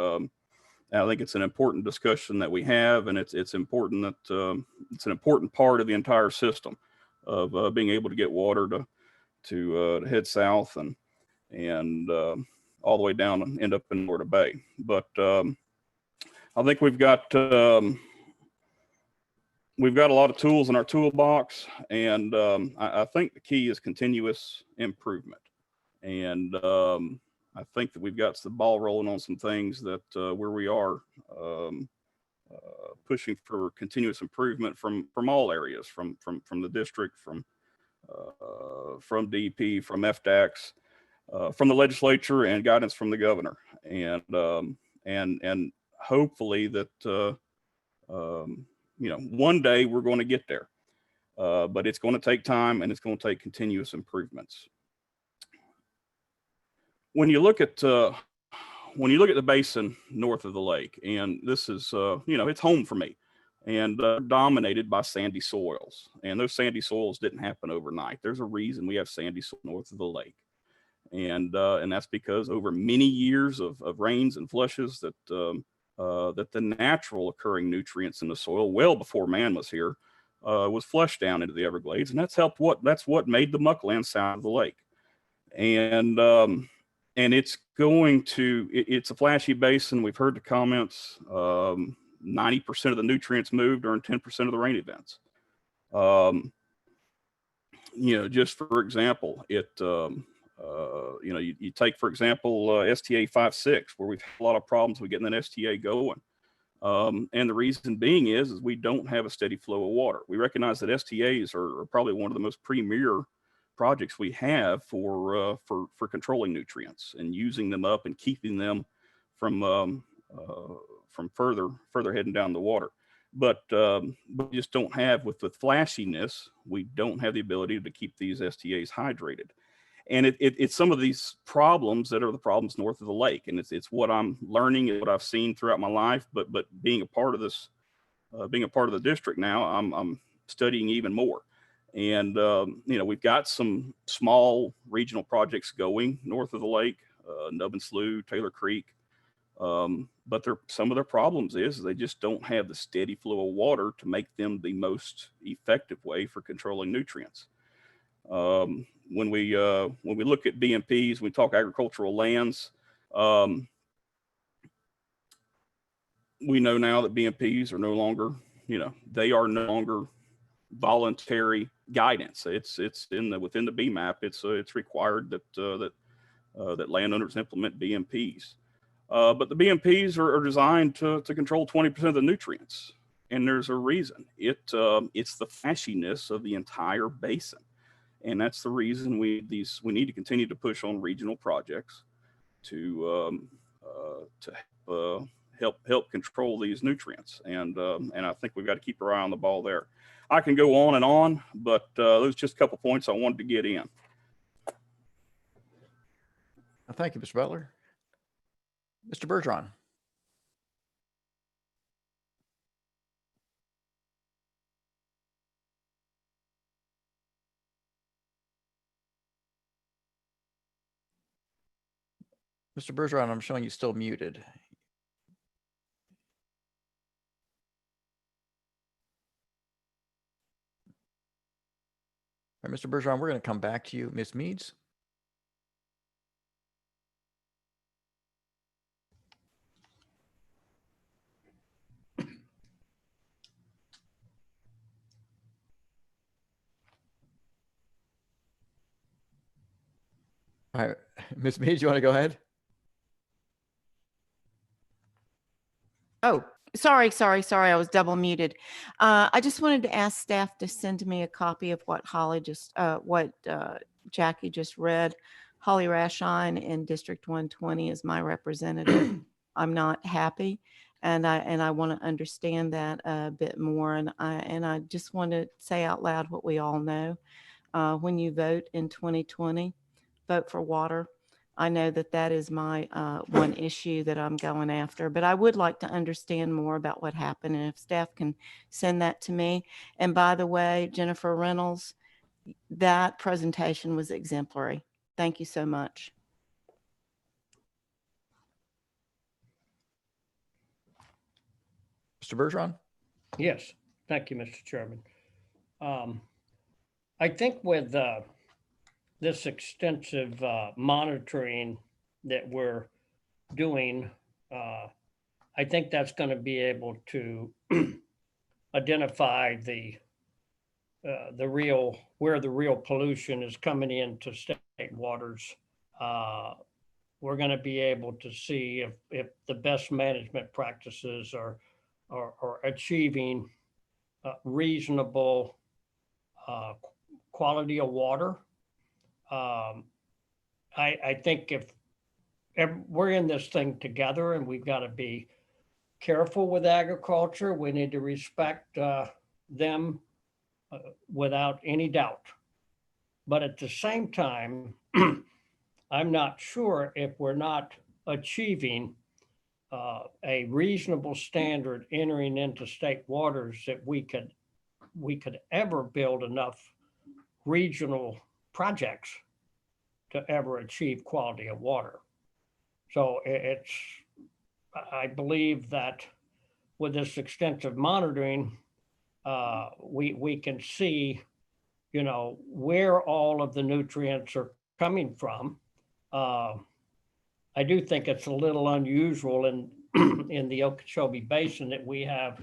I think it's an important discussion that we have, and it's important that it's an important part of the entire system of being able to get water to head south and all the way down and end up in Florida Bay. But I think we've got a lot of tools in our toolbox, and I think the key is continuous improvement. And I think that we've got the ball rolling on some things that where we are pushing for continuous improvement from all areas, from the district, from DEP, from FDACs, from the legislature, and guidance from the governor. And hopefully that one day we're going to get there, but it's going to take time, and it's going to take continuous improvements. When you look at the basin north of the lake, and this is it's home for me, and dominated by sandy soils, and those sandy soils didn't happen overnight. There's a reason we have sandy soil north of the lake, and that's because over many years of rains and flushes that the natural occurring nutrients in the soil, well before man was here, was flushed down into the Everglades, and that's what made the muckland south of the lake. And it's it's a flashy basin. We've heard the comments. 90% of the nutrients moved during 10% of the rain events. Just for example, you take, for example, STA 5.6, where we've had a lot of problems with getting that STA going. And the reason being is we don't have a steady flow of water. We recognize that STAs are probably one of the most premier projects we have for controlling nutrients and using them up and keeping them from further heading down the water. But we just don't have, with flashiness, we don't have the ability to keep these STAs hydrated. And it's some of these problems that are the problems north of the lake. And it's what I'm learning and what I've seen throughout my life. But being a part of this, being a part of the district now, I'm studying even more. And, we've got some small regional projects going north of the lake, Nub and Slough, Taylor Creek. But some of their problems is they just don't have the steady flow of water to make them the most effective way for controlling nutrients. When we look at BMPs, we talk agricultural lands. We know now that BMPs are no longer, they are no longer voluntary guidance. It's within the BMAP. It's required that landowners implement BMPs. But the BMPs are designed to control 20% of the nutrients, and there's a reason. It's the flashiness of the entire basin, and that's the reason we need to continue to push on regional projects to help control these nutrients. And I think we've got to keep our eye on the ball there. I can go on, but those are just a couple points I wanted to get in. Thank you, Mr. Butler. Mr. Bergeron. Mr. Bergeron, I'm showing you still muted. All right, Mr. Bergeron, we're going to come back to you. Ms. Meads. All right, Ms. Meads, you want to go ahead? Oh, sorry. I was double muted. I just wanted to ask staff to send me a copy of what Jackie just read. Holly Rashine in District 120 is my representative. I'm not happy, and I want to understand that a bit more. And I just want to say out loud what we all know. When you vote in 2020, vote for water. I know that is my one issue that I'm going after, but I would like to understand more about what happened, and if staff can send that to me. And by the way, Jennifer Reynolds, that presentation was exemplary. Thank you so much. Mr. Bergeron? Yes, thank you, Mr. Chairman. I think with this extensive monitoring that we're doing, I think that's going to be able to identify where the real pollution is coming into state waters. We're going to be able to see if the best management practices are achieving reasonable quality of water. I think if we're in this thing together, and we've got to be careful with agriculture, we need to respect them without any doubt. But at the same time, I'm not sure if we're not achieving a reasonable standard entering into state waters that we could ever build enough regional projects to ever achieve quality of water. So I believe that with this extensive monitoring, we can see, where all of the nutrients are coming from. I do think it's a little unusual in the Okeechobee Basin that we have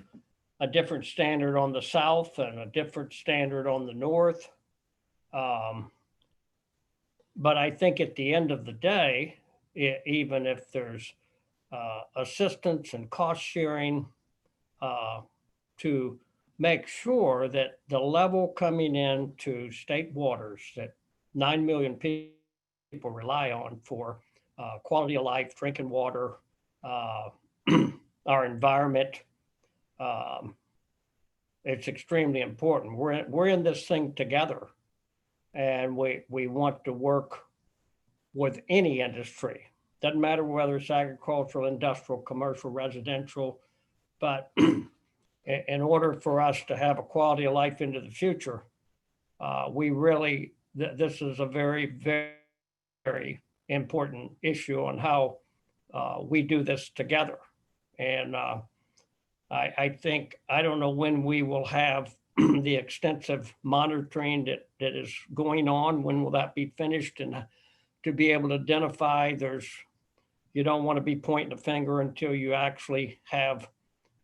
a different standard on the south and a different standard on the north. But I think at the end of the day, even if there's assistance and cost sharing to make sure that the level coming into state waters that 9 million people rely on for quality of life, drinking water, our environment, it's extremely important. We're in this thing together, and we want to work with any industry. Doesn't matter whether it's agricultural, industrial, commercial, residential, but in order for us to have a quality of life into the future, this is a very, very, very important issue on how we do this together. And I think, I don't know when we will have the extensive monitoring that is going on. When will that be finished? And to be able to identify, you don't want to be pointing a finger until you actually have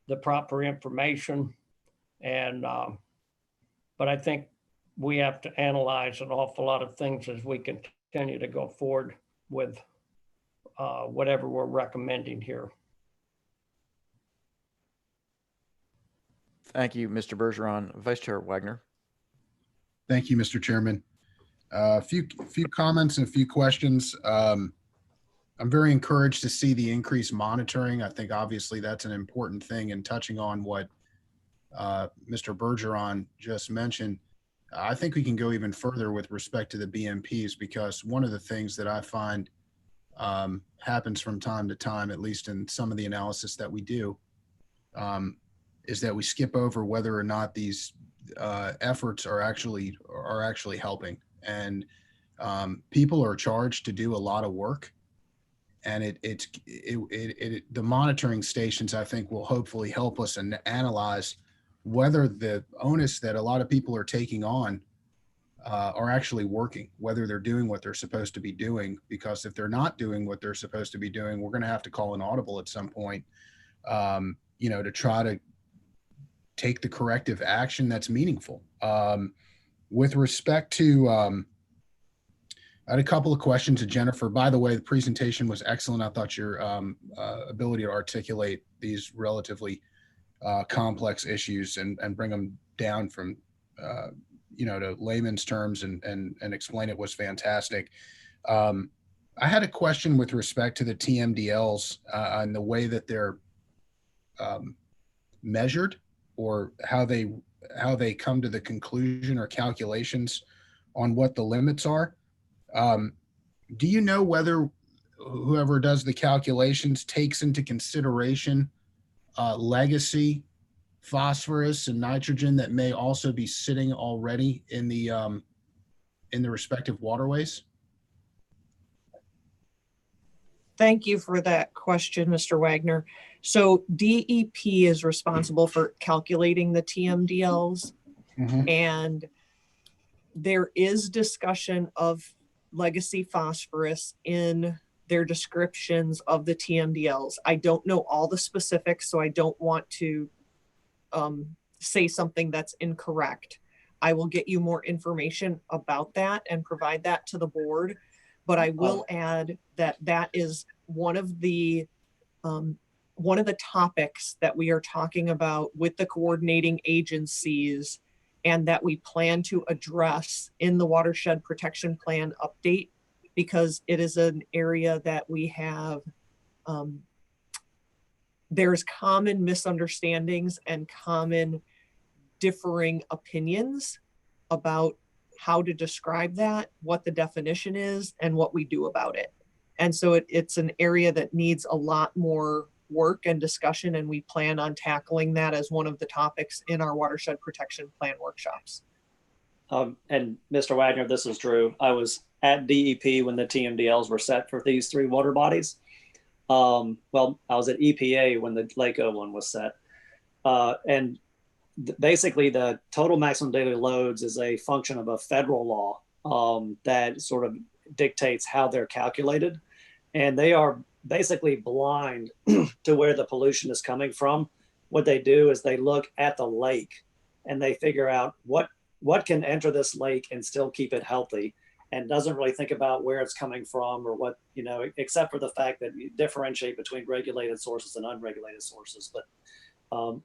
the proper information. And, but I think we have to analyze an awful lot of things as we continue to go forward with whatever we're recommending here. Thank you, Mr. Bergeron. Vice Chair Wagner. Thank you, Mr. Chairman. A few comments and a few questions. I'm very encouraged to see the increased monitoring. I think obviously that's an important thing, and touching on what Mr. Bergeron just mentioned, I think we can go even further with respect to the BMPs, because one of the things that I find happens from time to time, at least in some of the analysis that we do, is that we skip over whether or not these efforts are actually helping. And people are charged to do a lot of work, and the monitoring stations, I think, will hopefully help us analyze whether the onus that a lot of people are taking on are actually working, whether they're doing what they're supposed to be doing. Because if they're not doing what they're supposed to be doing, we're going to have to call an audible at some point, to try to take the corrective action that's meaningful. With respect to, I had a couple of questions to Jennifer. By the way, the presentation was excellent. I thought your ability to articulate these relatively complex issues and bring them down from, to layman's terms and explain it was fantastic. I had a question with respect to the TMDLs and the way that they're measured, or how they come to the conclusion or calculations on what the limits are. Do you know whether whoever does the calculations takes into consideration legacy phosphorus and nitrogen that may also be sitting already in the respective waterways? Thank you for that question, Mr. Wagner. So DEP is responsible for calculating the TMDLs, and there is discussion of legacy phosphorus in their descriptions of the TMDLs. I don't know all the specifics, so I don't want to say something that's incorrect. I will get you more information about that and provide that to the board. But I will add that that is one of the topics that we are talking about with the coordinating agencies, and that we plan to address in the watershed protection plan update, because it is an area that we have, there's common misunderstandings and common differing opinions about how to describe that, what the definition is, and what we do about it. And so it's an area that needs a lot more work and discussion, and we plan on tackling that as one of the topics in our watershed protection plan workshops. And Mr. Wagner, this is Drew. I was at DEP when the TMDLs were set for these three water bodies. Well, I was at EPA when the Lake one was set. And basically the total maximum daily loads is a function of a federal law that sort of dictates how they're calculated. And they are basically blind to where the pollution is coming from. What they do is they look at the lake and they figure out what can enter this lake and still keep it healthy, and doesn't really think about where it's coming from or what, you know, except for the fact that you differentiate between regulated sources and unregulated sources. But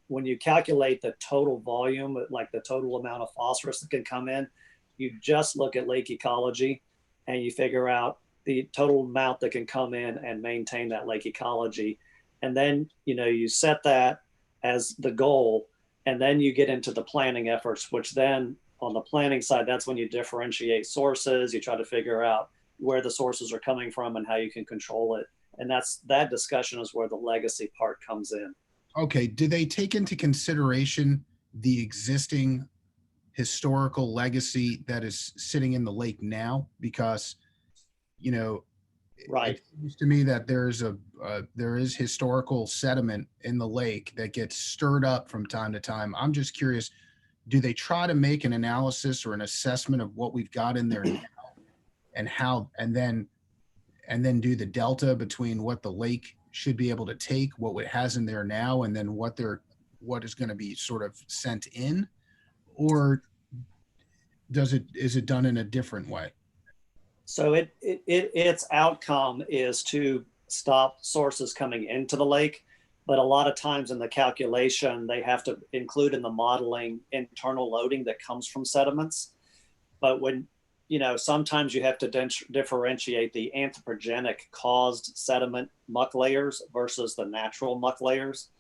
when you calculate the total volume, like the total amount of phosphorus that can come in, you just look at lake ecology and you figure out the total amount that can come in and maintain that lake ecology. And then, you know, you set that as the goal, and then you get into the planning efforts, which then on the planning side, that's when you differentiate sources. You try to figure out where the sources are coming from and how you can control it. And that discussion is where the legacy part comes in. Okay, do they take into consideration the existing historical legacy that is sitting in the lake now? Because, you know, right, it seems to me that there is historical sediment in the lake that gets stirred up from time to time. I'm just curious, do they try to make an analysis or an assessment of what we've got in there now, and how, and then do the delta between what the lake should be able to take, what it has in there now, and then what is going to be sort of sent in? Or is it done in a different way? So its outcome is to stop sources coming into the lake. But a lot of times in the calculation, they have to include in the modeling internal loading that comes from sediments. But when, you know, sometimes you have to differentiate the anthropogenic caused sediment muck layers versus the natural muck layers.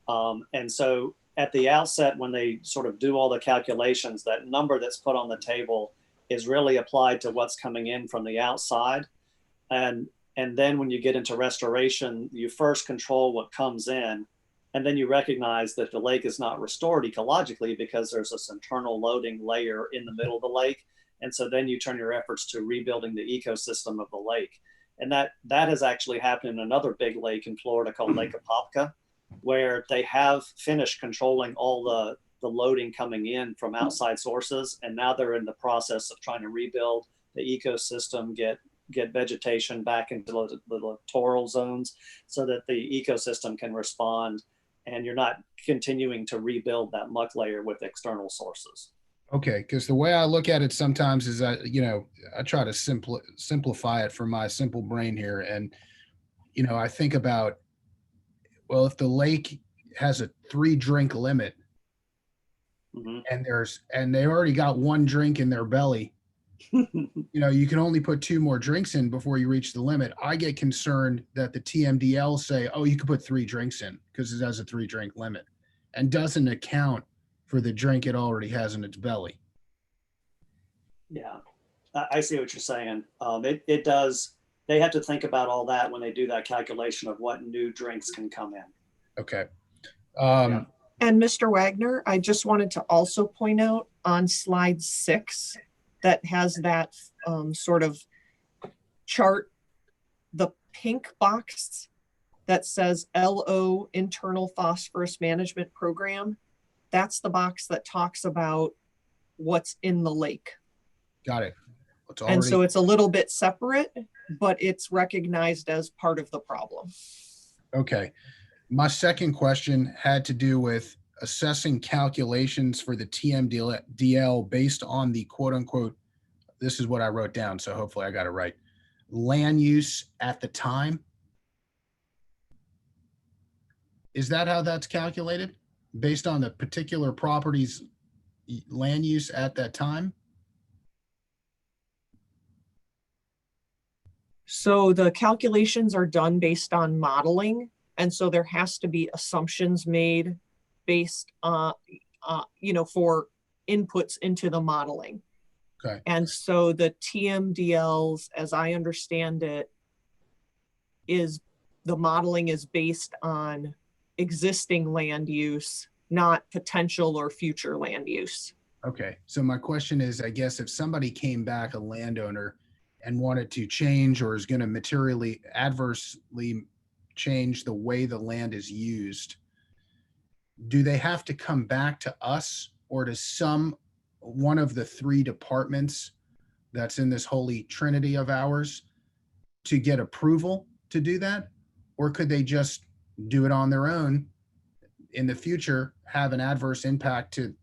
And so at the outset, when they sort of do all the calculations, that number that's put on the table is really applied to what's coming in from the outside. And then when you get into restoration, you first control what comes in, and then you recognize that the lake is not restored ecologically because there's this internal loading layer in the middle of the lake. And so then you turn your efforts to rebuilding the ecosystem of the lake. And that has actually happened in another big lake in Florida called Lake Apopka, where they have finished controlling all the loading coming in from outside sources. And now they're in the process of trying to rebuild the ecosystem, get vegetation back into the littoral zones so that the ecosystem can respond, and you're not continuing to rebuild that muck layer with external sources. Okay, because the way I look at it sometimes is I try to simplify it for my simple brain here. And, you know, I think about, well, if the lake has a 3-drink limit, and they already got 1 drink in their belly, you know, you can only put 2 more drinks in before you reach the limit. I get concerned that the TMDL say, oh, you can put 3 drinks in because it has a 3-drink limit, and doesn't account for the drink it already has in its belly. Yeah, I see what you're saying. It does. They have to think about all that when they do that calculation of what new drinks can come in. Okay. And Mr. Wagner, I just wanted to also point out on slide 6 that has that sort of chart, the pink box that says LO Internal Phosphorus Management Program, that's the box that talks about what's in the lake. Got it. It's And so already, it's a little bit separate, but it's recognized as part of the problem. okay. My second question had to do with assessing calculations for the TMDL based on the quote unquote, this is what I wrote down, so hopefully I got it right. Land use at the time. Is that how that's calculated? Based on the particular property's land use at that time? So the calculations are done based on modeling. And so there has to be assumptions made based on, for inputs into the modeling. Okay. And so the TMDLs, as I understand it, is the modeling is based on existing land use, not potential or future land use. Okay. So my question is, I guess if somebody came back, a landowner, and wanted to change or is going to materially adversely change the way the land is used, do they have to come back to us or to one of the three departments that's in this holy trinity of ours to get approval to do that? Or could they just do it on their own in the future, have an adverse impact to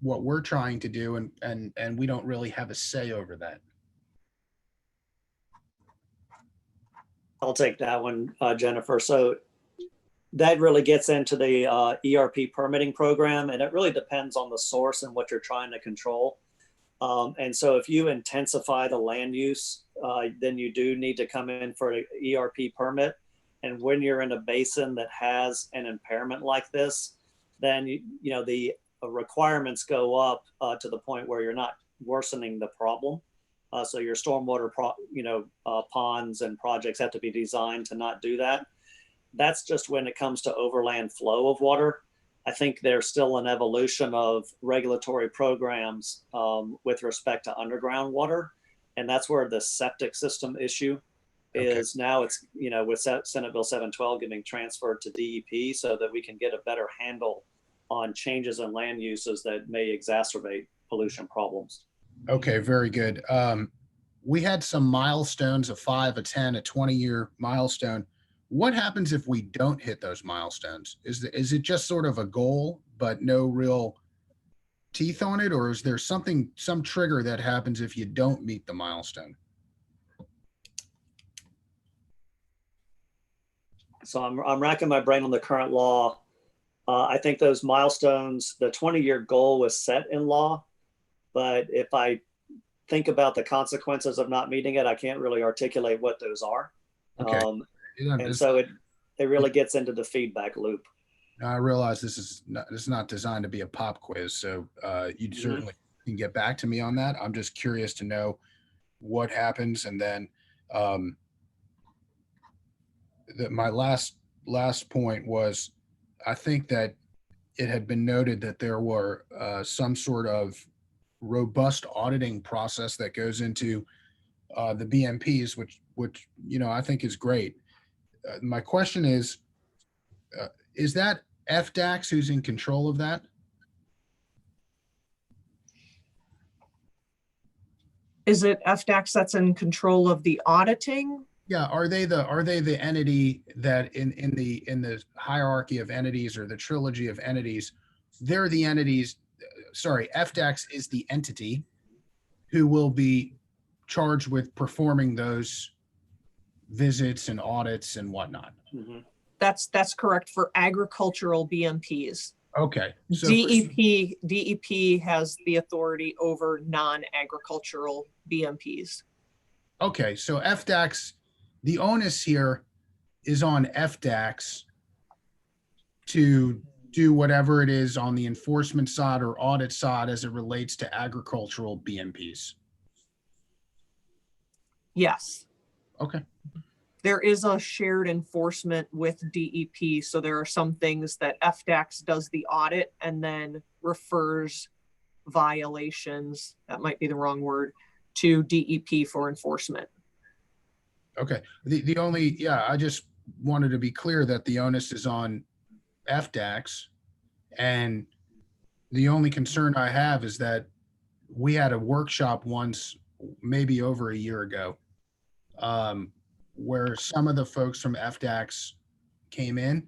what we're trying to do, and we don't really have a say over that? I'll take that one, Jennifer. So that really gets into the ERP permitting program, and it really depends on the source and what you're trying to control. And so if you intensify the land use, then you do need to come in for an ERP permit. And when you're in a basin that has an impairment like this, then the requirements go up to the point where you're not worsening the problem. So your stormwater, ponds and projects have to be designed to not do that. That's just when it comes to overland flow of water. I think there's still an evolution of regulatory programs with respect to underground water. And that's where the septic system issue is. Now it's, with Senate Bill 712 getting transferred to DEP so that we can get a better handle on changes in land uses that may exacerbate pollution problems. Okay, very good. We had some milestones, a 5, a 10, a 20-year milestone. What happens if we don't hit those milestones? Is it just sort of a goal, but no real teeth on it? Or is there some trigger that happens if you don't meet the milestone? So I'm racking my brain on the current law. I think those milestones, the 20-year goal was set in law, but if I think about the consequences of not meeting it, I can't really articulate what those are. Okay. And so it really gets into the feedback loop. I realize this is not designed to be a pop quiz, so you certainly can get back to me on that. I'm just curious to know what happens, and then my last point was, I think that it had been noted that there were some sort of robust auditing process that goes into the BMPs, which I think is great. My question is that FDAX who's in control of that? Is it FDAX that's in control of the auditing? Yeah, are they the entity that in the hierarchy of entities, or the trilogy of entities, they're the entities, FDAX is the entity who will be charged with performing those visits and audits and whatnot? That's correct for agricultural BMPs. Okay. So DEP has the authority over non-agricultural BMPs. Okay, so FDAX, the onus here is on FDAX to do whatever it is on the enforcement side or audit side as it relates to agricultural BMPs. Yes. Okay. There is a shared enforcement with DEP. So there are some things that FDAX does the audit and then refers violations, that might be the wrong word, to DEP for enforcement. Okay. The only, yeah, I just wanted to be clear that the onus is on FDACS. And the only concern I have is that we had a workshop once, maybe over a year ago, where some of the folks from FDACS came in,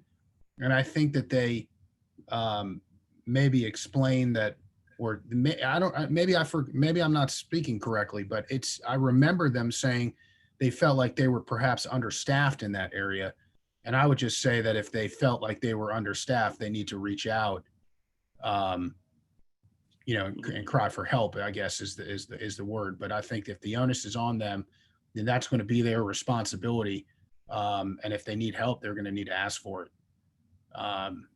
and I think that they maybe explained that, or I don't, maybe I'm not speaking correctly, but I remember them saying they felt like they were perhaps understaffed in that area. And I would just say that if they felt like they were understaffed, they need to reach out, and cry for help, I guess is the word. But I think if the onus is on them, then that's going to be their responsibility. And if they need help, they're going to need to ask for it.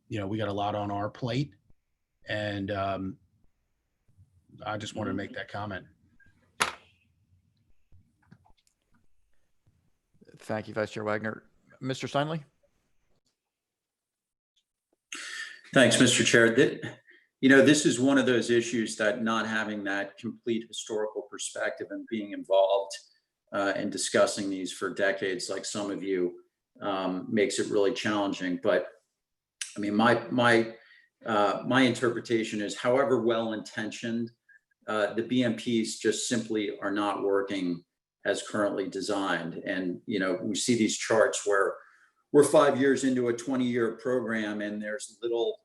We got a lot on our plate, and I just want to make that comment. Thank you, Vice Chair Wagner. Mr. Steinle? Thanks, Mr. Chair. This is one of those issues that not having that complete historical perspective and being involved in discussing these for decades, like some of you, makes it really challenging. But I mean, my interpretation is, however well-intentioned, the BMPs just simply are not working as currently designed. And, we see these charts where we're 5 years into a 20-year program and there's little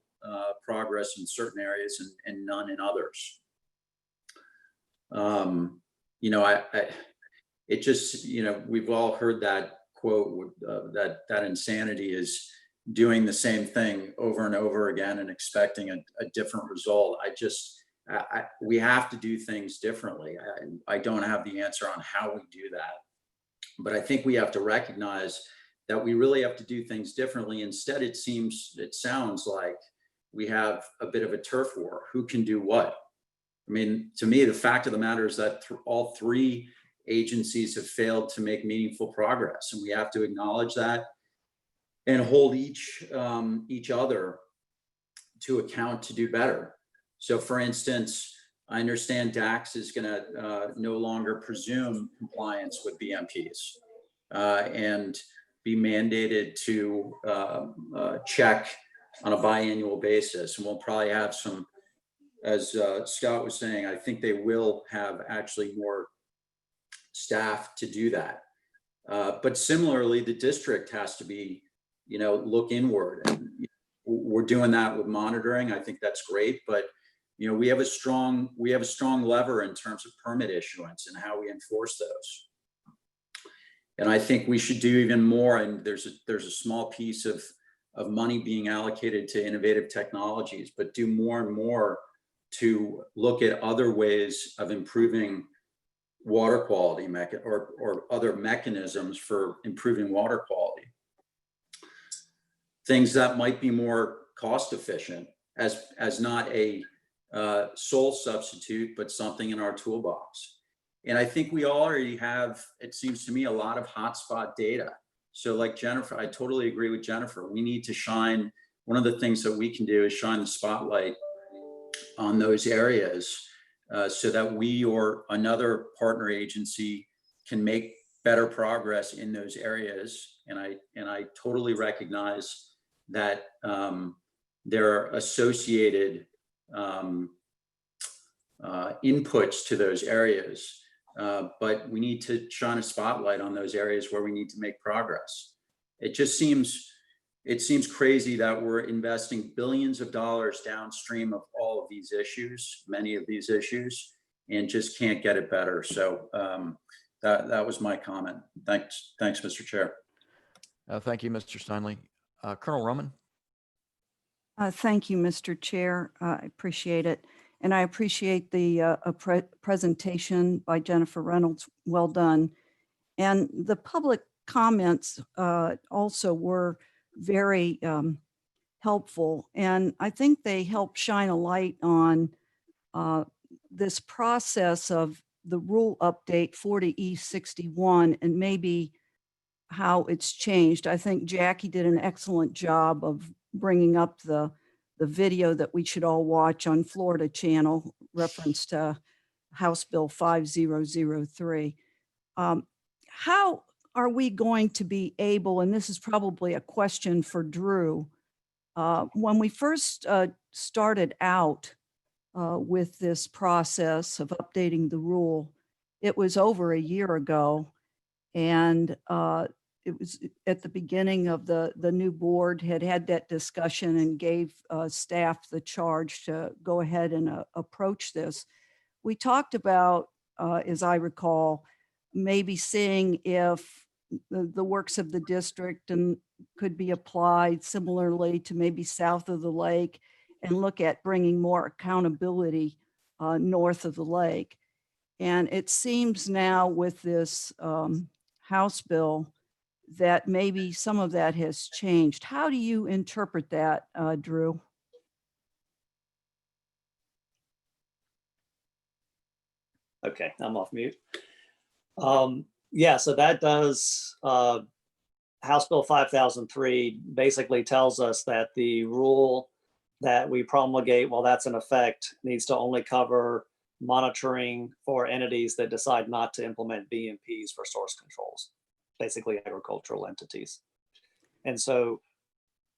progress in certain areas and none in others. It just, we've all heard that quote, that insanity is doing the same thing over and over again and expecting a different result. We have to do things differently. I don't have the answer on how we do that, but I think we have to recognize that we really have to do things differently. Instead, it sounds like we have a bit of a turf war. Who can do what? I mean, to me, the fact of the matter is that all three agencies have failed to make meaningful progress, and we have to acknowledge that and hold each other to account to do better. So, for instance, I understand DAX is going to no longer presume compliance with BMPs and be mandated to check on a biannual basis. And we'll probably have some, as Scott was saying, I think they will have actually more staff to do that. But similarly, the district has to be, look inward. And we're doing that with monitoring. I think that's great. But we have a strong lever in terms of permit issuance and how we enforce those. And I think we should do even more. And there's a small piece of money being allocated to innovative technologies, but do more and more to look at other ways of improving water quality or other mechanisms for improving water quality. Things that might be more cost efficient as not a sole substitute, but something in our toolbox. And I think we already have, it seems to me, a lot of hotspot data. So like Jennifer, I totally agree with Jennifer. We need to shine, one of the things that we can do is shine the spotlight on those areas so that we or another partner agency can make better progress in those areas. And I totally recognize that there are associated inputs to those areas. But we need to shine a spotlight on those areas where we need to make progress. It seems crazy that we're investing billions of dollars downstream of all of these issues, many of these issues, and just can't get it better. So that was my comment. Thanks, Mr. Chair. Thank you, Mr. Steinle. Colonel Roman. Thank you, Mr. Chair. I appreciate it. And I appreciate the presentation by Jennifer Reynolds. Well done. And the public comments also were very helpful. And I think they help shine a light on this process of the rule update 40E61 and maybe how it's changed. I think Jackie did an excellent job of bringing up the video that we should all watch on Florida Channel, reference to House Bill 5003. How are we going to be able, and this is probably a question for Drew, when we first started out with this process of updating the rule, it was over a year ago. And it was at the beginning of the new board had that discussion and gave staff the charge to go ahead and approach this. We talked about, as I recall, maybe seeing if the works of the district and could be applied similarly to maybe south of the lake, and look at bringing more accountability north of the lake. And it seems now with this House bill that maybe some of that has changed. How do you interpret that, Drew? Okay, I'm off mute. Yeah, so that does, House Bill 5003 basically tells us that the rule that we promulgate while that's in effect needs to only cover monitoring for entities that decide not to implement BMPs for source controls, basically agricultural entities. And so,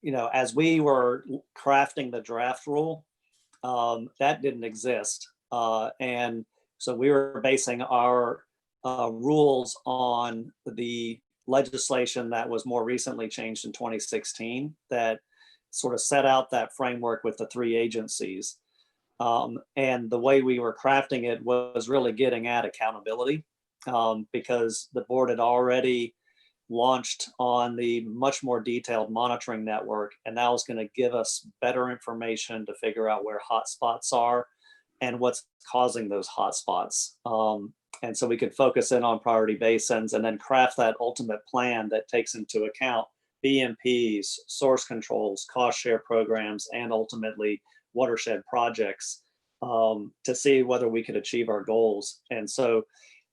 you know, as we were crafting the draft rule, that didn't exist. And so we were basing our rules on the legislation that was more recently changed in 2016 that sort of set out that framework with the three agencies. And the way we were crafting it was really getting at accountability because the board had already launched on the much more detailed monitoring network, and that was going to give us better information to figure out where hotspots are and what's causing those hotspots. And so we could focus in on priority basins and then craft that ultimate plan that takes into account BMPs, source controls, cost share programs, and ultimately watershed projects to see whether we could achieve our goals. And so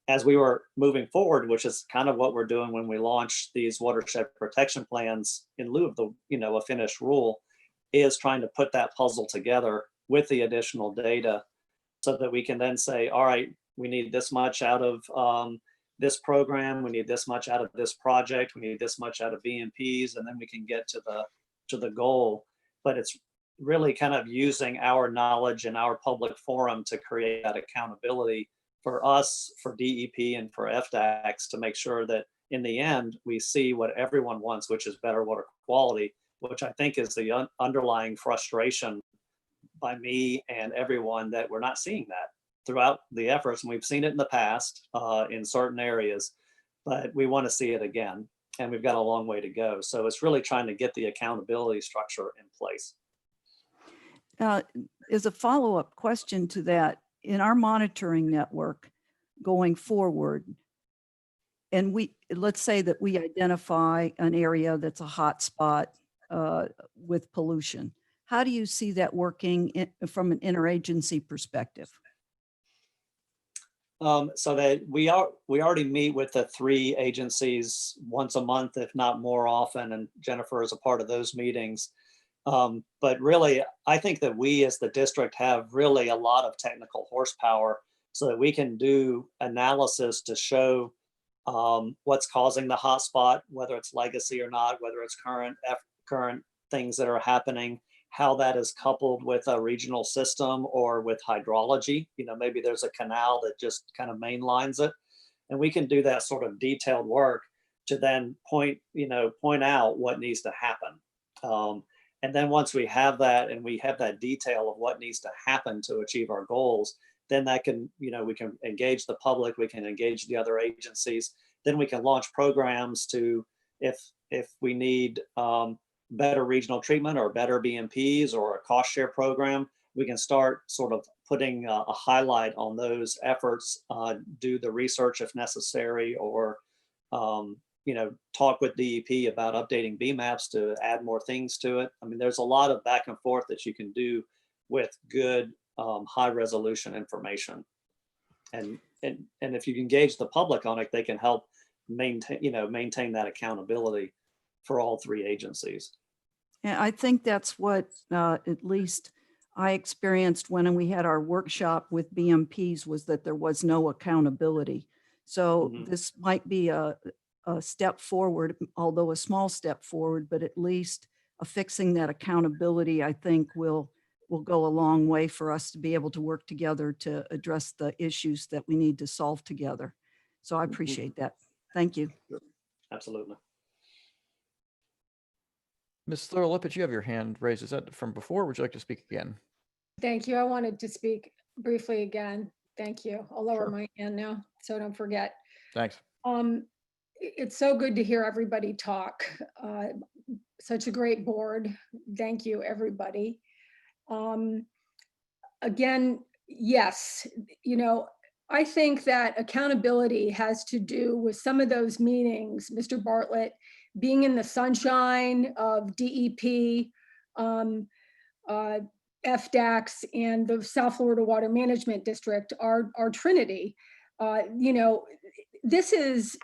as we were moving forward, which is kind of what we're doing when we launch these watershed protection plans in lieu of the, you know, a finished rule, is trying to put that puzzle together with the additional data so that we can then say, all right, we need this much out of this program, we need this much out of this project, we need this much out of BMPs, and then we can get to the goal. But it's really kind of using our knowledge and our public forum to create that accountability for us, for DEP, and for FDACs to make sure that in the end, we see what everyone wants, which is better water quality, which I think is the underlying frustration by me and everyone that we're not seeing that throughout the efforts. And we've seen it in the past in certain areas, but we want to see it again. And we've got a long way to go. So it's really trying to get the accountability structure in place. As a follow-up question to that, in our monitoring network going forward, and let's say that we identify an area that's a hot spot with pollution, how do you see that working from an interagency perspective? So that we already meet with the three agencies once a month, if not more often, and Jennifer is a part of those meetings. But really, I think that we as the district have really a lot of technical horsepower so that we can do analysis to show what's causing the hotspot, whether it's legacy or not, whether it's current things that are happening, how that is coupled with a regional system or with hydrology. You know, maybe there's a canal that just kind of mainlines it. And we can do that sort of detailed work to then point out what needs to happen. And then once we have that and we have that detail of what needs to happen to achieve our goals, then that can, we can engage the public, we can engage the other agencies, then we can launch programs to, if we need better regional treatment or better BMPs or a cost share program, we can start sort of putting a highlight on those efforts, do the research if necessary, or talk with DEP about updating BMAPs to add more things to it. I mean, there's a lot of back and forth that you can do with good high resolution information. And if you engage the public on it, they can help maintain that accountability for all three agencies. And I think that's what at least I experienced when we had our workshop with BMPs, was that there was no accountability. So this might be a a step forward, although a small step forward, but at least affixing that accountability, I think will go a long way for us to be able to work together to address the issues that we need to solve together. So I appreciate that. Thank you. Absolutely. Ms. Thurl-Lippett, you have your hand raised. Is that from before? Or would you like to speak again? Thank you. I wanted to speak briefly again. Thank you. I'll lower Sure. my hand now, so don't forget. Thanks. It's so good to hear everybody talk. Such a great board. Thank you, everybody. Again, yes, I think that accountability has to do with some of those meetings, Mr. Bartlett, being in the sunshine of DEP, FDACS, and the South Florida Water Management District, our Trinity. This is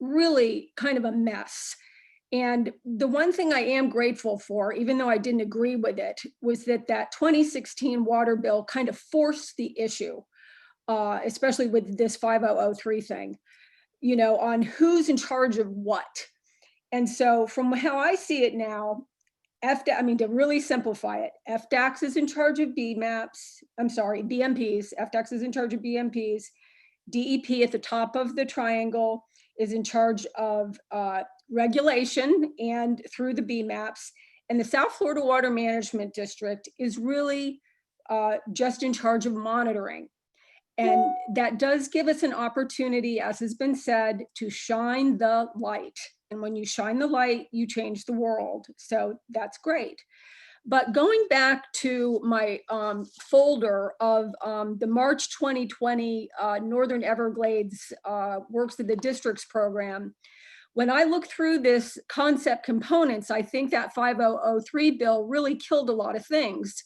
really kind of a mess. And the one thing I am grateful for, even though I didn't agree with it, was that 2016 water bill kind of forced the issue, especially with this 5003 thing, on who's in charge of what. And so from how I see it now, to really simplify it, FDACS is in charge of BMPs, FDACS is in charge of BMPs, DEP at the top of the triangle is in charge of regulation and through the BMAPs, and the South Florida Water Management District is really just in charge of monitoring. And that does give us an opportunity, as has been said, to shine the light. And when you shine the light, you change the world. So that's great. But going back to my folder of the March 2020 Northern Everglades Works of the Districts program, when I look through this concept components, I think that 5003 bill really killed a lot of things.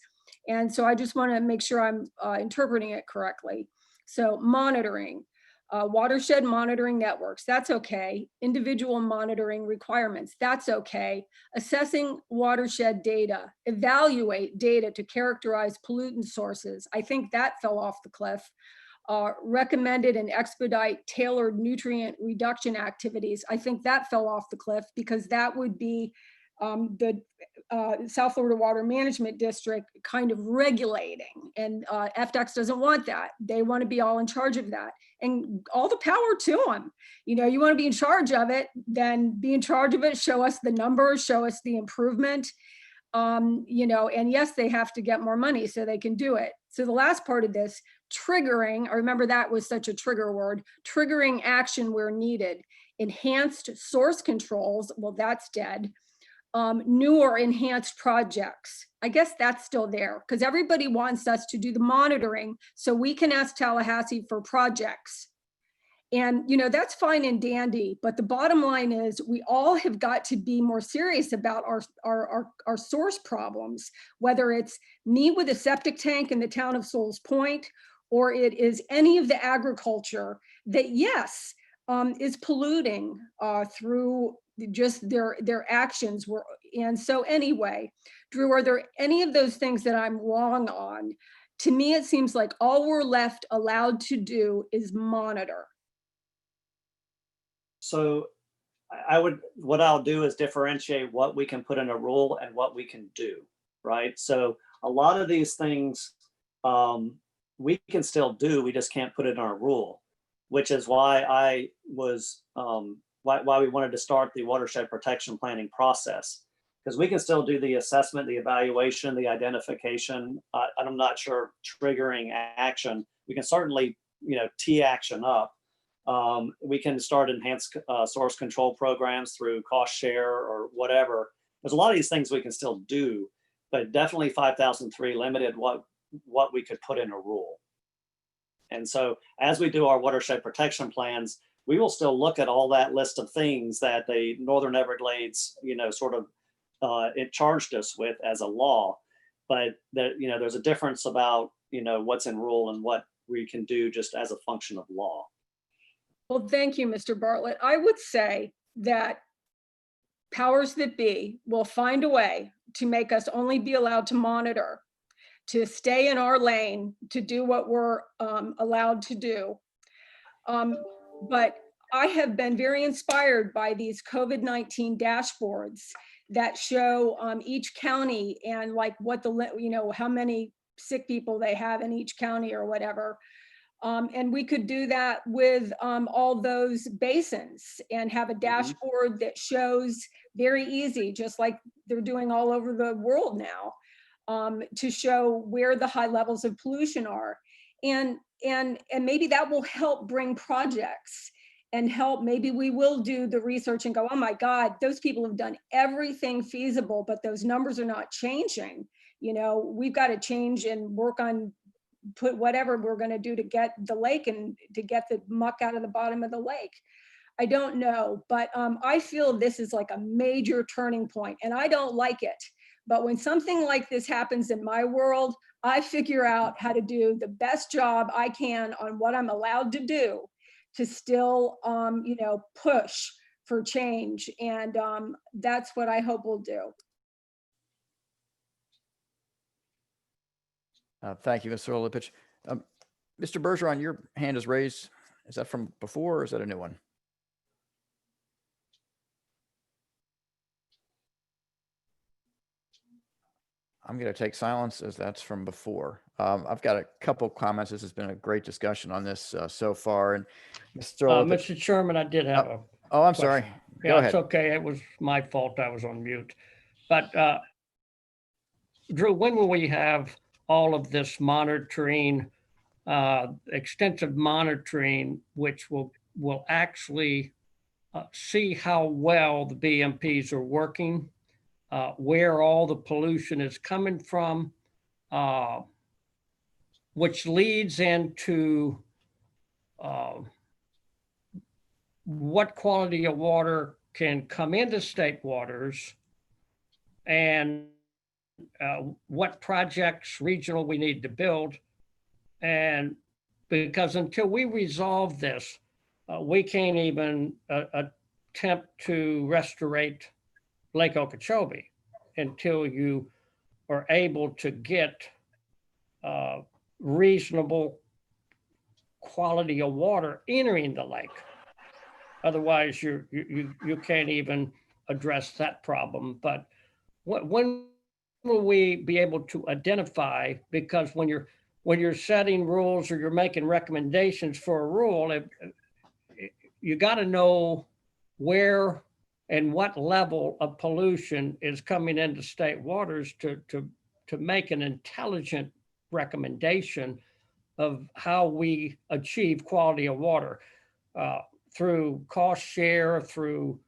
And so I just want to make sure I'm interpreting it correctly. So monitoring, watershed monitoring networks, that's okay. Individual monitoring requirements, that's okay. Assessing watershed data, evaluate data to characterize pollutant sources. I think that fell off the cliff. Recommended and expedite tailored nutrient reduction activities. I think that fell off the cliff because that would be the South Florida Water Management District kind of regulating, and FDACS doesn't want that. They want to be all in charge of that, and all the power to them. You want to be in charge of it, then be in charge of it, show us the numbers, show us the improvement. And yes, they have to get more money so they can do it. So the last part of this, triggering, I remember that was such a trigger word, triggering action where needed. Enhanced source controls, well, that's dead. New or enhanced projects. I guess that's still there because everybody wants us to do the monitoring so we can ask Tallahassee for projects. And, that's fine and dandy, but the bottom line is we all have got to be more serious about our source problems, whether it's me with a septic tank in the town of Souls Point, or it is any of the agriculture that, yes, is polluting through just their actions. And so anyway, Drew, are there any of those things that I'm wrong on? To me, it seems like all we're left allowed to do is monitor. So what I'll do is differentiate what we can put in a rule and what we can do, right? So a lot of these things we can still do, we just can't put it in our rule, which is why I was, why we wanted to start the watershed protection planning process, because we can still do the assessment, the evaluation, the identification. I'm not sure triggering action. We can certainly, tee action up. We can start enhanced source control programs through cost share or whatever. There's a lot of these things we can still do, but definitely 5003 limited what we could put in a rule. And so as we do our watershed protection plans, we will still look at all that list of things that the Northern Everglades, it charged us with as a law, but that, there's a difference about, what's in rule and what we can do just as a function of law. Well, thank you, Mr. Bartlett. I would say that powers that be will find a way to make us only be allowed to monitor, to stay in our lane, to do what we're allowed to do. But I have been very inspired by these COVID-19 dashboards that show each county and like what how many sick people they have in each county or whatever. And we could do that with all those basins and have a dashboard that shows very easy, just like they're doing all over the world now, to show where the high levels of pollution are. And maybe that will help bring projects and help. Maybe we will do the research and go, oh my God, those people have done everything feasible, but those numbers are not changing. We've got to change and work on put whatever we're going to do to get the lake and to get the muck out of the bottom of the lake. I don't know, but I feel this is like a major turning point and I don't like it. But when something like this happens in my world, I figure out how to do the best job I can on what I'm allowed to do to still, push for change. And that's what I hope we'll do. Thank you, Mr. Olipich. Mr. Bergeron, your hand is raised. Is that from before or is that a new one? I'm going to take silence as that's from before. I've got a couple comments. This has been a great discussion on this so far. And Mr. Olipich, Mr. Chairman, I did have a. Oh, I'm question. sorry. Go Yeah, ahead. it's okay. It was my fault. I was on mute. But Drew, when will we have all of this monitoring, extensive monitoring, which will actually see how well the BMPs are working, where all the pollution is coming from, which leads into what quality of water can come into state waters and what projects regional we need to build. And because until we resolve this, we can't even attempt to restorate Lake Okeechobee until you are able to get reasonable quality of water entering the lake. Otherwise, you can't even address that problem. But when will we be able to identify? Because when you're setting rules or you're making recommendations for a rule, you got to know where and what level of pollution is coming into state waters to make an intelligent recommendation of how we achieve quality of water through cost share, through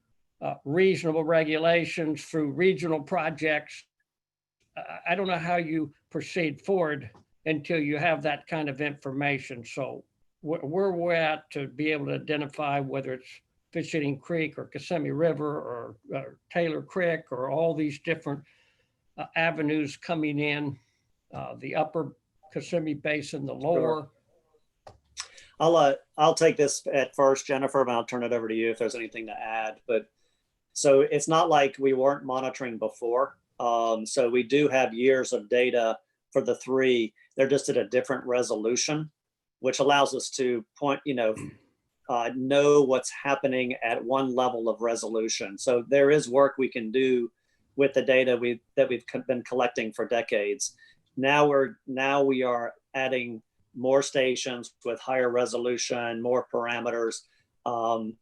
reasonable regulations, through regional projects. I don't know how you proceed forward until you have that kind of information. So where we're at to be able to identify whether it's Fish Eating Creek or Kissimmee River or Taylor Creek or all these different avenues coming in, the upper Kissimmee Basin, the lower. I'll take this at first, Jennifer, and I'll turn it over to you if there's anything to add. But so it's not like we weren't monitoring before. So we do have years of data for the three. They're just at a different resolution, which allows us to know what's happening at one level of resolution. So there is work we can do with the data that we've been collecting for decades. Now we are adding more stations with higher resolution, more parameters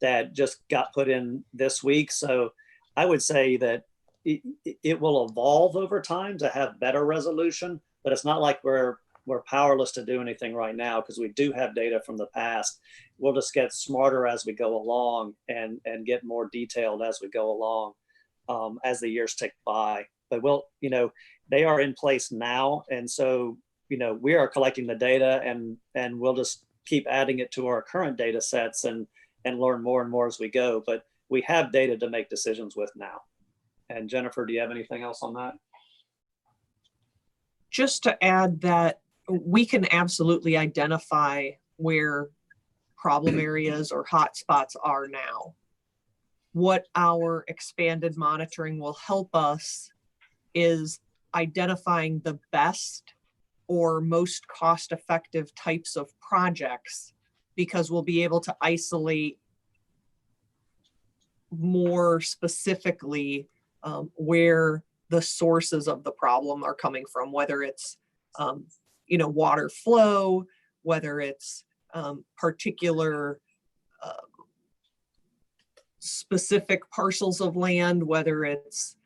that just got put in this week. So I would say that it will evolve over time to have better resolution, but it's not like we're powerless to do anything right now because we do have data from the past. We'll just get smarter as we go along and get more detailed as we go along as the years tick by. But they are in place now. And so, we are collecting the data and we'll just keep adding it to our current data sets and learn more and more as we go. But we have data to make decisions with now. And Jennifer, do you have anything else on that? Just to add that we can absolutely identify where problem areas or hot spots are now. What our expanded monitoring will help us is identifying the best or most cost-effective types of projects, because we'll be able to isolate more specifically where the sources of the problem are coming from, whether it's, water flow, whether it's particular specific parcels of land, whether it's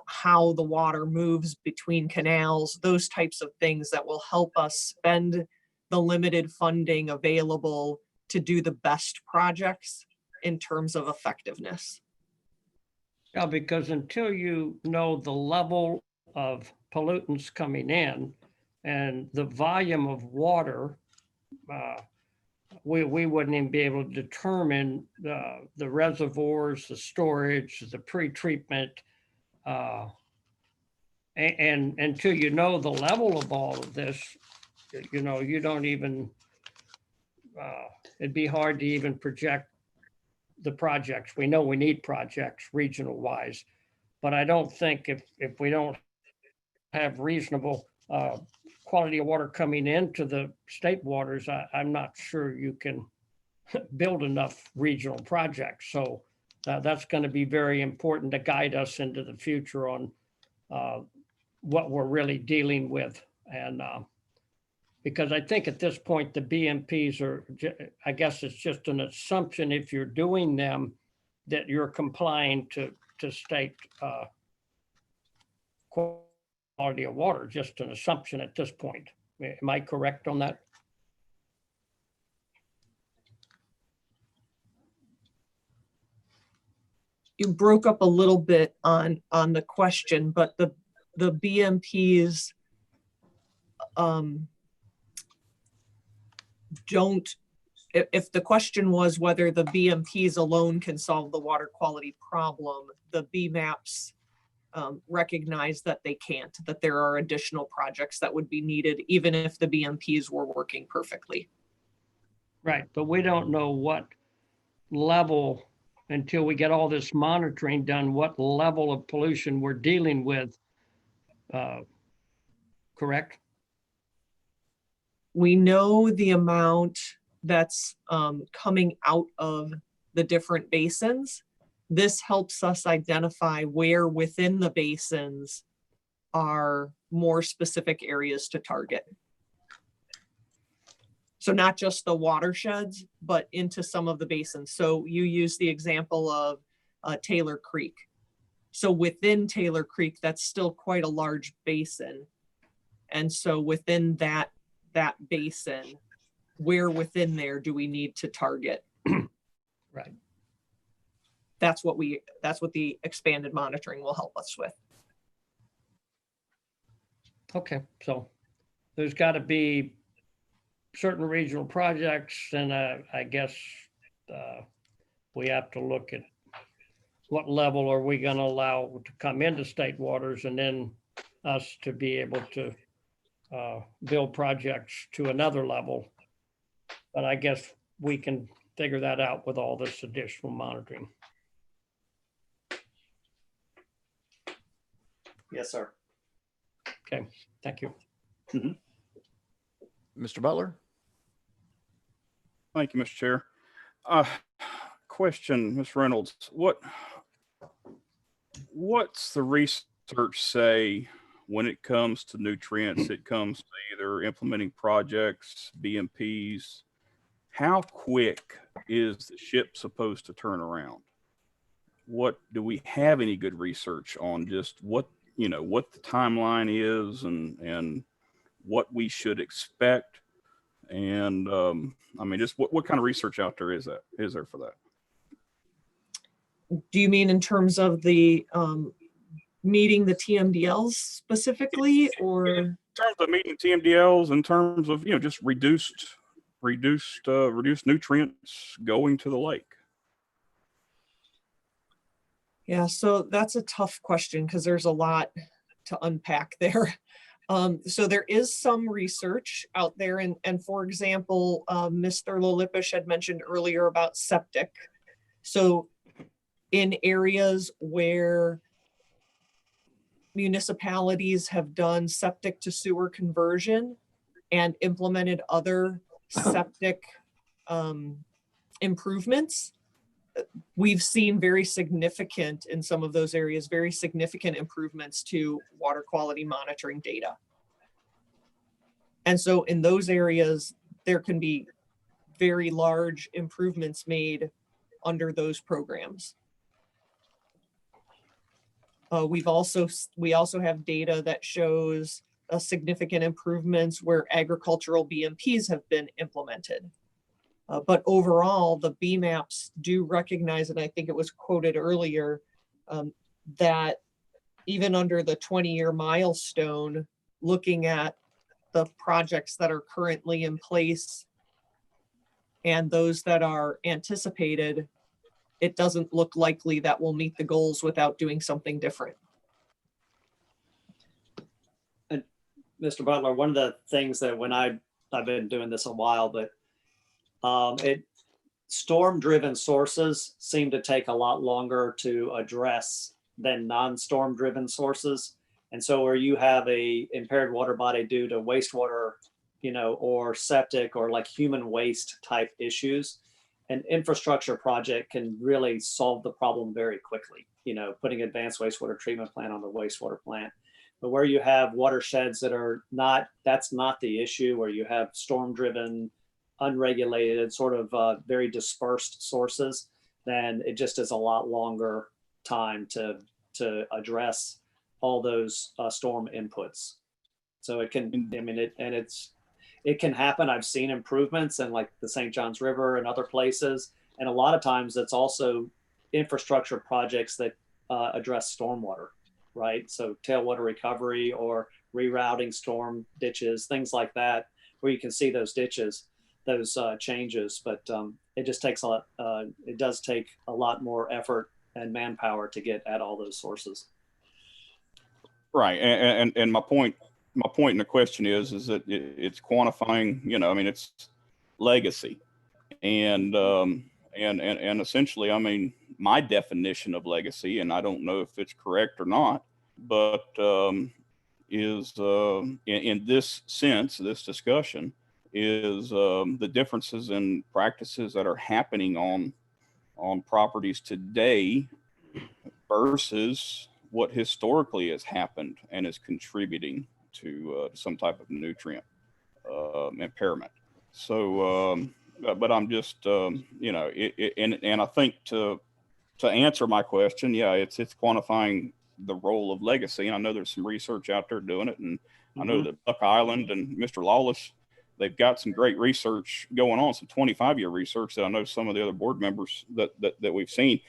how the water moves between canals, those types of things that will help us spend the limited funding available to do the best projects in terms of effectiveness. Yeah, because until you know the level of pollutants coming in and the volume of water, we wouldn't even be able to determine the reservoirs, the storage, the pre-treatment. And until you know the level of all of this, you don't even, it'd be hard to even project the projects. We know we need projects regional wise, but I don't think if we don't have reasonable quality of water coming into the state waters, I'm not sure you can build enough regional projects. So that's going to be very important to guide us into the future on what we're really dealing with. And because I think at this point, the BMPs are, I guess it's just an assumption if you're doing them that you're complying to state quality of water, just an assumption at this point. Am I correct on that? You broke up a little bit on the question, but the BMPs don't, if the question was whether the BMPs alone can solve the water quality problem, the BMAPs recognize that they can't, that there are additional projects that would be needed even if the BMPs were working perfectly. Right, but we don't know what level, until we get all this monitoring done, what level of pollution we're dealing with, correct? We know the amount that's coming out of the different basins. This helps us identify where within the basins are more specific areas to target. So not just the watersheds, but into some of the basins. So you use the example of Taylor Creek. So within Taylor Creek, that's still quite a large basin. And so within that basin, where within there do we need to target? Right. That's what the expanded monitoring will help us with. Okay, so there's got to be certain regional projects, and I guess we have to look at what level are we going to allow to come into state waters, and then us to be able to build projects to another level. But I guess we can figure that out with all this additional monitoring. Yes, sir. Okay, thank you. Mr. Butler? Thank you, Mr. Chair. Question, Ms. Reynolds, what's the research say when it comes to nutrients? It comes to either implementing projects, BMPs. How quick is the ship supposed to turn around? What do we have any good research on just what the timeline is and what we should expect? And I mean, just what kind of research out there is there for that? Do you mean in terms of the meeting the TMDLs specifically, or in terms of meeting TMDLs, in terms of just reduced nutrients going to the lake? Yeah, so that's a tough question because there's a lot to unpack there. So there is some research out there, and for example, Mr. Lolipish had mentioned earlier about septic. So in areas where municipalities have done septic to sewer conversion and implemented other septic improvements, we've seen very significant, in some of those areas, very significant improvements to water quality monitoring data. And so in those areas, there can be very large improvements made under those programs. We also have data that shows significant improvements where agricultural BMPs have been implemented. But overall, the BMAPs do recognize, and I think it was quoted earlier, that even under the 20-year milestone, looking at the projects that are currently in place and those that are anticipated, it doesn't look likely that we'll meet the goals without doing something different. And Mr. Butler, one of the things that when I've been doing this a while, but storm-driven sources seem to take a lot longer to address than non-storm driven sources. And so where you have a impaired water body due to wastewater, or septic or like human waste type issues, an infrastructure project can really solve the problem very quickly, putting advanced wastewater treatment plant on the wastewater plant. But where you have watersheds that are not, that's not the issue, where you have storm driven, unregulated, sort of very dispersed sources, then it just is a lot longer time to address all those storm inputs. So it can, it can happen. I've seen improvements in like the St. Johns River and other places. And a lot of times it's also infrastructure projects that address stormwater, right? So tailwater recovery or rerouting storm ditches, things like that, where you can see those ditches, those changes, but it just takes a lot, it does take a lot more effort and manpower to get at all those sources. Right, and my point in the question is that it's quantifying, it's legacy, and essentially, my definition of legacy, and I don't know if it's correct or not, but is in this sense, this discussion is the differences in practices that are happening on properties today versus what historically has happened and is contributing to some type of nutrient impairment. So, but I'm just, and I think to answer my question, yeah, it's quantifying the role of legacy. And I know there's some research out there doing it. And I know that Buck Island and Mr. Lawless, they've got some great research going on, some 25-year research that I know some of the other board members that we've seen.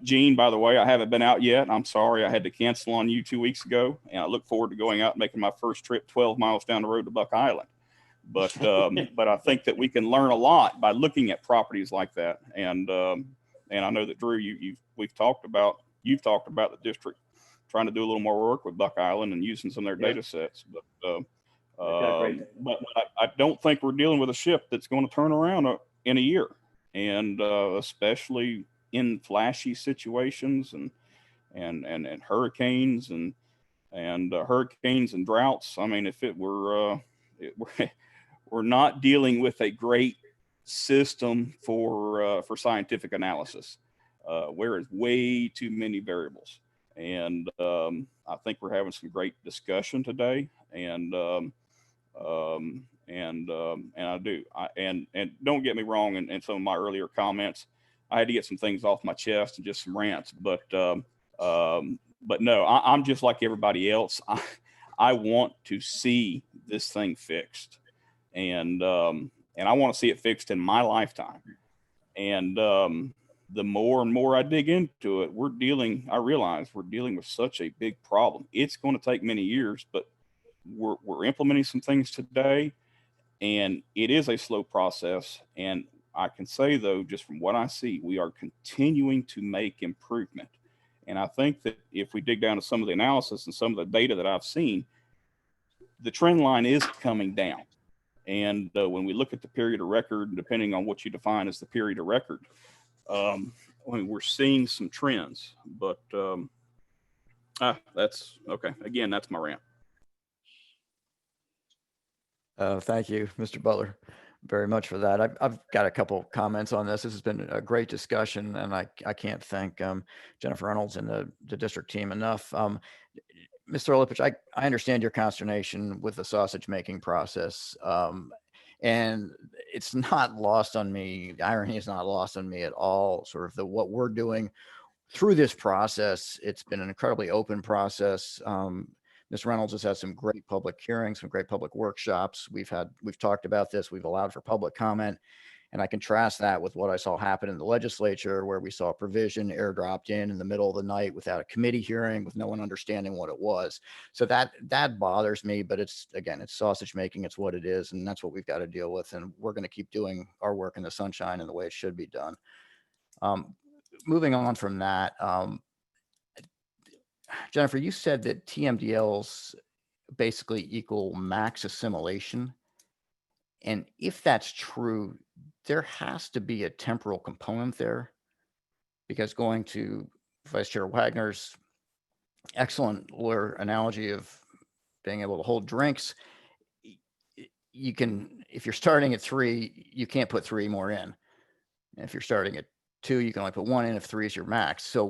Gene, by the way, I haven't been out yet. I'm sorry, I had to cancel on you 2 weeks ago, and I look forward to going out and making my first trip 12 miles down the road to Buck Island. But but I think that we can learn a lot by looking at properties like that. And I know that Drew, you've talked about the district trying to do a little more work with Buck Island and using some of their data sets. But I don't think we're dealing with a ship that's going to turn around in a year, and especially in flashy situations and hurricanes and hurricanes and droughts. I mean, if it were, we're not dealing with a great system for scientific analysis, where it's way too many variables. And I think we're having some great discussion today. And I do. And don't get me wrong. In some of my earlier comments, I had to get some things off my chest and just some rants. But no, I'm just like everybody else. I want to see this thing fixed, and I want to see it fixed in my lifetime. And the more and more I dig into it, I realize we're dealing with such a big problem. It's going to take many years, but we're implementing some things today, and it is a slow process. And I can say, though, just from what I see, we are continuing to make improvement. And I think that if we dig down to some of the analysis and some of the data that I've seen, the trend line is coming down. And when we look at the period of record, depending on what you define as the period of record, we're seeing some trends. But that's okay. Again, that's my rant. Thank you, Mr. Butler. very much for that. I've got a couple comments on this. This has been a great discussion, and I can't thank Jennifer Reynolds and the district team enough. Mr. Olipich, I understand your consternation with the sausage making process. And it's not lost on me. The irony is not lost on me at all. Sort of what we're doing through this process. It's been an incredibly open process. Ms. Reynolds has had some great public hearings, some great public workshops. We've talked about this. We've allowed for public comment. And I contrast that with what I saw happen in the legislature, where we saw a provision airdropped in the middle of the night without a committee hearing, with no one understanding what it was. So that bothers me, but it's sausage making. It's what it is. And that's what we've got to deal with. And we're going to keep doing our work in the sunshine and the way it should be done. Moving on from that, Jennifer, you said that TMDLs basically equal max assimilation. And if that's true, there has to be a temporal component there, because going to Vice Chair Wagner's excellent lawyer analogy of being able to hold drinks, you can, if you're starting at 3, you can't put 3 more in. And if you're starting at 2, you can only put 1 in if 3 is your max. So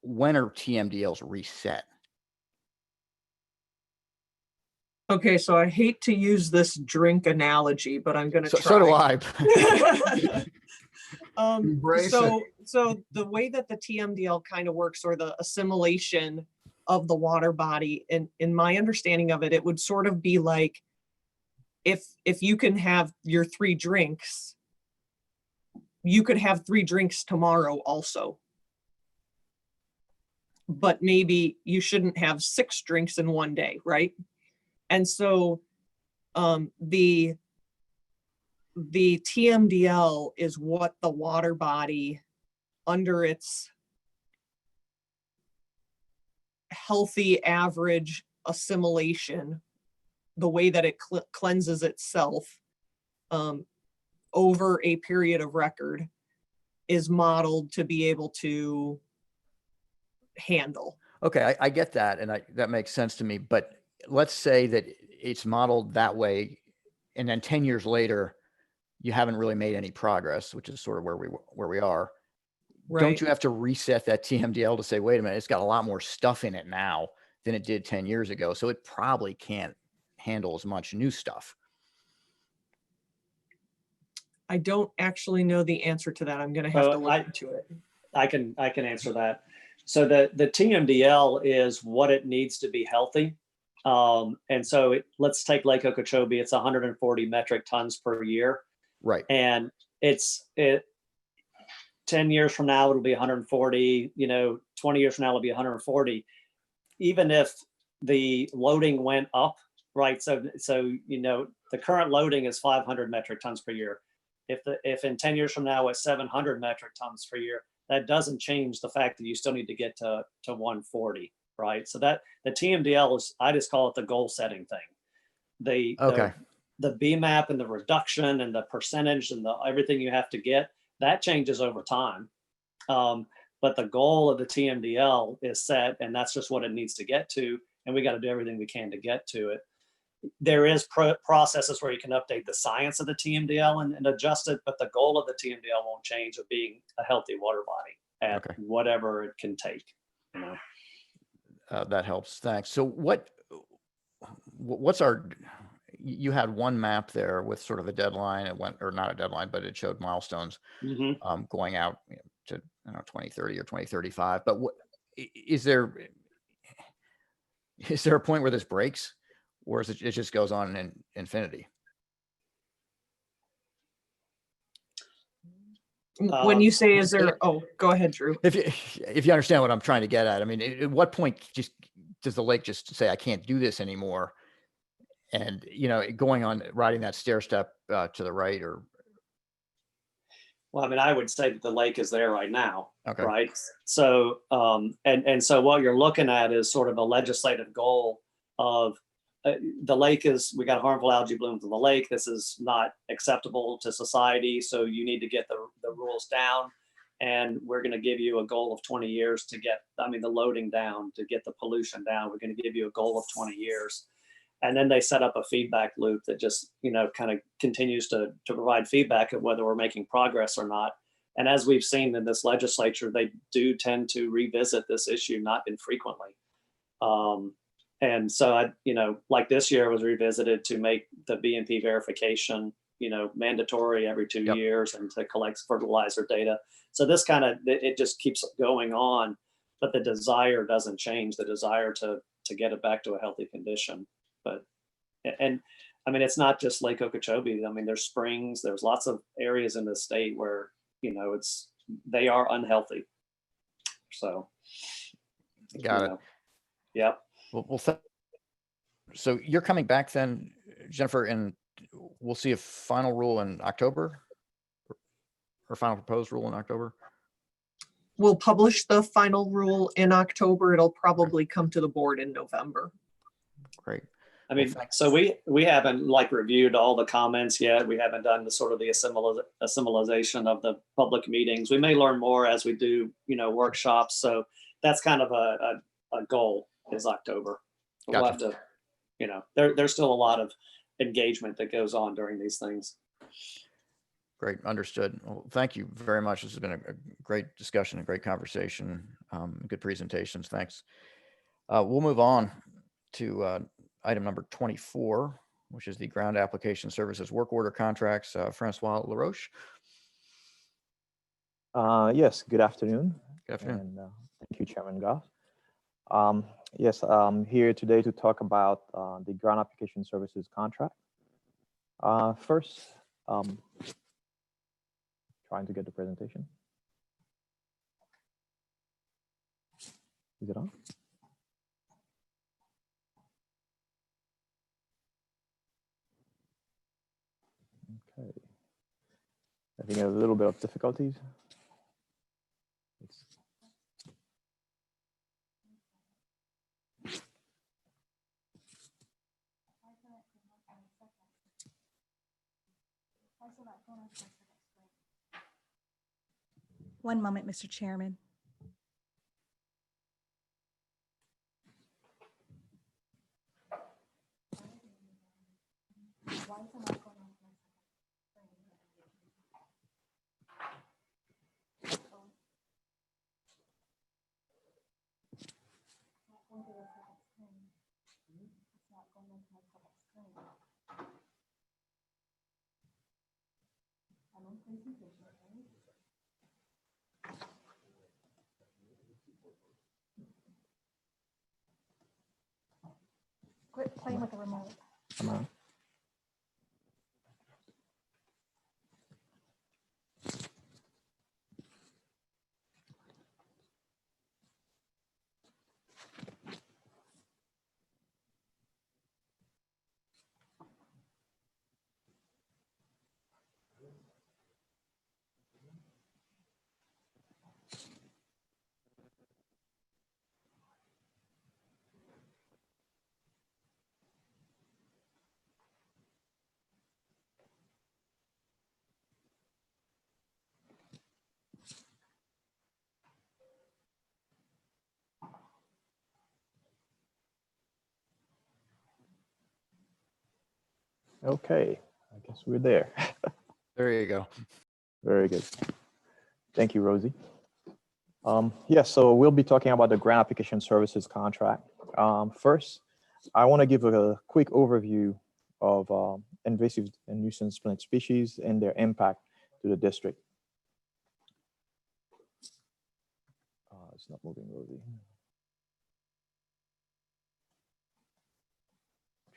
when are TMDLs reset? Okay, so I hate to use this drink analogy, but I'm going to try. So do I. Embrace so the way that the TMDL kind of works, or the assimilation of the water body, in my understanding of it, it would sort of be like, if you can have your 3 drinks, you could have 3 drinks tomorrow also. But maybe you shouldn't have 6 drinks in one day, right? And so the TMDL is what the water body, under its healthy average assimilation, the way that it cleanses itself over a period of record, is modeled to be able to handle. Okay, I get that, and that makes sense to me. But let's say that it's modeled that way, and then 10 years later, you haven't really made any progress, which is sort of where we are. Right. Don't you have to reset that TMDL to say, wait a minute, it's got a lot more stuff in it now than it did 10 years ago, so it probably can't handle as much new stuff? I don't actually know the answer to that. I'm going to have to look into it. I can answer that. So the TMDL is what it needs to be healthy. And so let's take Lake Okeechobee. It's 140 metric tons per year. Right. And 10 years from now, it'll be 140, 20 years from now, it'll be 140. Even if the loading went up, right? So the current loading is 500 metric tons per year. If in 10 years from now it's 700 metric tons per year, that doesn't change the fact that you still need to get to 140, right? So that the TMDL is, I just call it the goal setting thing. The BMAP and the reduction and the percentage and everything you have to get, that changes over time. But the goal of the TMDL is set, and that's just what it needs to get to. And we got to do everything we can to get to it. There is processes where you can update the science of the TMDL and adjust it, but the goal of the TMDL won't change, of being a healthy water body at whatever it can take. That helps. Thanks. So what's you had one map there with sort of a deadline. It went, or not a deadline, but it showed milestones going out to 2030 or 2035. But is there a point where this breaks? Or is it just goes on in infinity? When you say, is there, go ahead, Drew. If you understand what I'm trying to get at, I mean, at what point does the lake just say, I can't do this anymore? And, going on, riding that stair step to the right, or. Well, I mean, I would say that the lake is there right now, okay. Right? So, and so what you're looking at is sort of a legislative goal of, the lake we got harmful algae blooms in the lake. This is not acceptable to society. So you need to get the rules down, and we're going to give you a goal of 20 years to get, the loading down, to get the pollution down. We're going to give you a goal of 20 years. And then they set up a feedback loop that just, kind of continues to provide feedback of whether we're making progress or not. And as we've seen in this legislature, they do tend to revisit this issue not infrequently. And so like this year was revisited to make the B&P verification, mandatory every 2 years and to collect fertilizer data. So this it just keeps going on, but the desire doesn't change, the desire to get it back to a healthy condition. And I mean, it's not just Lake Okeechobee. I mean, there's springs, there's lots of areas in the state where, they are unhealthy. So. Got it. Yep. Well, so you're coming back then, Jennifer, and we'll see a final rule in October, or final proposed rule in October? We'll publish the final rule in October. It'll probably come to the board in November. Great. I mean, so we haven't reviewed all the comments yet. We haven't done the sort of the assimilation of the public meetings. We may learn more as we do, workshops. So that's kind of a goal is October. We'll have to, there's still a lot of engagement that goes on during these things. Great, understood. Well, thank you very much. This has been a great discussion, a great conversation, good presentations. Thanks. We'll move on to item number 24, which is the ground application services work order contracts. Francois LaRoche. Yes, good afternoon. Good afternoon. And thank you, Chairman Goff. Yes, I'm here today to talk about the ground application services contract. First, trying to get the presentation. Is it on? Okay. Having a little bit of difficulties. One moment, Mr. Chairman. Quit playing with the remote. Come on. Okay, I guess we're there. There you go. Very good. Thank you, Rosie. Yes, so we'll be talking about the grant application services contract. First, I want to give a quick overview of invasive and nuisance plant species and their impact to the district. It's not moving, Rosie.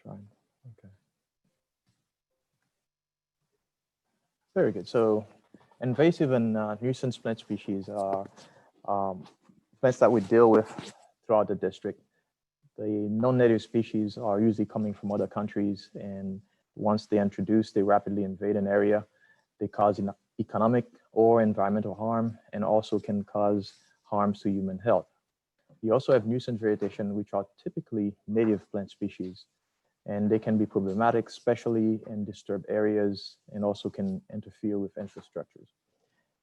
Trying. Okay. Very good. So invasive and nuisance plant species are plants that we deal with throughout the district. The non-native species are usually coming from other countries, and once they introduce, they rapidly invade an area. They cause economic or environmental harm, and also can cause harms to human health. You also have nuisance vegetation, which are typically native plant species, and they can be problematic, especially in disturbed areas, and also can interfere with infrastructures.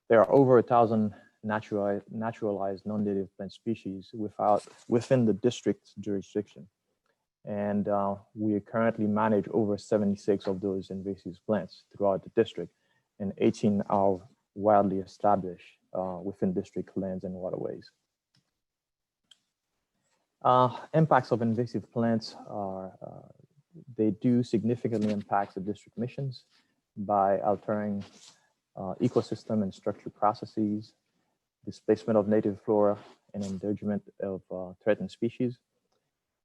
There are over 1,000 naturalized non-native plant species within the district's jurisdiction. And we currently manage over 76 of those invasive plants throughout the district, and 18 are widely established within district lands and waterways. Impacts of invasive plants are, they do significantly impact the district missions by altering ecosystem and structure processes, displacement of native flora, and endangerment of threatened species.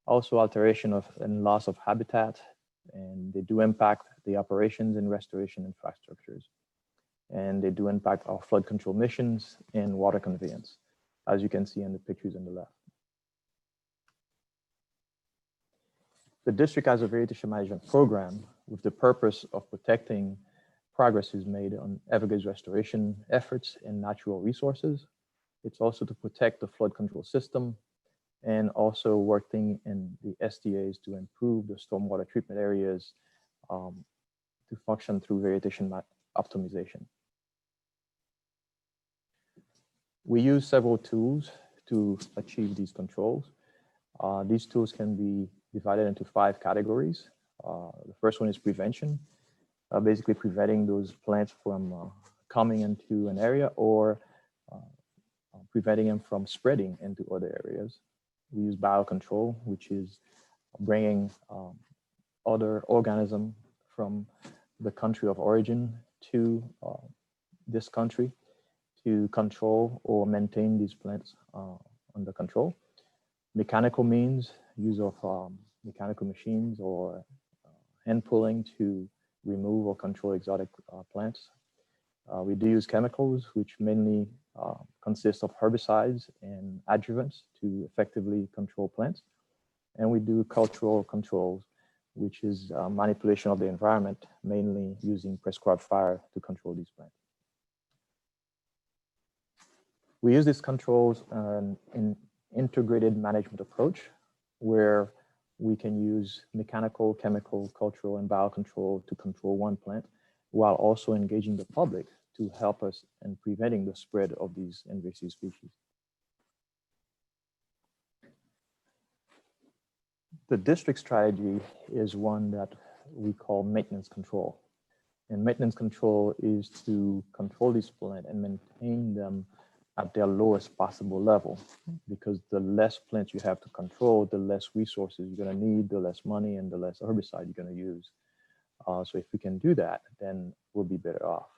Also alteration of and loss of habitat, and they do impact the operations and restoration infrastructures. And they do impact our flood control missions and water conveyance, as you can see in the pictures on the left. The district has a vegetation management program with the purpose of protecting progress is made on Everglades restoration efforts and natural resources. It's also to protect the flood control system and also working in the SDAs to improve the stormwater treatment areas to function through vegetation optimization. We use several tools to achieve these controls. These tools can be divided into 5 categories. The first one is prevention, basically preventing those plants from coming into an area or preventing them from spreading into other areas. We use biocontrol, which is bringing other organisms from the country of origin to this country to control or maintain these plants under control. Mechanical means, use of mechanical machines or hand pulling to remove or control exotic plants. We do use chemicals, which mainly consist of herbicides and adjuvants to effectively control plants. And we do cultural controls, which is manipulation of the environment, mainly using prescribed fire to control these plants. We use these controls in integrated management approach, where we can use mechanical, chemical, cultural, and biocontrol to control one plant, while also engaging the public to help us in preventing the spread of these invasive species. The district strategy is one that we call maintenance control. And maintenance control is to control these plants and maintain them at their lowest possible level, because the less plants you have to control, the less resources you're going to need, the less money, and the less herbicide you're going to use. So if we can do that, then we'll be better off.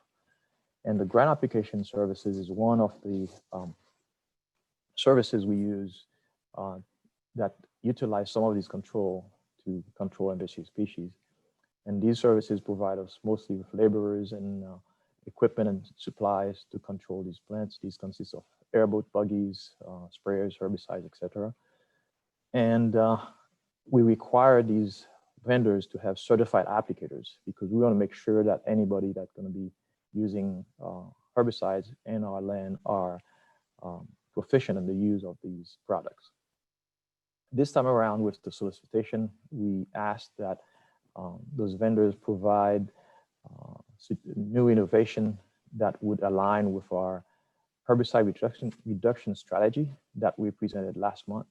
And the grant application services is one of the services we use that utilize some of these control to control invasive species. And these services provide us mostly with laborers and equipment and supplies to control these plants. These consist of airboat buggies, sprayers, herbicides, etc. And we require these vendors to have certified applicators, because we want to make sure that anybody that's going to be using herbicides in our land are proficient in the use of these products. This time around with the solicitation, we asked that those vendors provide new innovation that would align with our herbicide reduction strategy that we presented last month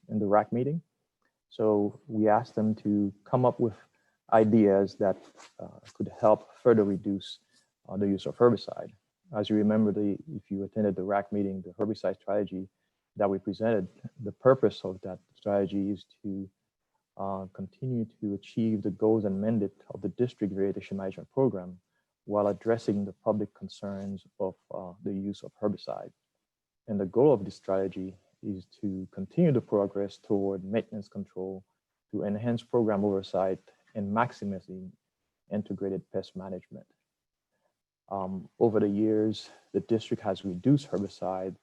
in the RAC meeting. So we asked them to come up with ideas that could help further reduce the use of herbicide. As you remember, if you attended the RAC meeting, the herbicide strategy that we presented, the purpose of that strategy is to continue to achieve the goals and mandate of the district vegetation management program while addressing the public concerns of the use of herbicide. And the goal of this strategy is to continue the progress toward maintenance control, to enhance program oversight, and maximizing integrated pest management. Over the years, the district has reduced herbicide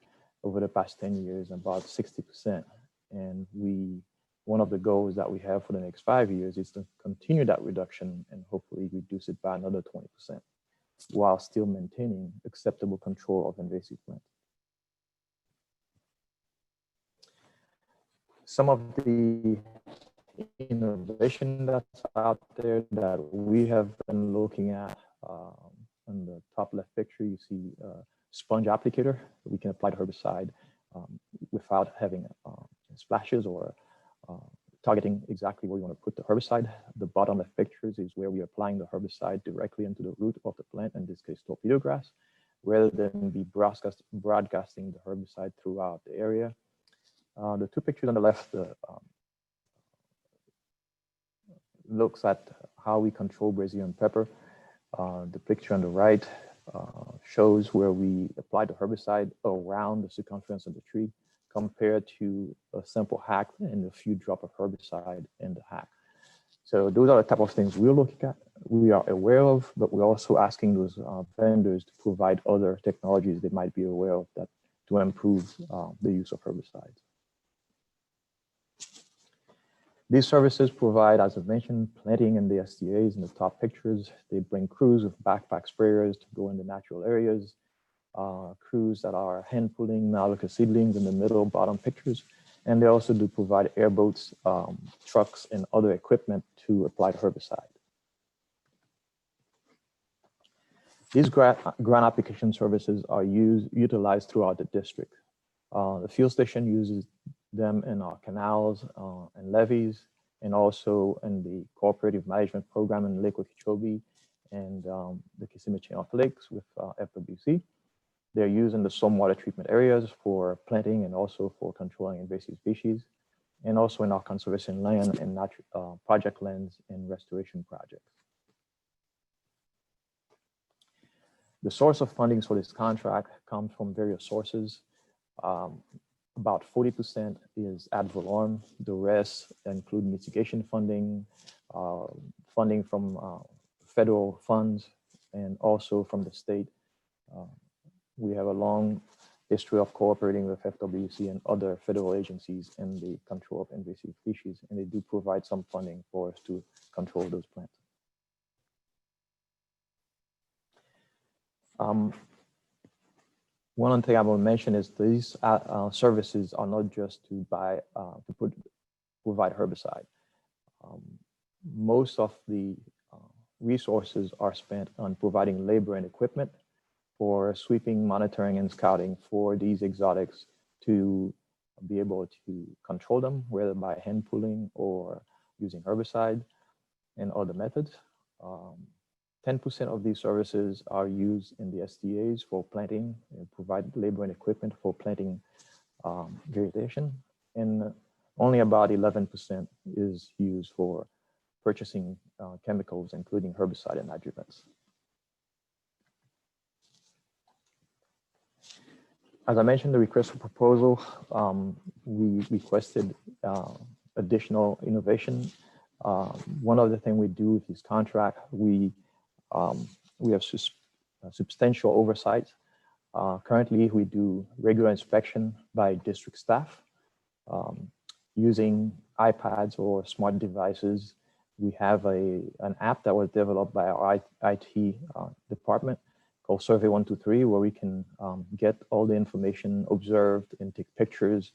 over the past 10 years about 60%. And one of the goals that we have for the next 5 years is to continue that reduction and hopefully reduce it by another 20%, while still maintaining acceptable control of invasive plants. Some of the innovation that's out there that we have been looking at, on the top left picture, you see a sponge applicator. We can apply the herbicide without having splashes or targeting exactly where you want to put the herbicide. The bottom left pictures is where we're applying the herbicide directly into the root of the plant, in this case torpedo grass, rather than be broadcasting the herbicide throughout the area. The two pictures on the left looks at how we control Brazilian pepper. The picture on the right shows where we apply the herbicide around the circumference of the tree compared to a simple hack and a few drops of herbicide in the hack. So those are the type of things we're looking at, we are aware of, but we're also asking those vendors to provide other technologies they might be aware of that to improve the use of herbicides. These services provide, as I mentioned, planting in the STAs in the top pictures. They bring crews with backpack sprayers to go in the natural areas, crews that are hand pulling Malacca seedlings in the middle bottom pictures. And they also do provide airboats, trucks, and other equipment to apply the herbicide. These grant application services are utilized throughout the district. The field station uses them in our canals and levees, and also in the cooperative management program in Lake Okeechobee and the Kissimmee Chain of Lakes with FWC. They're used in the stormwater treatment areas for planting and also for controlling invasive species, and also in our conservation land and project lands and restoration projects. The source of funding for this contract comes from various sources. About 40% is ad valorem. The rest include mitigation funding, funding from federal funds, and also from the state. We have a long history of cooperating with FWC and other federal agencies in the control of invasive species, and they do provide some funding for us to control those plants. One thing I will mention is these services are not just to provide herbicide. Most of the resources are spent on providing labor and equipment for sweeping, monitoring, and scouting for these exotics to be able to control them, whether by hand pulling or using herbicide and other methods. 10% of these services are used in the SDAs for planting and provide labor and equipment for planting vegetation. And only about 11% is used for purchasing chemicals, including herbicide and adjuvants. As I mentioned, the request for proposal, we requested additional innovation. One other thing we do with this contract, we have substantial oversight. Currently, we do regular inspection by district staff using iPads or smart devices. We have an app that was developed by our IT department called Survey 123, where we can get all the information observed and take pictures,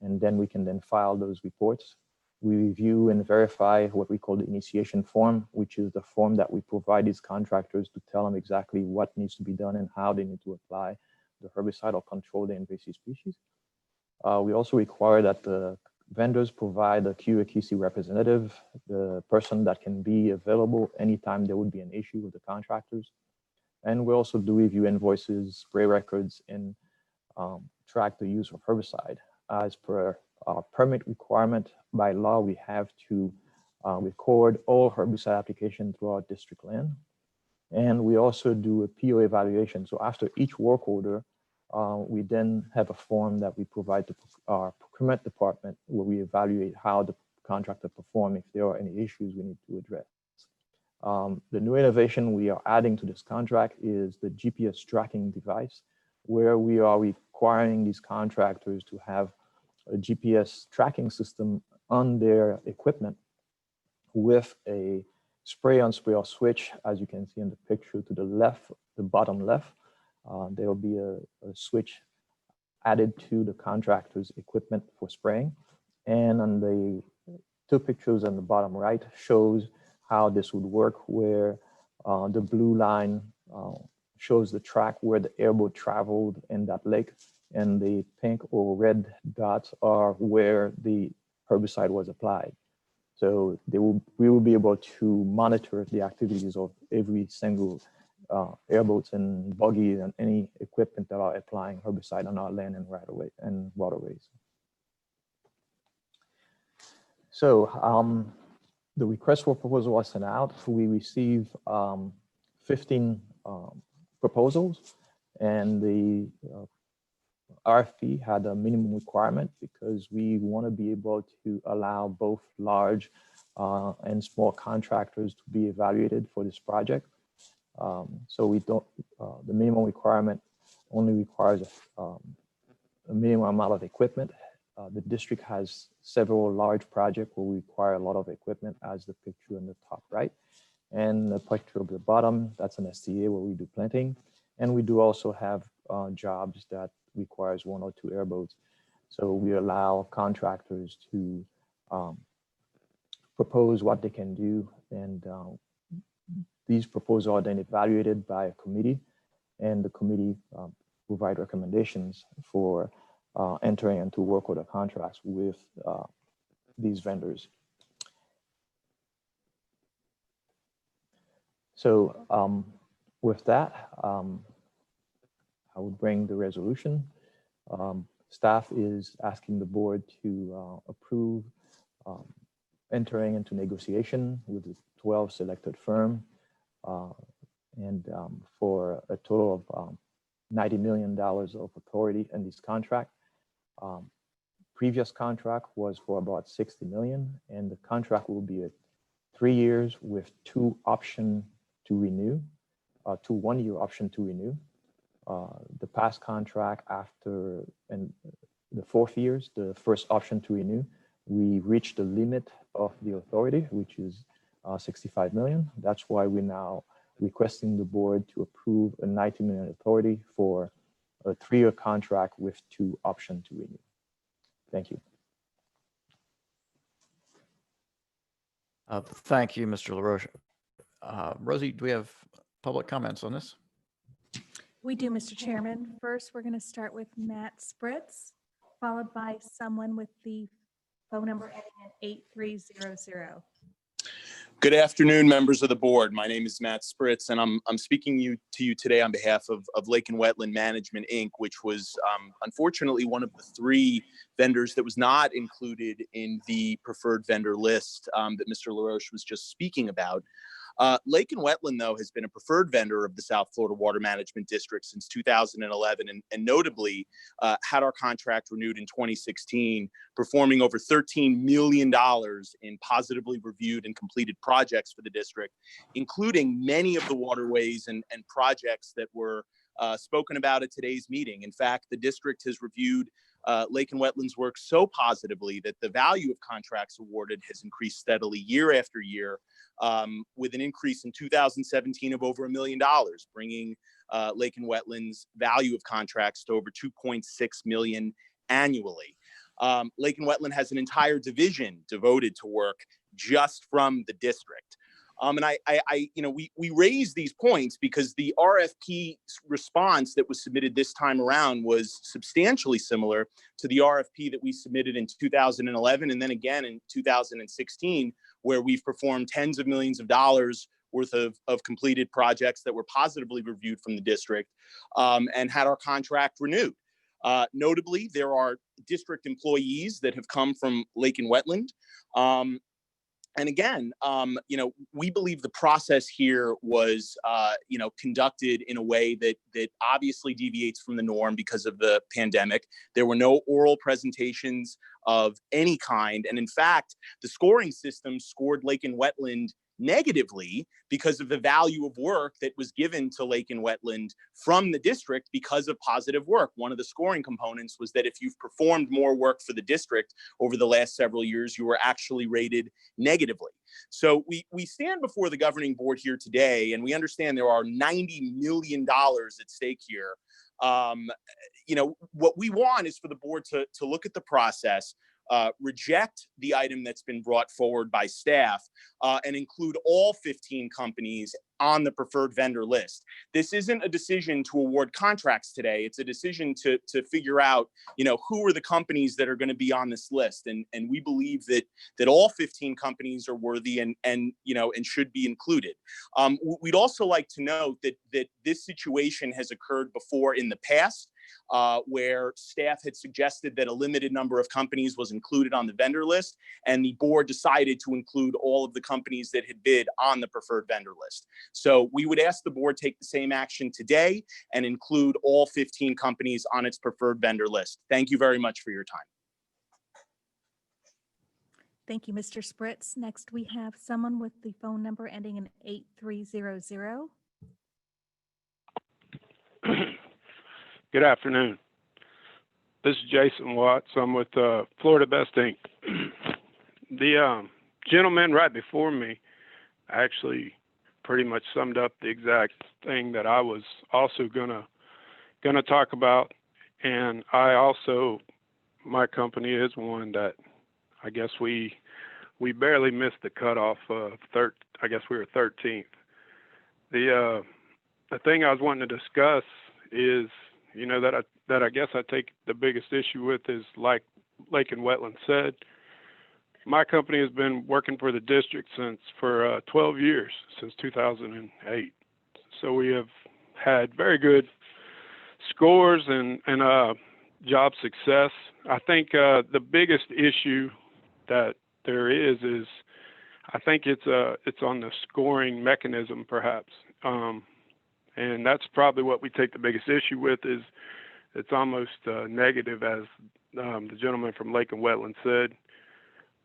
and then we can then file those reports. We review and verify what we call the initiation form, which is the form that we provide these contractors to tell them exactly what needs to be done and how they need to apply the herbicide or control the invasive species. We also require that the vendors provide a QA/QC representative, the person that can be available anytime there would be an issue with the contractors. And we also do review invoices, spray records, and track the use of herbicide. As per our permit requirement by law, we have to record all herbicide application throughout district land. And we also do a PO evaluation. So after each work order, we then have a form that we provide to our procurement department where we evaluate how the contractor performed, if there are any issues we need to address. The new innovation we are adding to this contract is the GPS tracking device, where we are requiring these contractors to have a GPS tracking system on their equipment with a spray-on spray-off switch. As you can see in the picture to the left, the bottom left, there will be a switch added to the contractor's equipment for spraying. And on the two pictures on the bottom right shows how this would work, where the blue line shows the track where the airboat traveled in that lake, and the pink or red dots are where the herbicide was applied. So we will be able to monitor the activities of every single airboats and buggies and any equipment that are applying herbicide on our land and right-of-way and waterways. So the request for proposal was sent out. We received 15 proposals, and the RFP had a minimum requirement because we want to be able to allow both large and small contractors to be evaluated for this project. So we don't, the minimum requirement only requires a minimum amount of equipment. The district has several large projects where we require a lot of equipment, as the picture on the top right. And the picture of the bottom, that's an STA where we do planting. And we do also have jobs that requires 1 or 2 airboats. So we allow contractors to propose what they can do. And these proposals are then evaluated by a committee, and the committee provide recommendations for entering into work order contracts with these vendors. So with that, I would bring the resolution. Staff is asking the board to approve entering into negotiation with the 12 selected firm and for a total of $90 million of authority in this contract. Previous contract was for about 60 million, and the contract will be 3 years with 2 options to renew, 2 one-year option to renew. The past contract after and the 4th years, the first option to renew, we reached the limit of the authority, which is 65 million. That's why we're now requesting the board to approve a 90 million authority for a 3-year contract with 2 options to renew. Thank you. Thank you, Mr. LaRoche. Rosie, do we have public comments on this? We do, Mr. Chairman. First, we're going to start with Matt Spritz, followed by someone with the phone number ending in 8300. Good afternoon, members of the board. My name is Matt Spritz, and I'm speaking to you today on behalf of Lake and Wetland Management, Inc., which was unfortunately one of the 3 vendors that was not included in the preferred vendor list that Mr. LaRoche was just speaking about. Lake and Wetland, though, has been a preferred vendor of the South Florida Water Management District since 2011, and notably had our contract renewed in 2016, performing over $13 million in positively reviewed and completed projects for the district, including many of the waterways and projects that were spoken about at today's meeting. In fact, the district has reviewed Lake and Wetlands work so positively that the value of contracts awarded has increased steadily year after year, with an increase in 2017 of over $1 million, bringing Lake and Wetlands value of contracts to over 2.6 million annually. Lake and Wetland has an entire division devoted to work just from the district. And we raise these points because the RFP response that was submitted this time around was substantially similar to the RFP that we submitted in 2011 and then again in 2016, where we've performed tens of millions of dollars worth of completed projects that were positively reviewed from the district and had our contract renewed. Notably, there are district employees that have come from Lake and Wetland. And again, we believe the process here was, conducted in a way that obviously deviates from the norm because of the pandemic. There were no oral presentations of any kind. And in fact, the scoring system scored Lake and Wetland negatively because of the value of work that was given to Lake and Wetland from the district because of positive work. One of the scoring components was that if you've performed more work for the district over the last several years, you were actually rated negatively. So we stand before the governing board here today, and we understand there are $90 million at stake here. What we want is for the board to look at the process, reject the item that's been brought forward by staff and include all 15 companies on the preferred vendor list. This isn't a decision to award contracts today. It's a decision to figure out, who are the companies that are going to be on this list. And we believe that all 15 companies are worthy and should be included. We'd also like to note that this situation has occurred before in the past, where staff had suggested that a limited number of companies was included on the vendor list, and the board decided to include all of the companies that had bid on the preferred vendor list. So we would ask the board take the same action today and include all 15 companies on its preferred vendor list. Thank you very much for your time. Thank you, Mr. Spritz. Next, we have someone with the phone number ending in 8300. Good afternoon. This is Jason Watts. I'm with Florida Best Inc. The gentleman right before me actually pretty much summed up the exact thing that I was also gonna talk about. And I also, my company is one that I guess we barely missed the cutoff of I guess we were 13th. The thing I was wanting to discuss is, that I guess I take the biggest issue with is, like Lake and Wetland said, my company has been working for the district for 12 years, since 2008. So we have had very good scores and job success. I think the biggest issue that there is I think it's on the scoring mechanism, perhaps. And that's probably what we take the biggest issue with, is it's almost negative, as the gentleman from Lake and Wetland said,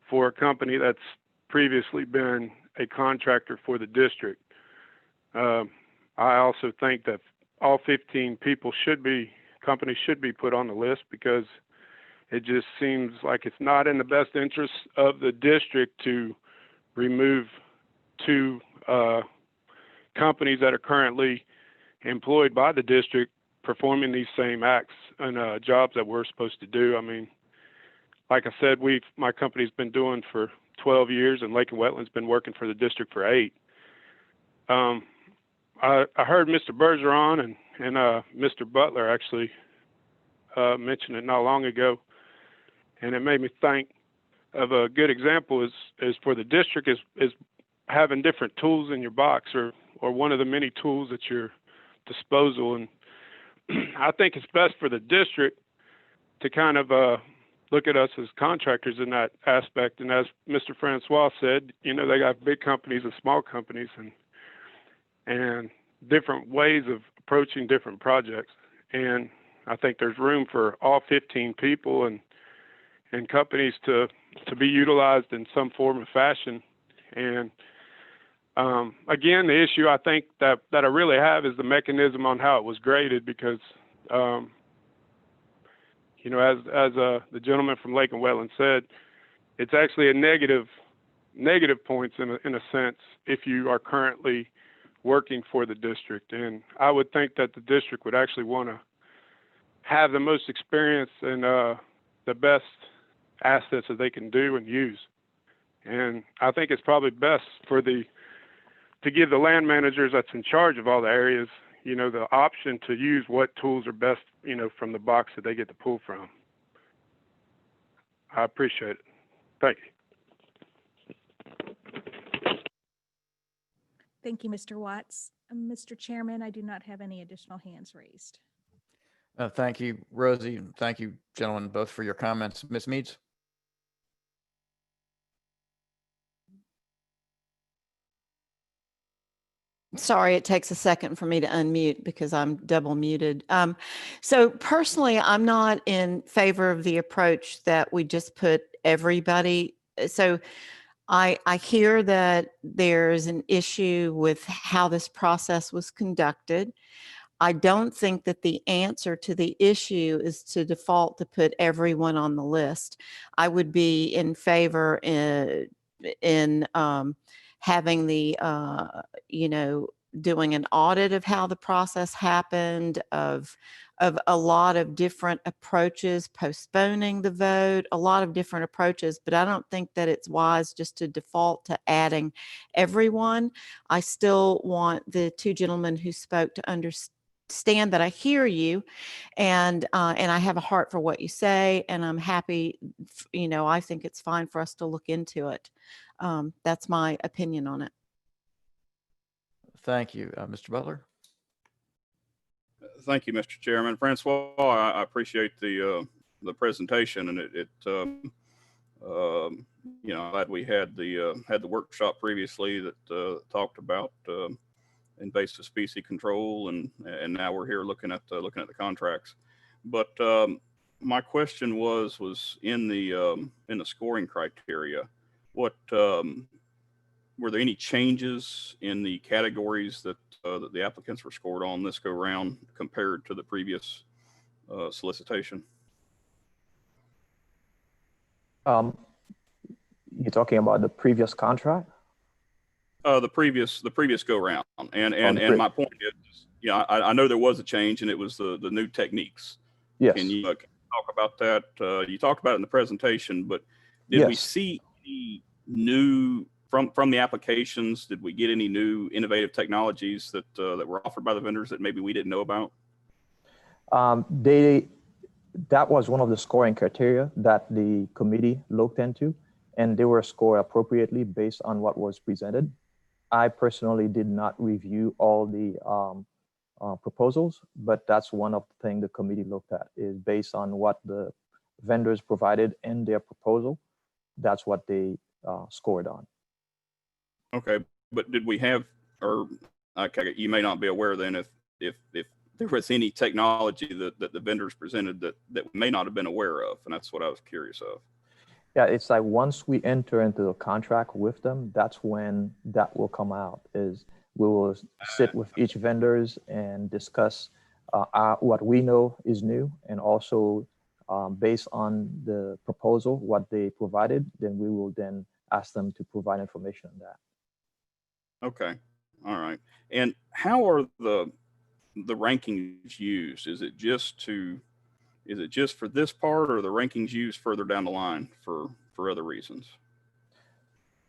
for a company that's previously been a contractor for the district. I also think that all 15 companies should be put on the list, because it just seems like it's not in the best interest of the district to remove two companies that are currently employed by the district performing these same acts and jobs that we're supposed to do. I mean, like I said, my company's been doing for 12 years, and Lake and Wetland's been working for the district for 8. I heard Mr. Bergeron and Mr. Butler actually mention it not long ago, and it made me think of a good example is for the district is having different tools in your box, or one of the many tools at your disposal. And I think it's best for the district to kind of look at us as contractors in that aspect. And as Mr. Francois said, they got big companies and small companies and different ways of approaching different projects. And I think there's room for all 15 people and companies to be utilized in some form or fashion. And again, the issue I think that I really have is the mechanism on how it was graded, because as the gentleman from Lake and Wetland said, it's actually a negative points in a sense if you are currently working for the district. And I would think that the district would actually want to have the most experience and the best assets that they can do and use. And I think it's probably best to give the land managers that's in charge of all the areas, the option to use what tools are best, from the box that they get to pull from. I appreciate it. Thank you. Thank you, Mr. Watts. Mr. Chairman, I do not have any additional hands raised. Thank you, Rosie. Thank you, gentlemen, both for your comments. Ms. Meads? Sorry, it takes a second for me to unmute because I'm double muted. So personally, I'm not in favor of the approach that we just put everybody. So I hear that there's an issue with how this process was conducted. I don't think that the answer to the issue is to default to put everyone on the list. I would be in favor in having the, doing an audit of how the process happened, of a lot of different approaches, postponing the vote, a lot of different approaches, but I don't think that it's wise just to default to adding everyone. I still want the two gentlemen who spoke to understand that I hear you, and I have a heart for what you say, and I'm happy, I think it's fine for us to look into it. That's my opinion on it. Thank you. Mr. Butler? Thank you, Mr. Chairman. Francois, I appreciate the presentation, and glad we had the workshop previously that talked about invasive species control, and now we're here looking at the contracts. But my question was in the scoring criteria, what were there any changes in the categories that the applicants were scored on this go round compared to the previous solicitation? You're talking about the previous contract? The previous go round, and my point is, I know there was a change, and it was the new techniques. Yes. Can you talk about that? You talked about it in the presentation, but did we see any new from the applications? Did we get any new innovative technologies that were offered by the vendors that maybe we didn't know about? That was one of the scoring criteria that the committee looked into, and they were scored appropriately based on what was presented. I personally did not review all the proposals, but that's one of the things the committee looked at, is based on what the vendors provided in their proposal. That's what they scored on. Okay, but did we have, or you may not be aware then, if there was any technology that the vendors presented that we may not have been aware of, and that's what I was curious of. Yeah, it's like once we enter into a contract with them, that's when that will come out. Is we will sit with each vendors and discuss what we know is new, and also based on the proposal, what they provided, then we will then ask them to provide information on that. Okay, all right. And how are the rankings used? Is it just for this part, or are the rankings used further down the line for other reasons?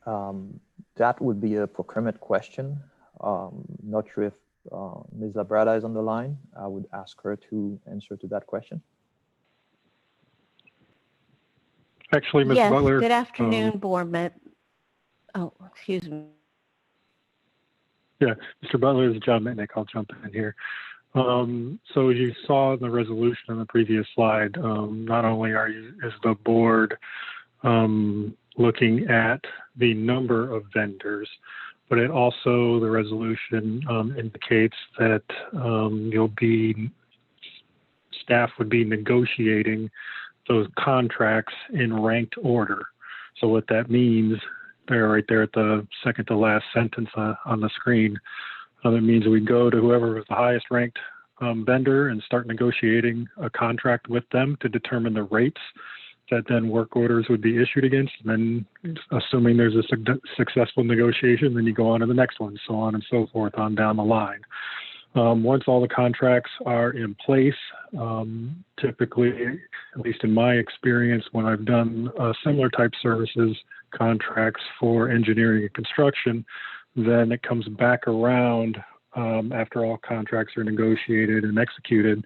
That would be a procurement question. Not sure if Ms. Labrada is on the line. I would ask her to answer to that question. Actually, Ms. Yes, Butler. good afternoon, board member. Oh, excuse me. Yeah, Mr. Butler, is John Mitnick. I'll jump in here. So you saw in the resolution on the previous slide, not only is the board looking at the number of vendors, but it also, the resolution indicates that staff would be negotiating those contracts in ranked order. So what that means, right there at the second to last sentence on the screen, that means we go to whoever is the highest ranked vendor and start negotiating a contract with them to determine the rates that then work orders would be issued against. And then assuming there's a successful negotiation, then you go on to the next one, so on and so forth on down the line. Once all the contracts are in place, typically, at least in my experience, when I've done similar type services contracts for engineering and construction, then it comes back around after all contracts are negotiated and executed.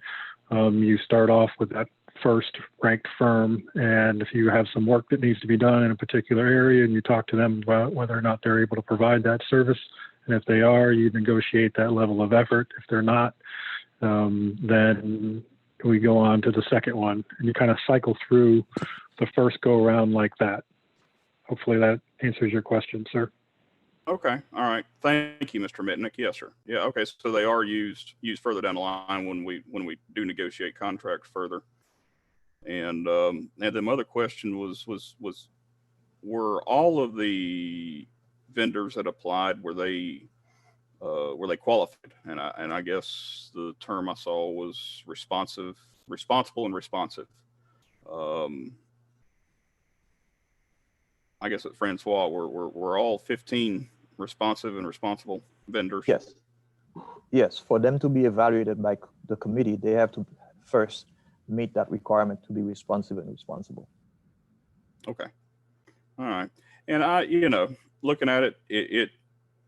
You start off with that first ranked firm, and if you have some work that needs to be done in a particular area, and you talk to them about whether or not they're able to provide that service, and if they are, you negotiate that level of effort. If they're not, then we go on to the second one, and you kind of cycle through the first go around like that. Hopefully that answers your question, sir. Okay, all right. Thank you, Mr. Mitnick. Yes, sir. Yeah, okay. So they are used further down the line when we do negotiate contracts further. And the other question was were all of the vendors that applied, were they qualified? And I guess the term I saw was responsible and responsive. I guess at Francois, we're all 15 responsive and responsible vendors. Yes. Yes, for them to be evaluated by the committee, they have to first meet that requirement to be responsive and responsible. Okay. All right. And I, you know, looking at it,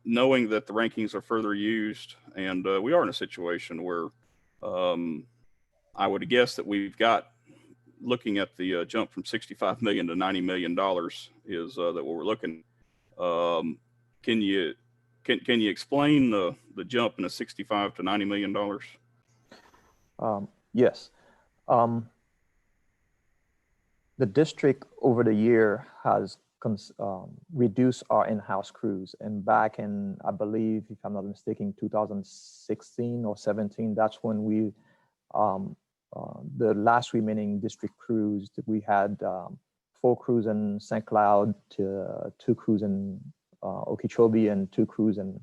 knowing that the rankings are further used, and we are in a situation where I would guess that we've got, looking at the jump from 65 million to $90 million is that what we're looking. Can you explain the jump in a 65 to $90 million? Yes. The district over the year has reduce our in-house crews, and back in, I believe, if I'm not mistaken, 2016 or 17, that's when we the last remaining district crews that we had, 4 crews in St. Cloud, 2 crews in Okeechobee, and 2 crews in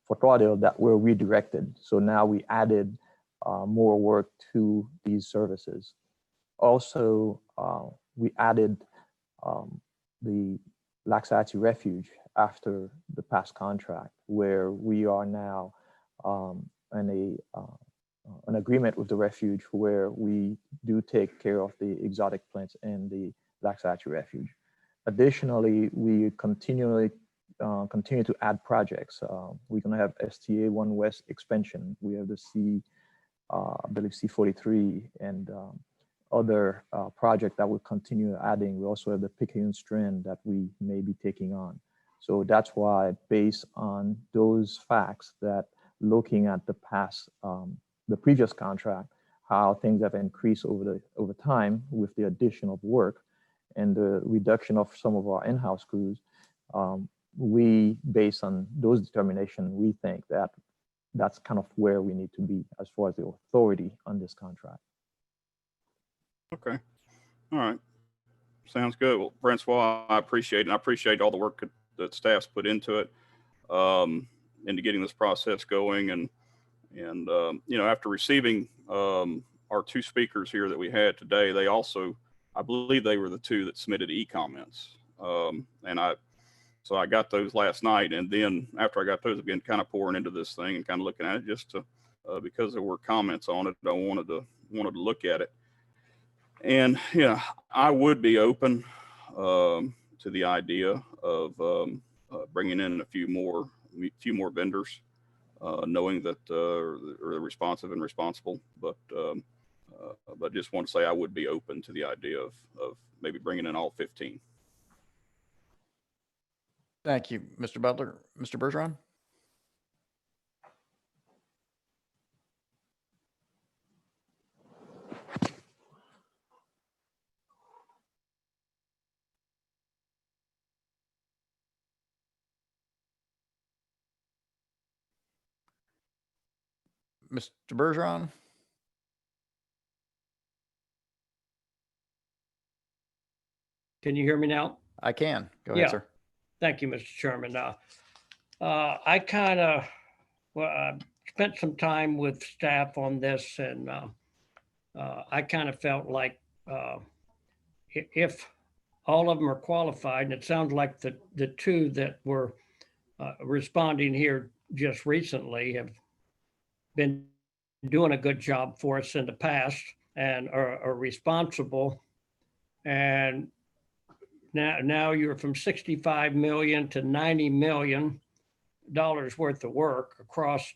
Fort Lauderdale that were redirected. So now we added more work to these services. Also, we added the Laxality Refuge after the past contract, where we are now in an agreement with the refuge where we do take care of the exotic plants in the Laxality Refuge. Additionally, we continue to add projects. We're going to have STA 1 West expansion. We have the I believe C43 and other project that we'll continue adding. We also have the Picayune Strand that we may be taking on. So that's why, based on those facts, that looking at the past, the previous contract, how things have increased over time with the addition of work and the reduction of some of our in-house crews, we, based on those determinations, we think that that's kind of where we need to be as far as the authority on this contract. Okay. All right. Sounds good. Well, Francois, I appreciate it. And I appreciate all the work that staff's put into it, into getting this process going. And you know, after receiving our 2 speakers here that we had today, they also, I believe they were the 2 that submitted e-comments. So I got those last night. And then after I got those, I've been kind of pouring into this thing and kind of looking at it just to, because there were comments on it, I wanted to look at it. And yeah, I would be open to the idea of bringing in a few more vendors, knowing that they're responsive and responsible. But just want to say I would be open to the idea of maybe bringing in all 15. Thank you, Mr. Butler. Mr. Bergeron? Mr. Bergeron? Can you hear me now? I can. Go ahead, sir. Thank you, Mr. Chairman. I kind of spent some time with staff on this, and I kind of felt like if all of them are qualified, and it sounds like the 2 that were responding here just recently have been doing a good job for us in the past and are responsible. And now you're from 65 million to $90 million worth of work across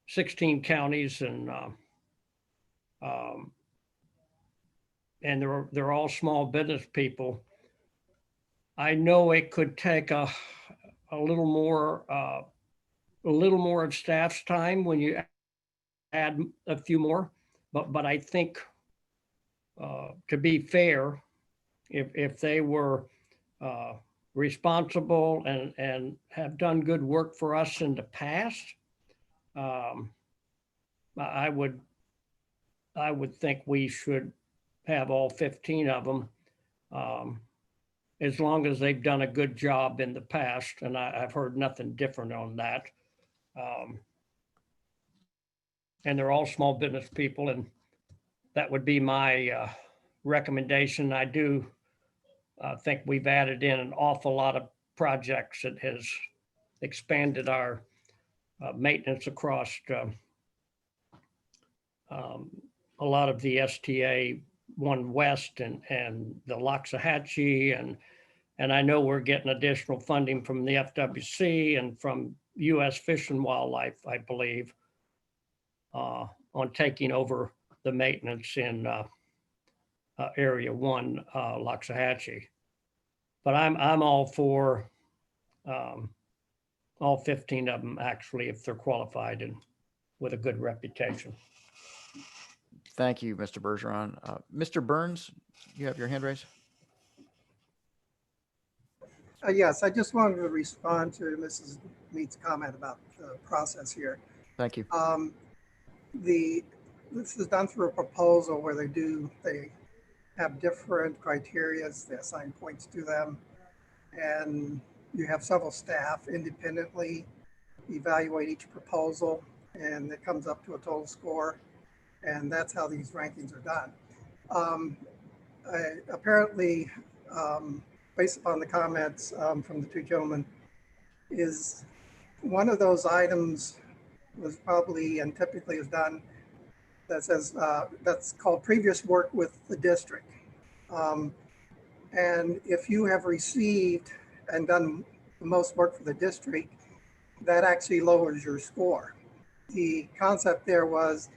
16 counties, and they're all small business people. I know it could take a little more of staff's time when you add a few more, but I think to be fair, if they were responsible and have done good work for us in the past, I would think we should have all 15 of them, as long as they've done a good job in the past. And I've heard nothing different on that. And they're all small business people, and that would be my recommendation. I do think we've added in an awful lot of projects that has expanded our maintenance across a lot of the STA 1 West and the Loxahatchee, and I know we're getting additional funding from the FWC and from U.S. Fish and Wildlife, I believe, on taking over the maintenance in Area 1, Loxahatchee. But I'm all for all 15 of them, actually, if they're qualified and with a good reputation. Thank you, Mr. Bergeron. Mr. Burns, you have your hand raised. Yes, I just wanted to respond to Mrs. Mead's comment about the process here. Thank you. This is done through a proposal where they have different criteria, they assign points to them, and you have several staff independently evaluate each proposal, and it comes up to a total score, and that's how these rankings are done. Apparently, based upon the comments from the two gentlemen, is one of those items was probably and typically is done that says that's called previous work with the district. And if you have received and done the most work for the district, that actually lowers your score. The concept there was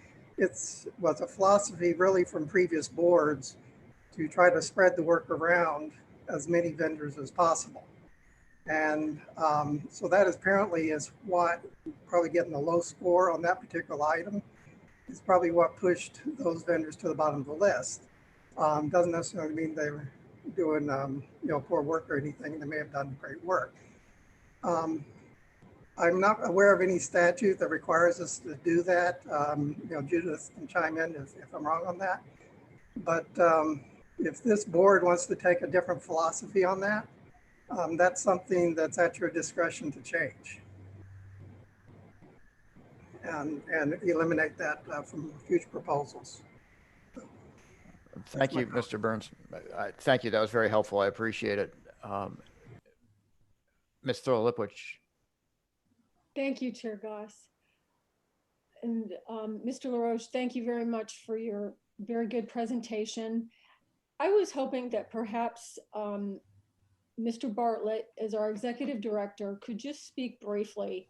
was a philosophy really from previous boards to try to spread the work around as many vendors as possible. And so that apparently is what probably getting a low score on that particular item is probably what pushed those vendors to the bottom of the list. Doesn't necessarily mean they were doing poor work or anything. They may have done great work. I'm not aware of any statute that requires us to do that. Judith can chime in if I'm wrong on that. But if this board wants to take a different philosophy on that, that's something that's at your discretion to change and eliminate that from future proposals. Thank you, Mr. Burns. Thank you. That was very helpful. I appreciate it. Ms. Thorlipwich. Thank you, Chair Goss. And Mr. LaRoche, thank you very much for your very good presentation. I was hoping that perhaps Mr. Bartlett, as our executive director, could just speak briefly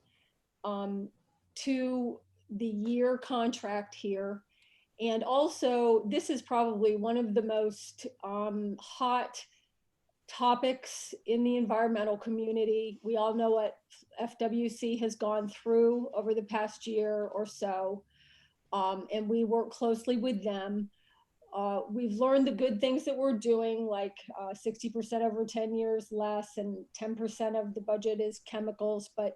to the year contract here. And also, this is probably one of the most hot topics in the environmental community. We all know what FWC has gone through over the past year or so, and we work closely with them. We've learned the good things that we're doing, like 60% over 10 years less and 10% of the budget is chemicals. But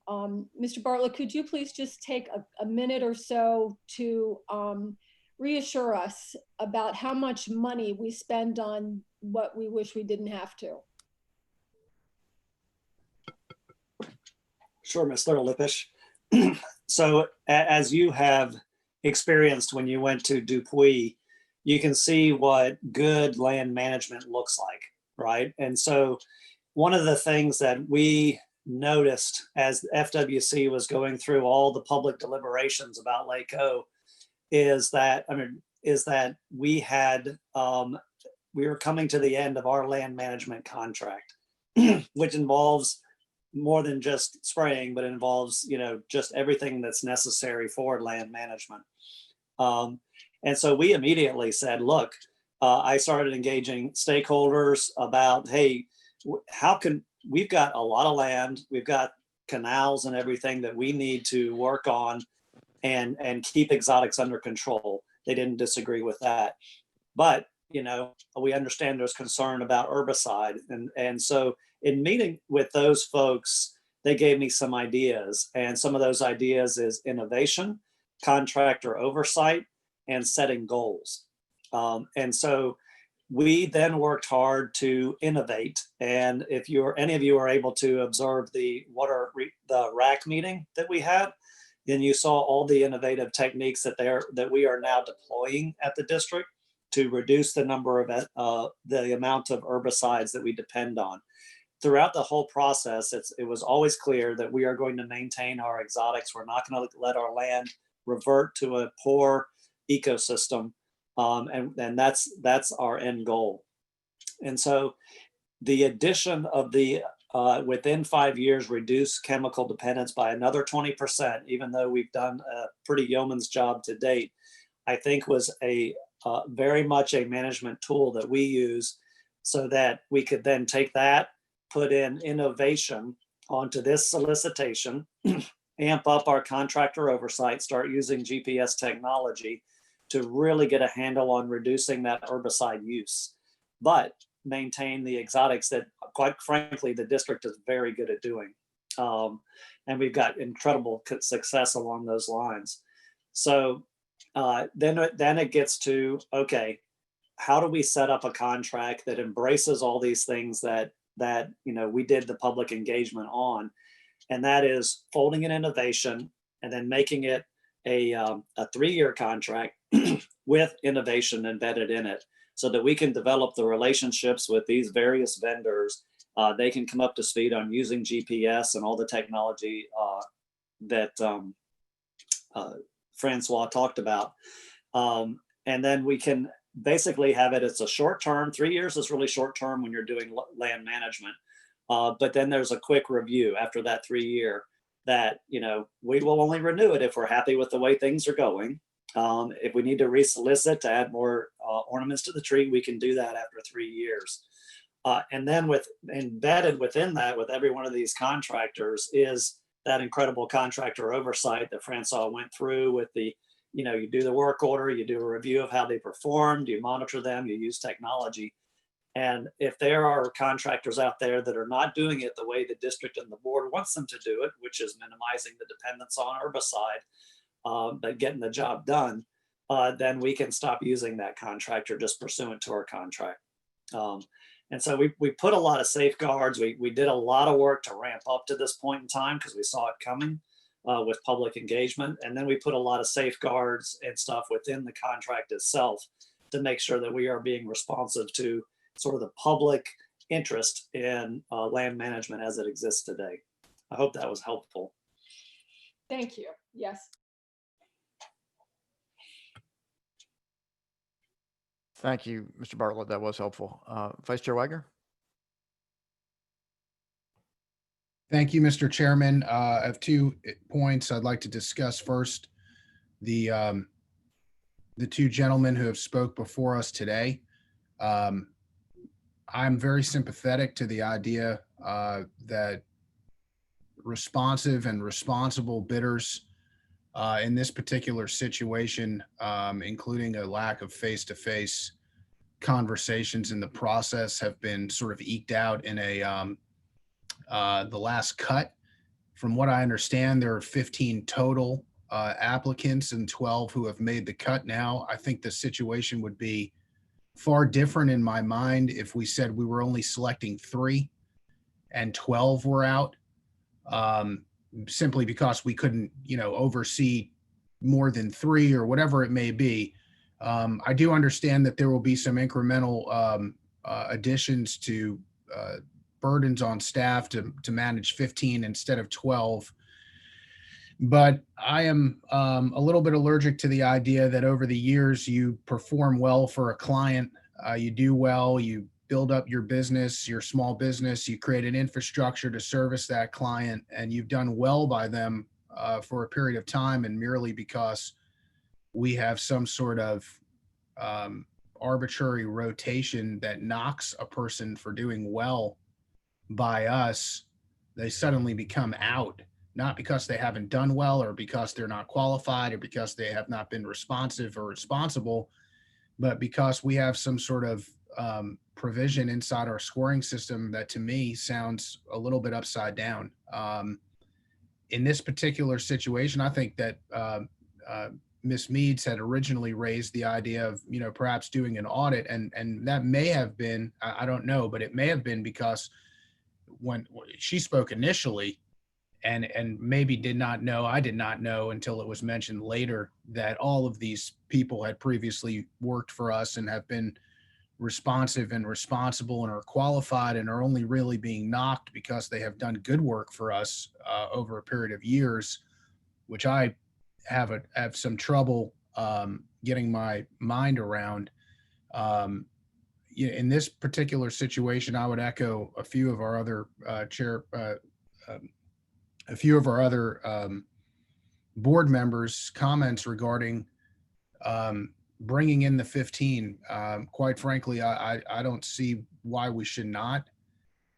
Mr. Bartlett, could you please just take a minute or so to reassure us about how much money we spend on what we wish we didn't have to? Sure, Ms. Thurlippish. So as you have experienced when you went to Dupuy, you can see what good land management looks like, right? And so one of the things that we noticed as FWC was going through all the public deliberations about Lake O is that we were coming to the end of our land management contract, which involves more than just spraying, but involves, just everything that's necessary for land management. And so we immediately said, look, I started engaging stakeholders about, hey, we've got a lot of land, we've got canals and everything that we need to work on and keep exotics under control. They didn't disagree with that. But, we understand there's concern about herbicide. And so in meeting with those folks, they gave me some ideas. And some of those ideas is innovation, contractor oversight, and setting goals. And so we then worked hard to innovate. And if any of you are able to observe the RAC meeting that we had, then you saw all the innovative techniques that we are now deploying at the district to reduce the number of the amount of herbicides that we depend on. throughout the whole process, it was always clear that we are going to maintain our exotics. We're not going to let our land revert to a poor ecosystem. And that's our end goal. And so the addition of the within 5 years, reduce chemical dependence by another 20%, even though we've done a pretty yeoman's job to date, I think was a very much a management tool that we use so that we could then take that, put in innovation onto this solicitation, amp up our contractor oversight, start using GPS technology to really get a handle on reducing that herbicide use, but maintain the exotics that, quite frankly, the district is very good at doing. And we've got incredible success along those lines. So then it gets to, okay, how do we set up a contract that embraces all these things that we did the public engagement on? And that is folding in innovation and then making it a 3-year contract with innovation embedded in it, so that we can develop the relationships with these various vendors. They can come up to speed on using GPS and all the technology that Francois talked about. And then we can basically have it, it's a short term, 3 years is really short term when you're doing land management. But then there's a quick review after that 3 year that, we will only renew it if we're happy with the way things are going. If we need to resolicit to add more ornaments to the tree, we can do that after 3 years. And then embedded within that, with every one of these contractors, is that incredible contractor oversight that Francois went through with the, you do the work order, you do a review of how they performed, you monitor them, you use technology. And if there are contractors out there that are not doing it the way the district and the board wants them to do it, which is minimizing the dependence on herbicide, but getting the job done, then we can stop using that contractor just pursuant to our contract. And so we put a lot of safeguards. We did a lot of work to ramp up to this point in time because we saw it coming with public engagement. And then we put a lot of safeguards and stuff within the contract itself to make sure that we are being responsive to sort of the public interest in land management as it exists today. I hope that was helpful. Thank you. Yes. Thank you, Mr. Bartlett. That was helpful. Vice Chair Wagner. Thank you, Mr. Chairman. I have 2 points I'd like to discuss. First, the 2 gentlemen who have spoke before us today. I'm very sympathetic to the idea that responsive and responsible bidders in this particular situation, including a lack of face-to-face conversations in the process, have been sort of eked out in the last cut. From what I understand, there are 15 total applicants and 12 who have made the cut now. I think the situation would be far different in my mind if we said we were only selecting 3 and 12 were out, simply because we couldn't, oversee more than 3 or whatever it may be. I do understand that there will be some incremental additions to burdens on staff to manage 15 instead of 12. But I am a little bit allergic to the idea that over the years you perform well for a client, you do well, you build up your business, your small business, you create an infrastructure to service that client, and you've done well by them for a period of time, and merely because we have some sort of arbitrary rotation that knocks a person for doing well by us, they suddenly become out. Not because they haven't done well or because they're not qualified or because they have not been responsive or responsible, but because we have some sort of provision inside our scoring system that to me sounds a little bit upside down. In this particular situation, I think that Ms. Meads had originally raised the idea of, perhaps doing an audit, and that may have been, I don't know, but it may have been because when she spoke initially, and maybe did not know, I did not know until it was mentioned later, that all of these people had previously worked for us and have been responsive and responsible and are qualified and are only really being knocked because they have done good work for us over a period of years, which I have some trouble getting my mind around. In this particular situation, I would echo a few of our other board members' comments regarding bringing in the 15. Quite frankly, I don't see why we should not,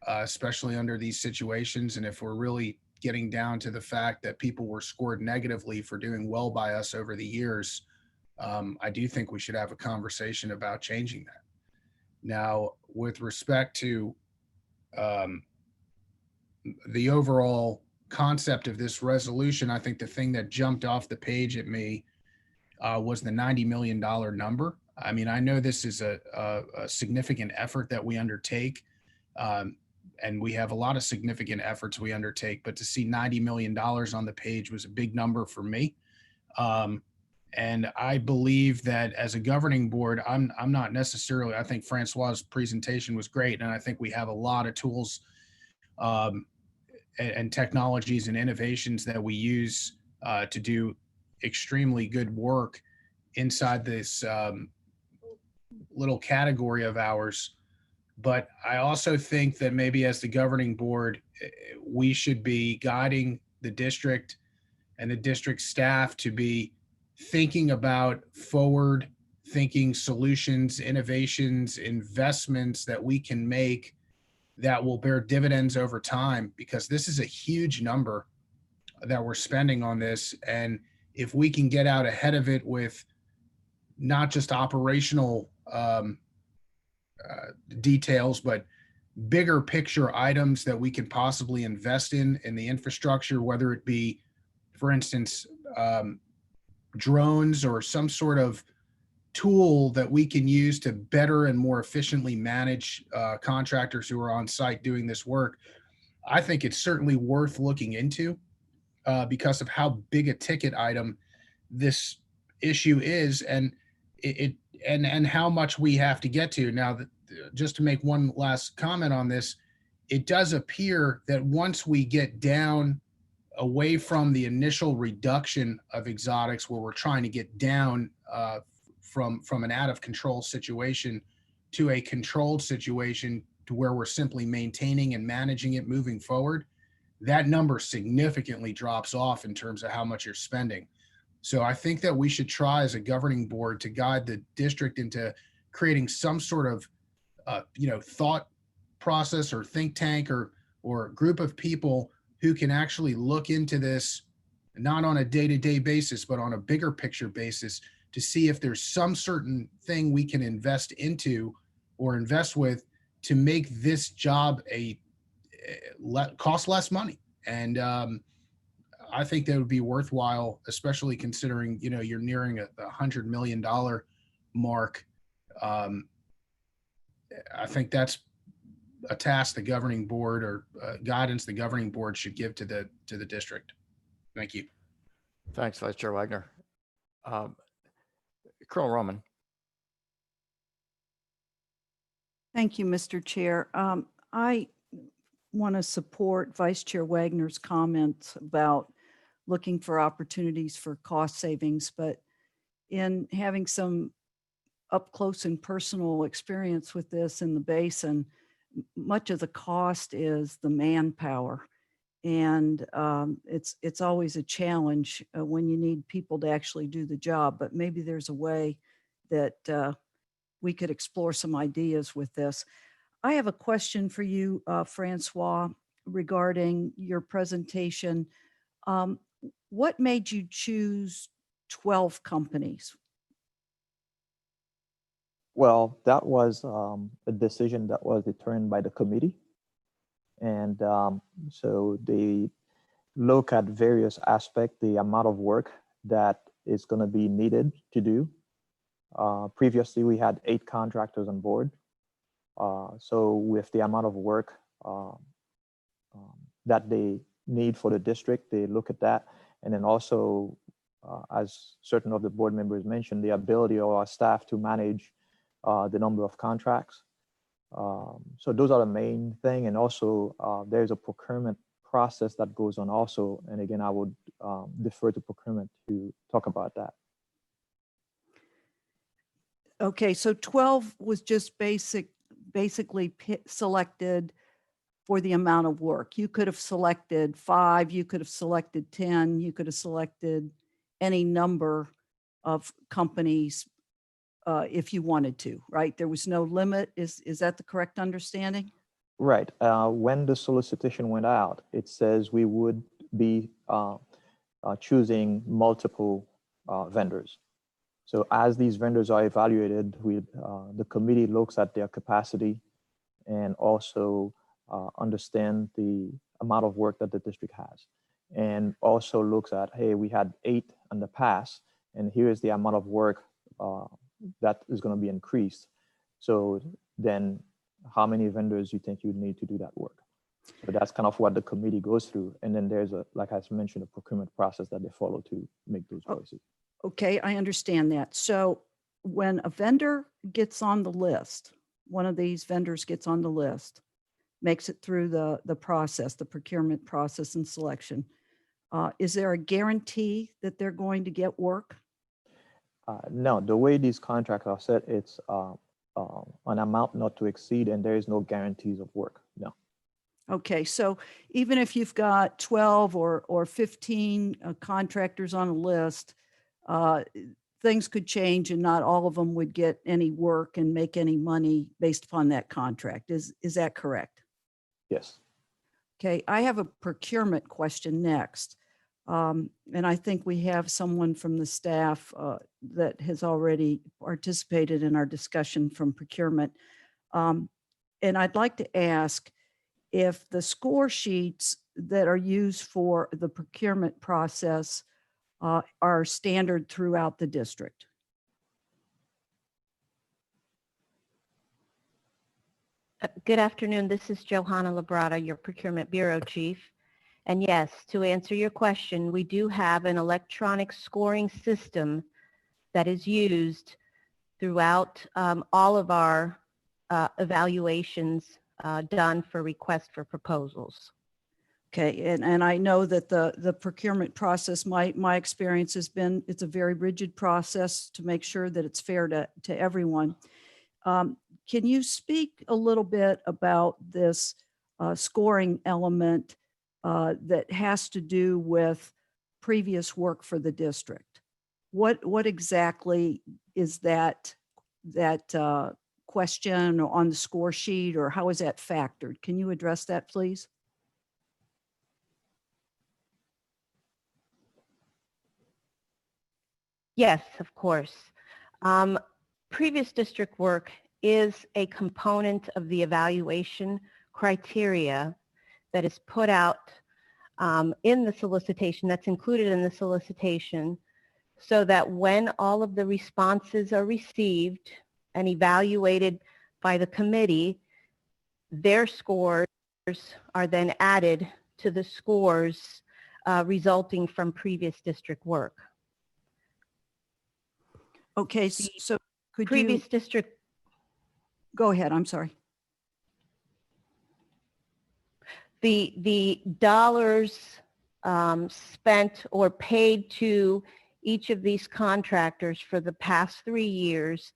especially under these situations. And if we're really getting down to the fact that people were scored negatively for doing well by us over the years, I do think we should have a conversation about changing that. Now, with respect to the overall concept of this resolution, I think the thing that jumped off the page at me was the $90 million number. I mean, I know this is a significant effort that we undertake, and we have a lot of significant efforts we undertake, but to see $90 million on the page was a big number for me. And I believe that as a governing board, I'm not necessarily, I think Francois's presentation was great. And I think we have a lot of tools and technologies and innovations that we use to do extremely good work inside this little category of ours. But I also think that maybe as the governing board, we should be guiding the district and the district staff to be thinking about forward thinking solutions, innovations, investments that we can make that will bear dividends over time, because this is a huge number that we're spending on this. And if we can get out ahead of it with not just operational details, but bigger picture items that we can possibly invest in the infrastructure, whether it be, for instance, drones or some sort of tool that we can use to better and more efficiently manage contractors who are on site doing this work, I think it's certainly worth looking into because of how big a ticket item this issue is, and and how much we have to get to. Now, just to make one last comment on this, it does appear that once we get down away from the initial reduction of exotics, where we're trying to get down from an out of control situation to a controlled situation to where we're simply maintaining and managing it moving forward, that number significantly drops off in terms of how much you're spending. So I think that we should try as a governing board to guide the district into creating some sort of thought process or think tank or group of people who can actually look into this, not on a day-to-day basis, but on a bigger picture basis, to see if there's some certain thing we can invest into or invest with to make this job cost less money. And I think that would be worthwhile, especially considering, you're nearing a $100 million mark. I think that's a task the governing board or guidance the governing board should give to the district. Thank you. Thanks, Vice Chair Wagner. Colonel Roman. Thank you, Mr. Chair. I want to support Vice Chair Wagner's comments about looking for opportunities for cost savings, but in having some up close and personal experience with this in the basin, much of the cost is the manpower. And it's always a challenge when you need people to actually do the job, but maybe there's a way that we could explore some ideas with this. I have a question for you, Francois, regarding your presentation. What made you choose 12 companies? Well, that was a decision that was determined by the committee. And so they look at various aspects, the amount of work that is going to be needed to do. Previously, we had 8 contractors on board. So with the amount of work that they need for the district, they look at that. And then also, as certain of the board members mentioned, the ability of our staff to manage the number of contracts. So those are the main thing. And also there's a procurement process that goes on also. And again, I would defer to procurement to talk about that. Okay, so 12 was just basically selected for the amount of work. You could have selected 5, you could have selected 10, you could have selected any number of companies if you wanted to, right? There was no limit. Is that the correct understanding? Right. When the solicitation went out, it says we would be choosing multiple vendors. So as these vendors are evaluated, the committee looks at their capacity and also understand the amount of work that the district has. And also looks at, hey, we had 8 in the past, and here's the amount of work that is going to be increased. So then how many vendors you think you need to do that work? So that's kind of what the committee goes through. And then there's like I mentioned, a procurement process that they follow to make those choices. Okay, I understand that. So when a vendor gets on the list, one of these vendors gets on the list, makes it through the process, the procurement process and selection, is there a guarantee that they're going to get work? No, the way these contracts are set, it's an amount not to exceed, and there is no guarantees of work, no. Okay, so even if you've got 12 or 15 contractors on a list, things could change and not all of them would get any work and make any money based upon that contract. Is that correct? Yes. Okay, I have a procurement question next. And I think we have someone from the staff that has already participated in our discussion from procurement. And I'd like to ask if the score sheets that are used for the procurement process are standard throughout the district. Good afternoon. This is Johanna Labrada, your Procurement Bureau Chief. And yes, to answer your question, we do have an electronic scoring system that is used throughout all of our evaluations done for request for proposals. Okay, and I know that the procurement process, my experience has been, it's a very rigid process to make sure that it's fair to everyone. Can you speak a little bit about this scoring element that has to do with previous work for the district? What exactly is that question on the score sheet, or how is that factored? Can you address that, please? Yes, of course. Previous district work is a component of the evaluation criteria that is put out in the solicitation, that's included in the solicitation, so that when all of the responses are received and evaluated by the committee, their scores are then added to the scores resulting from previous district work. Okay, so could previous you district? Go ahead, I'm sorry. The dollars spent or paid to each of these contractors for the past 3 years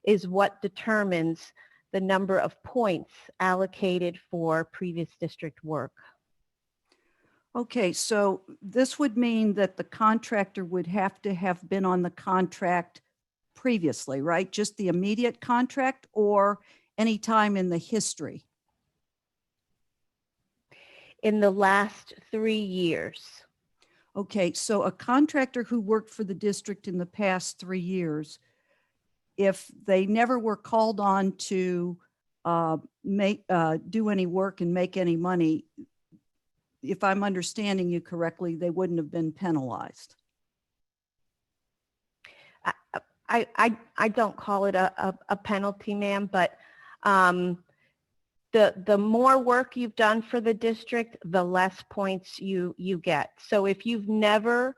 is what determines the number of points allocated for previous district work. Okay, so this would mean that the contractor would have to have been on the contract previously, right? Just the immediate contract or any time in the history? In the last 3 years. Okay, so a contractor who worked for the district in the past 3 years, if they never were called on to do any work and make any money, if I'm understanding you correctly, they wouldn't have been penalized. I don't call it a penalty, ma'am, but the more work you've done for the district, the less points you get. So if you've never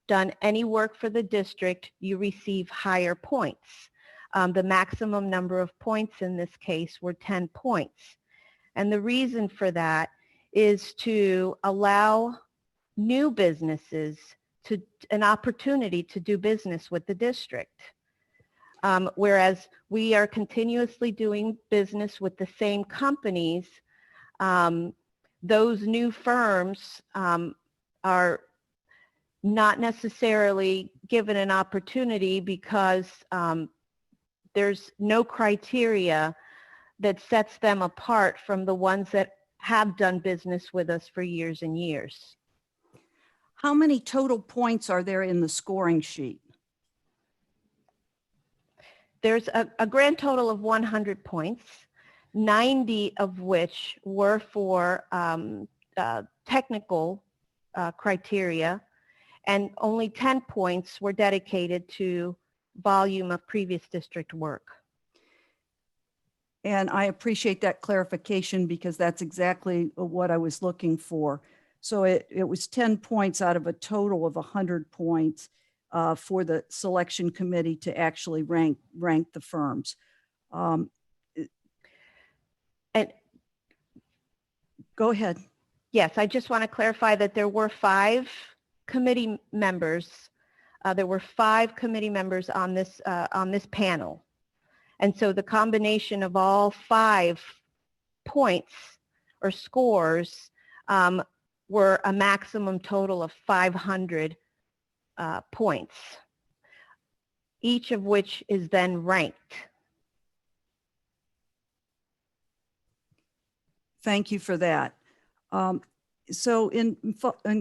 done any work for the district, you receive higher points. The maximum number of points in this case were 10 points. And the reason for that is to allow new businesses an opportunity to do business with the district. Whereas we are continuously doing business with the same companies, those new firms are not necessarily given an opportunity because there's no criteria that sets them apart from the ones that have done business with us for years and years. How many total points are there in the scoring sheet? There's a grand total of 100 points, 90 of which were for technical criteria, and only 10 points were dedicated to volume of previous district work. And I appreciate that clarification because that's exactly what I was looking for. So it was 10 points out of a total of 100 points for the selection committee to actually rank the firms. And go ahead. Yes, I just want to clarify that there were 5 committee members. There were 5 committee members on this panel. And so the combination of all 5 points or scores were a maximum total of 500 points, each of which is then ranked. Thank you for that. So in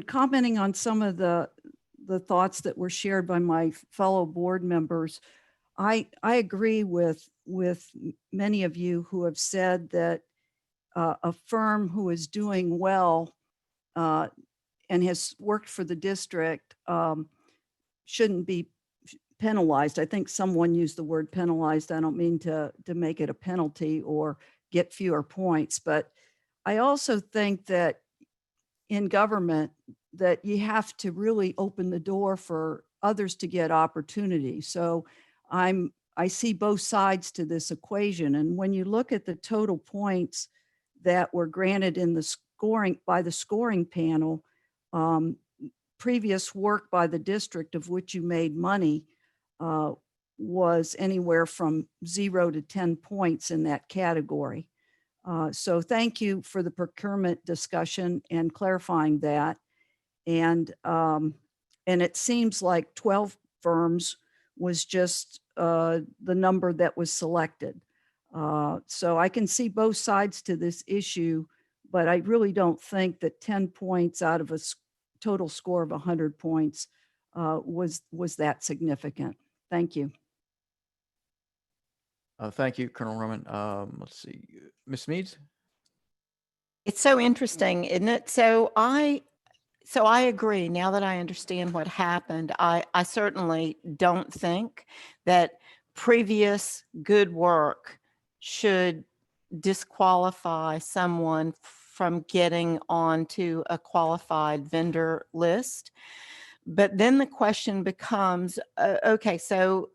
commenting on some of the thoughts that were shared by my fellow board members, I agree with many of you who have said that a firm who is doing well and has worked for the district shouldn't be penalized. I think someone used the word penalized. I don't mean to make it a penalty or get fewer points, but I also think that in government that you have to really open the door for others to get opportunity. So I see both sides to this equation. And when you look at the total points that were granted in the scoring by the scoring panel, previous work by the district of which you made money was anywhere from 0 to 10 points in that category. So thank you for the procurement discussion and clarifying that. And it seems like 12 firms was just the number that was selected. So I can see both sides to this issue, but I really don't think that 10 points out of a total score of 100 points was that significant. Thank you. Thank you, Colonel Roman. Let's see, Ms. Meads. It's so interesting, isn't it? So I agree. Now that I understand what happened, I certainly don't think that previous good work should disqualify someone from getting onto a qualified vendor list. But then the question becomes, okay, so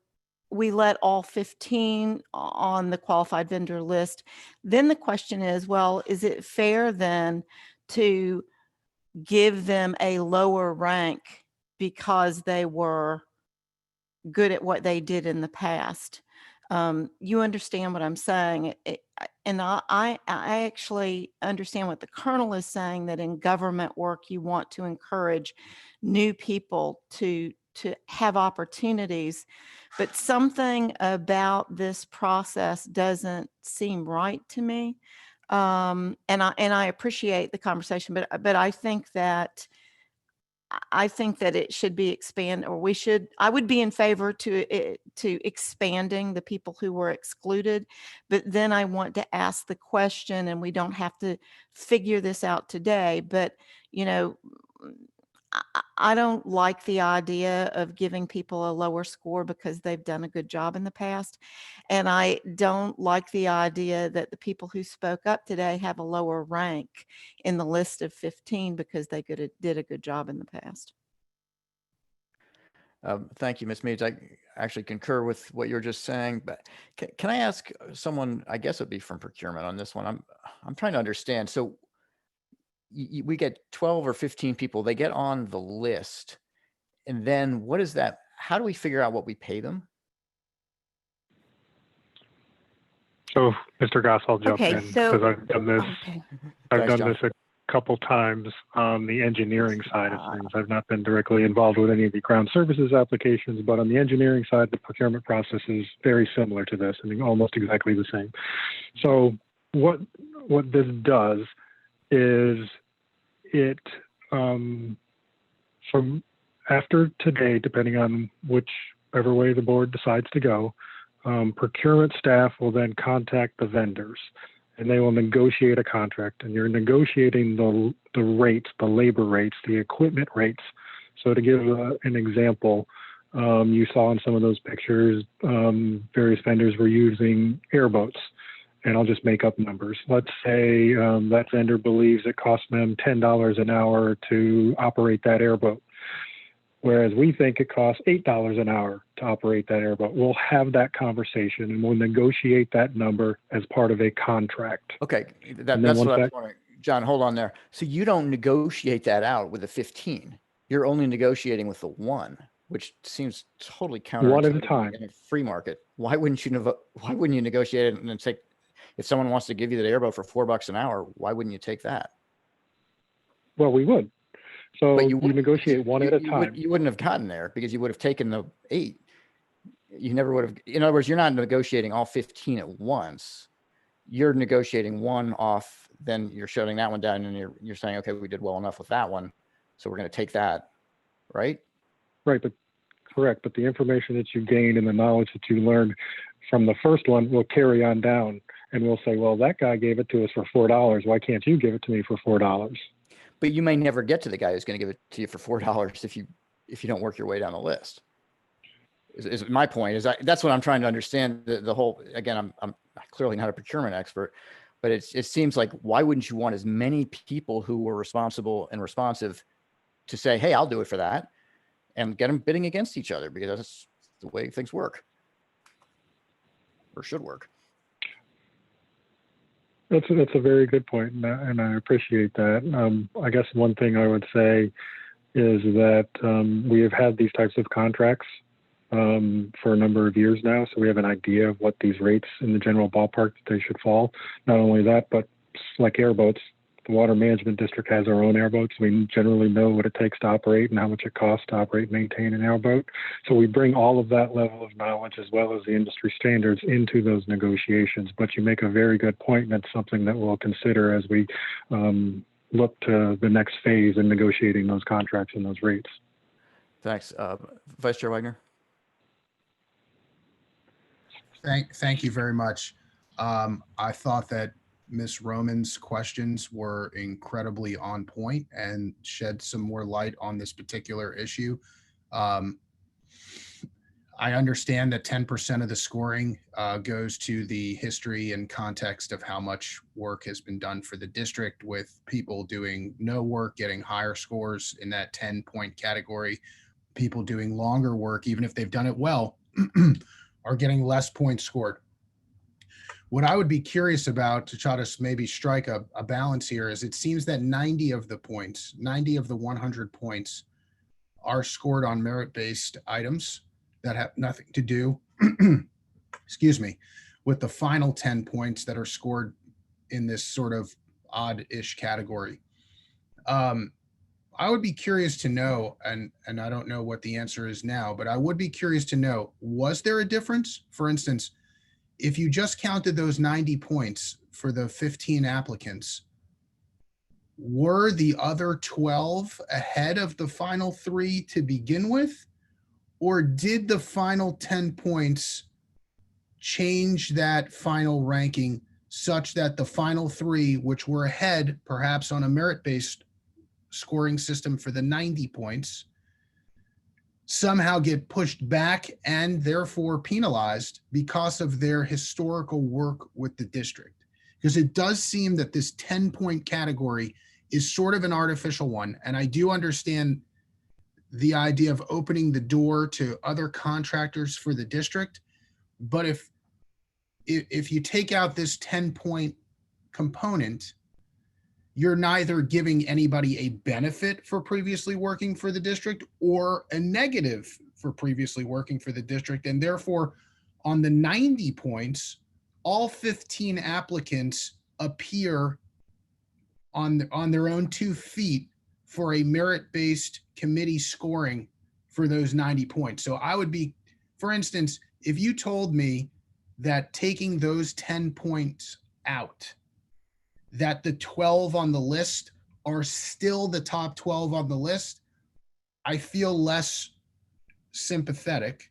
we let all 15 on the qualified vendor list. Then the question is, well, is it fair then to give them a lower rank because they were good at what they did in the past? You understand what I'm saying? And I actually understand what the Colonel is saying, that in government work, you want to encourage new people to have opportunities, but something about this process doesn't seem right to me. And I appreciate the conversation, but I think that it should be expanded, or I would be in favor to expanding the people who were excluded. But then I want to ask the question, and we don't have to figure this out today, but I don't like the idea of giving people a lower score because they've done a good job in the past. And I don't like the idea that the people who spoke up today have a lower rank in the list of 15 because they did a good job in the past. Thank you, Ms. Meads. actually concur with what you're just saying, but can I ask someone, I guess it'd be from procurement on this one. I'm trying to understand. So we get 12 or 15 people, they get on the list. And then what is that? How do we figure out what we pay them? So, Mr. Goss, I'll jump Okay, in so- because I've done this. Okay. I've Thanks, done John. this a couple times on the engineering side of things. I've not been directly involved with any of the ground services applications, but on the engineering side, the procurement process is very similar to this. I mean, almost exactly the same. So what this does is it from after today, depending on whichever way the board decides to go, procurement staff will then contact the vendors and they will negotiate a contract, and you're negotiating the rates, the labor rates, the equipment rates. So to give an example, you saw in some of those pictures, various vendors were using airboats, and I'll just make up numbers. Let's say that vendor believes it costs them $10 an hour to operate that airboat, whereas we think it costs $8 an hour to operate that airboat. We'll have that conversation and we'll negotiate that number as part of a contract. Okay, that's what I was wondering. John, hold on there. So you don't negotiate that out with a 15. You're only negotiating with the 1, which seems totally counterintuitive. One at a time. In a free market. Why wouldn't you negotiate it and then take, if someone wants to give you that airboat for $4 an hour, why wouldn't you take that? Well, we would. So But you negotiate one at a time. You wouldn't have gotten there because you would have taken the 8. You never would have. In other words, you're not negotiating all 15 at once. You're negotiating one off, then you're shutting that one down, and you're saying, okay, we did well enough with that one, so we're going to take that, right? Right, but correct. But the information that you gained and the knowledge that you learned from the first one will carry on down, and we'll say, well, that guy gave it to us for $4. Why can't you give it to me for $4? But you may never get to the guy who's going to give it to you for $4 if you don't work your way down the list. Is my point. That's what I'm trying to understand. The whole, again, I'm clearly not a procurement expert, but it seems like, why wouldn't you want as many people who were responsible and responsive to say, hey, I'll do it for that, and get them bidding against each other, because that's the way things work or should work. That's a very good point, and I appreciate that. I guess one thing I would say is that we have had these types of contracts for a number of years now, so we have an idea of what these rates in the general ballpark that they should fall. Not only that, but like airboats, the Water Management District has our own airboats. We generally know what it takes to operate and how much it costs to operate and maintain an airboat. So we bring all of that level of knowledge as well as the industry standards into those negotiations. But you make a very good point, and that's something that we'll consider as we look to the next phase in negotiating those contracts and those rates. Thanks. Vice Chair Wagner. Thank you very much. I thought that Ms. Roman's questions were incredibly on point and shed some more light on this particular issue. I understand that 10% of the scoring goes to the history and context of how much work has been done for the district, with people doing no work getting higher scores in that 10-point category. People doing longer work, even if they've done it well, are getting less points scored. What I would be curious about, to try to maybe strike a balance here, is it seems that 90 of the 100 points are scored on merit-based items that have nothing to do, excuse me, with the final 10 points that are scored in this sort of odd-ish category. I would be curious to know, and I don't know what the answer is now, but I would be curious to know, was there a difference? For instance, if you just counted those 90 points for the 15 applicants, were the other 12 ahead of the final 3 to begin with? Or did the final 10 points change that final ranking such that the final 3, which were ahead perhaps on a merit-based scoring system for the 90 points, somehow get pushed back and therefore penalized because of their historical work with the district? Because it does seem that this 10-point category is sort of an artificial one. And I do understand the idea of opening the door to other contractors for the district. But if you take out this 10-point component, you're neither giving anybody a benefit for previously working for the district or a negative for previously working for the district. And therefore, on the 90 points, all 15 applicants appear on their own 2 feet for a merit-based committee scoring for those 90 points. So I would be, for instance, if you told me that taking those 10 points out, that the 12 on the list are still the top 12 on the list, I feel less sympathetic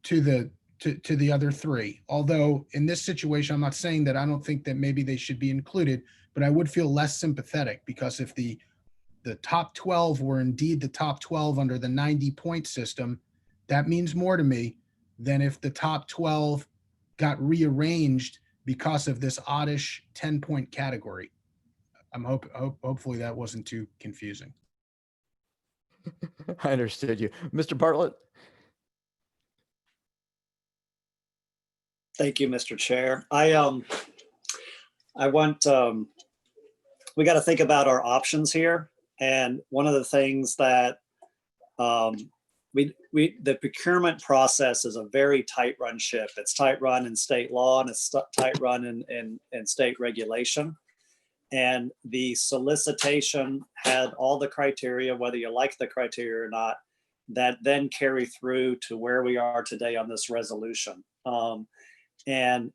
to the other 3. Although in this situation, I'm not saying that I don't think that maybe they should be included, but I would feel less sympathetic, because if the top 12 were indeed the top 12 under the 90-point system, that means more to me than if the top 12 got rearranged because of this oddish 10-point category. Hopefully that wasn't too confusing. I understood you. Mr. Bartlett? Thank you, Mr. Chair. I want, we got to think about our options here. And one of the things that the procurement process is a very tight run ship. It's tight run in state law, and it's tight run in state regulation. And the solicitation had all the criteria, whether you like the criteria or not, that then carry through to where we are today on this resolution. And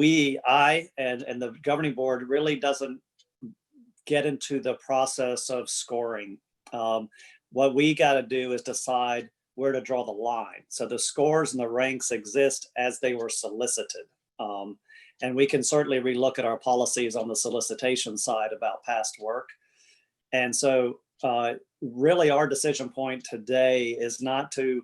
I and the governing board really doesn't get into the process of scoring. What we got to do is decide where to draw the line. So the scores and the ranks exist as they were solicited. And we can certainly relook at our policies on the solicitation side about past work. And so really our decision point today is not to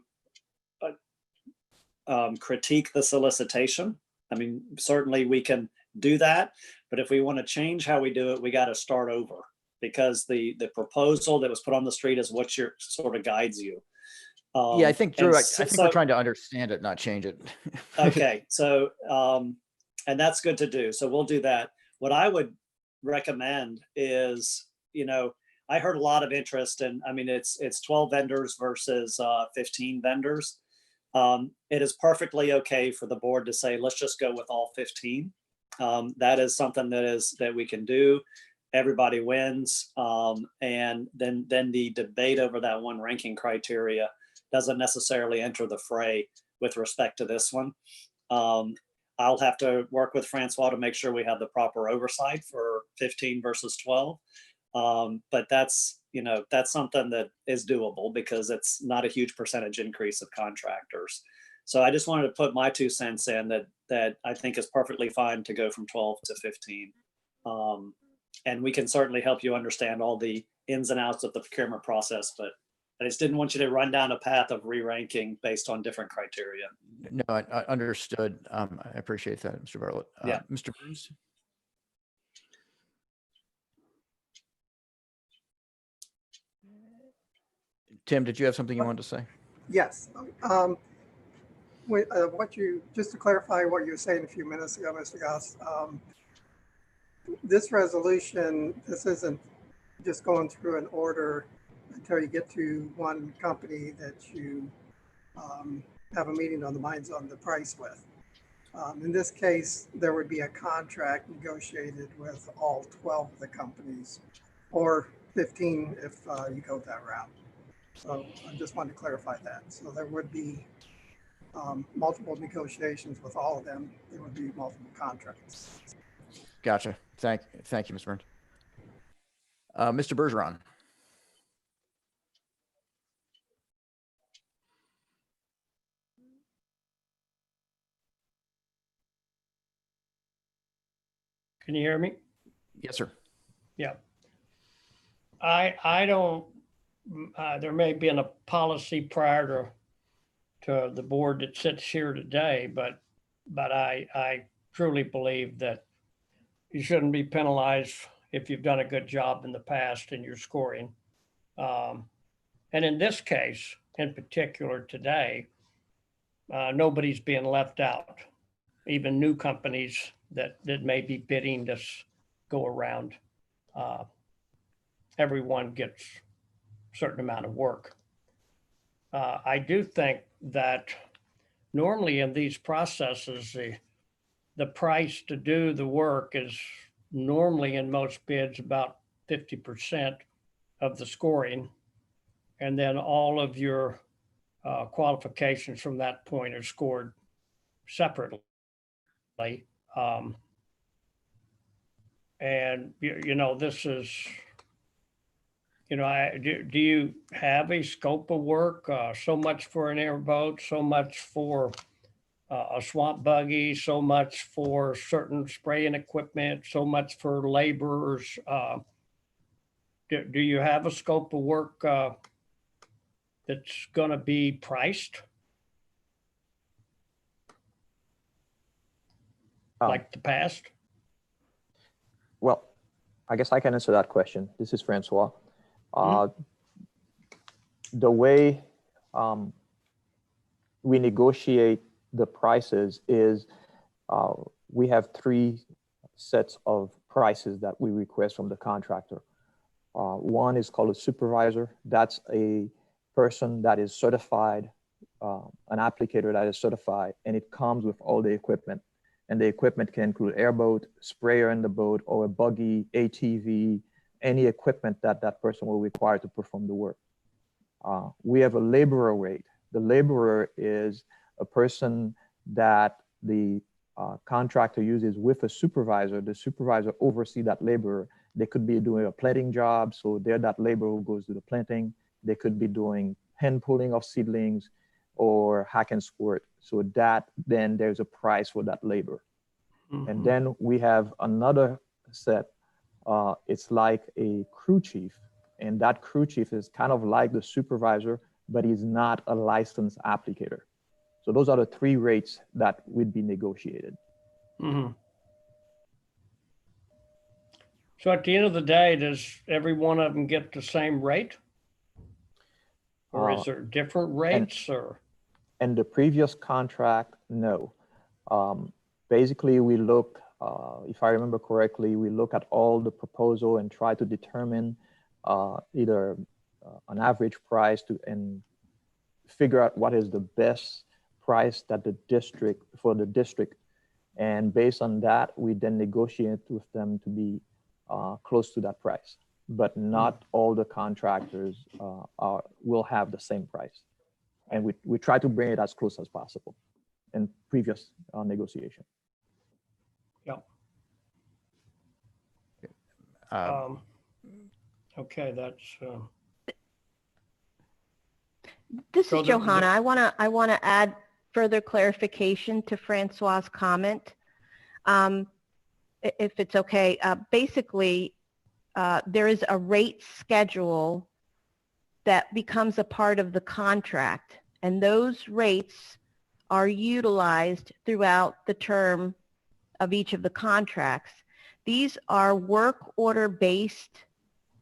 critique the solicitation. I mean, certainly we can do that, but if we want to change how we do it, we got to start over, because the proposal that was put on the street is what your sort of guides you. Yeah, I think, Drew, I think we're trying to understand it, not change it. Okay, so, and that's good to do. So we'll do that. What I would recommend is, I heard a lot of interest in, I mean, it's 12 vendors versus 15 vendors. It is perfectly okay for the board to say, let's just go with all 15. That is something that we can do. Everybody wins. And then the debate over that one ranking criteria doesn't necessarily enter the fray with respect to this one. I'll have to work with Francois to make sure we have the proper oversight for 15 versus 12. But that's something that is doable, because it's not a huge percentage increase of contractors. So I just wanted to put my 2 cents in that I think is perfectly fine to go from 12 to 15. And we can certainly help you understand all the ins and outs of the procurement process, but I just didn't want you to run down a path of re-ranking based on different criteria. No, I understood. I appreciate that, Mr. Bartlett. Yeah. Mr. Bruce? Tim, did you have something you wanted to say? Yes. Just to clarify what you were saying a few minutes ago, Mr. Goss, this resolution, this isn't just going through an order until you get to one company that you have a meeting on the minds on the price with. In this case, there would be a contract negotiated with all 12 of the companies, or 15 if you go that route. So I just wanted to clarify that. So there would be multiple negotiations with all of them. There would be multiple contracts. Gotcha. Thank you, Mr. Burns. Mr. Bergeron. Can you hear me? Yes, sir. Yeah. I don't, there may have been a policy prior to the board that sits here today, but I truly believe that you shouldn't be penalized if you've done a good job in the past and you're scoring. And in this case, in particular today, nobody's being left out. Even new companies that may be bidding this go around. Everyone gets a certain amount of work. I do think that normally in these processes, the price to do the work is normally in most bids about 50% of the scoring. And then all of your qualifications from that point are scored separately. And, this is, do you have a scope of work? So much for an airboat, so much for a swamp buggy, so much for certain spraying equipment, so much for laborers. Do you have a scope of work that's going to be priced like the past? Well, I guess I can answer that question. This is Francois. The way we negotiate the prices is we have 3 sets of prices that we request from the contractor. One is called a supervisor. That's a person that is certified, an applicator that is certified, and it comes with all the equipment. And the equipment can include airboat, sprayer in the boat, or a buggy, ATV, any equipment that that person will require to perform the work. We have a laborer rate. The laborer is a person that the contractor uses with a supervisor. The supervisor oversees that laborer. They could be doing a planting job, so they're that laborer who goes to the planting. They could be doing hand pulling of seedlings or hack and squirt. So that then there's a price for that labor. And then we have another set. It's like a crew chief, and that crew chief is kind of like the supervisor, but he's not a licensed applicator. So those are the 3 rates that would be negotiated. So at the end of the day, does every one of them get the same rate? Or is there different rates And the previous contract, no. Basically, we look, if I remember correctly, we look at all the proposal and try to determine either an average price and figure out what is the best price that for the district. And based on that, we then negotiate with them to be close to that price. But not all the contractors will have the same price. And we try to bring it as close as possible in previous negotiation. Yeah. Okay, that's. This is Johanna. I want to add further clarification to Francois' comment, if it's okay. Basically, there is a rate schedule that becomes a part of the contract, and those rates are utilized throughout the term of each of the contracts. These are work order based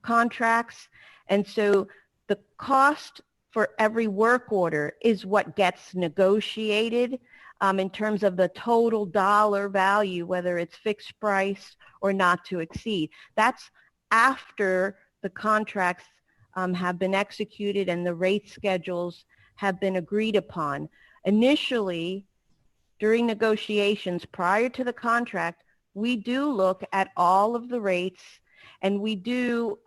contracts, and so the cost for every work order is what gets negotiated in terms of the total dollar value, whether it's fixed price or not to exceed. That's after the contracts have been executed and the rate schedules have been agreed upon. Initially, during negotiations prior to the contract, we do look at all of the rates, and we do,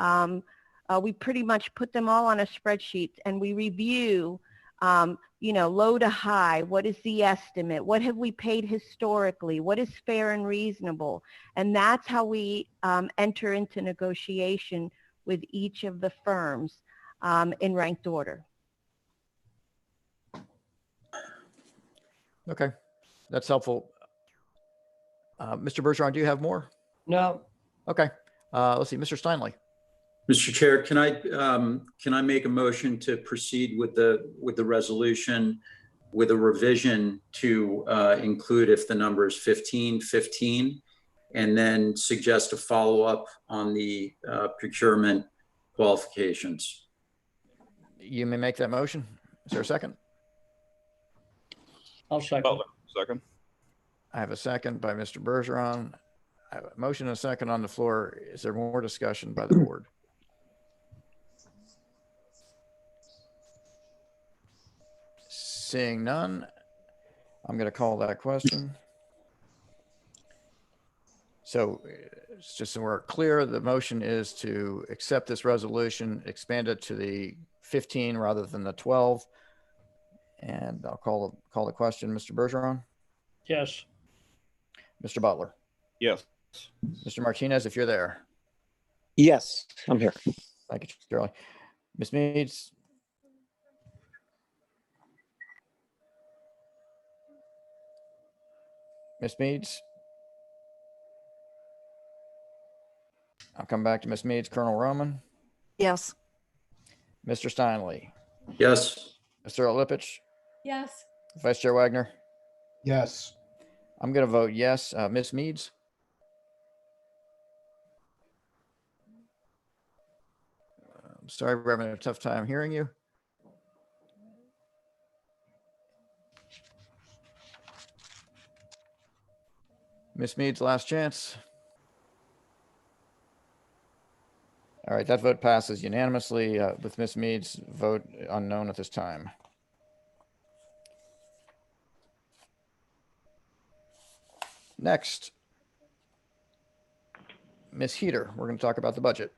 we pretty much put them all on a spreadsheet, and we review, low to high, what is the estimate, what have we paid historically, what is fair and reasonable, and that's how we enter into negotiation with each of the firms in ranked order. Okay, that's helpful. Mr. Bergeron, do you have more? No. Okay, let's see, Mr. Steinle. Mr. Chair, can I make a motion to proceed with the resolution with a revision to include if the number is 1515, and then suggest a follow-up on the procurement qualifications? You may make that motion. Is there a second? I'll second. Butler, second. I have a second by Mr. Bergeron. I have a motion and a second on the floor. Is there more discussion by the board? Seeing none, I'm going to call that question. So just so we're clear, the motion is to accept this resolution, expand it to the 15 rather than the 12. And I'll call the question. Mr. Bergeron? Yes. Mr. Butler? Yes. Mr. Martinez, if you're there. Yes, I'm here. Thank you, Charlie. Ms. Meads? Ms. Meads? I'll come back to Ms. Meads. Colonel Roman? Yes. Mr. Steinley? Yes. Mr. Lipich? Yes. Vice Chair Wagner? Yes. I'm going to vote yes. Ms. Meads? I'm sorry, we're having a tough time hearing you. Ms. Meads, last chance. All right, that vote passes unanimously with Ms. Meads' vote unknown at this time. Next, Ms. Heater, we're going to talk about the budget.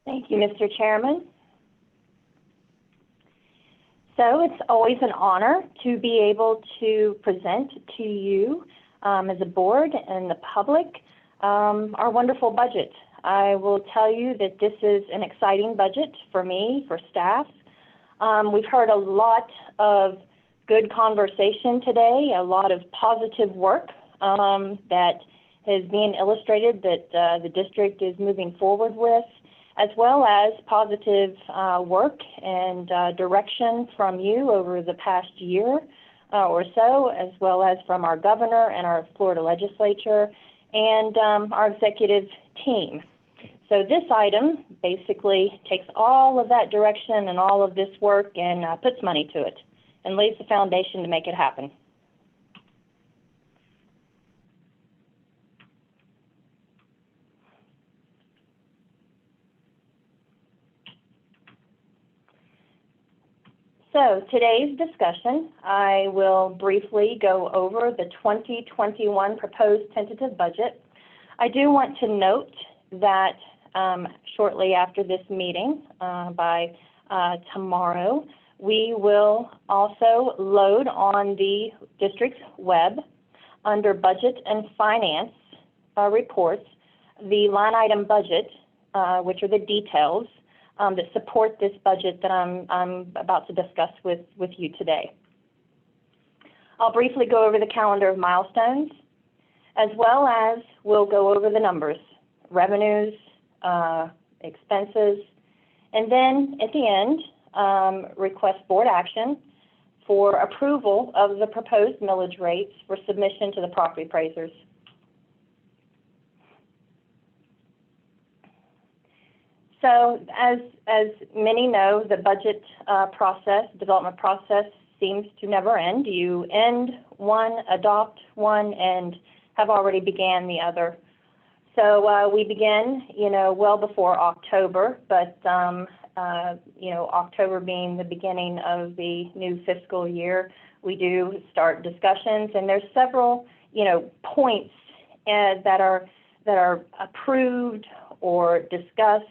Thank you, Mr. Chairman. So it's always an honor to be able to present to you as a board and the public our wonderful budget. I will tell you that this is an exciting budget for me, for staff. We've heard a lot of good conversation today, a lot of positive work that is being illustrated that the district is moving forward with, as well as positive work and direction from you over the past year or so, as well as from our governor and our Florida legislature and our executive team. So this item basically takes all of that direction and all of this work and puts money to it and lays the foundation to make it happen. So today's discussion, I will briefly go over the 2021 proposed tentative budget. I do want to note that shortly after this meeting, by tomorrow, we will also load on the district's web under budget and finance reports, the line item budget, which are the details that support this budget that I'm about to discuss with you today. I'll briefly go over the calendar of milestones, as well as we'll go over the numbers, revenues, expenses, and then at the end, request board action for approval of the proposed millage rates for submission to the property appraisers. So as many know, the budget development process seems to never end. You end one, adopt one, and have already began the other. So we begin, well before October, but October being the beginning of the new fiscal year, we do start discussions, and there's several, points that are approved or discussed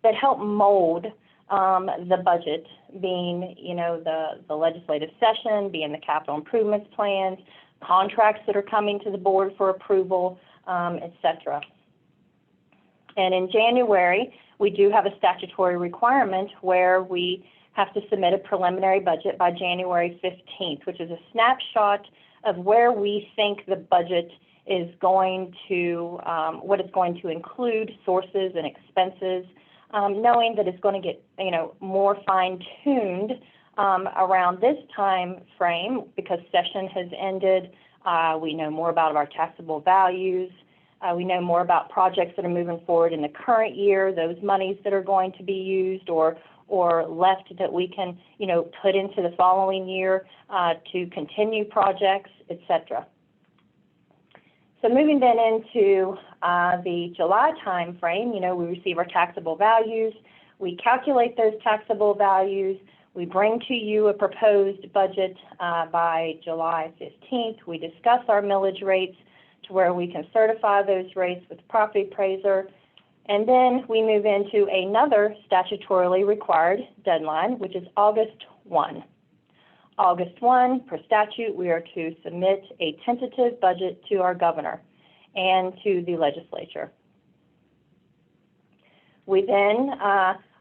that help mold the budget, being, the legislative session, being the capital improvements plans, contracts that are coming to the board for approval, et cetera. And in January, we do have a statutory requirement where we have to submit a preliminary budget by January 15th, which is a snapshot of where we think the budget is going to, what it's going to include, sources and expenses, knowing that it's going to get, more fine-tuned around this time frame because session has ended We know more about our taxable values. We know more about projects that are moving forward in the current year, those monies that are going to be used or left that we can, put into the following year to continue projects, etc. So moving then into the July time frame, we receive our taxable values. We calculate those taxable values. We bring to you a proposed budget by July 15th. We discuss our millage rates to where we can certify those rates with the property appraiser. And then we move into another statutorily required deadline, which is August 1. August 1, per statute, we are to submit a tentative budget to our governor and to the legislature. We then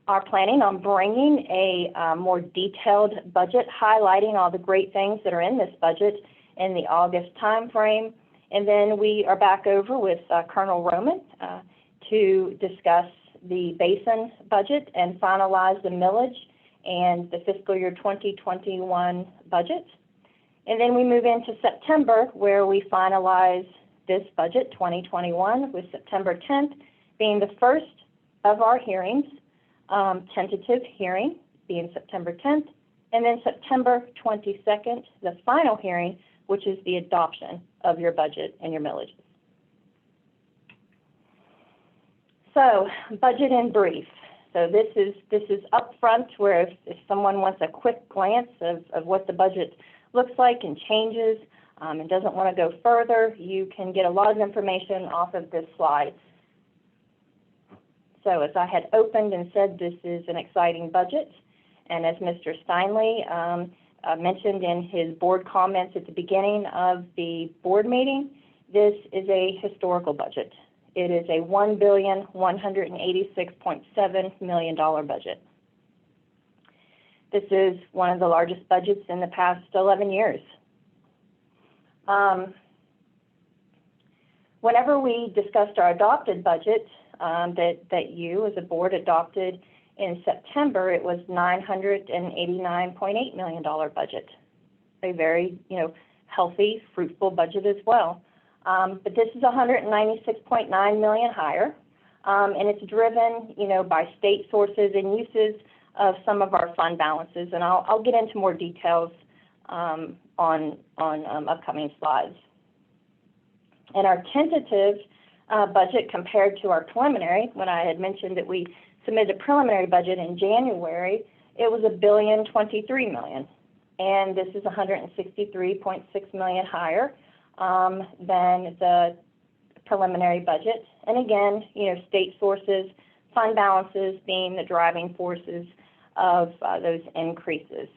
are planning on bringing a more detailed budget highlighting all the great things that are in this budget in the August timeframe. And then we are back over with Colonel Roman to discuss the basin budget and finalize the millage and the fiscal year 2021 budget. And then we move into September, where we finalize this budget 2021, with September 10th being the first of our hearings, tentative hearing being September 10th, and then September 22nd, the final hearing, which is the adoption of your budget and your millages. So, budget in brief. So this is upfront, where if someone wants a quick glance of what the budget looks like and changes and doesn't want to go further, you can get a lot of information off of this slide. So as I had opened and said, this is an exciting budget. And as Mr. Steinley mentioned in his board comments at the beginning of the board meeting, this is a historical budget. It is a $1,186.7 million budget. This is one of the largest budgets in the past 11 years. Whenever we discussed our adopted budget that you as a board adopted in September, it was $989.8 million budget. A very, healthy, fruitful budget as well. But this is $196.9 million higher, and it's driven, by state sources and uses of some of our fund balances, and I'll get into more details on upcoming slides. And our tentative budget compared to our preliminary, when I had mentioned that we submitted a preliminary budget in January, it was $1,023 million, and this is $163.6 million higher than the preliminary budget. And again, state sources, fund balances being the driving forces of those increases.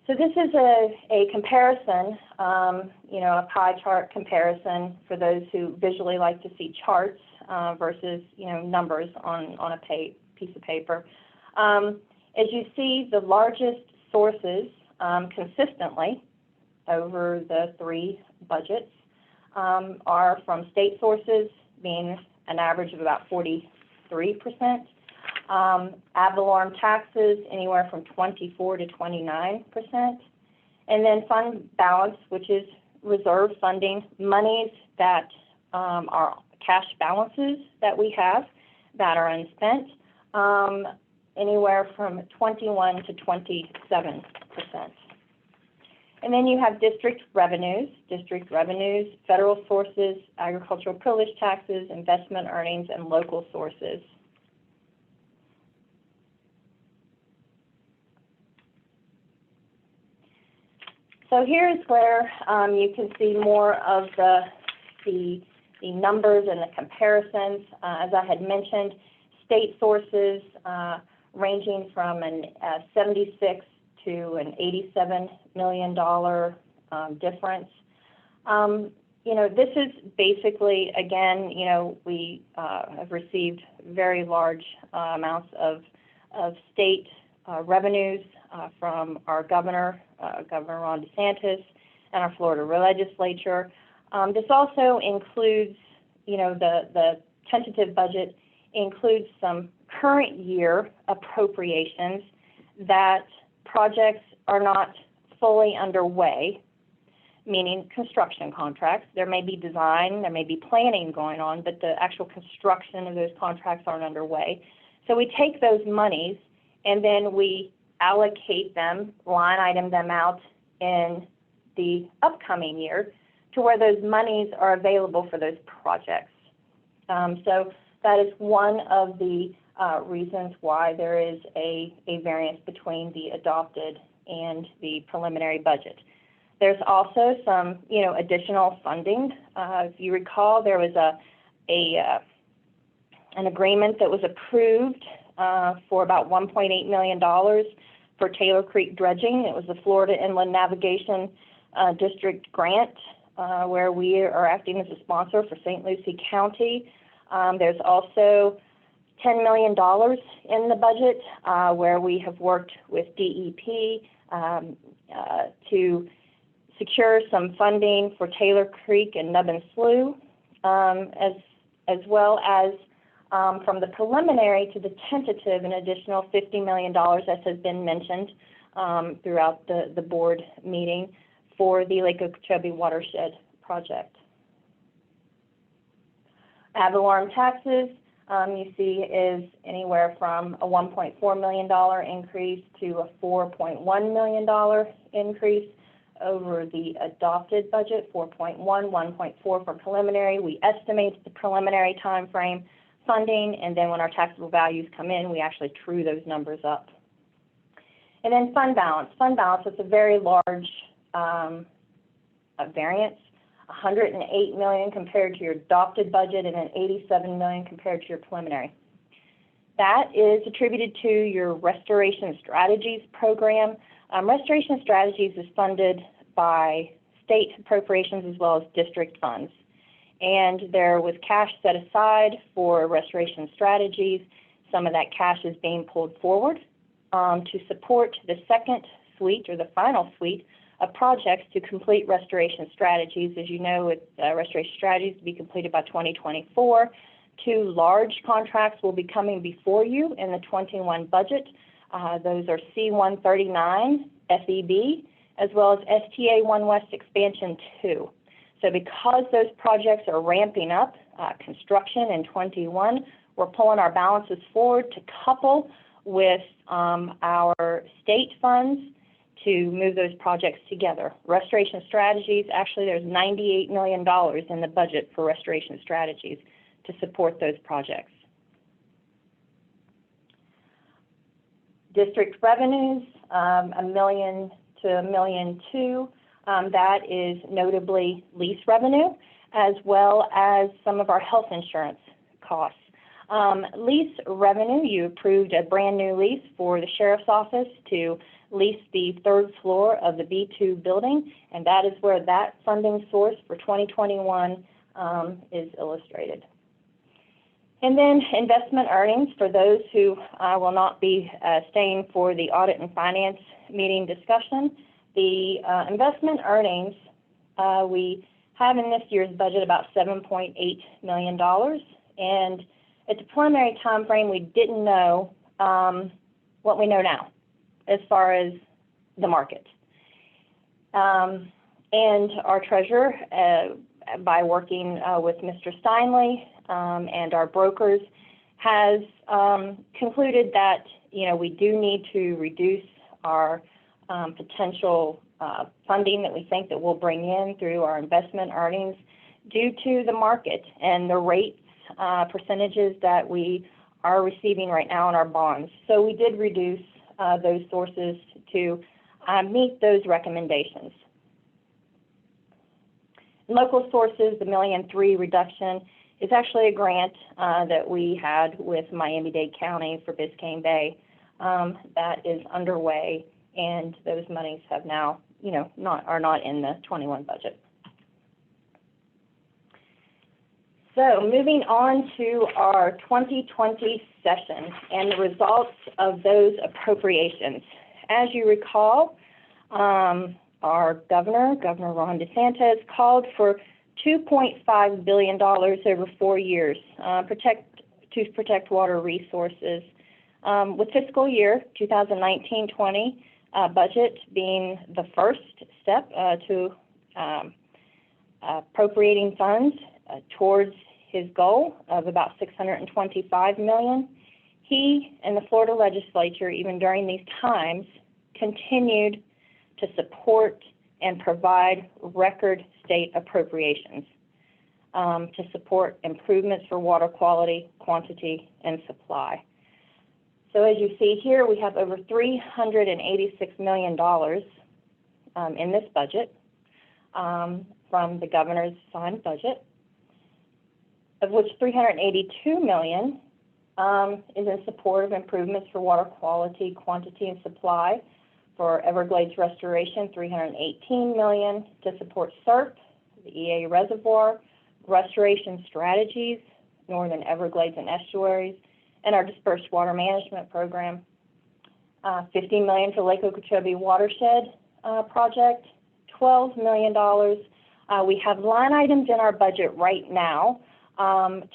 So this is a comparison, a pie chart comparison for those who visually like to see charts versus, numbers on a piece of paper. As you see, the largest sources consistently over the three budgets are from state sources, being an average of about 43%. Ad valorem taxes, anywhere from 24 to 29%. And then fund balance, which is reserve funding, monies that are cash balances that we have that are unspent, anywhere from 21 to 27%. And then you have district revenues, federal sources, agricultural privilege taxes, investment earnings, and local sources. So here's where you can see more of the numbers and the comparisons. As I had mentioned, state sources ranging from a 76 to an $87 million difference. This is basically, again, we have received very large amounts of state revenues from our governor, Governor Ron DeSantis, and our Florida legislature. This also includes, the tentative budget includes some current year appropriations that projects are not fully underway, meaning construction contracts. There may be design, there may be planning going on, but the actual construction of those contracts aren't underway. So we take those monies and then we allocate them, line item them out in the upcoming year to where those monies are available for those projects. So that is one of the reasons why there is a variance between the adopted and the preliminary budget. There's also some, additional funding. If you recall, there was an agreement that was approved for about $1.8 million for Taylor Creek dredging. It was the Florida Inland Navigation District grant, where we are acting as a sponsor for St. Lucie County. There's also $10 million in the budget where we have worked with DEP to secure some funding for Taylor Creek and Nubbin Slough, as well as from the preliminary to the tentative, an additional $50 million, as has been mentioned throughout the board meeting, for the Lake Okeechobee Watershed Project. Ad valorem taxes, you see, is anywhere from a $1.4 million increase to a $4.1 million increase over the adopted budget, 4.1, 1.4 for preliminary. We estimate the preliminary time frame funding, and then when our taxable values come in, we actually true those numbers up. And then fund balance. Fund balance is a very large variance, $108 million compared to your adopted budget and an $87 million compared to your preliminary. That is attributed to your Restoration Strategies program. Restoration Strategies is funded by state appropriations as well as district funds. And there was cash set aside for Restoration Strategies. Some of that cash is being pulled forward to support the second suite or the final suite of projects to complete Restoration Strategies. As you know, with Restoration Strategies to be completed by 2024. 2 large contracts will be coming before you in the 21 budget. Those are C-139 FEB, as well as STA 1 West Expansion 2. So because those projects are ramping up construction in 21, we're pulling our balances forward to couple with our state funds to move those projects together. Restoration Strategies, actually there's $98 million in the budget for Restoration Strategies to support those projects. District revenues, $1 million to $1.2 million. That is notably lease revenue, as well as some of our health insurance costs. Lease revenue, you approved a brand new lease for the Sheriff's Office to lease the 3rd floor of the B2 building, and that is where that funding source for 2021 is illustrated. And then investment earnings, for those who will not be staying for the Audit and Finance meeting discussion. The investment earnings, we have in this year's budget about $7.8 million. And at the preliminary time frame, we didn't know what we know now as far as the market. And our treasurer, by working with Mr. Steinley and our brokers, has concluded that we do need to reduce our potential funding that we think that we'll bring in through our investment earnings due to the market and the rates percentages that we are receiving right now in our bonds. So we did reduce those sources to meet those recommendations. Local sources, the $1.3 million reduction is actually a grant that we had with Miami-Dade County for Biscayne Bay that is underway, and those monies have now, are not in the 21 budget. So moving on to our 2020 session and the results of those appropriations. As you recall, our Governor Ron DeSantis, called for $2.5 billion over 4 years to protect water resources. With fiscal year 2019-20 budget being the first step to appropriating funds towards his goal of about $625 million, he and the Florida legislature, even during these times, continued to support and provide record state appropriations to support improvements for water quality, quantity, and supply. So as you see here, we have over $386 million in this budget from the governor's signed budget, of which $382 million is in support of improvements for water quality, quantity, and supply. For Everglades restoration, $318 million to support CERP, the EA reservoir, restoration strategies, Northern Everglades and estuaries, and our dispersed water management program. $50 million for Lake Okeechobee watershed project, $12 million. We have line items in our budget right now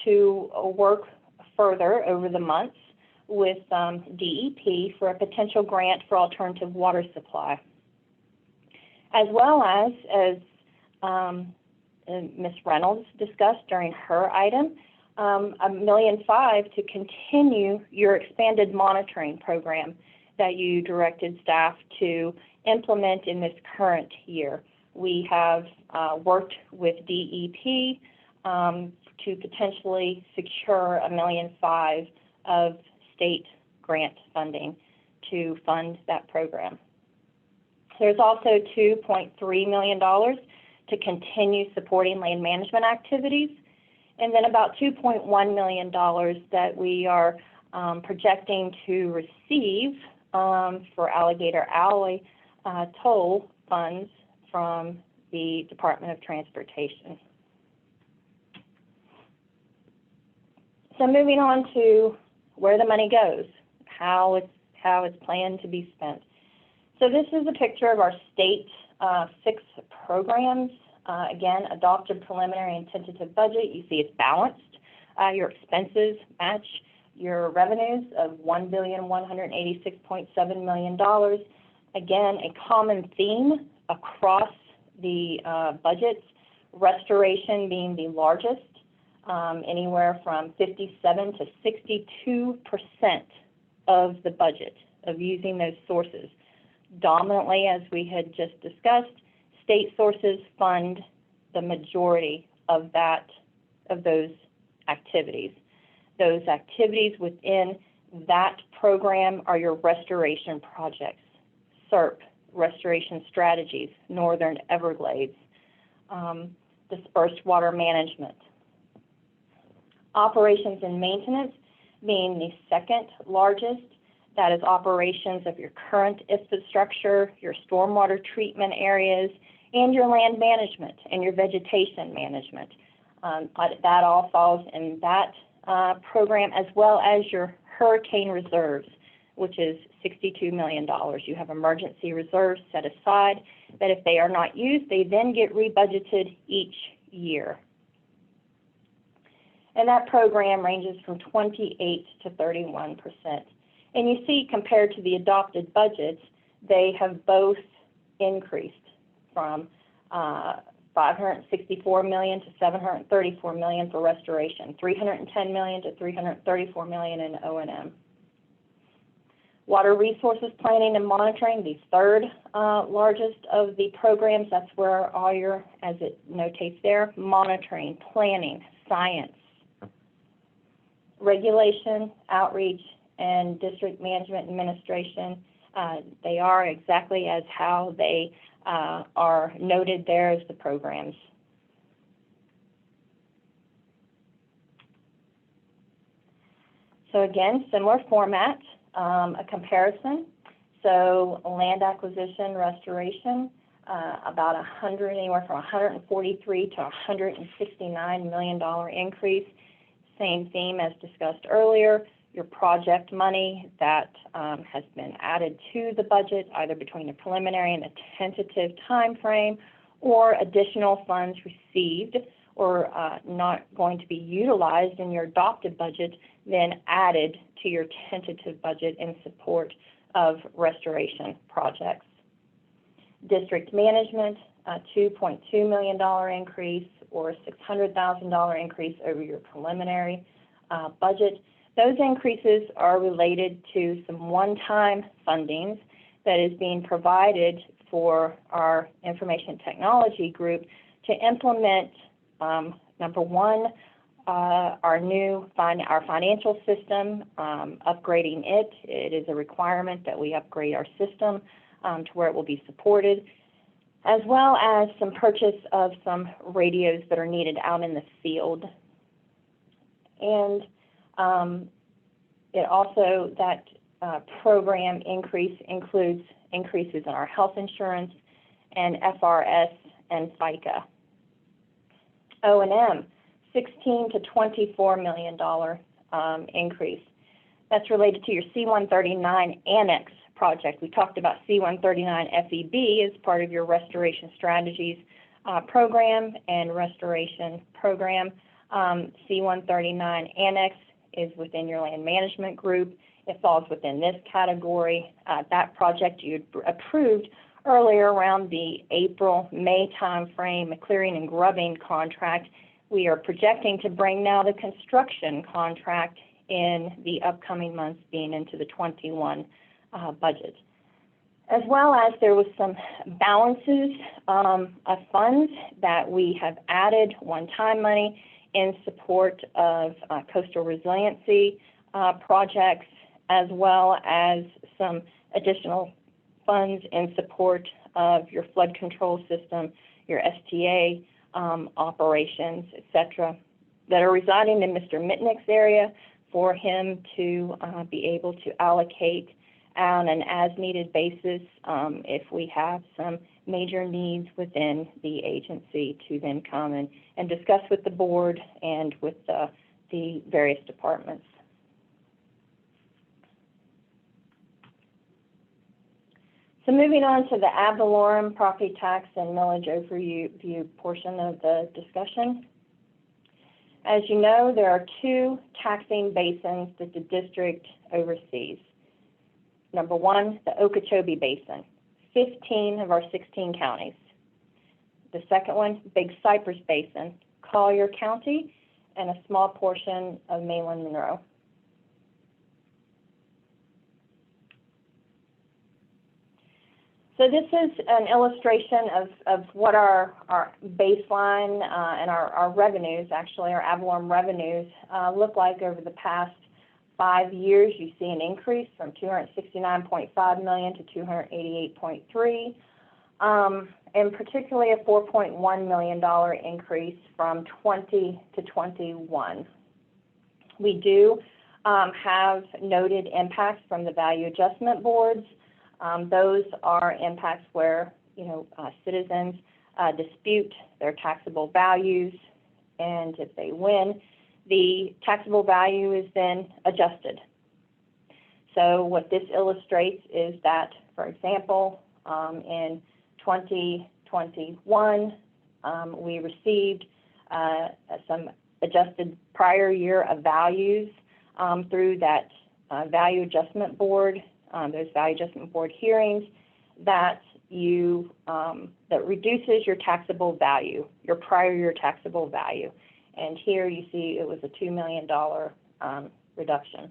to work further over the months with DEP for a potential grant for alternative water supply, as well as Ms. Reynolds discussed during her item, $1.5 million to continue your expanded monitoring program that you directed staff to implement in this current year. We have worked with DEP to potentially secure $1.5 million of state grant funding to fund that program. There's also $2.3 million to continue supporting land management activities, and then about $2.1 million that we are projecting to receive for Alligator Alley toll funds from the Department of Transportation. So moving on to where the money goes, how it's planned to be spent. So this is a picture of our state 6 programs. Again, adopted preliminary and tentative budget. You see it's balanced. Your expenses match your revenues of $1,186.7 million. Again, a common theme across the budgets, restoration being the largest, anywhere from 57 to 62% of the budget of using those sources. Dominantly, as we had just discussed, state sources fund the majority of those activities. Those activities within that program are your restoration projects, CERP, restoration strategies, Northern Everglades, dispersed water management. Operations and maintenance being the second largest. That is operations of your current infrastructure, your stormwater treatment areas, and your land management and your vegetation management. That all falls in that program, as well as your hurricane reserves, which is $62 million. You have emergency reserves set aside that if they are not used, they then get rebudgeted each year. And that program ranges from 28 to 31%. And you see, compared to the adopted budgets, they have both increased from $564 million to $734 million for restoration, $310 million to $334 million in O&M. Water resources planning and monitoring, the third largest of the programs. That's where all your, as it notates there, monitoring, planning, science, regulation, outreach, and district management administration. They are exactly as how they are noted there as the programs. So again, similar format, a comparison. So land acquisition, restoration, about anywhere from $143 to $169 million increase. Same theme as discussed earlier. Your project money that has been added to the budget, either between the preliminary and the tentative time frame, or additional funds received or not going to be utilized in your adopted budget, then added to your tentative budget in support of restoration projects. District management, a $2.2 million increase or $600,000 increase over your preliminary budget. Those increases are related to some one-time fundings that is being provided for our information technology group to implement, number one, our financial system, upgrading it. It is a requirement that we upgrade our system to where it will be supported, as well as some purchase of some radios that are needed out in the field. And it also, that program increase includes increases in our health insurance and FRS and FICA. O&M, $16 to $24 million increase. That's related to your C-139 Annex project. We talked about C-139 FEB as part of your Restoration Strategies program and restoration program. C-139 Annex is within your land management group. It falls within this category. That project you approved earlier around the April-May timeframe, a clearing and grubbing contract. We are projecting to bring now the construction contract in the upcoming months, being into the 21 budget. As well as there was some balances of funds that we have added one-time money in support of coastal resiliency projects, as well as some additional funds in support of your flood control system, your STA operations, etc., that are residing in Mr. Mitnick's area for him to be able to allocate on an as-needed basis if we have some major needs within the agency to then come and discuss with the board and with the various departments. So moving on to the ad valorem property tax and millage overview portion of the discussion. As you know, there are two taxing basins that the district oversees. Number one, the Okeechobee Basin, 15 of our 16 counties. The second one, Big Cypress Basin, Collier County, and a small portion of mainland Monroe. So this is an illustration of what our baseline and our revenues, actually our ad valorem revenues, look like over the past 5 years. You see an increase from $269.5 million to $288.3, and particularly a $4.1 million increase from 20 to 21. We do have noted impacts from the value adjustment boards. Those are impacts where citizens dispute their taxable values, and if they win, the taxable value is then adjusted. So what this illustrates is that, for example, in 2021, we received some adjusted prior year of values through that value adjustment board, those value adjustment board hearings, that that reduces your taxable value, your prior year taxable value. And here you see it was a $2 million reduction.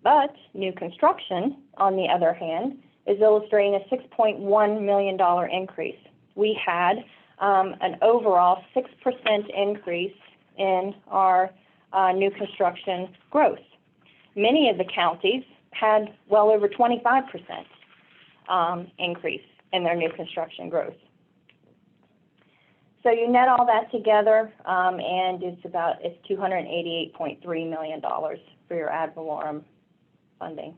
But new construction, on the other hand, is illustrating a $6.1 million increase. We had an overall 6% increase in our new construction growth. Many of the counties had well over 25% increase in their new construction growth. So you net all that together, and it's $288.3 million for your ad valorem funding.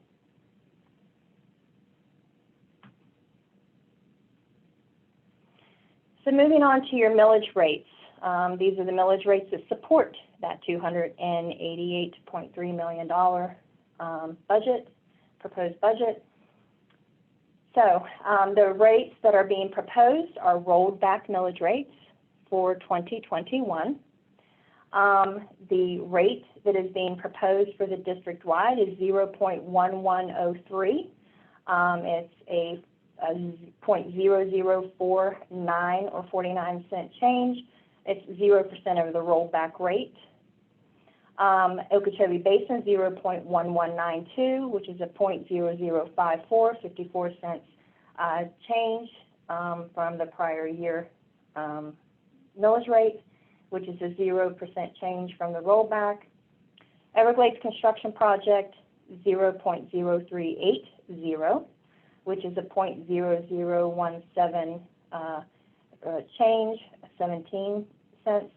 So moving on to your millage rates. These are the millage rates that support that $288.3 million proposed budget. So the rates that are being proposed are rolled back millage rates for 2021. The rate that is being proposed for the district-wide is 0.1103. It's a 0.0049 or 49-cent change. It's 0% of the rollback rate. Okeechobee Basin, 0.1192, which is a 0.0054, 54 cents change from the prior year millage rate, which is a 0% change from the rollback. Everglades Construction Project, 0.0380, which is a 0.0017 change, 17 cents,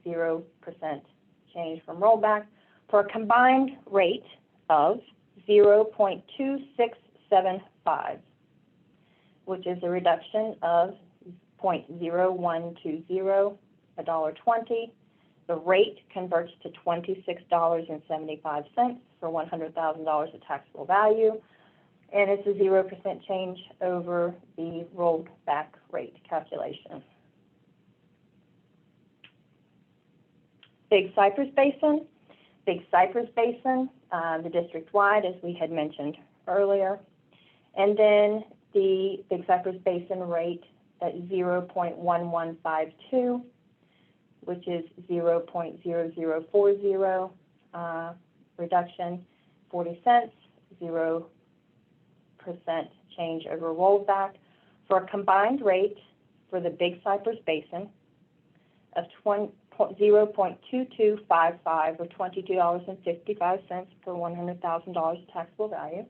0% change from rollback, for a combined rate of 0.2675, which is a reduction of 0.0120, $1.20. The rate converts to $26.75 for $100,000 of taxable value, and it's a 0% change over the rolled back rate calculation. Big Cypress Basin. Big Cypress Basin, the district-wide, as we had mentioned earlier. And then the Big Cypress Basin rate at 0.1152, which is 0.0040 reduction, 40 cents, 0% change over rollback, for a combined rate for the Big Cypress Basin of 0.2255 or $22.55 per $100,000 taxable value,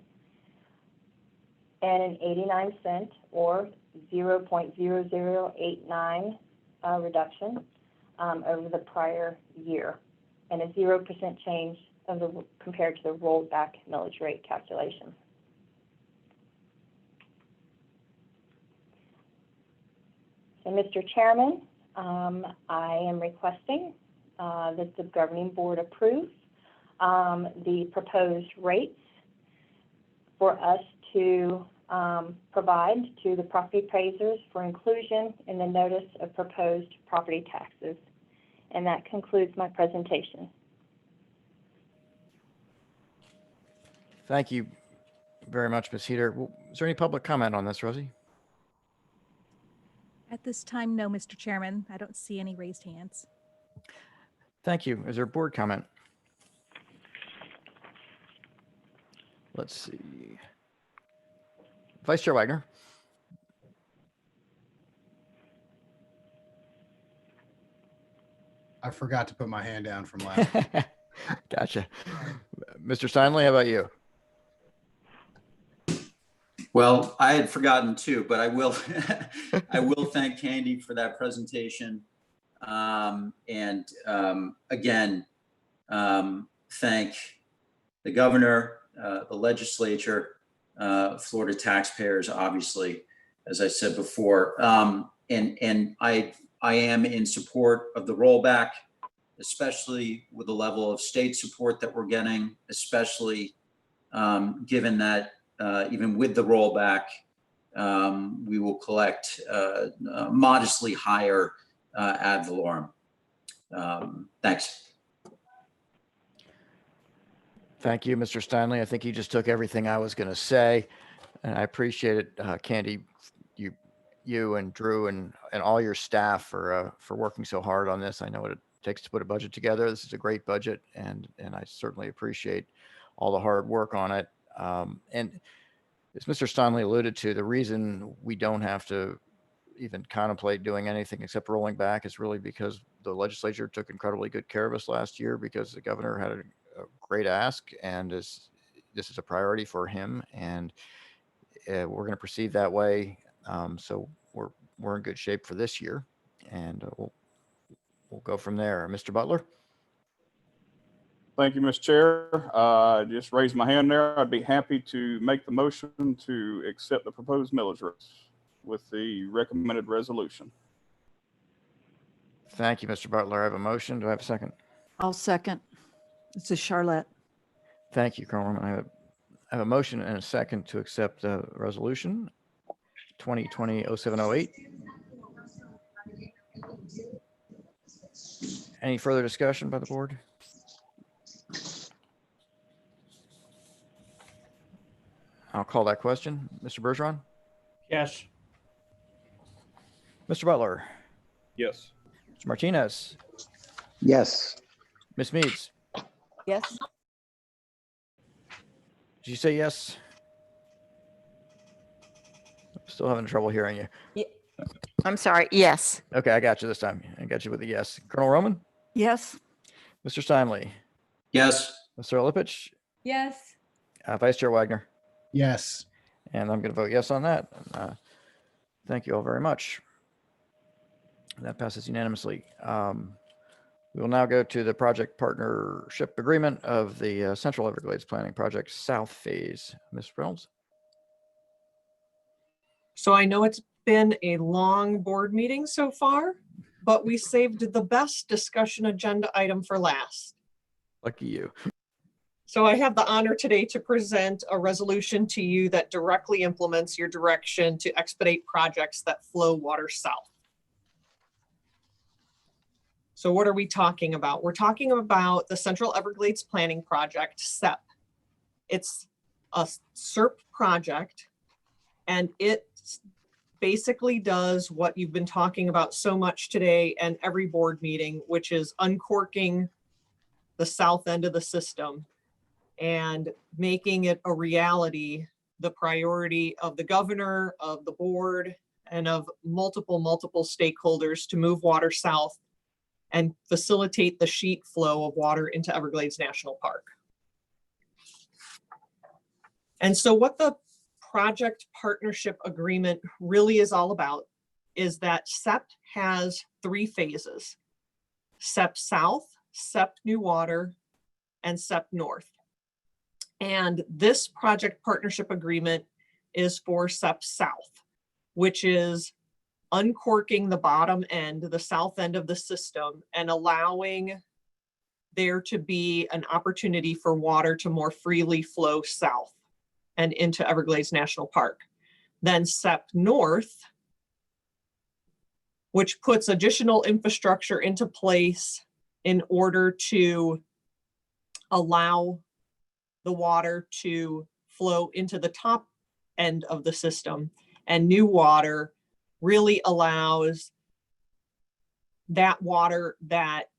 and an 89-cent or 0.0089 reduction over the prior year, and a 0% change of the compared to the rolled back millage rate calculation. So, Mr. Chairman, I am requesting that the governing board approve the proposed rates for us to provide to the property appraisers for inclusion in the notice of proposed property taxes. And that concludes my presentation. Thank you very much, Ms. Heater. Is there any public comment on this, Rosie? At this time, no, Mr. Chairman. I don't see any raised hands. Thank you. Is there board comment? Let's see. Vice Chair Wagner. I forgot to put my hand down from last. Gotcha. Mr. Steinley, how about you? Well, I had forgotten too, but I will I will thank Candy for that presentation. Again, thank the governor, the legislature, Florida taxpayers, obviously, as I said before. And I am in support of the rollback, especially with the level of state support that we're getting, especially given that even with the rollback, we will collect modestly higher ad valorem. Thanks. Thank you, Mr. Steinley. I think you just took everything I was going to say, and I appreciate it, Candy, you and Drew and all your staff for working so hard on this. I know what it takes to put a budget together. This is a great budget, and I certainly appreciate all the hard work on it. And as Mr. Steinley alluded to, the reason we don't have to even contemplate doing anything except rolling back is really because the legislature took incredibly good care of us last year, because the governor had a great ask, and this is a priority for him, and we're going to proceed that way. So we're in good shape for this year, and we'll go from there. Mr. Butler. Thank you, Mr. Chair. Just raise my hand there. I'd be happy to make the motion to accept the proposed millage rates with the recommended resolution. Thank you, Mr. Butler. I have a motion. Do I have a second? I'll second. This is Charlotte. Thank you, Carlin. I have a motion and a second to accept the resolution 2020-0708. Any further discussion by the board? I'll call that question. Mr. Bergeron? Yes. Mr. Butler? Yes. Mr. Martinez? Yes. Ms. Meads? Yes. Did you say yes? Still having trouble hearing you. I'm sorry. Yes. Okay, I got you this time. I got you with a yes. Colonel Roman? Yes. Mr. Steinley? Yes. Mr. Olepich? Yes. Vice Chair Wagner? Yes. And I'm going to vote yes on that. Thank you all very much. That passes unanimously. We will now go to the project partnership agreement of the Central Everglades Planning Project South Phase. Ms. Reynolds? So I know it's been a long board meeting so far, but we saved the best discussion agenda item for last. Lucky you. So I have the honor today to present a resolution to you that directly implements your direction to expedite projects that flow water south. So what are we talking about? We're talking about the Central Everglades Planning Project, CEPP. It's a CERP project, and it basically does what you've been talking about so much today and every board meeting, which is uncorking the south end of the system and making it a reality, the priority of the governor, of the board, and of multiple stakeholders to move water south and facilitate the sheet flow of water into Everglades National Park. And so what the project partnership agreement really is all about is that CEPP has 3 phases: CEPP South, CEPP New Water, and CEPP North. And this project partnership agreement is for CEPP South, which is uncorking the bottom end, the south end of the system, and allowing there to be an opportunity for water to more freely flow south and into Everglades National Park. Then CEPP North, which puts additional infrastructure into place in order to allow the water to flow into the top end of the system. And New Water really allows that water that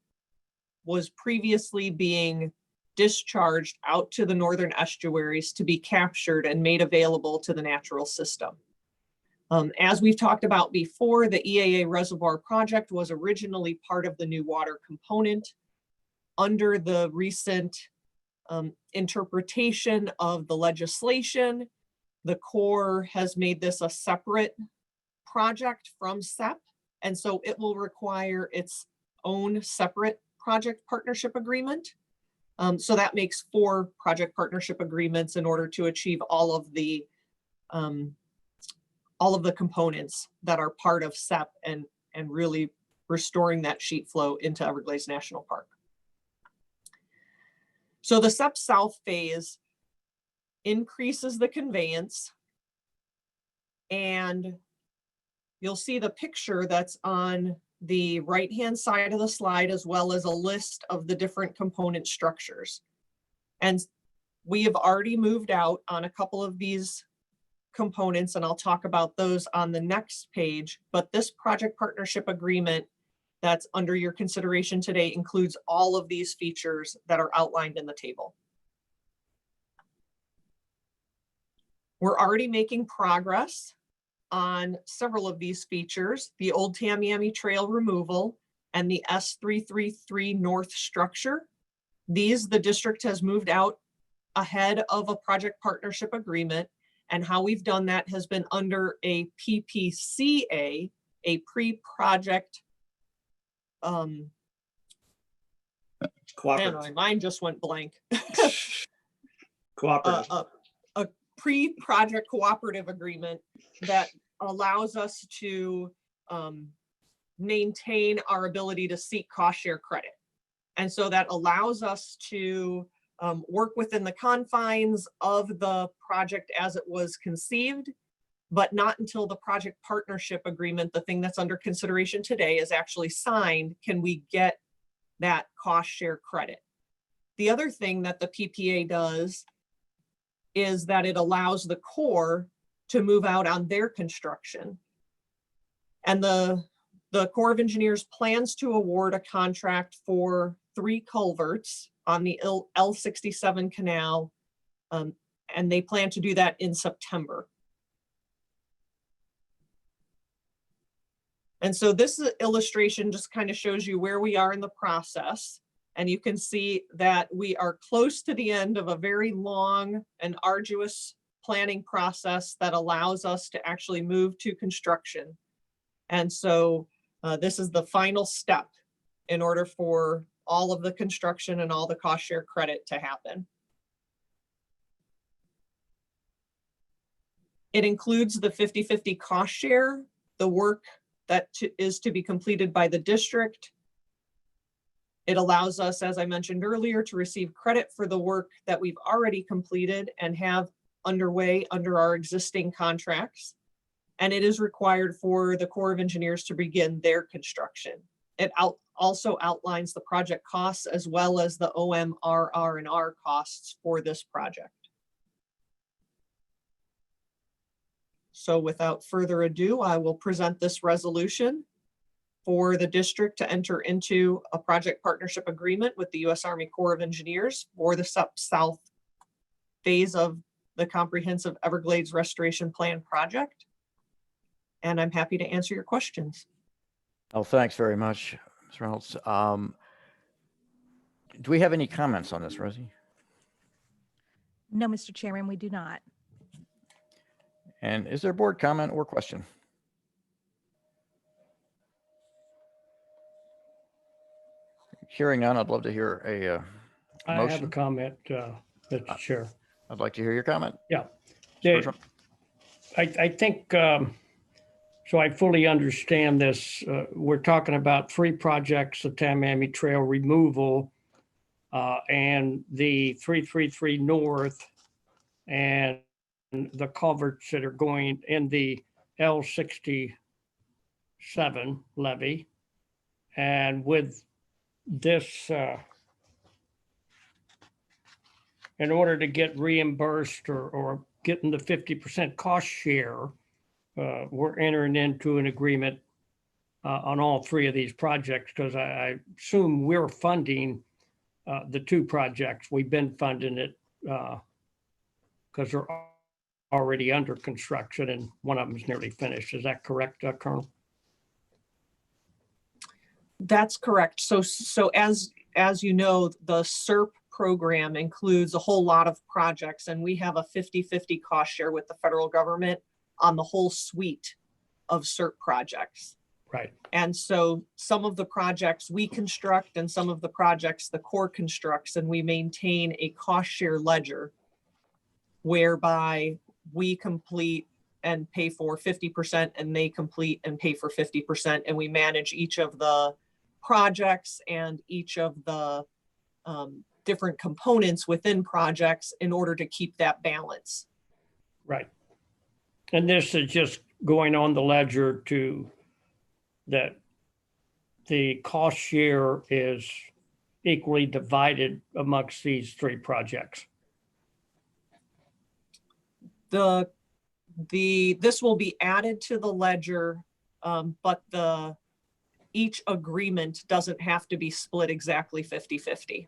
was previously being discharged out to the northern estuaries to be captured and made available to the natural system. As we've talked about before, the EAA Reservoir Project was originally part of the New Water component. Under the recent interpretation of the legislation, the Corps has made this a separate project from CEPP, and so it will require its own separate project partnership agreement. So that makes 4 project partnership agreements in order to achieve all of the components that are part of CEPP and really restoring that sheet flow into Everglades National Park. So the CEPP South phase increases the conveyance, and you'll see the picture that's on the right-hand side of the slide, as well as a list of the different component structures. And we have already moved out on a couple of these components, and I'll talk about those on the next page. But this project partnership agreement that's under your consideration today includes all of these features that are outlined in the table. We're already making progress on several of these features: the Old Tamiami Trail removal and the S333 North structure. These, the district has moved out ahead of a project partnership agreement, and how we've done that has been under a PPCA, a pre-project Cooperative. man, my mind just went blank. Cooperative. A pre-project cooperative agreement that allows us to maintain our ability to seek cost share credit. And so that allows us to work within the confines of the project as it was conceived, but not until the project partnership agreement, the thing that's under consideration today, is actually signed, can we get that cost share credit. The other thing that the PPA does is that it allows the Corps to move out on their construction. And the Corps of Engineers plans to award a contract for 3 culverts on the L67 canal, and they plan to do that in September. And so this illustration just kind of shows you where we are in the process. And you can see that we are close to the end of a very long and arduous planning process that allows us to actually move to construction. And so this is the final step in order for all of the construction and all the cost share credit to happen. It includes the 50-50 cost share, the work that is to be completed by the district. It allows us, as I mentioned earlier, to receive credit for the work that we've already completed and have underway under our existing contracts. And it is required for the Corps of Engineers to begin their construction. It also outlines the project costs as well as the OMRR&R costs for this project. So without further ado, I will present this resolution for the district to enter into a project partnership agreement with the U.S. Army Corps of Engineers for the CEPP South phase of the Comprehensive Everglades Restoration Plan project. And I'm happy to answer your questions. Oh, thanks very much, Ms. Reynolds. Do we have any comments on this, Rosie? No, Mr. Chairman, we do not. And is there board comment or question? Hearing none, I'd love to hear a I have a motion. comment, Mr. Chair. I'd like to hear your comment. Yeah. Mr. Bergeron. I think, so I fully understand this. We're talking about 3 projects, the Tamiami Trail removal and the 333 North and the culverts that are going in the L67 levee. And with this, in order to get reimbursed or getting the 50% cost share, we're entering into an agreement on all 3 of these projects, because I assume we're funding the 2 projects. We've been funding it because they're already under construction and one of them is nearly finished. Is that correct, Colonel? That's correct. So as you know, the CERP program includes a whole lot of projects, and we have a 50-50 cost share with the federal government on the whole suite of CERP projects. Right. And so some of the projects we construct and some of the projects the Corps constructs, and we maintain a cost share ledger whereby we complete and pay for 50% and they complete and pay for 50%. And we manage each of the projects and each of the different components within projects in order to keep that balance. Right. And this is just going on the ledger to that the cost share is equally divided amongst these 3 projects. This will be added to the ledger, but each agreement doesn't have to be split exactly 50-50.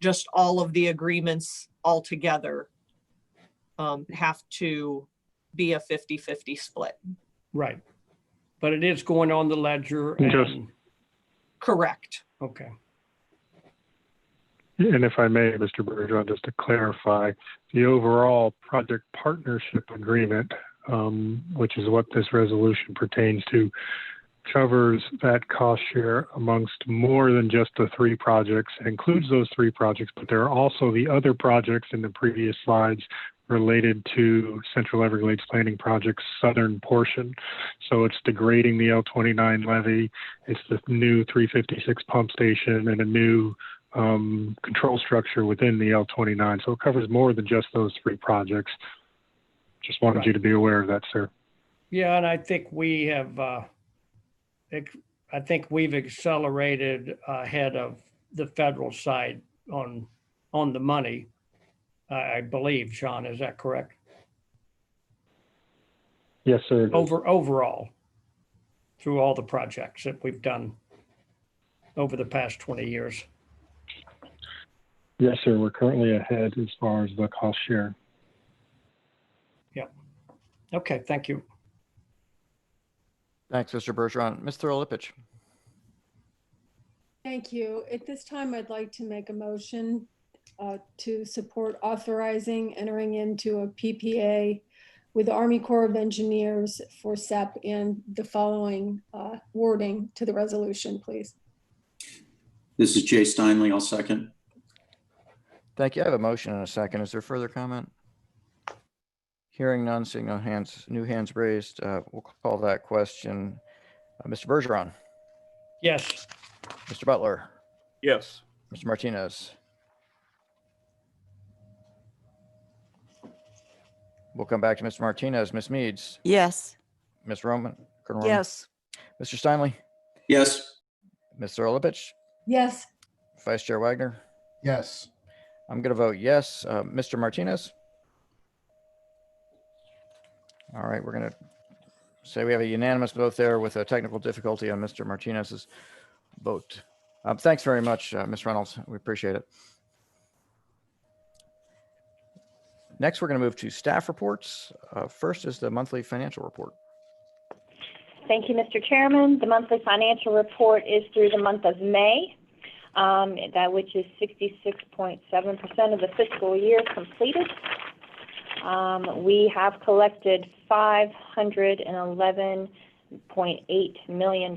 Just all of the agreements all together have to be a 50-50 split. Right. But it is going on the ledger. Correct. Okay. And if I may, Mr. Bergeron, just to clarify, the overall project partnership agreement, which is what this resolution pertains to, covers that cost share amongst more than just the 3 projects. It includes those 3 projects, but there are also the other projects in the previous slides related to Central Everglades Planning Project's southern portion. So it's degrading the L29 levee, it's the new 356 pump station, and a new control structure within the L29. So it covers more than just those 3 projects. Just wanted you to be aware of that, sir. Yeah, and I think we have I think we've accelerated ahead of the federal side on the money. I believe, Sean, is that correct? Yes, sir. Overall, through all the projects that we've done over the past 20 years. Yes, sir. We're currently ahead as far as the cost share. Yeah. Okay, thank you. Thanks, Mr. Bergeron. Ms. Lipich. Thank you. At this time, I'd like to make a motion to support authorizing entering into a PPA with the Army Corps of Engineers for CEPP and the following wording to the resolution, please. This is Jay Steinley. I'll second. Thank you. I have a motion and a second. Is there further comment? Hearing none, seeing no hands, new hands raised, we'll call that question. Mr. Bergeron, Yes. Mr. Butler, Yes. Mr. Martinez. We'll come back to Mr. Martinez. Ms. Meads, Yes. Ms. Roman, Colonel Roman, Yes. Mr. Steinley, Yes. Mr. Lipich, Yes. Vice Chair Wagner. Yes. I'm going to vote yes. Mr. Martinez. All right, we're going to say we have a unanimous vote there with a technical difficulty on Mr. Martinez's vote. Thanks very much, Ms. Reynolds. We appreciate it. Next, we're going to move to staff reports. First is the monthly financial report. Thank you, Mr. Chairman. The monthly financial report is through the month of May, that which is 66.7% of the fiscal year completed. We have collected $511.8 million.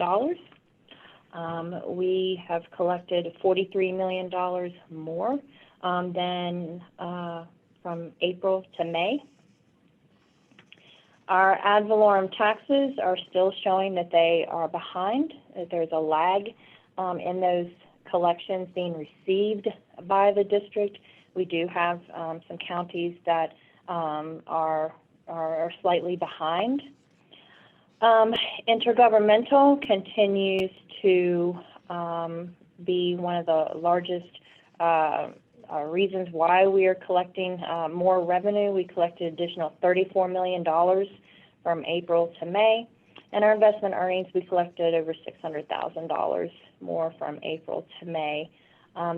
We have collected $43 million more than from April to May. Our ad valorem taxes are still showing that they are behind. There's a lag in those collections being received by the district. We do have some counties that are slightly behind. Intergovernmental continues to be one of the largest reasons why we are collecting more revenue. We collected additional $34 million from April to May. And our investment earnings, we collected over $600,000 more from April to May.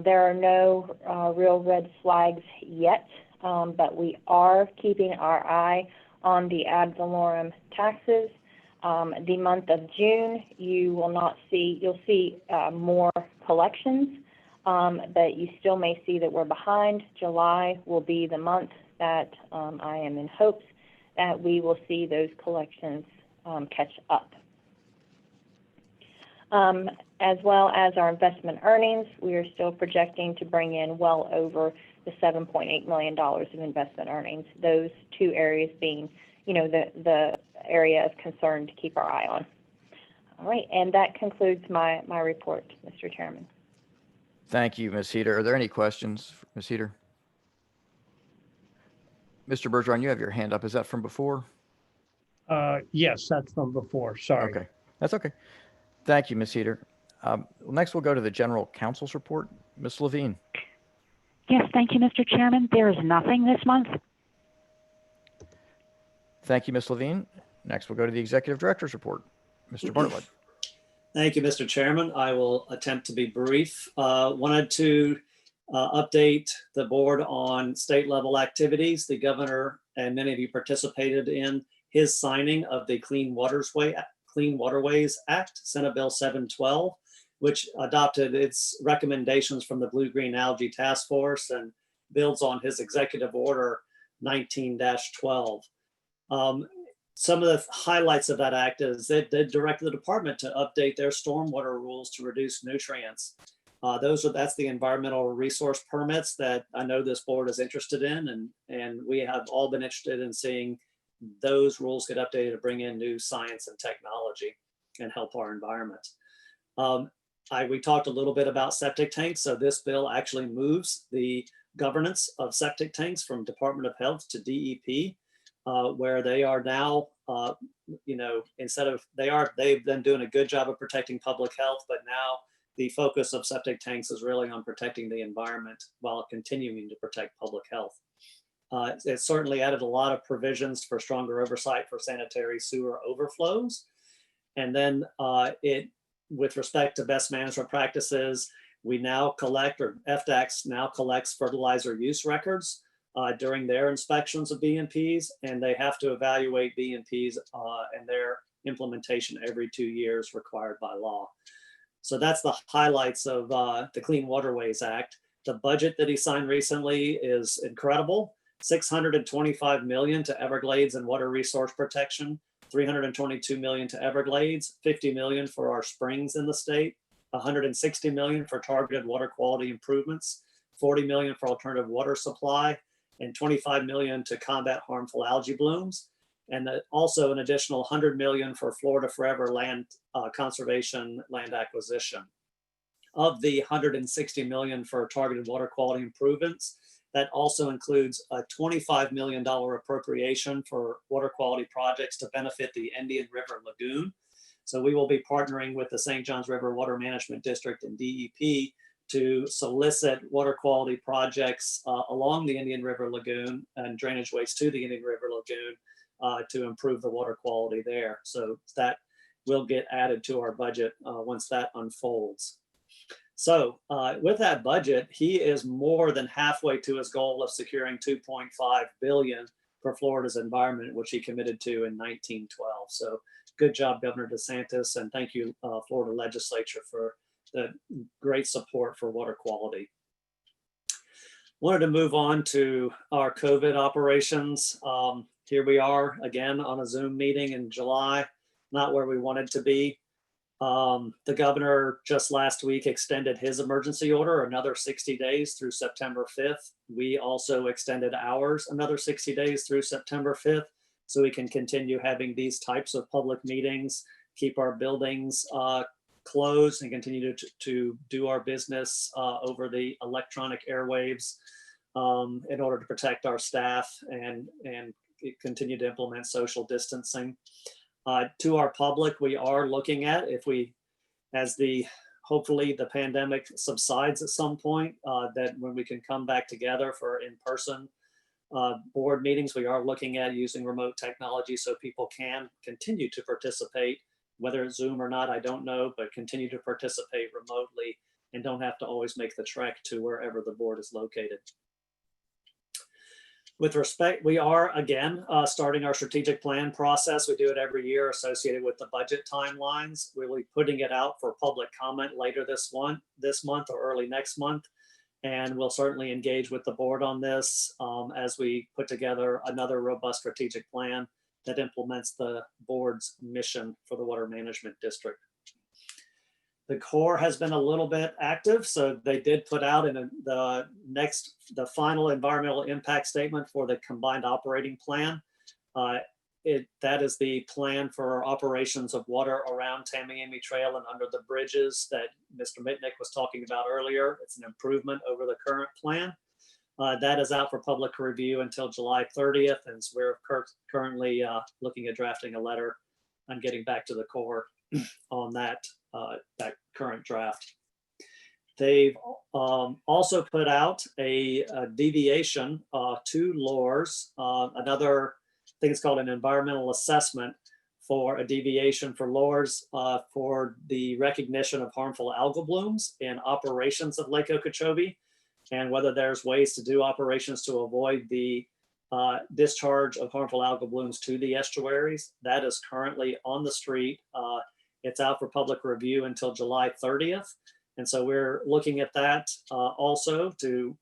There are no real red flags yet, but we are keeping our eye on the ad valorem taxes. The month of June, you'll see more collections, but you still may see that we're behind. July will be the month that I am in hopes that we will see those collections catch up. As well as our investment earnings, we are still projecting to bring in well over the $7.8 million of investment earnings. Those two areas being, the area of concern to keep our eye on. All right, and that concludes my report, Mr. Chairman. Thank you, Ms. Heater. Are there any questions, Ms. Heater? Mr. Bergeron, you have your hand up. Is that from before? Yes, that's from before. Sorry. Okay, that's okay. Thank you, Ms. Heater. Next, we'll go to the General Counsel's report. Ms. Levine. Yes, thank you, Mr. Chairman. There is nothing this month. Thank you, Ms. Levine. Next, we'll go to the Executive Director's report. Mr. Bartlett. Thank you, Mr. Chairman. I will attempt to be brief. Wanted to update the board on state level activities. The governor and many of you participated in his signing of the Clean Waterways Act, Senate Bill 712, which adopted its recommendations from the Blue-Green Algae Task Force and builds on his executive order 19-12. Some of the highlights of that act is that they directed the department to update their stormwater rules to reduce nutrients. That's the environmental resource permits that I know this board is interested in, and we have all been interested in seeing those rules get updated to bring in new science and technology and help our environment. We talked a little bit about septic tanks. So this bill actually moves the governance of septic tanks from Department of Health to DEP, where they are now you know, instead of, they've been doing a good job of protecting public health, but now the focus of septic tanks is really on protecting the environment while continuing to protect public health. It certainly added a lot of provisions for stronger oversight for sanitary sewer overflows. And then with respect to best management practices, we now collect, or FDACS now collects fertilizer use records during their inspections of BNPs, and they have to evaluate BNPs and their implementation every 2 years required by law. So that's the highlights of the Clean Waterways Act. The budget that he signed recently is incredible. $625 million to Everglades and water resource protection, $322 million to Everglades, $50 million for our springs in the state, $160 million for targeted water quality improvements, $40 million for alternative water supply, and $25 million to combat harmful algae blooms. And also an additional $100 million for Florida Forever land conservation land acquisition. Of the $160 million for targeted water quality improvements, that also includes a $25 million appropriation for water quality projects to benefit the Indian River Lagoon. So we will be partnering with the St. Johns River Water Management District and DEP to solicit water quality projects along the Indian River Lagoon and drainage ways to the Indian River Lagoon to improve the water quality there. So that will get added to our budget once that unfolds. So with that budget, he is more than halfway to his goal of securing $2.5 billion for Florida's environment, which he committed to in 1912. So good job, Governor DeSantis, and thank you, Florida Legislature, for the great support for water quality. Wanted to move on to our COVID operations. Here we are again on a Zoom meeting in July, not where we wanted to be. The governor just last week extended his emergency order another 60 days through September 5th. We also extended ours another 60 days through September 5th, so we can continue having these types of public meetings, keep our buildings closed, and continue to do our business over the electronic airwaves in order to protect our staff and continue to implement social distancing. To our public, we are looking at, if we, as hopefully the pandemic subsides at some point, that when we can come back together for in-person board meetings, we are looking at using remote technology so people can continue to participate, whether it's Zoom or not, I don't know, but continue to participate remotely and don't have to always make the trek to wherever the board is located. With respect, we are again starting our strategic plan process. We do it every year associated with the budget timelines. We'll be putting it out for public comment later this month or early next month. And we'll certainly engage with the board on this as we put together another robust strategic plan that implements the board's mission for the Water Management District. The Corps has been a little bit active, so they did put out in the final environmental impact statement for the combined operating plan. That is the plan for operations of water around Tamiami Trail and under the bridges that Mr. Mitnick was talking about earlier. It's an improvement over the current plan. That is out for public review until July 30th, and so we're currently looking at drafting a letter and getting back to the Corps on that current draft. They've also put out a deviation to LORS, another thing is called an environmental assessment for a deviation for LORS for the recognition of harmful algal blooms in operations of Lake Okeechobee, and whether there's ways to do operations to avoid the discharge of harmful algal blooms to the estuaries. That is currently on the street. It's out for public review until July 30th. And so we're looking at that also to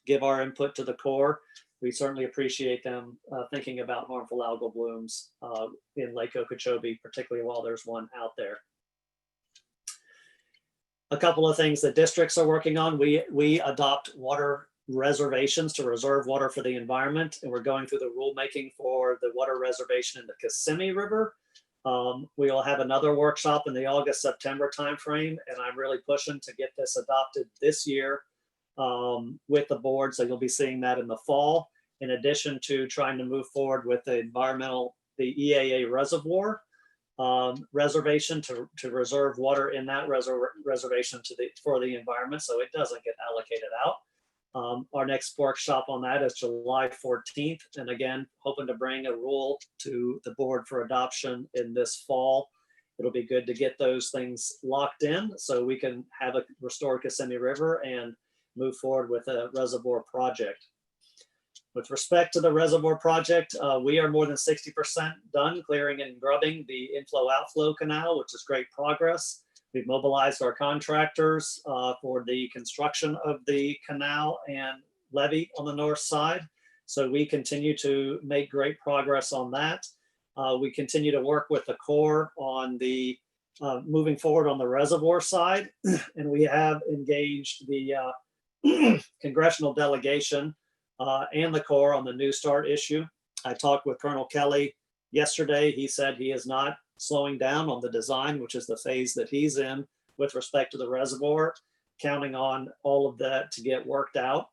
give our input to the Corps. We certainly appreciate them thinking about harmful algal blooms in Lake Okeechobee, particularly while there's one out there. A couple of things that districts are working on. We adopt water reservations to reserve water for the environment, and we're going through the rulemaking for the water reservation in the Kissimmee River. We'll have another workshop in the August-September timeframe, and I'm really pushing to get this adopted this year with the board. So you'll be seeing that in the fall, in addition to trying to move forward with the the EAA reservoir reservation to reserve water in that reservation for the environment, so it doesn't get allocated out. Our next workshop on that is July 14th, and again, hoping to bring a rule to the board for adoption in this fall. It'll be good to get those things locked in so we can have a restored Kissimmee River and move forward with a reservoir project. With respect to the reservoir project, we are more than 60% done clearing and grubbing the inflow-outflow canal, which is great progress. We've mobilized our contractors for the construction of the canal and levee on the north side. So we continue to make great progress on that. We continue to work with the Corps on the moving forward on the reservoir side, and we have engaged the congressional delegation and the Corps on the New Start issue. I talked with Colonel Kelly yesterday. He said he is not slowing down on the design, which is the phase that he's in with respect to the reservoir, counting on all of that to get worked out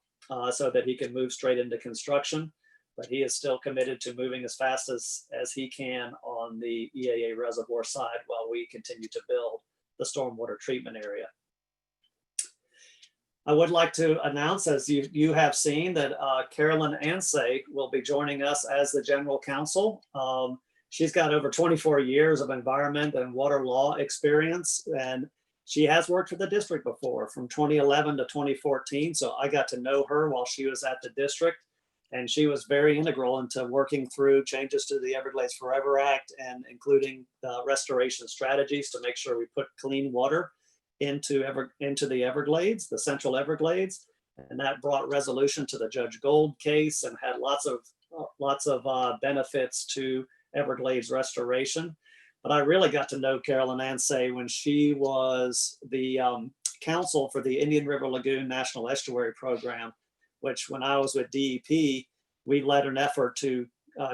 so that he can move straight into construction. But he is still committed to moving as fast as he can on the EAA reservoir side while we continue to build the stormwater treatment area. I would like to announce, as you have seen, that Carolyn Ansay will be joining us as the general counsel. She's got over 24 years of environment and water law experience, and she has worked for the district before from 2011 to 2014. So I got to know her while she was at the district, and she was very integral into working through changes to the Everglades Forever Act and including restoration strategies to make sure we put clean water into the Everglades, the Central Everglades, and that brought resolution to the Judge Gold case and had lots of benefits to Everglades restoration. But I really got to know Carolyn Ansay when she was the counsel for the Indian River Lagoon National Estuary Program, which when I was with DEP, we led an effort to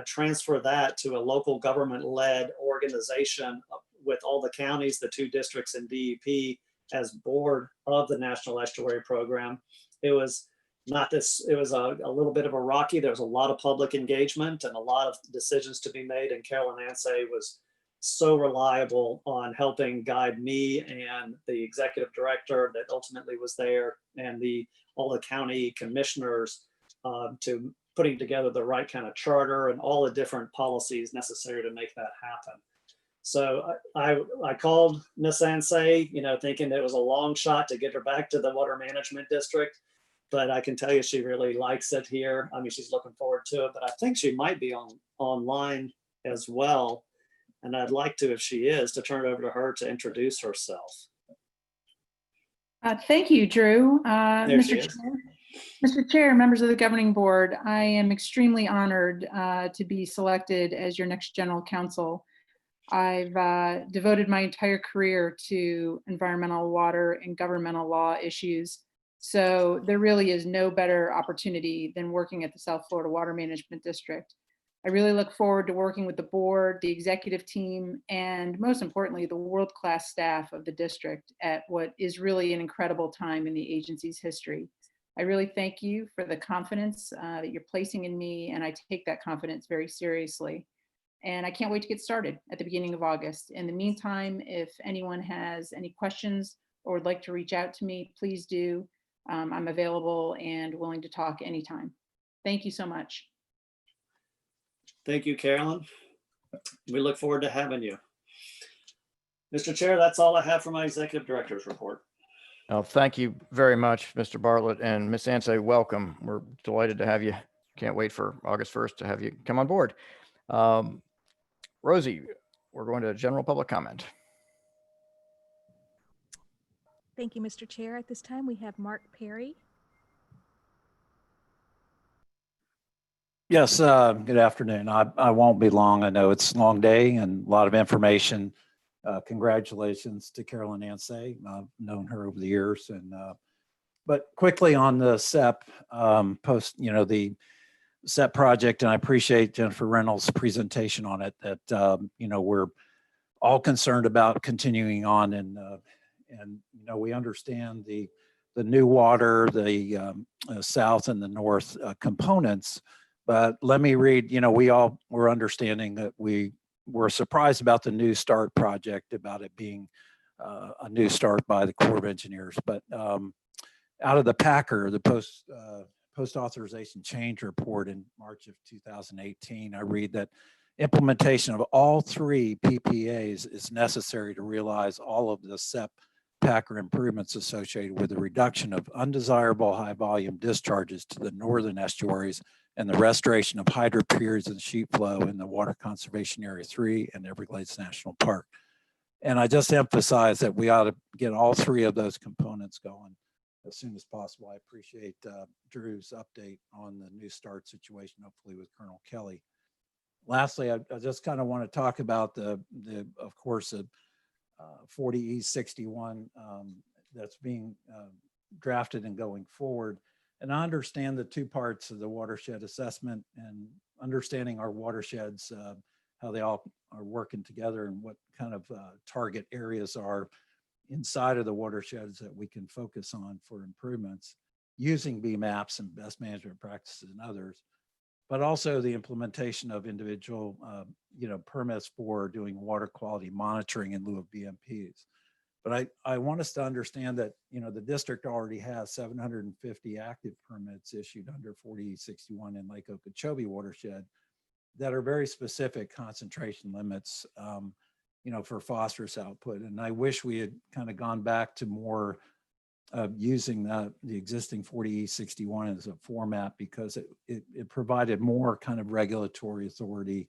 transfer that to a local government-led organization with all the counties, the 2 districts, and DEP as board of the National Estuary Program. It was not this, it was a little bit of a rocky, there was a lot of public engagement and a lot of decisions to be made, and Carolyn Ansay was so reliable on helping guide me and the executive director that ultimately was there and all the county commissioners to putting together the right kind of charter and all the different policies necessary to make that happen. So I called Miss Ansay, thinking it was a long shot to get her back to the Water Management District, but I can tell you she really likes it here. I mean, she's looking forward to it, but I think she might be online as well. And I'd like to, if she is, to turn it over to her to introduce herself. Thank you, Drew. Mr. Chair, members of the governing board, I am extremely honored to be selected as your next general counsel. I've devoted my entire career to environmental, water, and governmental law issues. So there really is no better opportunity than working at the South Florida Water Management District. I really look forward to working with the board, the executive team, and most importantly, the world-class staff of the district at what is really an incredible time in the agency's history. I really thank you for the confidence that you're placing in me, and I take that confidence very seriously. And I can't wait to get started at the beginning of August. In the meantime, if anyone has any questions or would like to reach out to me, please do. I'm available and willing to talk anytime. Thank you so much. Thank you, Carolyn. We look forward to having you. Mr. Chair, that's all I have for my executive director's report. Thank you very much, Mr. Bartlett, and Ms. Ansay, welcome. We're delighted to have you. Can't wait for August 1st to have you come on board. Rosie, we're going to general public comment. Thank you, Mr. Chair. At this time, we have Mark Perry. Yes, good afternoon. I won't be long. I know it's a long day and a lot of information. Congratulations to Carolyn Ansay. I've known her over the years. But quickly on the CEPP the CEPP project, and I appreciate Jennifer Reynolds' presentation on it, that we're all concerned about continuing on, and we understand the new water, the south and the north components, But let me read, we all were understanding that we were surprised about the New Start project, about it being a new start by the Corps of Engineers. But out of the Packer, the post authorization change report in March of 2018, I read that implementation of all 3 PPAs is necessary to realize all of the CEPP Packer improvements associated with the reduction of undesirable high volume discharges to the northern estuaries and the restoration of hydro periods and sheet flow in the Water Conservation Area 3 and Everglades National Park. And I just emphasize that we ought to get all 3 of those components going as soon as possible. I appreciate Drew's update on the New Start situation, hopefully with Colonel Kelly. Lastly, I just kind of want to talk about the of course, 40E61 that's being drafted and going forward. And I understand the 2 parts of the watershed assessment and understanding our watersheds, how they all are working together and what kind of target areas are inside of the watersheds that we can focus on for improvements using BMAPs and best management practices and others, but also the implementation of individual permits for doing water quality monitoring in lieu of BMPs. But I want us to understand that, the district already has 750 active permits issued under 4061 in Lake Okeechobee watershed that are very specific concentration limits, for phosphorus output. And I wish we had kind of gone back to more using the existing 40E61 as a format, because it provided more kind of regulatory authority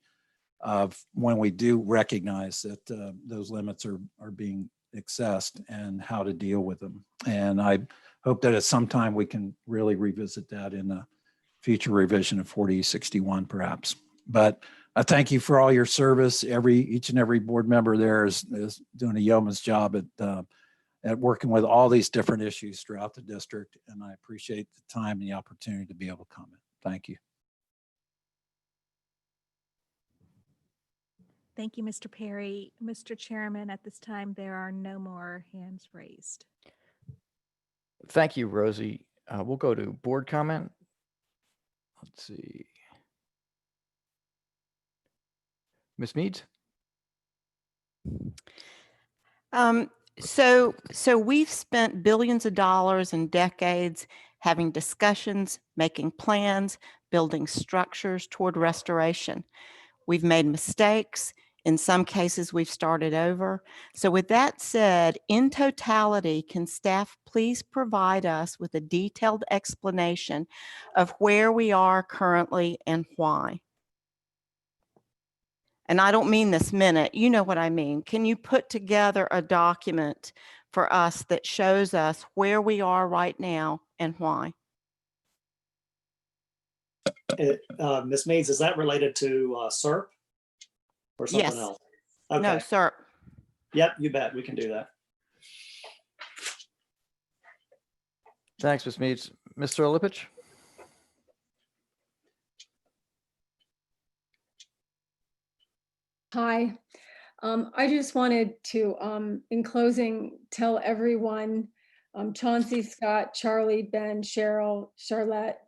of when we do recognize that those limits are being accessed and how to deal with them. And I hope that at some time we can really revisit that in a future revision of 4061 perhaps. But I thank you for all your service. Each and every board member there is doing a yeoman's job at working with all these different issues throughout the district. And I appreciate the time and the opportunity to be able to comment. Thank you. Thank you, Mr. Perry. Mr. Chairman, at this time, there are no more hands raised. Thank you, Rosie. We'll go to board comment. Let's see. Ms. Meads? So we've spent billions of dollars and decades having discussions, making plans, building structures toward restoration. We've made mistakes. In some cases, we've started over. So with that said, in totality, can staff please provide us with a detailed explanation of where we are currently and why? And I don't mean this minute, you know what I mean. Can you put together a document for us that shows us where we are right now and why? Ms. Meads, is that related to CERP or something Yes. else? Okay. No, sir. Yep, you bet. We can do that. Thanks, Ms. Meads. Mr. Lipich? Hi. I just wanted to, in closing, tell everyone, Chauncey, Scott, Charlie, Ben, Cheryl, Charlotte,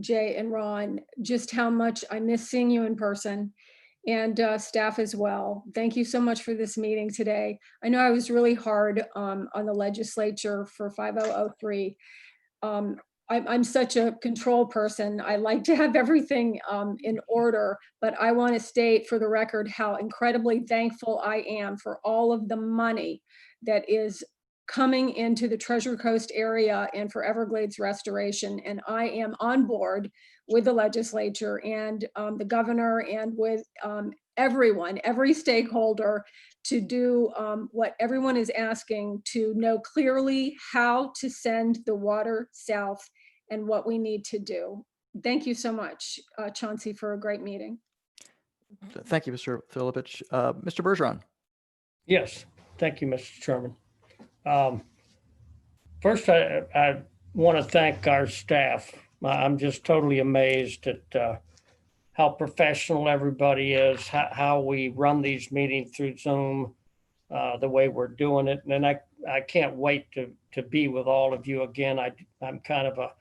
Jay, and Ron, just how much I miss seeing you in person, and staff as well. Thank you so much for this meeting today. I know I was really hard on the legislature for 5003. I'm such a control person. I like to have everything in order, but I want to state for the record how incredibly thankful I am for all of the money that is coming into the Treasure Coast area and for Everglades restoration. And I am on board with the legislature and the governor and with everyone, every stakeholder, to do what everyone is asking, to know clearly how to send the water south and what we need to do. Thank you so much, Chauncey, for a great meeting. Thank you, Mr. Filipich. Mr. Bergeron? Yes, thank you, Mr. Chairman. First, I want to thank our staff. I'm just totally amazed at how professional everybody is, how we run these meetings through Zoom, the way we're doing it. And I can't wait to be with all of you again. I'm kind of a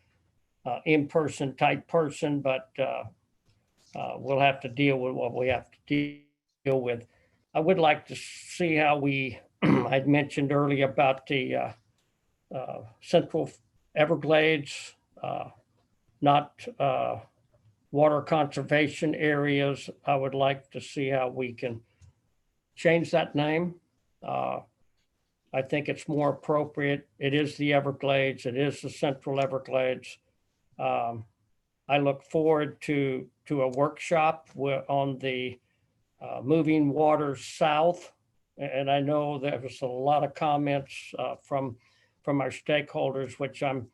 in-person type person, but we'll have to deal with what we have to deal with. I would like to see how we, I'd mentioned earlier about the Central Everglades, not water conservation areas. I would like to see how we can change that name. I think it's more appropriate. It is the Everglades. It is the Central Everglades. I look forward to a workshop on the moving waters south. And I know there was a lot of comments from our stakeholders, which I'm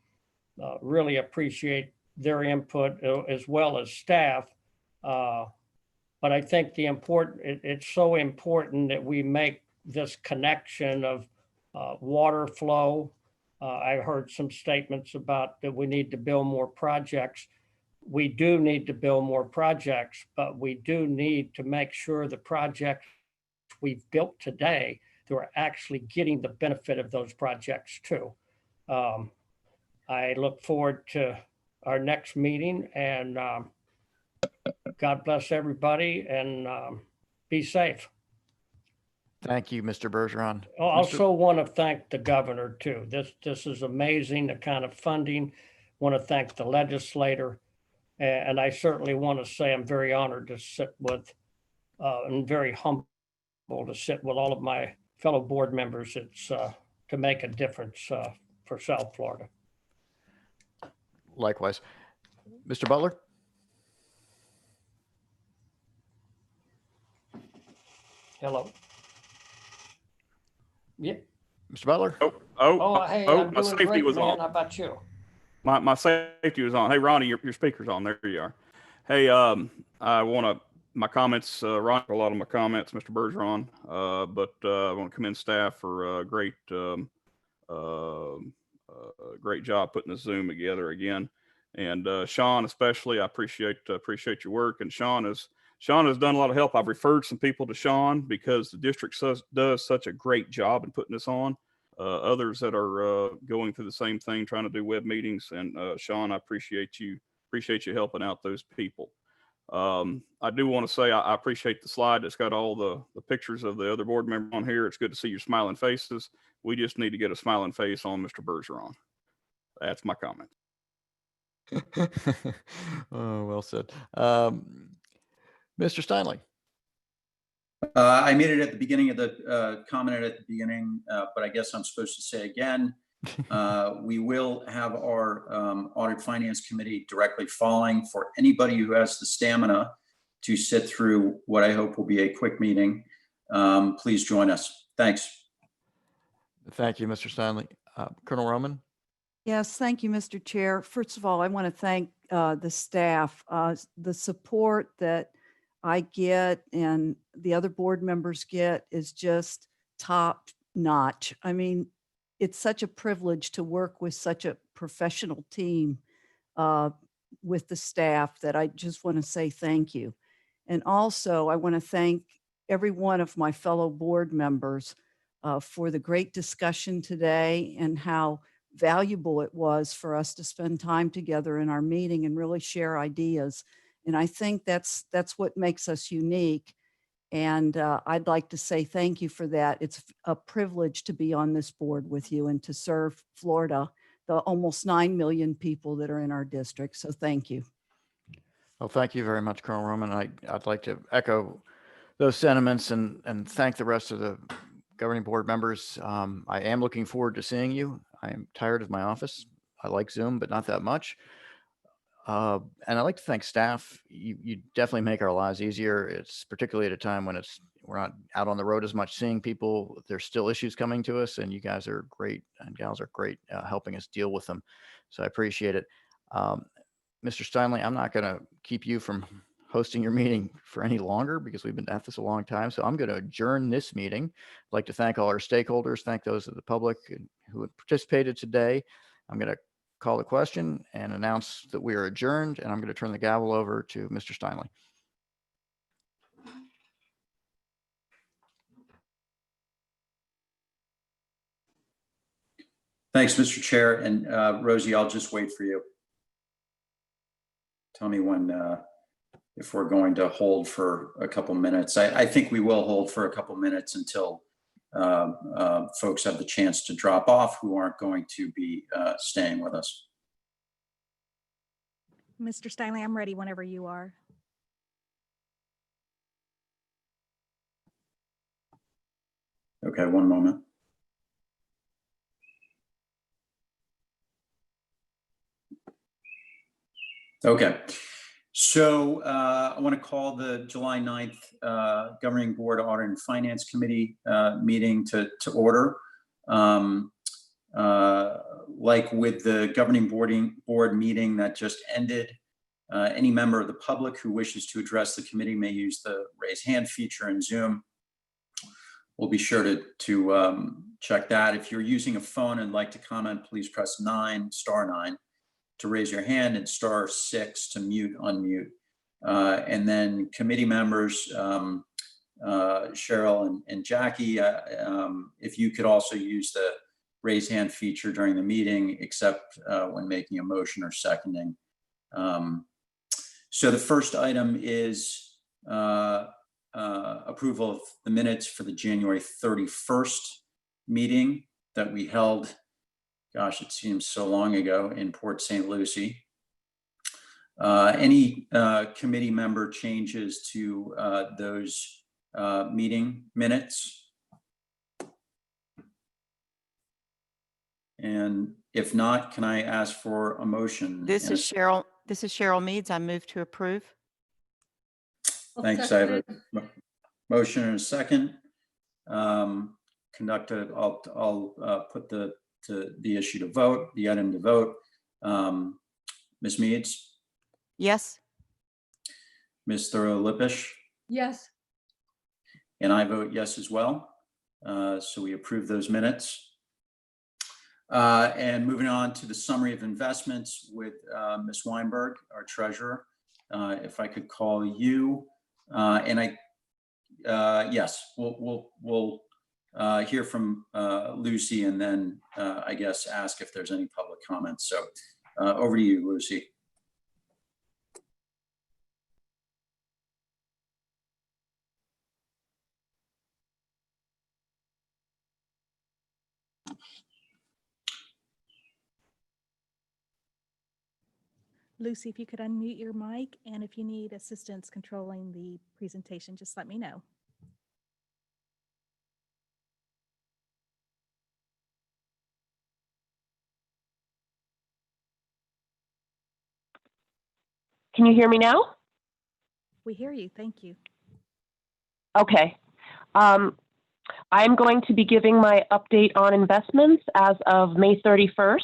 really appreciate their input as well as staff. But I think it's so important that we make this connection of water flow. I heard some statements about that we need to build more projects. We do need to build more projects, but we do need to make sure the projects we've built today, that we're actually getting the benefit of those projects too. I look forward to our next meeting, and God bless everybody, and be safe. Thank you, Mr. Bergeron. I also want to thank the governor too. This is amazing, the kind of funding. Want to thank the legislator. And I certainly want to say I'm very honored to sit with and very humble to sit with all of my fellow board members. It's to make a difference for South Florida. Likewise. Mr. Butler? Hello. Yeah. Mr. Butler? Hey, I'm my doing safety great, was man. on. How about you? My safety was on. Hey, Ronnie, your speaker's on. There you are. Hey, I want to, my comments, Ron, a lot of my comments, Mr. Bergeron, but I want to commend staff for a great job putting this Zoom together again. And Sean, especially, I appreciate your work. And Sean has done a lot of help. I've referred some people to Sean because the district does such a great job in putting this on. Others that are going through the same thing, trying to do web meetings. And Sean, I appreciate you helping out those people. I do want to say I appreciate the slide that's got all the pictures of the other board members on here. It's good to see your smiling faces. We just need to get a smiling face on Mr. Bergeron. That's my comment. Oh, well said. Mr. Steinle. I made it at the beginning of the commented at the beginning, but I guess I'm supposed to say again, we will have our Audit Finance Committee directly following. For anybody who has the stamina to sit through what I hope will be a quick meeting, please join us. Thanks. Thank you, Mr. Steinle. Colonel Roman? Yes, thank you, Mr. Chair. First of all, I want to thank the staff. The support that I get and the other board members get is just top notch. I mean, it's such a privilege to work with such a professional team with the staff that I just want to say thank you. And also, I want to thank every one of my fellow board members for the great discussion today and how valuable it was for us to spend time together in our meeting and really share ideas. And I think that's what makes us unique. And I'd like to say thank you for that. It's a privilege to be on this board with you and to serve Florida, the almost 9 million people that are in our district. So thank you. Well, thank you very much, Colonel Roman. I'd like to echo those sentiments and thank the rest of the governing board members. I am looking forward to seeing you. I am tired of my office. I like Zoom, but not that much. And I'd like to thank staff. You definitely make our lives easier. It's particularly at a time when we're not out on the road as much seeing people. There's still issues coming to us, and you guys are great and gals are great helping us deal with them. So I appreciate it. Mr. Steinle, I'm not going to keep you from hosting your meeting for any longer because we've been at this a long time. So I'm going to adjourn this meeting. I'd like to thank all our stakeholders, thank those of the public who have participated today. I'm going to call the question and announce that we are adjourned, and I'm going to turn the gavel over to Mr. Steinle. Thanks, Mr. Chair. And Rosie, I'll just wait for you. Tell me when if we're going to hold for a couple minutes. I think we will hold for a couple minutes until folks have the chance to drop off who aren't going to be staying with us. Mr. Steinley, I'm ready whenever you are. Okay, one moment. Okay, so I want to call the July 9th Governing Board Audit and Finance Committee meeting to order. Like with the Governing Board meeting that just ended, any member of the public who wishes to address the committee may use the raise hand feature in Zoom. We'll be sure to check that. If you're using a phone and like to comment, please press *9 to raise your hand and *6 to mute, unmute. And then committee members, Cheryl and Jackie, if you could also use the raise hand feature during the meeting, except when making a motion or seconding. So the first item is approval of the minutes for the January 31st meeting that we held, gosh, it seems so long ago, in Port St. Lucie. Any committee member changes to those meeting minutes? And if not, can I ask for a motion? This is Cheryl Meads. I move to approve. Thanks. I have a motion and a second. I'll put the issue to vote, the item to vote. Ms. Meads? Yes. Ms. Thurlow-Lippisch? Yes. And I vote yes as well. So we approve those minutes. And moving on to the summary of investments with Ms. Weinberg, our treasurer. If I could call you, yes, we'll hear from Lucy, and then I guess ask if there's any public comments. So over to you, Lucy. Lucy, if you could unmute your mic, and if you need assistance controlling the presentation, just let me know. Can you hear me now? We hear you. Thank you. Okay. I'm going to be giving my update on investments as of May 31st,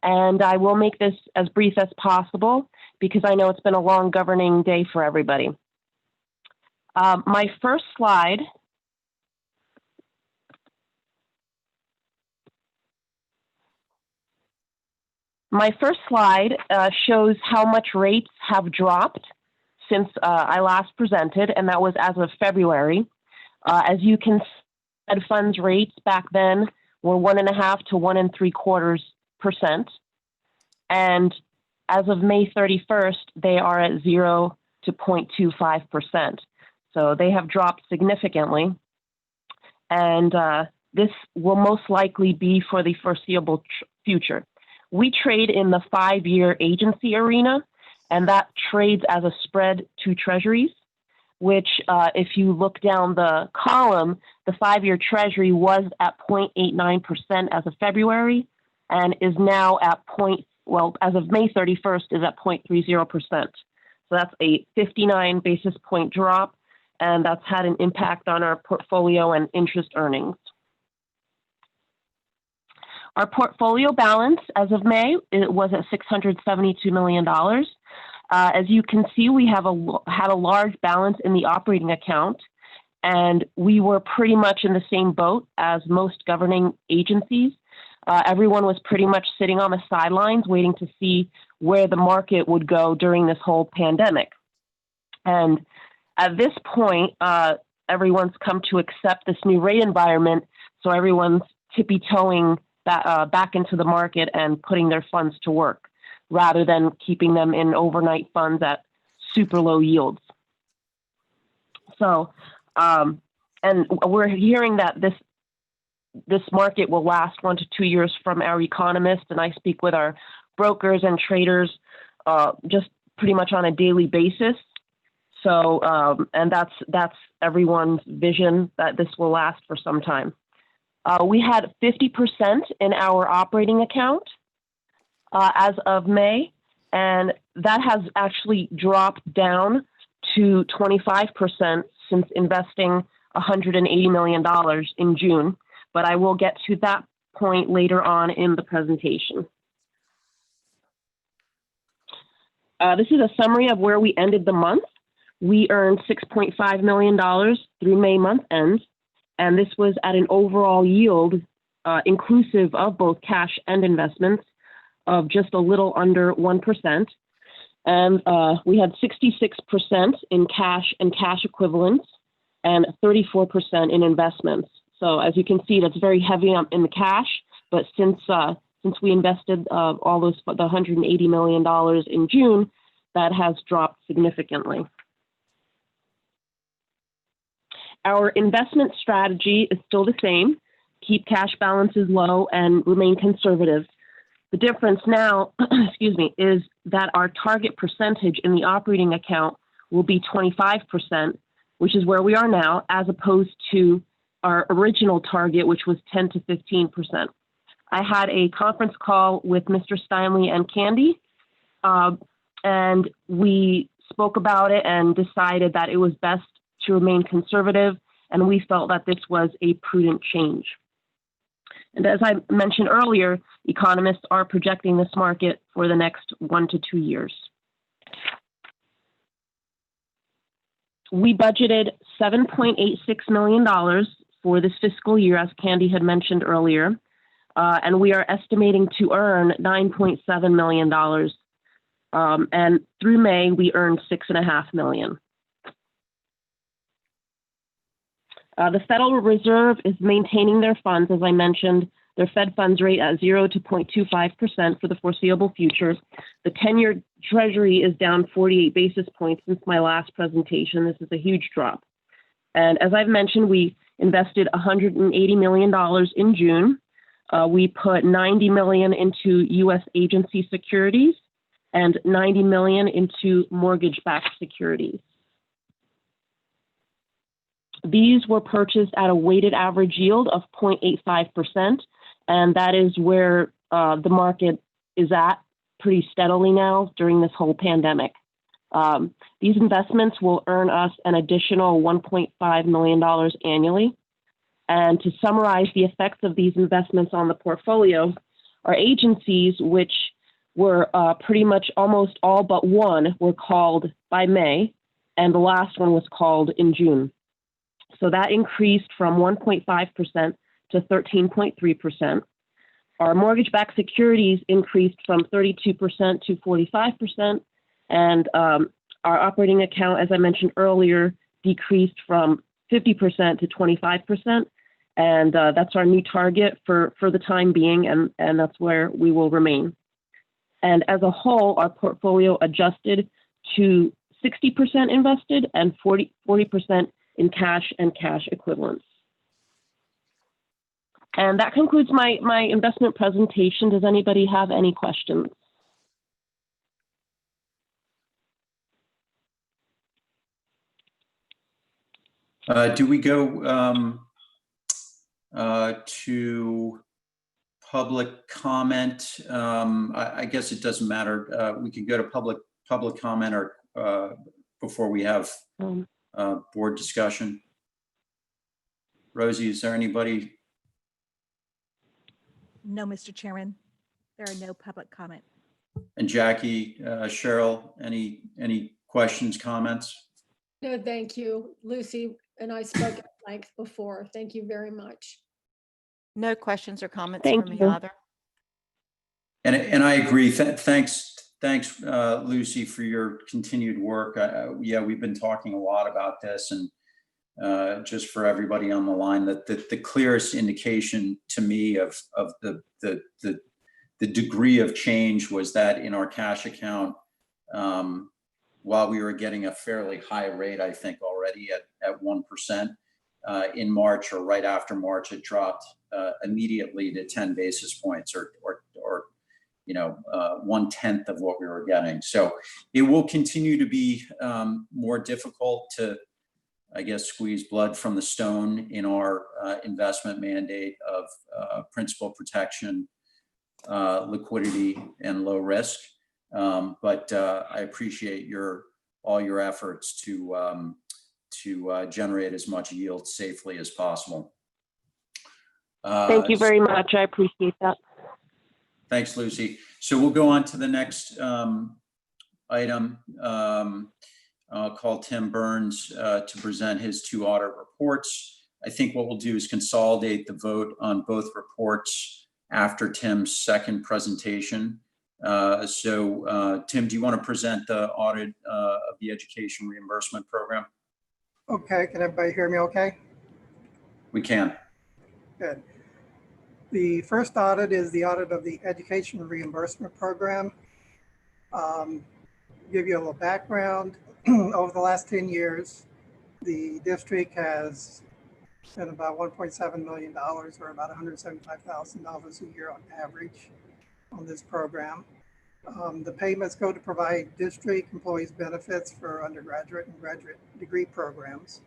and I will make this as brief as possible because I know it's been a long governing day for everybody. My first slide shows how much rates have dropped since I last presented, and that was as of February. As you can see, Fed funds rates back then were 1.5 to 1 3/4%. And as of May 31st, they are at 0 to 0.25%. So they have dropped significantly. And this will most likely be for the foreseeable future. We trade in the 5-year agency arena, and that trades as a spread to treasuries, which if you look down the column, the 5-year treasury was at 0.89% as of February and is now at as of May 31st is at 0.30%. So that's a 59 basis point drop, and that's had an impact on our portfolio and interest earnings. Our portfolio balance as of May, it was at $672 million. As you can see, we have had a large balance in the operating account, and we were pretty much in the same boat as most governing agencies. Everyone was pretty much sitting on the sidelines waiting to see where the market would go during this whole pandemic. And at this point, everyone's come to accept this new rate environment, so everyone's tippy-toeing back into the market and putting their funds to work rather than keeping them in overnight funds at super low yields. So, and we're hearing that this market will last 1 to 2 years from our economists, and I speak with our brokers and traders just pretty much on a daily basis. So, and that's everyone's vision that this will last for some time. We had 50% in our operating account as of May, and that has actually dropped down to 25% since investing $180 million in June. But I will get to that point later on in the presentation. This is a summary of where we ended the month. We earned $6.5 million through May month end, and this was at an overall yield, inclusive of both cash and investments, of just a little under 1%. And we had 66% in cash and cash equivalents and 34% in investments. So as you can see, that's very heavy in the cash, but since we invested all the $180 million in June, that has dropped significantly. Our investment strategy is still the same: keep cash balances low and remain conservative. The difference now, excuse me, is that our target percentage in the operating account will be 25%, which is where we are now, as opposed to our original target, which was 10 to 15%. I had a conference call with Mr. Steinley and Candy, and we spoke about it and decided that it was best to remain conservative, and we felt that this was a prudent change. And as I mentioned earlier, economists are projecting this market for the next 1 to 2 years. We budgeted $7.86 million for this fiscal year, as Candy had mentioned earlier, and we are estimating to earn $9.7 million. And through May, we earned $6.5 million. The Federal Reserve is maintaining their funds, as I mentioned, their Fed funds rate at 0 to 0.25% for the foreseeable future. The 10-year Treasury is down 48 basis points since my last presentation. This is a huge drop. And as I've mentioned, we invested $180 million in June. We put $90 million into U.S. agency securities and $90 million into mortgage-backed securities. These were purchased at a weighted average yield of 0.85%, and that is where the market is at pretty steadily now during this whole pandemic. These investments will earn us an additional $1.5 million annually. And to summarize the effects of these investments on the portfolio, our agencies, which were pretty much almost all but one, were called by May, and the last one was called in June. So that increased from 1.5% to 13.3%. Our mortgage-backed securities increased from 32% to 45%. And our operating account, as I mentioned earlier, decreased from 50% to 25%. And that's our new target for the time being, and that's where we will remain. And as a whole, our portfolio adjusted to 60% invested and 40% in cash and cash equivalents. And that concludes my investment presentation. Does anybody have any questions? Do we go to public comment? I guess it doesn't matter. We can go to public comment or before we have board discussion. Rosie, is there anybody? No, Mr. Chairman, there are no public comment. And Jackie, Cheryl, any questions, comments? No, thank you. Lucy and I spoke at length before. Thank you very much. No questions or comments Thank from me you. either. And I agree. Thanks, Lucy, for your continued work. Yeah, we've been talking a lot about this, and just for everybody on the line, that the clearest indication to me of the degree of change was that in our cash account, while we were getting a fairly high rate, I think already already at 1%. In March or right after March, it dropped immediately to 10 basis points or 1/10 of what we were getting. So it will continue to be more difficult to, I guess, squeeze blood from the stone in our investment mandate of principal protection, liquidity, and low risk. But I appreciate all your efforts to generate as much yield safely as possible. Thank you very much. I appreciate that. Thanks, Lucy. So we'll go on to the next item. I'll call Tim Burns to present his 2 audit reports. I think what we'll do is consolidate the vote on both reports after Tim's second presentation. Tim, do you want to present the audit of the education reimbursement program? Okay, can everybody hear me okay? We can. Good. The first audit is the audit of the education reimbursement program. Give you a little background. Over the last 10 years, the district has spent about $1.7 million or about $175,000 a year on average on this program. The payments go to provide district employees benefits for undergraduate and graduate degree programs.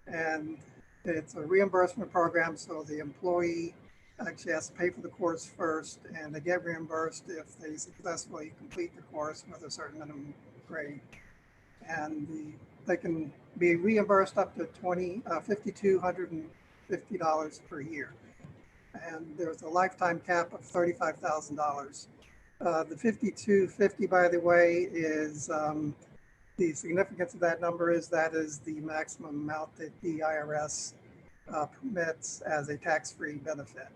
And it's a reimbursement program, so the employee actually has to pay for the course first, and they get reimbursed if they successfully complete the course with a certain minimum grade. And they can be reimbursed up to $5,250 per year. And there's a lifetime cap of $35,000. The $5,250, by the way, is the significance of that number is that is the maximum amount that the IRS permits as a tax-free benefit.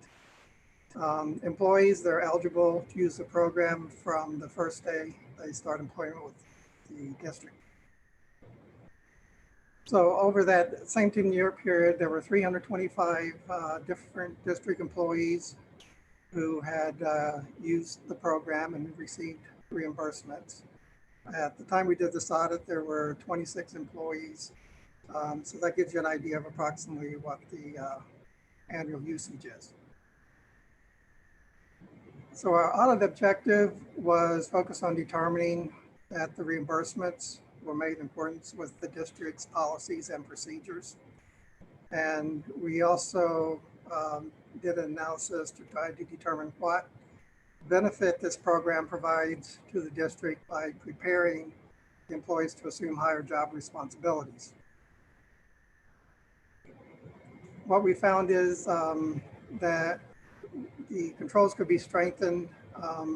Employees, they're eligible to use the program from the first day they start employment with the district. So over that same 10-year period, there were 325 different district employees who had used the program and received reimbursements. At the time we did this audit, there were 26 employees. So that gives you an idea of approximately what the annual usage is. So our audit objective was focused on determining that the reimbursements were made in accordance with the district's policies and procedures. And we also did an analysis to try to determine what benefit this program provides to the district by preparing the employees to assume higher job responsibilities. What we found is that the controls could be strengthened,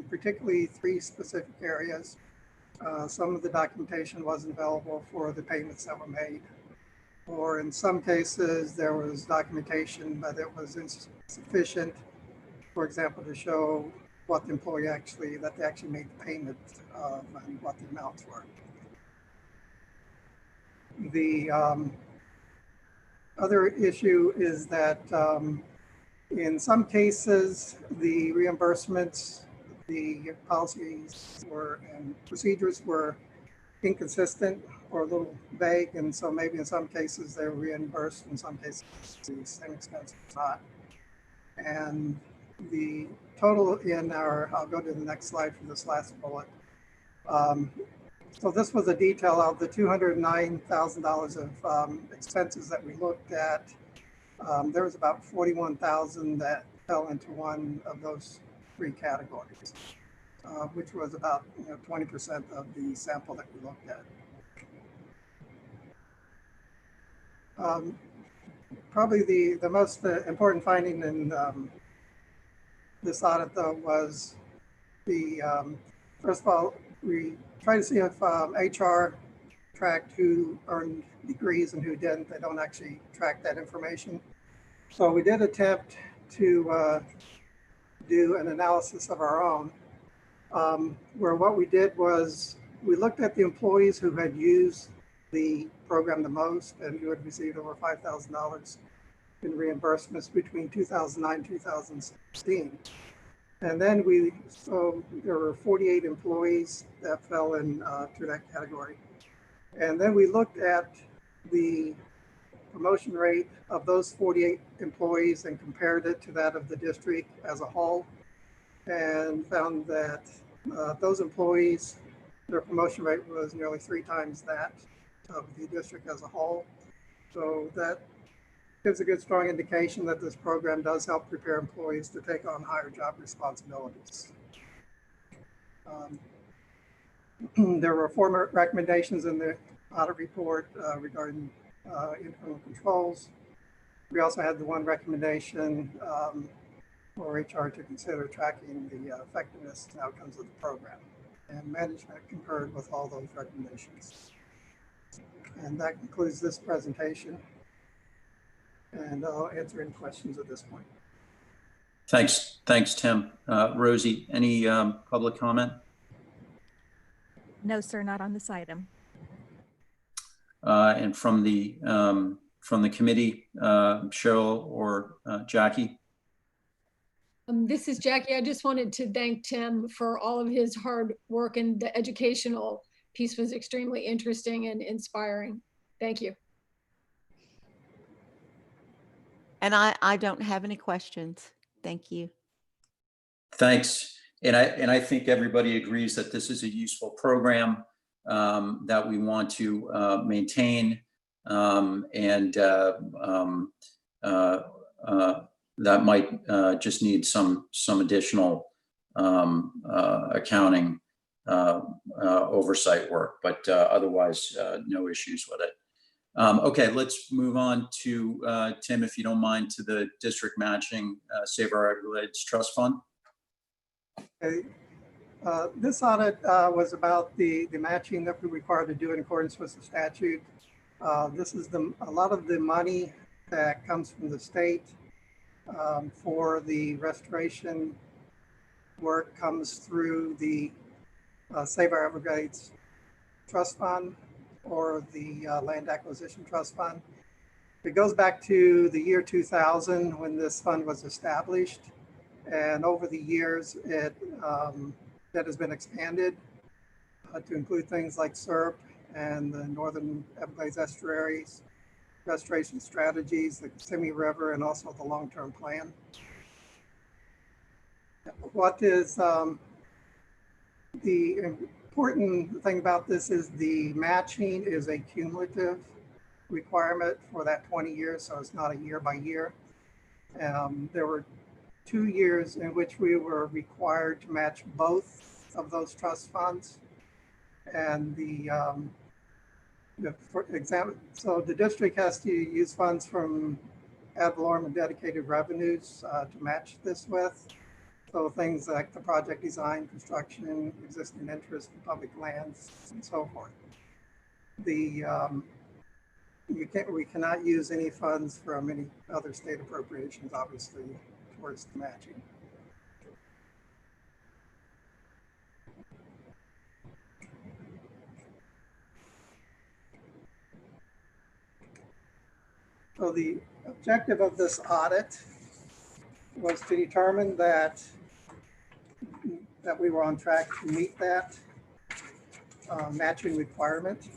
particularly 3 specific areas. Some of the documentation wasn't available for the payments that were made, or in some cases there was documentation, but it was insufficient, for example, to show what the employee actually made the payment of and what the amounts were. The other issue is that in some cases, the reimbursements, the policies and procedures were inconsistent or a little vague, and so maybe in some cases they were reimbursed, in some cases the same expense was not. And the total in I'll go to the next slide for this last bullet. So this was a detail of the $209,000 of expenses that we looked at. There was about 41,000 that fell into one of those 3 categories, which was about 20% of the sample that we looked at. Probably the most important finding in this audit, though, was first of all, we tried to see if HR tracked who earned degrees and who didn't. They don't actually track that information. So we did attempt to do an analysis of our own, where what we did was we looked at the employees who had used the program the most and who had received over $5,000 in reimbursements between 2009 and 2016. And then so there were 48 employees that fell into that category. And then we looked at the promotion rate of those 48 employees and compared it to that of the district as a whole, and found that those employees, their promotion rate was nearly 3 times that of the district as a whole. So that gives a good strong indication that this program does help prepare employees to take on higher job responsibilities. There were 4 recommendations in the audit report regarding internal controls. We also had the 1 recommendation for HR to consider tracking the effectiveness and outcomes of the program. And management concurred with all those recommendations. And that concludes this presentation. And I'll answer any questions at this point. Thanks, Tim. Rosie, any public comment? No, sir, not on this item. And from the committee, Cheryl or Jackie? This is Jackie. I just wanted to thank Tim for all of his hard work, and the educational piece was extremely interesting and inspiring. Thank you. And I don't have any questions. Thank you. Thanks. And I think everybody agrees that this is a useful program that we want to maintain, and that might just need some additional accounting oversight work, but otherwise no issues with it. Okay, let's move on to Tim, if you don't mind, to the district matching Save Our Everglades Trust Fund. Okay. This audit was about the matching that we're required to do in accordance with the statute. This is a lot of the money that comes from the state for the restoration work comes through the Save Our Everglades Trust Fund or the Land Acquisition Trust Fund. It goes back to the year 2000 when this fund was established. And over the years, that has been expanded to include things like CEPP and the Northern Everglades Estuaries, restoration strategies, the Simi River, and also the long-term plan. What is the important thing about this is the matching is a cumulative requirement for that 20 years, so it's not a year by year. There were 2 years in which we were required to match both of those trust funds. And for example, so the district has to use funds from ad valorem and dedicated revenues to match this with. So things like the project design, construction, existing interest in public lands, and so forth. We cannot use any funds from any other state appropriations, obviously, towards the matching. So the objective of this audit was to determine that we were on track to meet that matching requirement.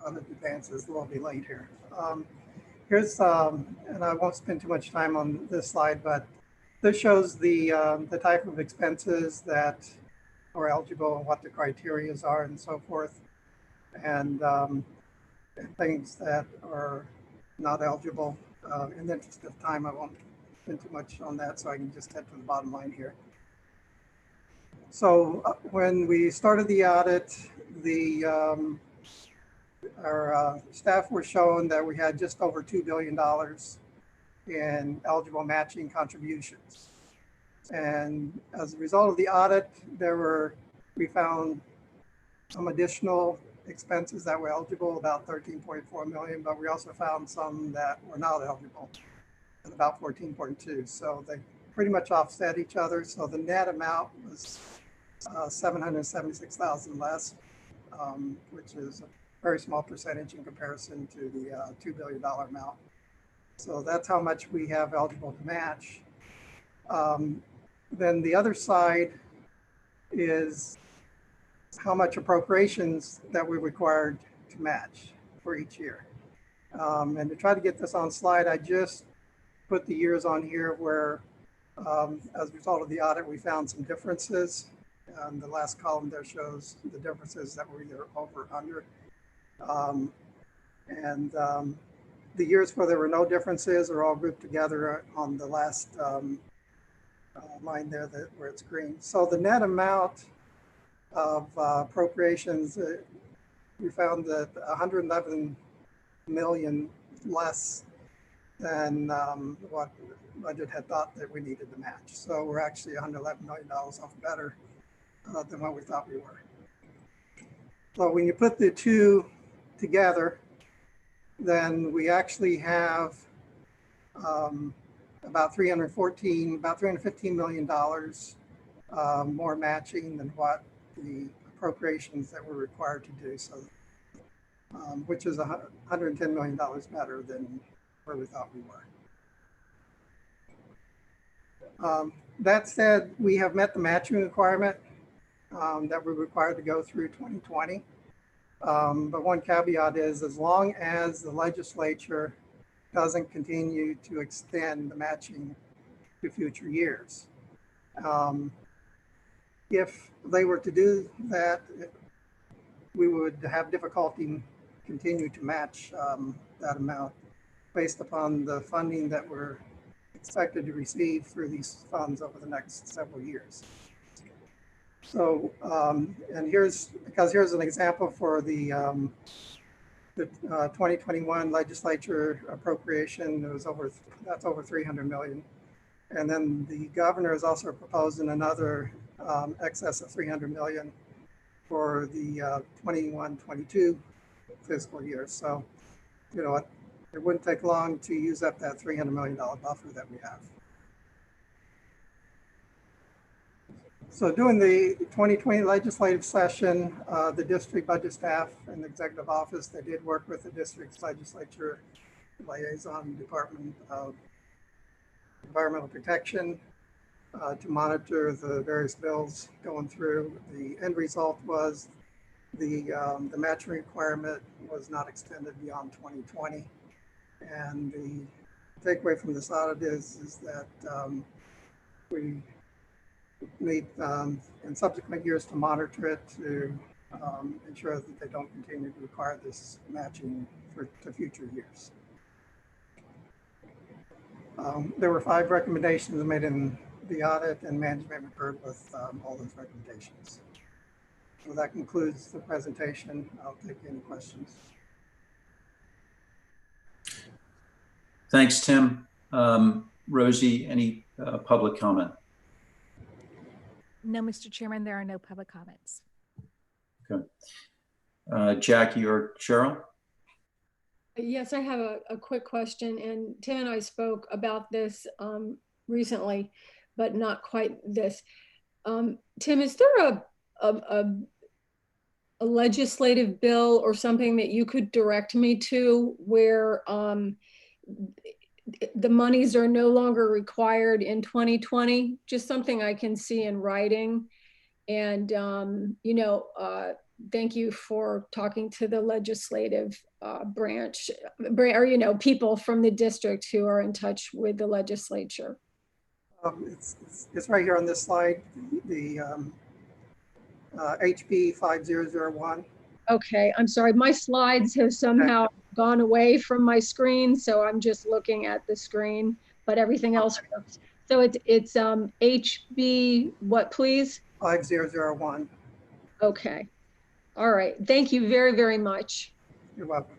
Other advances will be late here. Here's, and I won't spend too much time on this slide, but this shows the type of expenses that are eligible and what the criteria are and so forth. And things that are not eligible. In the interest of time, I won't spend too much on that, so I can just head to the bottom line here. So when we started the audit, our staff were shown that we had just over $2 billion in eligible matching contributions. And as a result of the audit, we found some additional expenses that were eligible, about 13.4 million, but we also found some that were not eligible at about 14.2. So they pretty much offset each other. So the net amount was 776,000 less, which is a very small percentage in comparison to the $2 billion amount. So that's how much we have eligible to match. Then the other side is how much appropriations that we required to match for each year. And to try to get this on slide, I just put the years on here where, as a result of the audit, we found some differences. The last column there shows the differences that were either over or under. The years where there were no differences are all grouped together on the last line there where it's green. So the net amount of appropriations, we found that 111 million less than what the budget had thought that we needed to match. So we're actually $111 million off better than what we thought we were. So when you put the two together, then we actually have about $315 million more matching than what the appropriations that we're required to do. So, which is $110 million better than where we thought we were. That said, we have met the matching requirement that we're required to go through 2020. But one caveat is, as long as the legislature doesn't continue to extend the matching to future years. If they were to do that, we would have difficulty continue to match that amount based upon the funding that we're expected to receive through these funds over the next several years. So, and here's an example for the 2021 legislature appropriation. That's over 300 million. And then the governor is also proposing another excess of 300 million for the 21-22 fiscal year. So, you know, it wouldn't take long to use up that $300 million buffer that we have. So during the 2020 legislative session, the district budget staff and the executive office, they did work with the district's legislature liaison department of environmental protection to monitor the various bills going through. The end result was the matching requirement was not extended beyond 2020. And the takeaway from this audit is that we need in subsequent years to monitor it to ensure that they don't continue to require this matching to future years. There were 5 recommendations made in the audit, and management concurred with all those recommendations. So that concludes the presentation. I'll take any questions. Thanks, Tim. Rosie, any public comment? No, Mr. Chairman, there are no public comments. Okay. Jackie or Cheryl? Yes, I have a quick question, and Tim and I spoke about this recently, but not quite this. Tim, is there a legislative bill or something that you could direct me to where the monies are no longer required in 2020? Just something I can see in writing. And, you know, thank you for talking to the legislative branch, or, you know, people from the district who are in touch with the legislature. It's right here on this slide, the HB 5001. Okay, I'm sorry. My slides have somehow gone away from my screen, so I'm just looking at the screen, but everything else works. So it's HB what, please? 5001. Okay. All right. Thank you very, very much. You're welcome.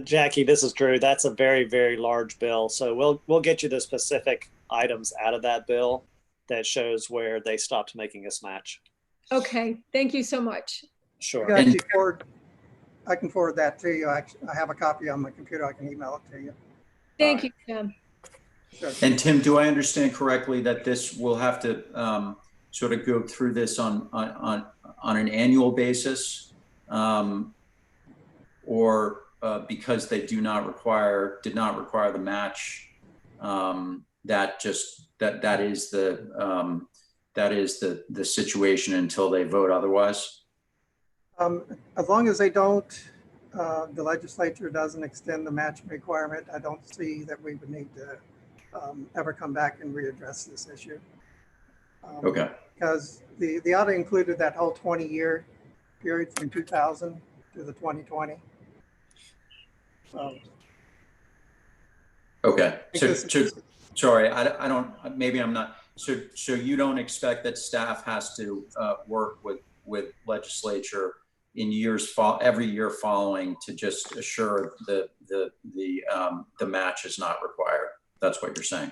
Jackie, this is Drew. That's a very, very large bill. So we'll get you the specific items out of that bill that shows where they stopped making us match. Okay. Thank you so much. Sure. I can forward that to you. I have a copy on my computer. I can email it to you. Thank you, Tim. Sure. And Tim, do I understand correctly that this will have to sort of go through this on an annual basis, or because they did not require the match, that is that is the situation until they vote otherwise? As long as they don't, the legislature doesn't extend the matching requirement, I don't see that we would need to ever come back and readdress this issue. Okay. Because the audit included that whole 20-year period from 2000 to the 2020. So, Okay. So sorry, I don't, maybe I'm not, so you don't expect that staff has to work with legislature in every year following to just assure the match is not required? That's what you're saying?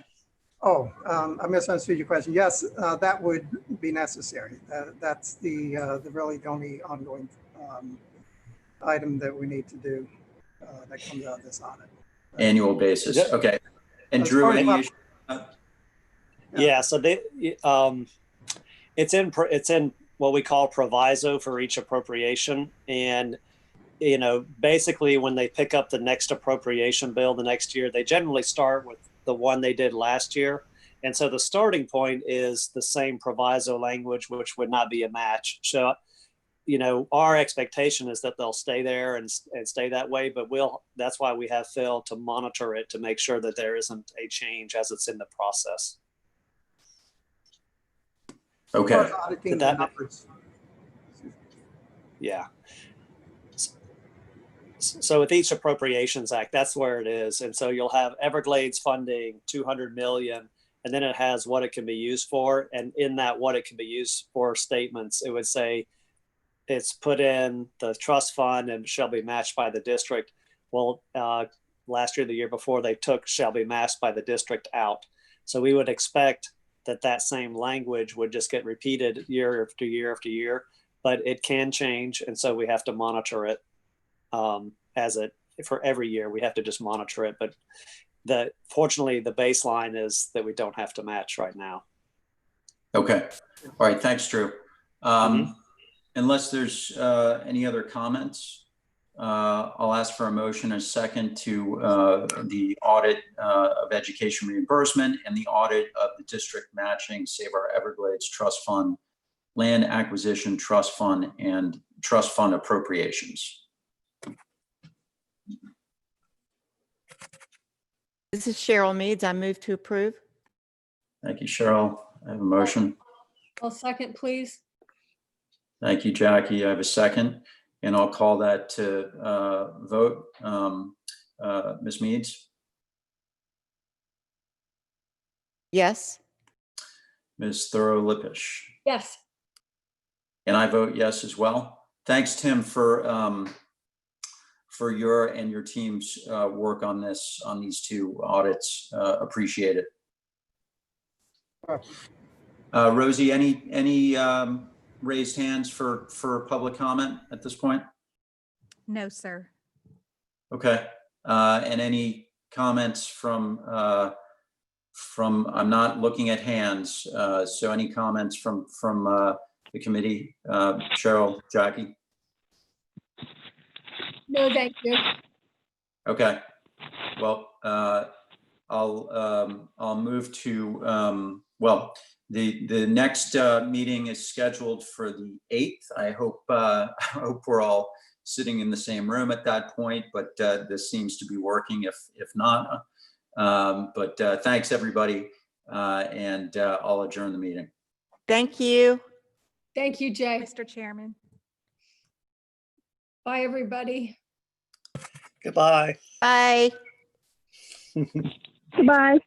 oh, I misunderstood your question. Yes, that would be necessary. That's the really only ongoing item that we need to do that comes out of this audit. Annual basis. Okay. And As Drew, far as any my- issue? Yeah, so it's in what we call proviso for each appropriation. And, you know, basically when they pick up the next appropriation bill the next year, they generally start with the one they did last year. And so the starting point is the same proviso language, which would not be a match. So, you know, our expectation is that they'll stay there and stay that way, but that's why we have Phil to monitor it to make sure that there isn't a change as it's in the process. Okay. Auditing the numbers. Yeah. So with each Appropriations Act, that's where it is. And so you'll have Everglades funding 200 million, and then it has what it can be used for. And in that what it can be used for statements, it would say it's put in the trust fund and shall be matched by the district. Well, last year, the year before, they took shall be matched by the district out. So we would expect that same language would just get repeated year after year after year, but it can change. And so we have to monitor it for every year. We have to just monitor it. But fortunately, the baseline is that we don't have to match right now. Okay. All right. Thanks, Drew. Unless there's any other comments, I'll ask for a motion and a second to the audit of education reimbursement and the audit of the district matching Save Our Everglades Trust Fund, Land Acquisition Trust Fund, and Trust Fund appropriations. This is Cheryl Meads. I move to approve. Thank you, Cheryl. I have a motion. I'll second, please. Thank you, Jackie. I have a second, and I'll call that to vote. Ms. Meads? Yes. Ms. Thorough-Lippisch? Yes. And I vote yes as well. Thanks, Tim, for your and your team's work on these two audits. Appreciate it. Rosie, any raised hands for public comment at this point? No, sir. Okay. And any comments from I'm not looking at hands. So any comments from the committee? Cheryl, Jackie? No, thank you. Okay. Well, I'll move to, well, the next meeting is scheduled for the 8th. I hope we're all sitting in the same room at that point, but this seems to be working if not. But thanks, everybody. And I'll adjourn the meeting. Thank you. Thank you, Jay. Mr. Chairman. Bye, everybody. Goodbye. Bye. Goodbye.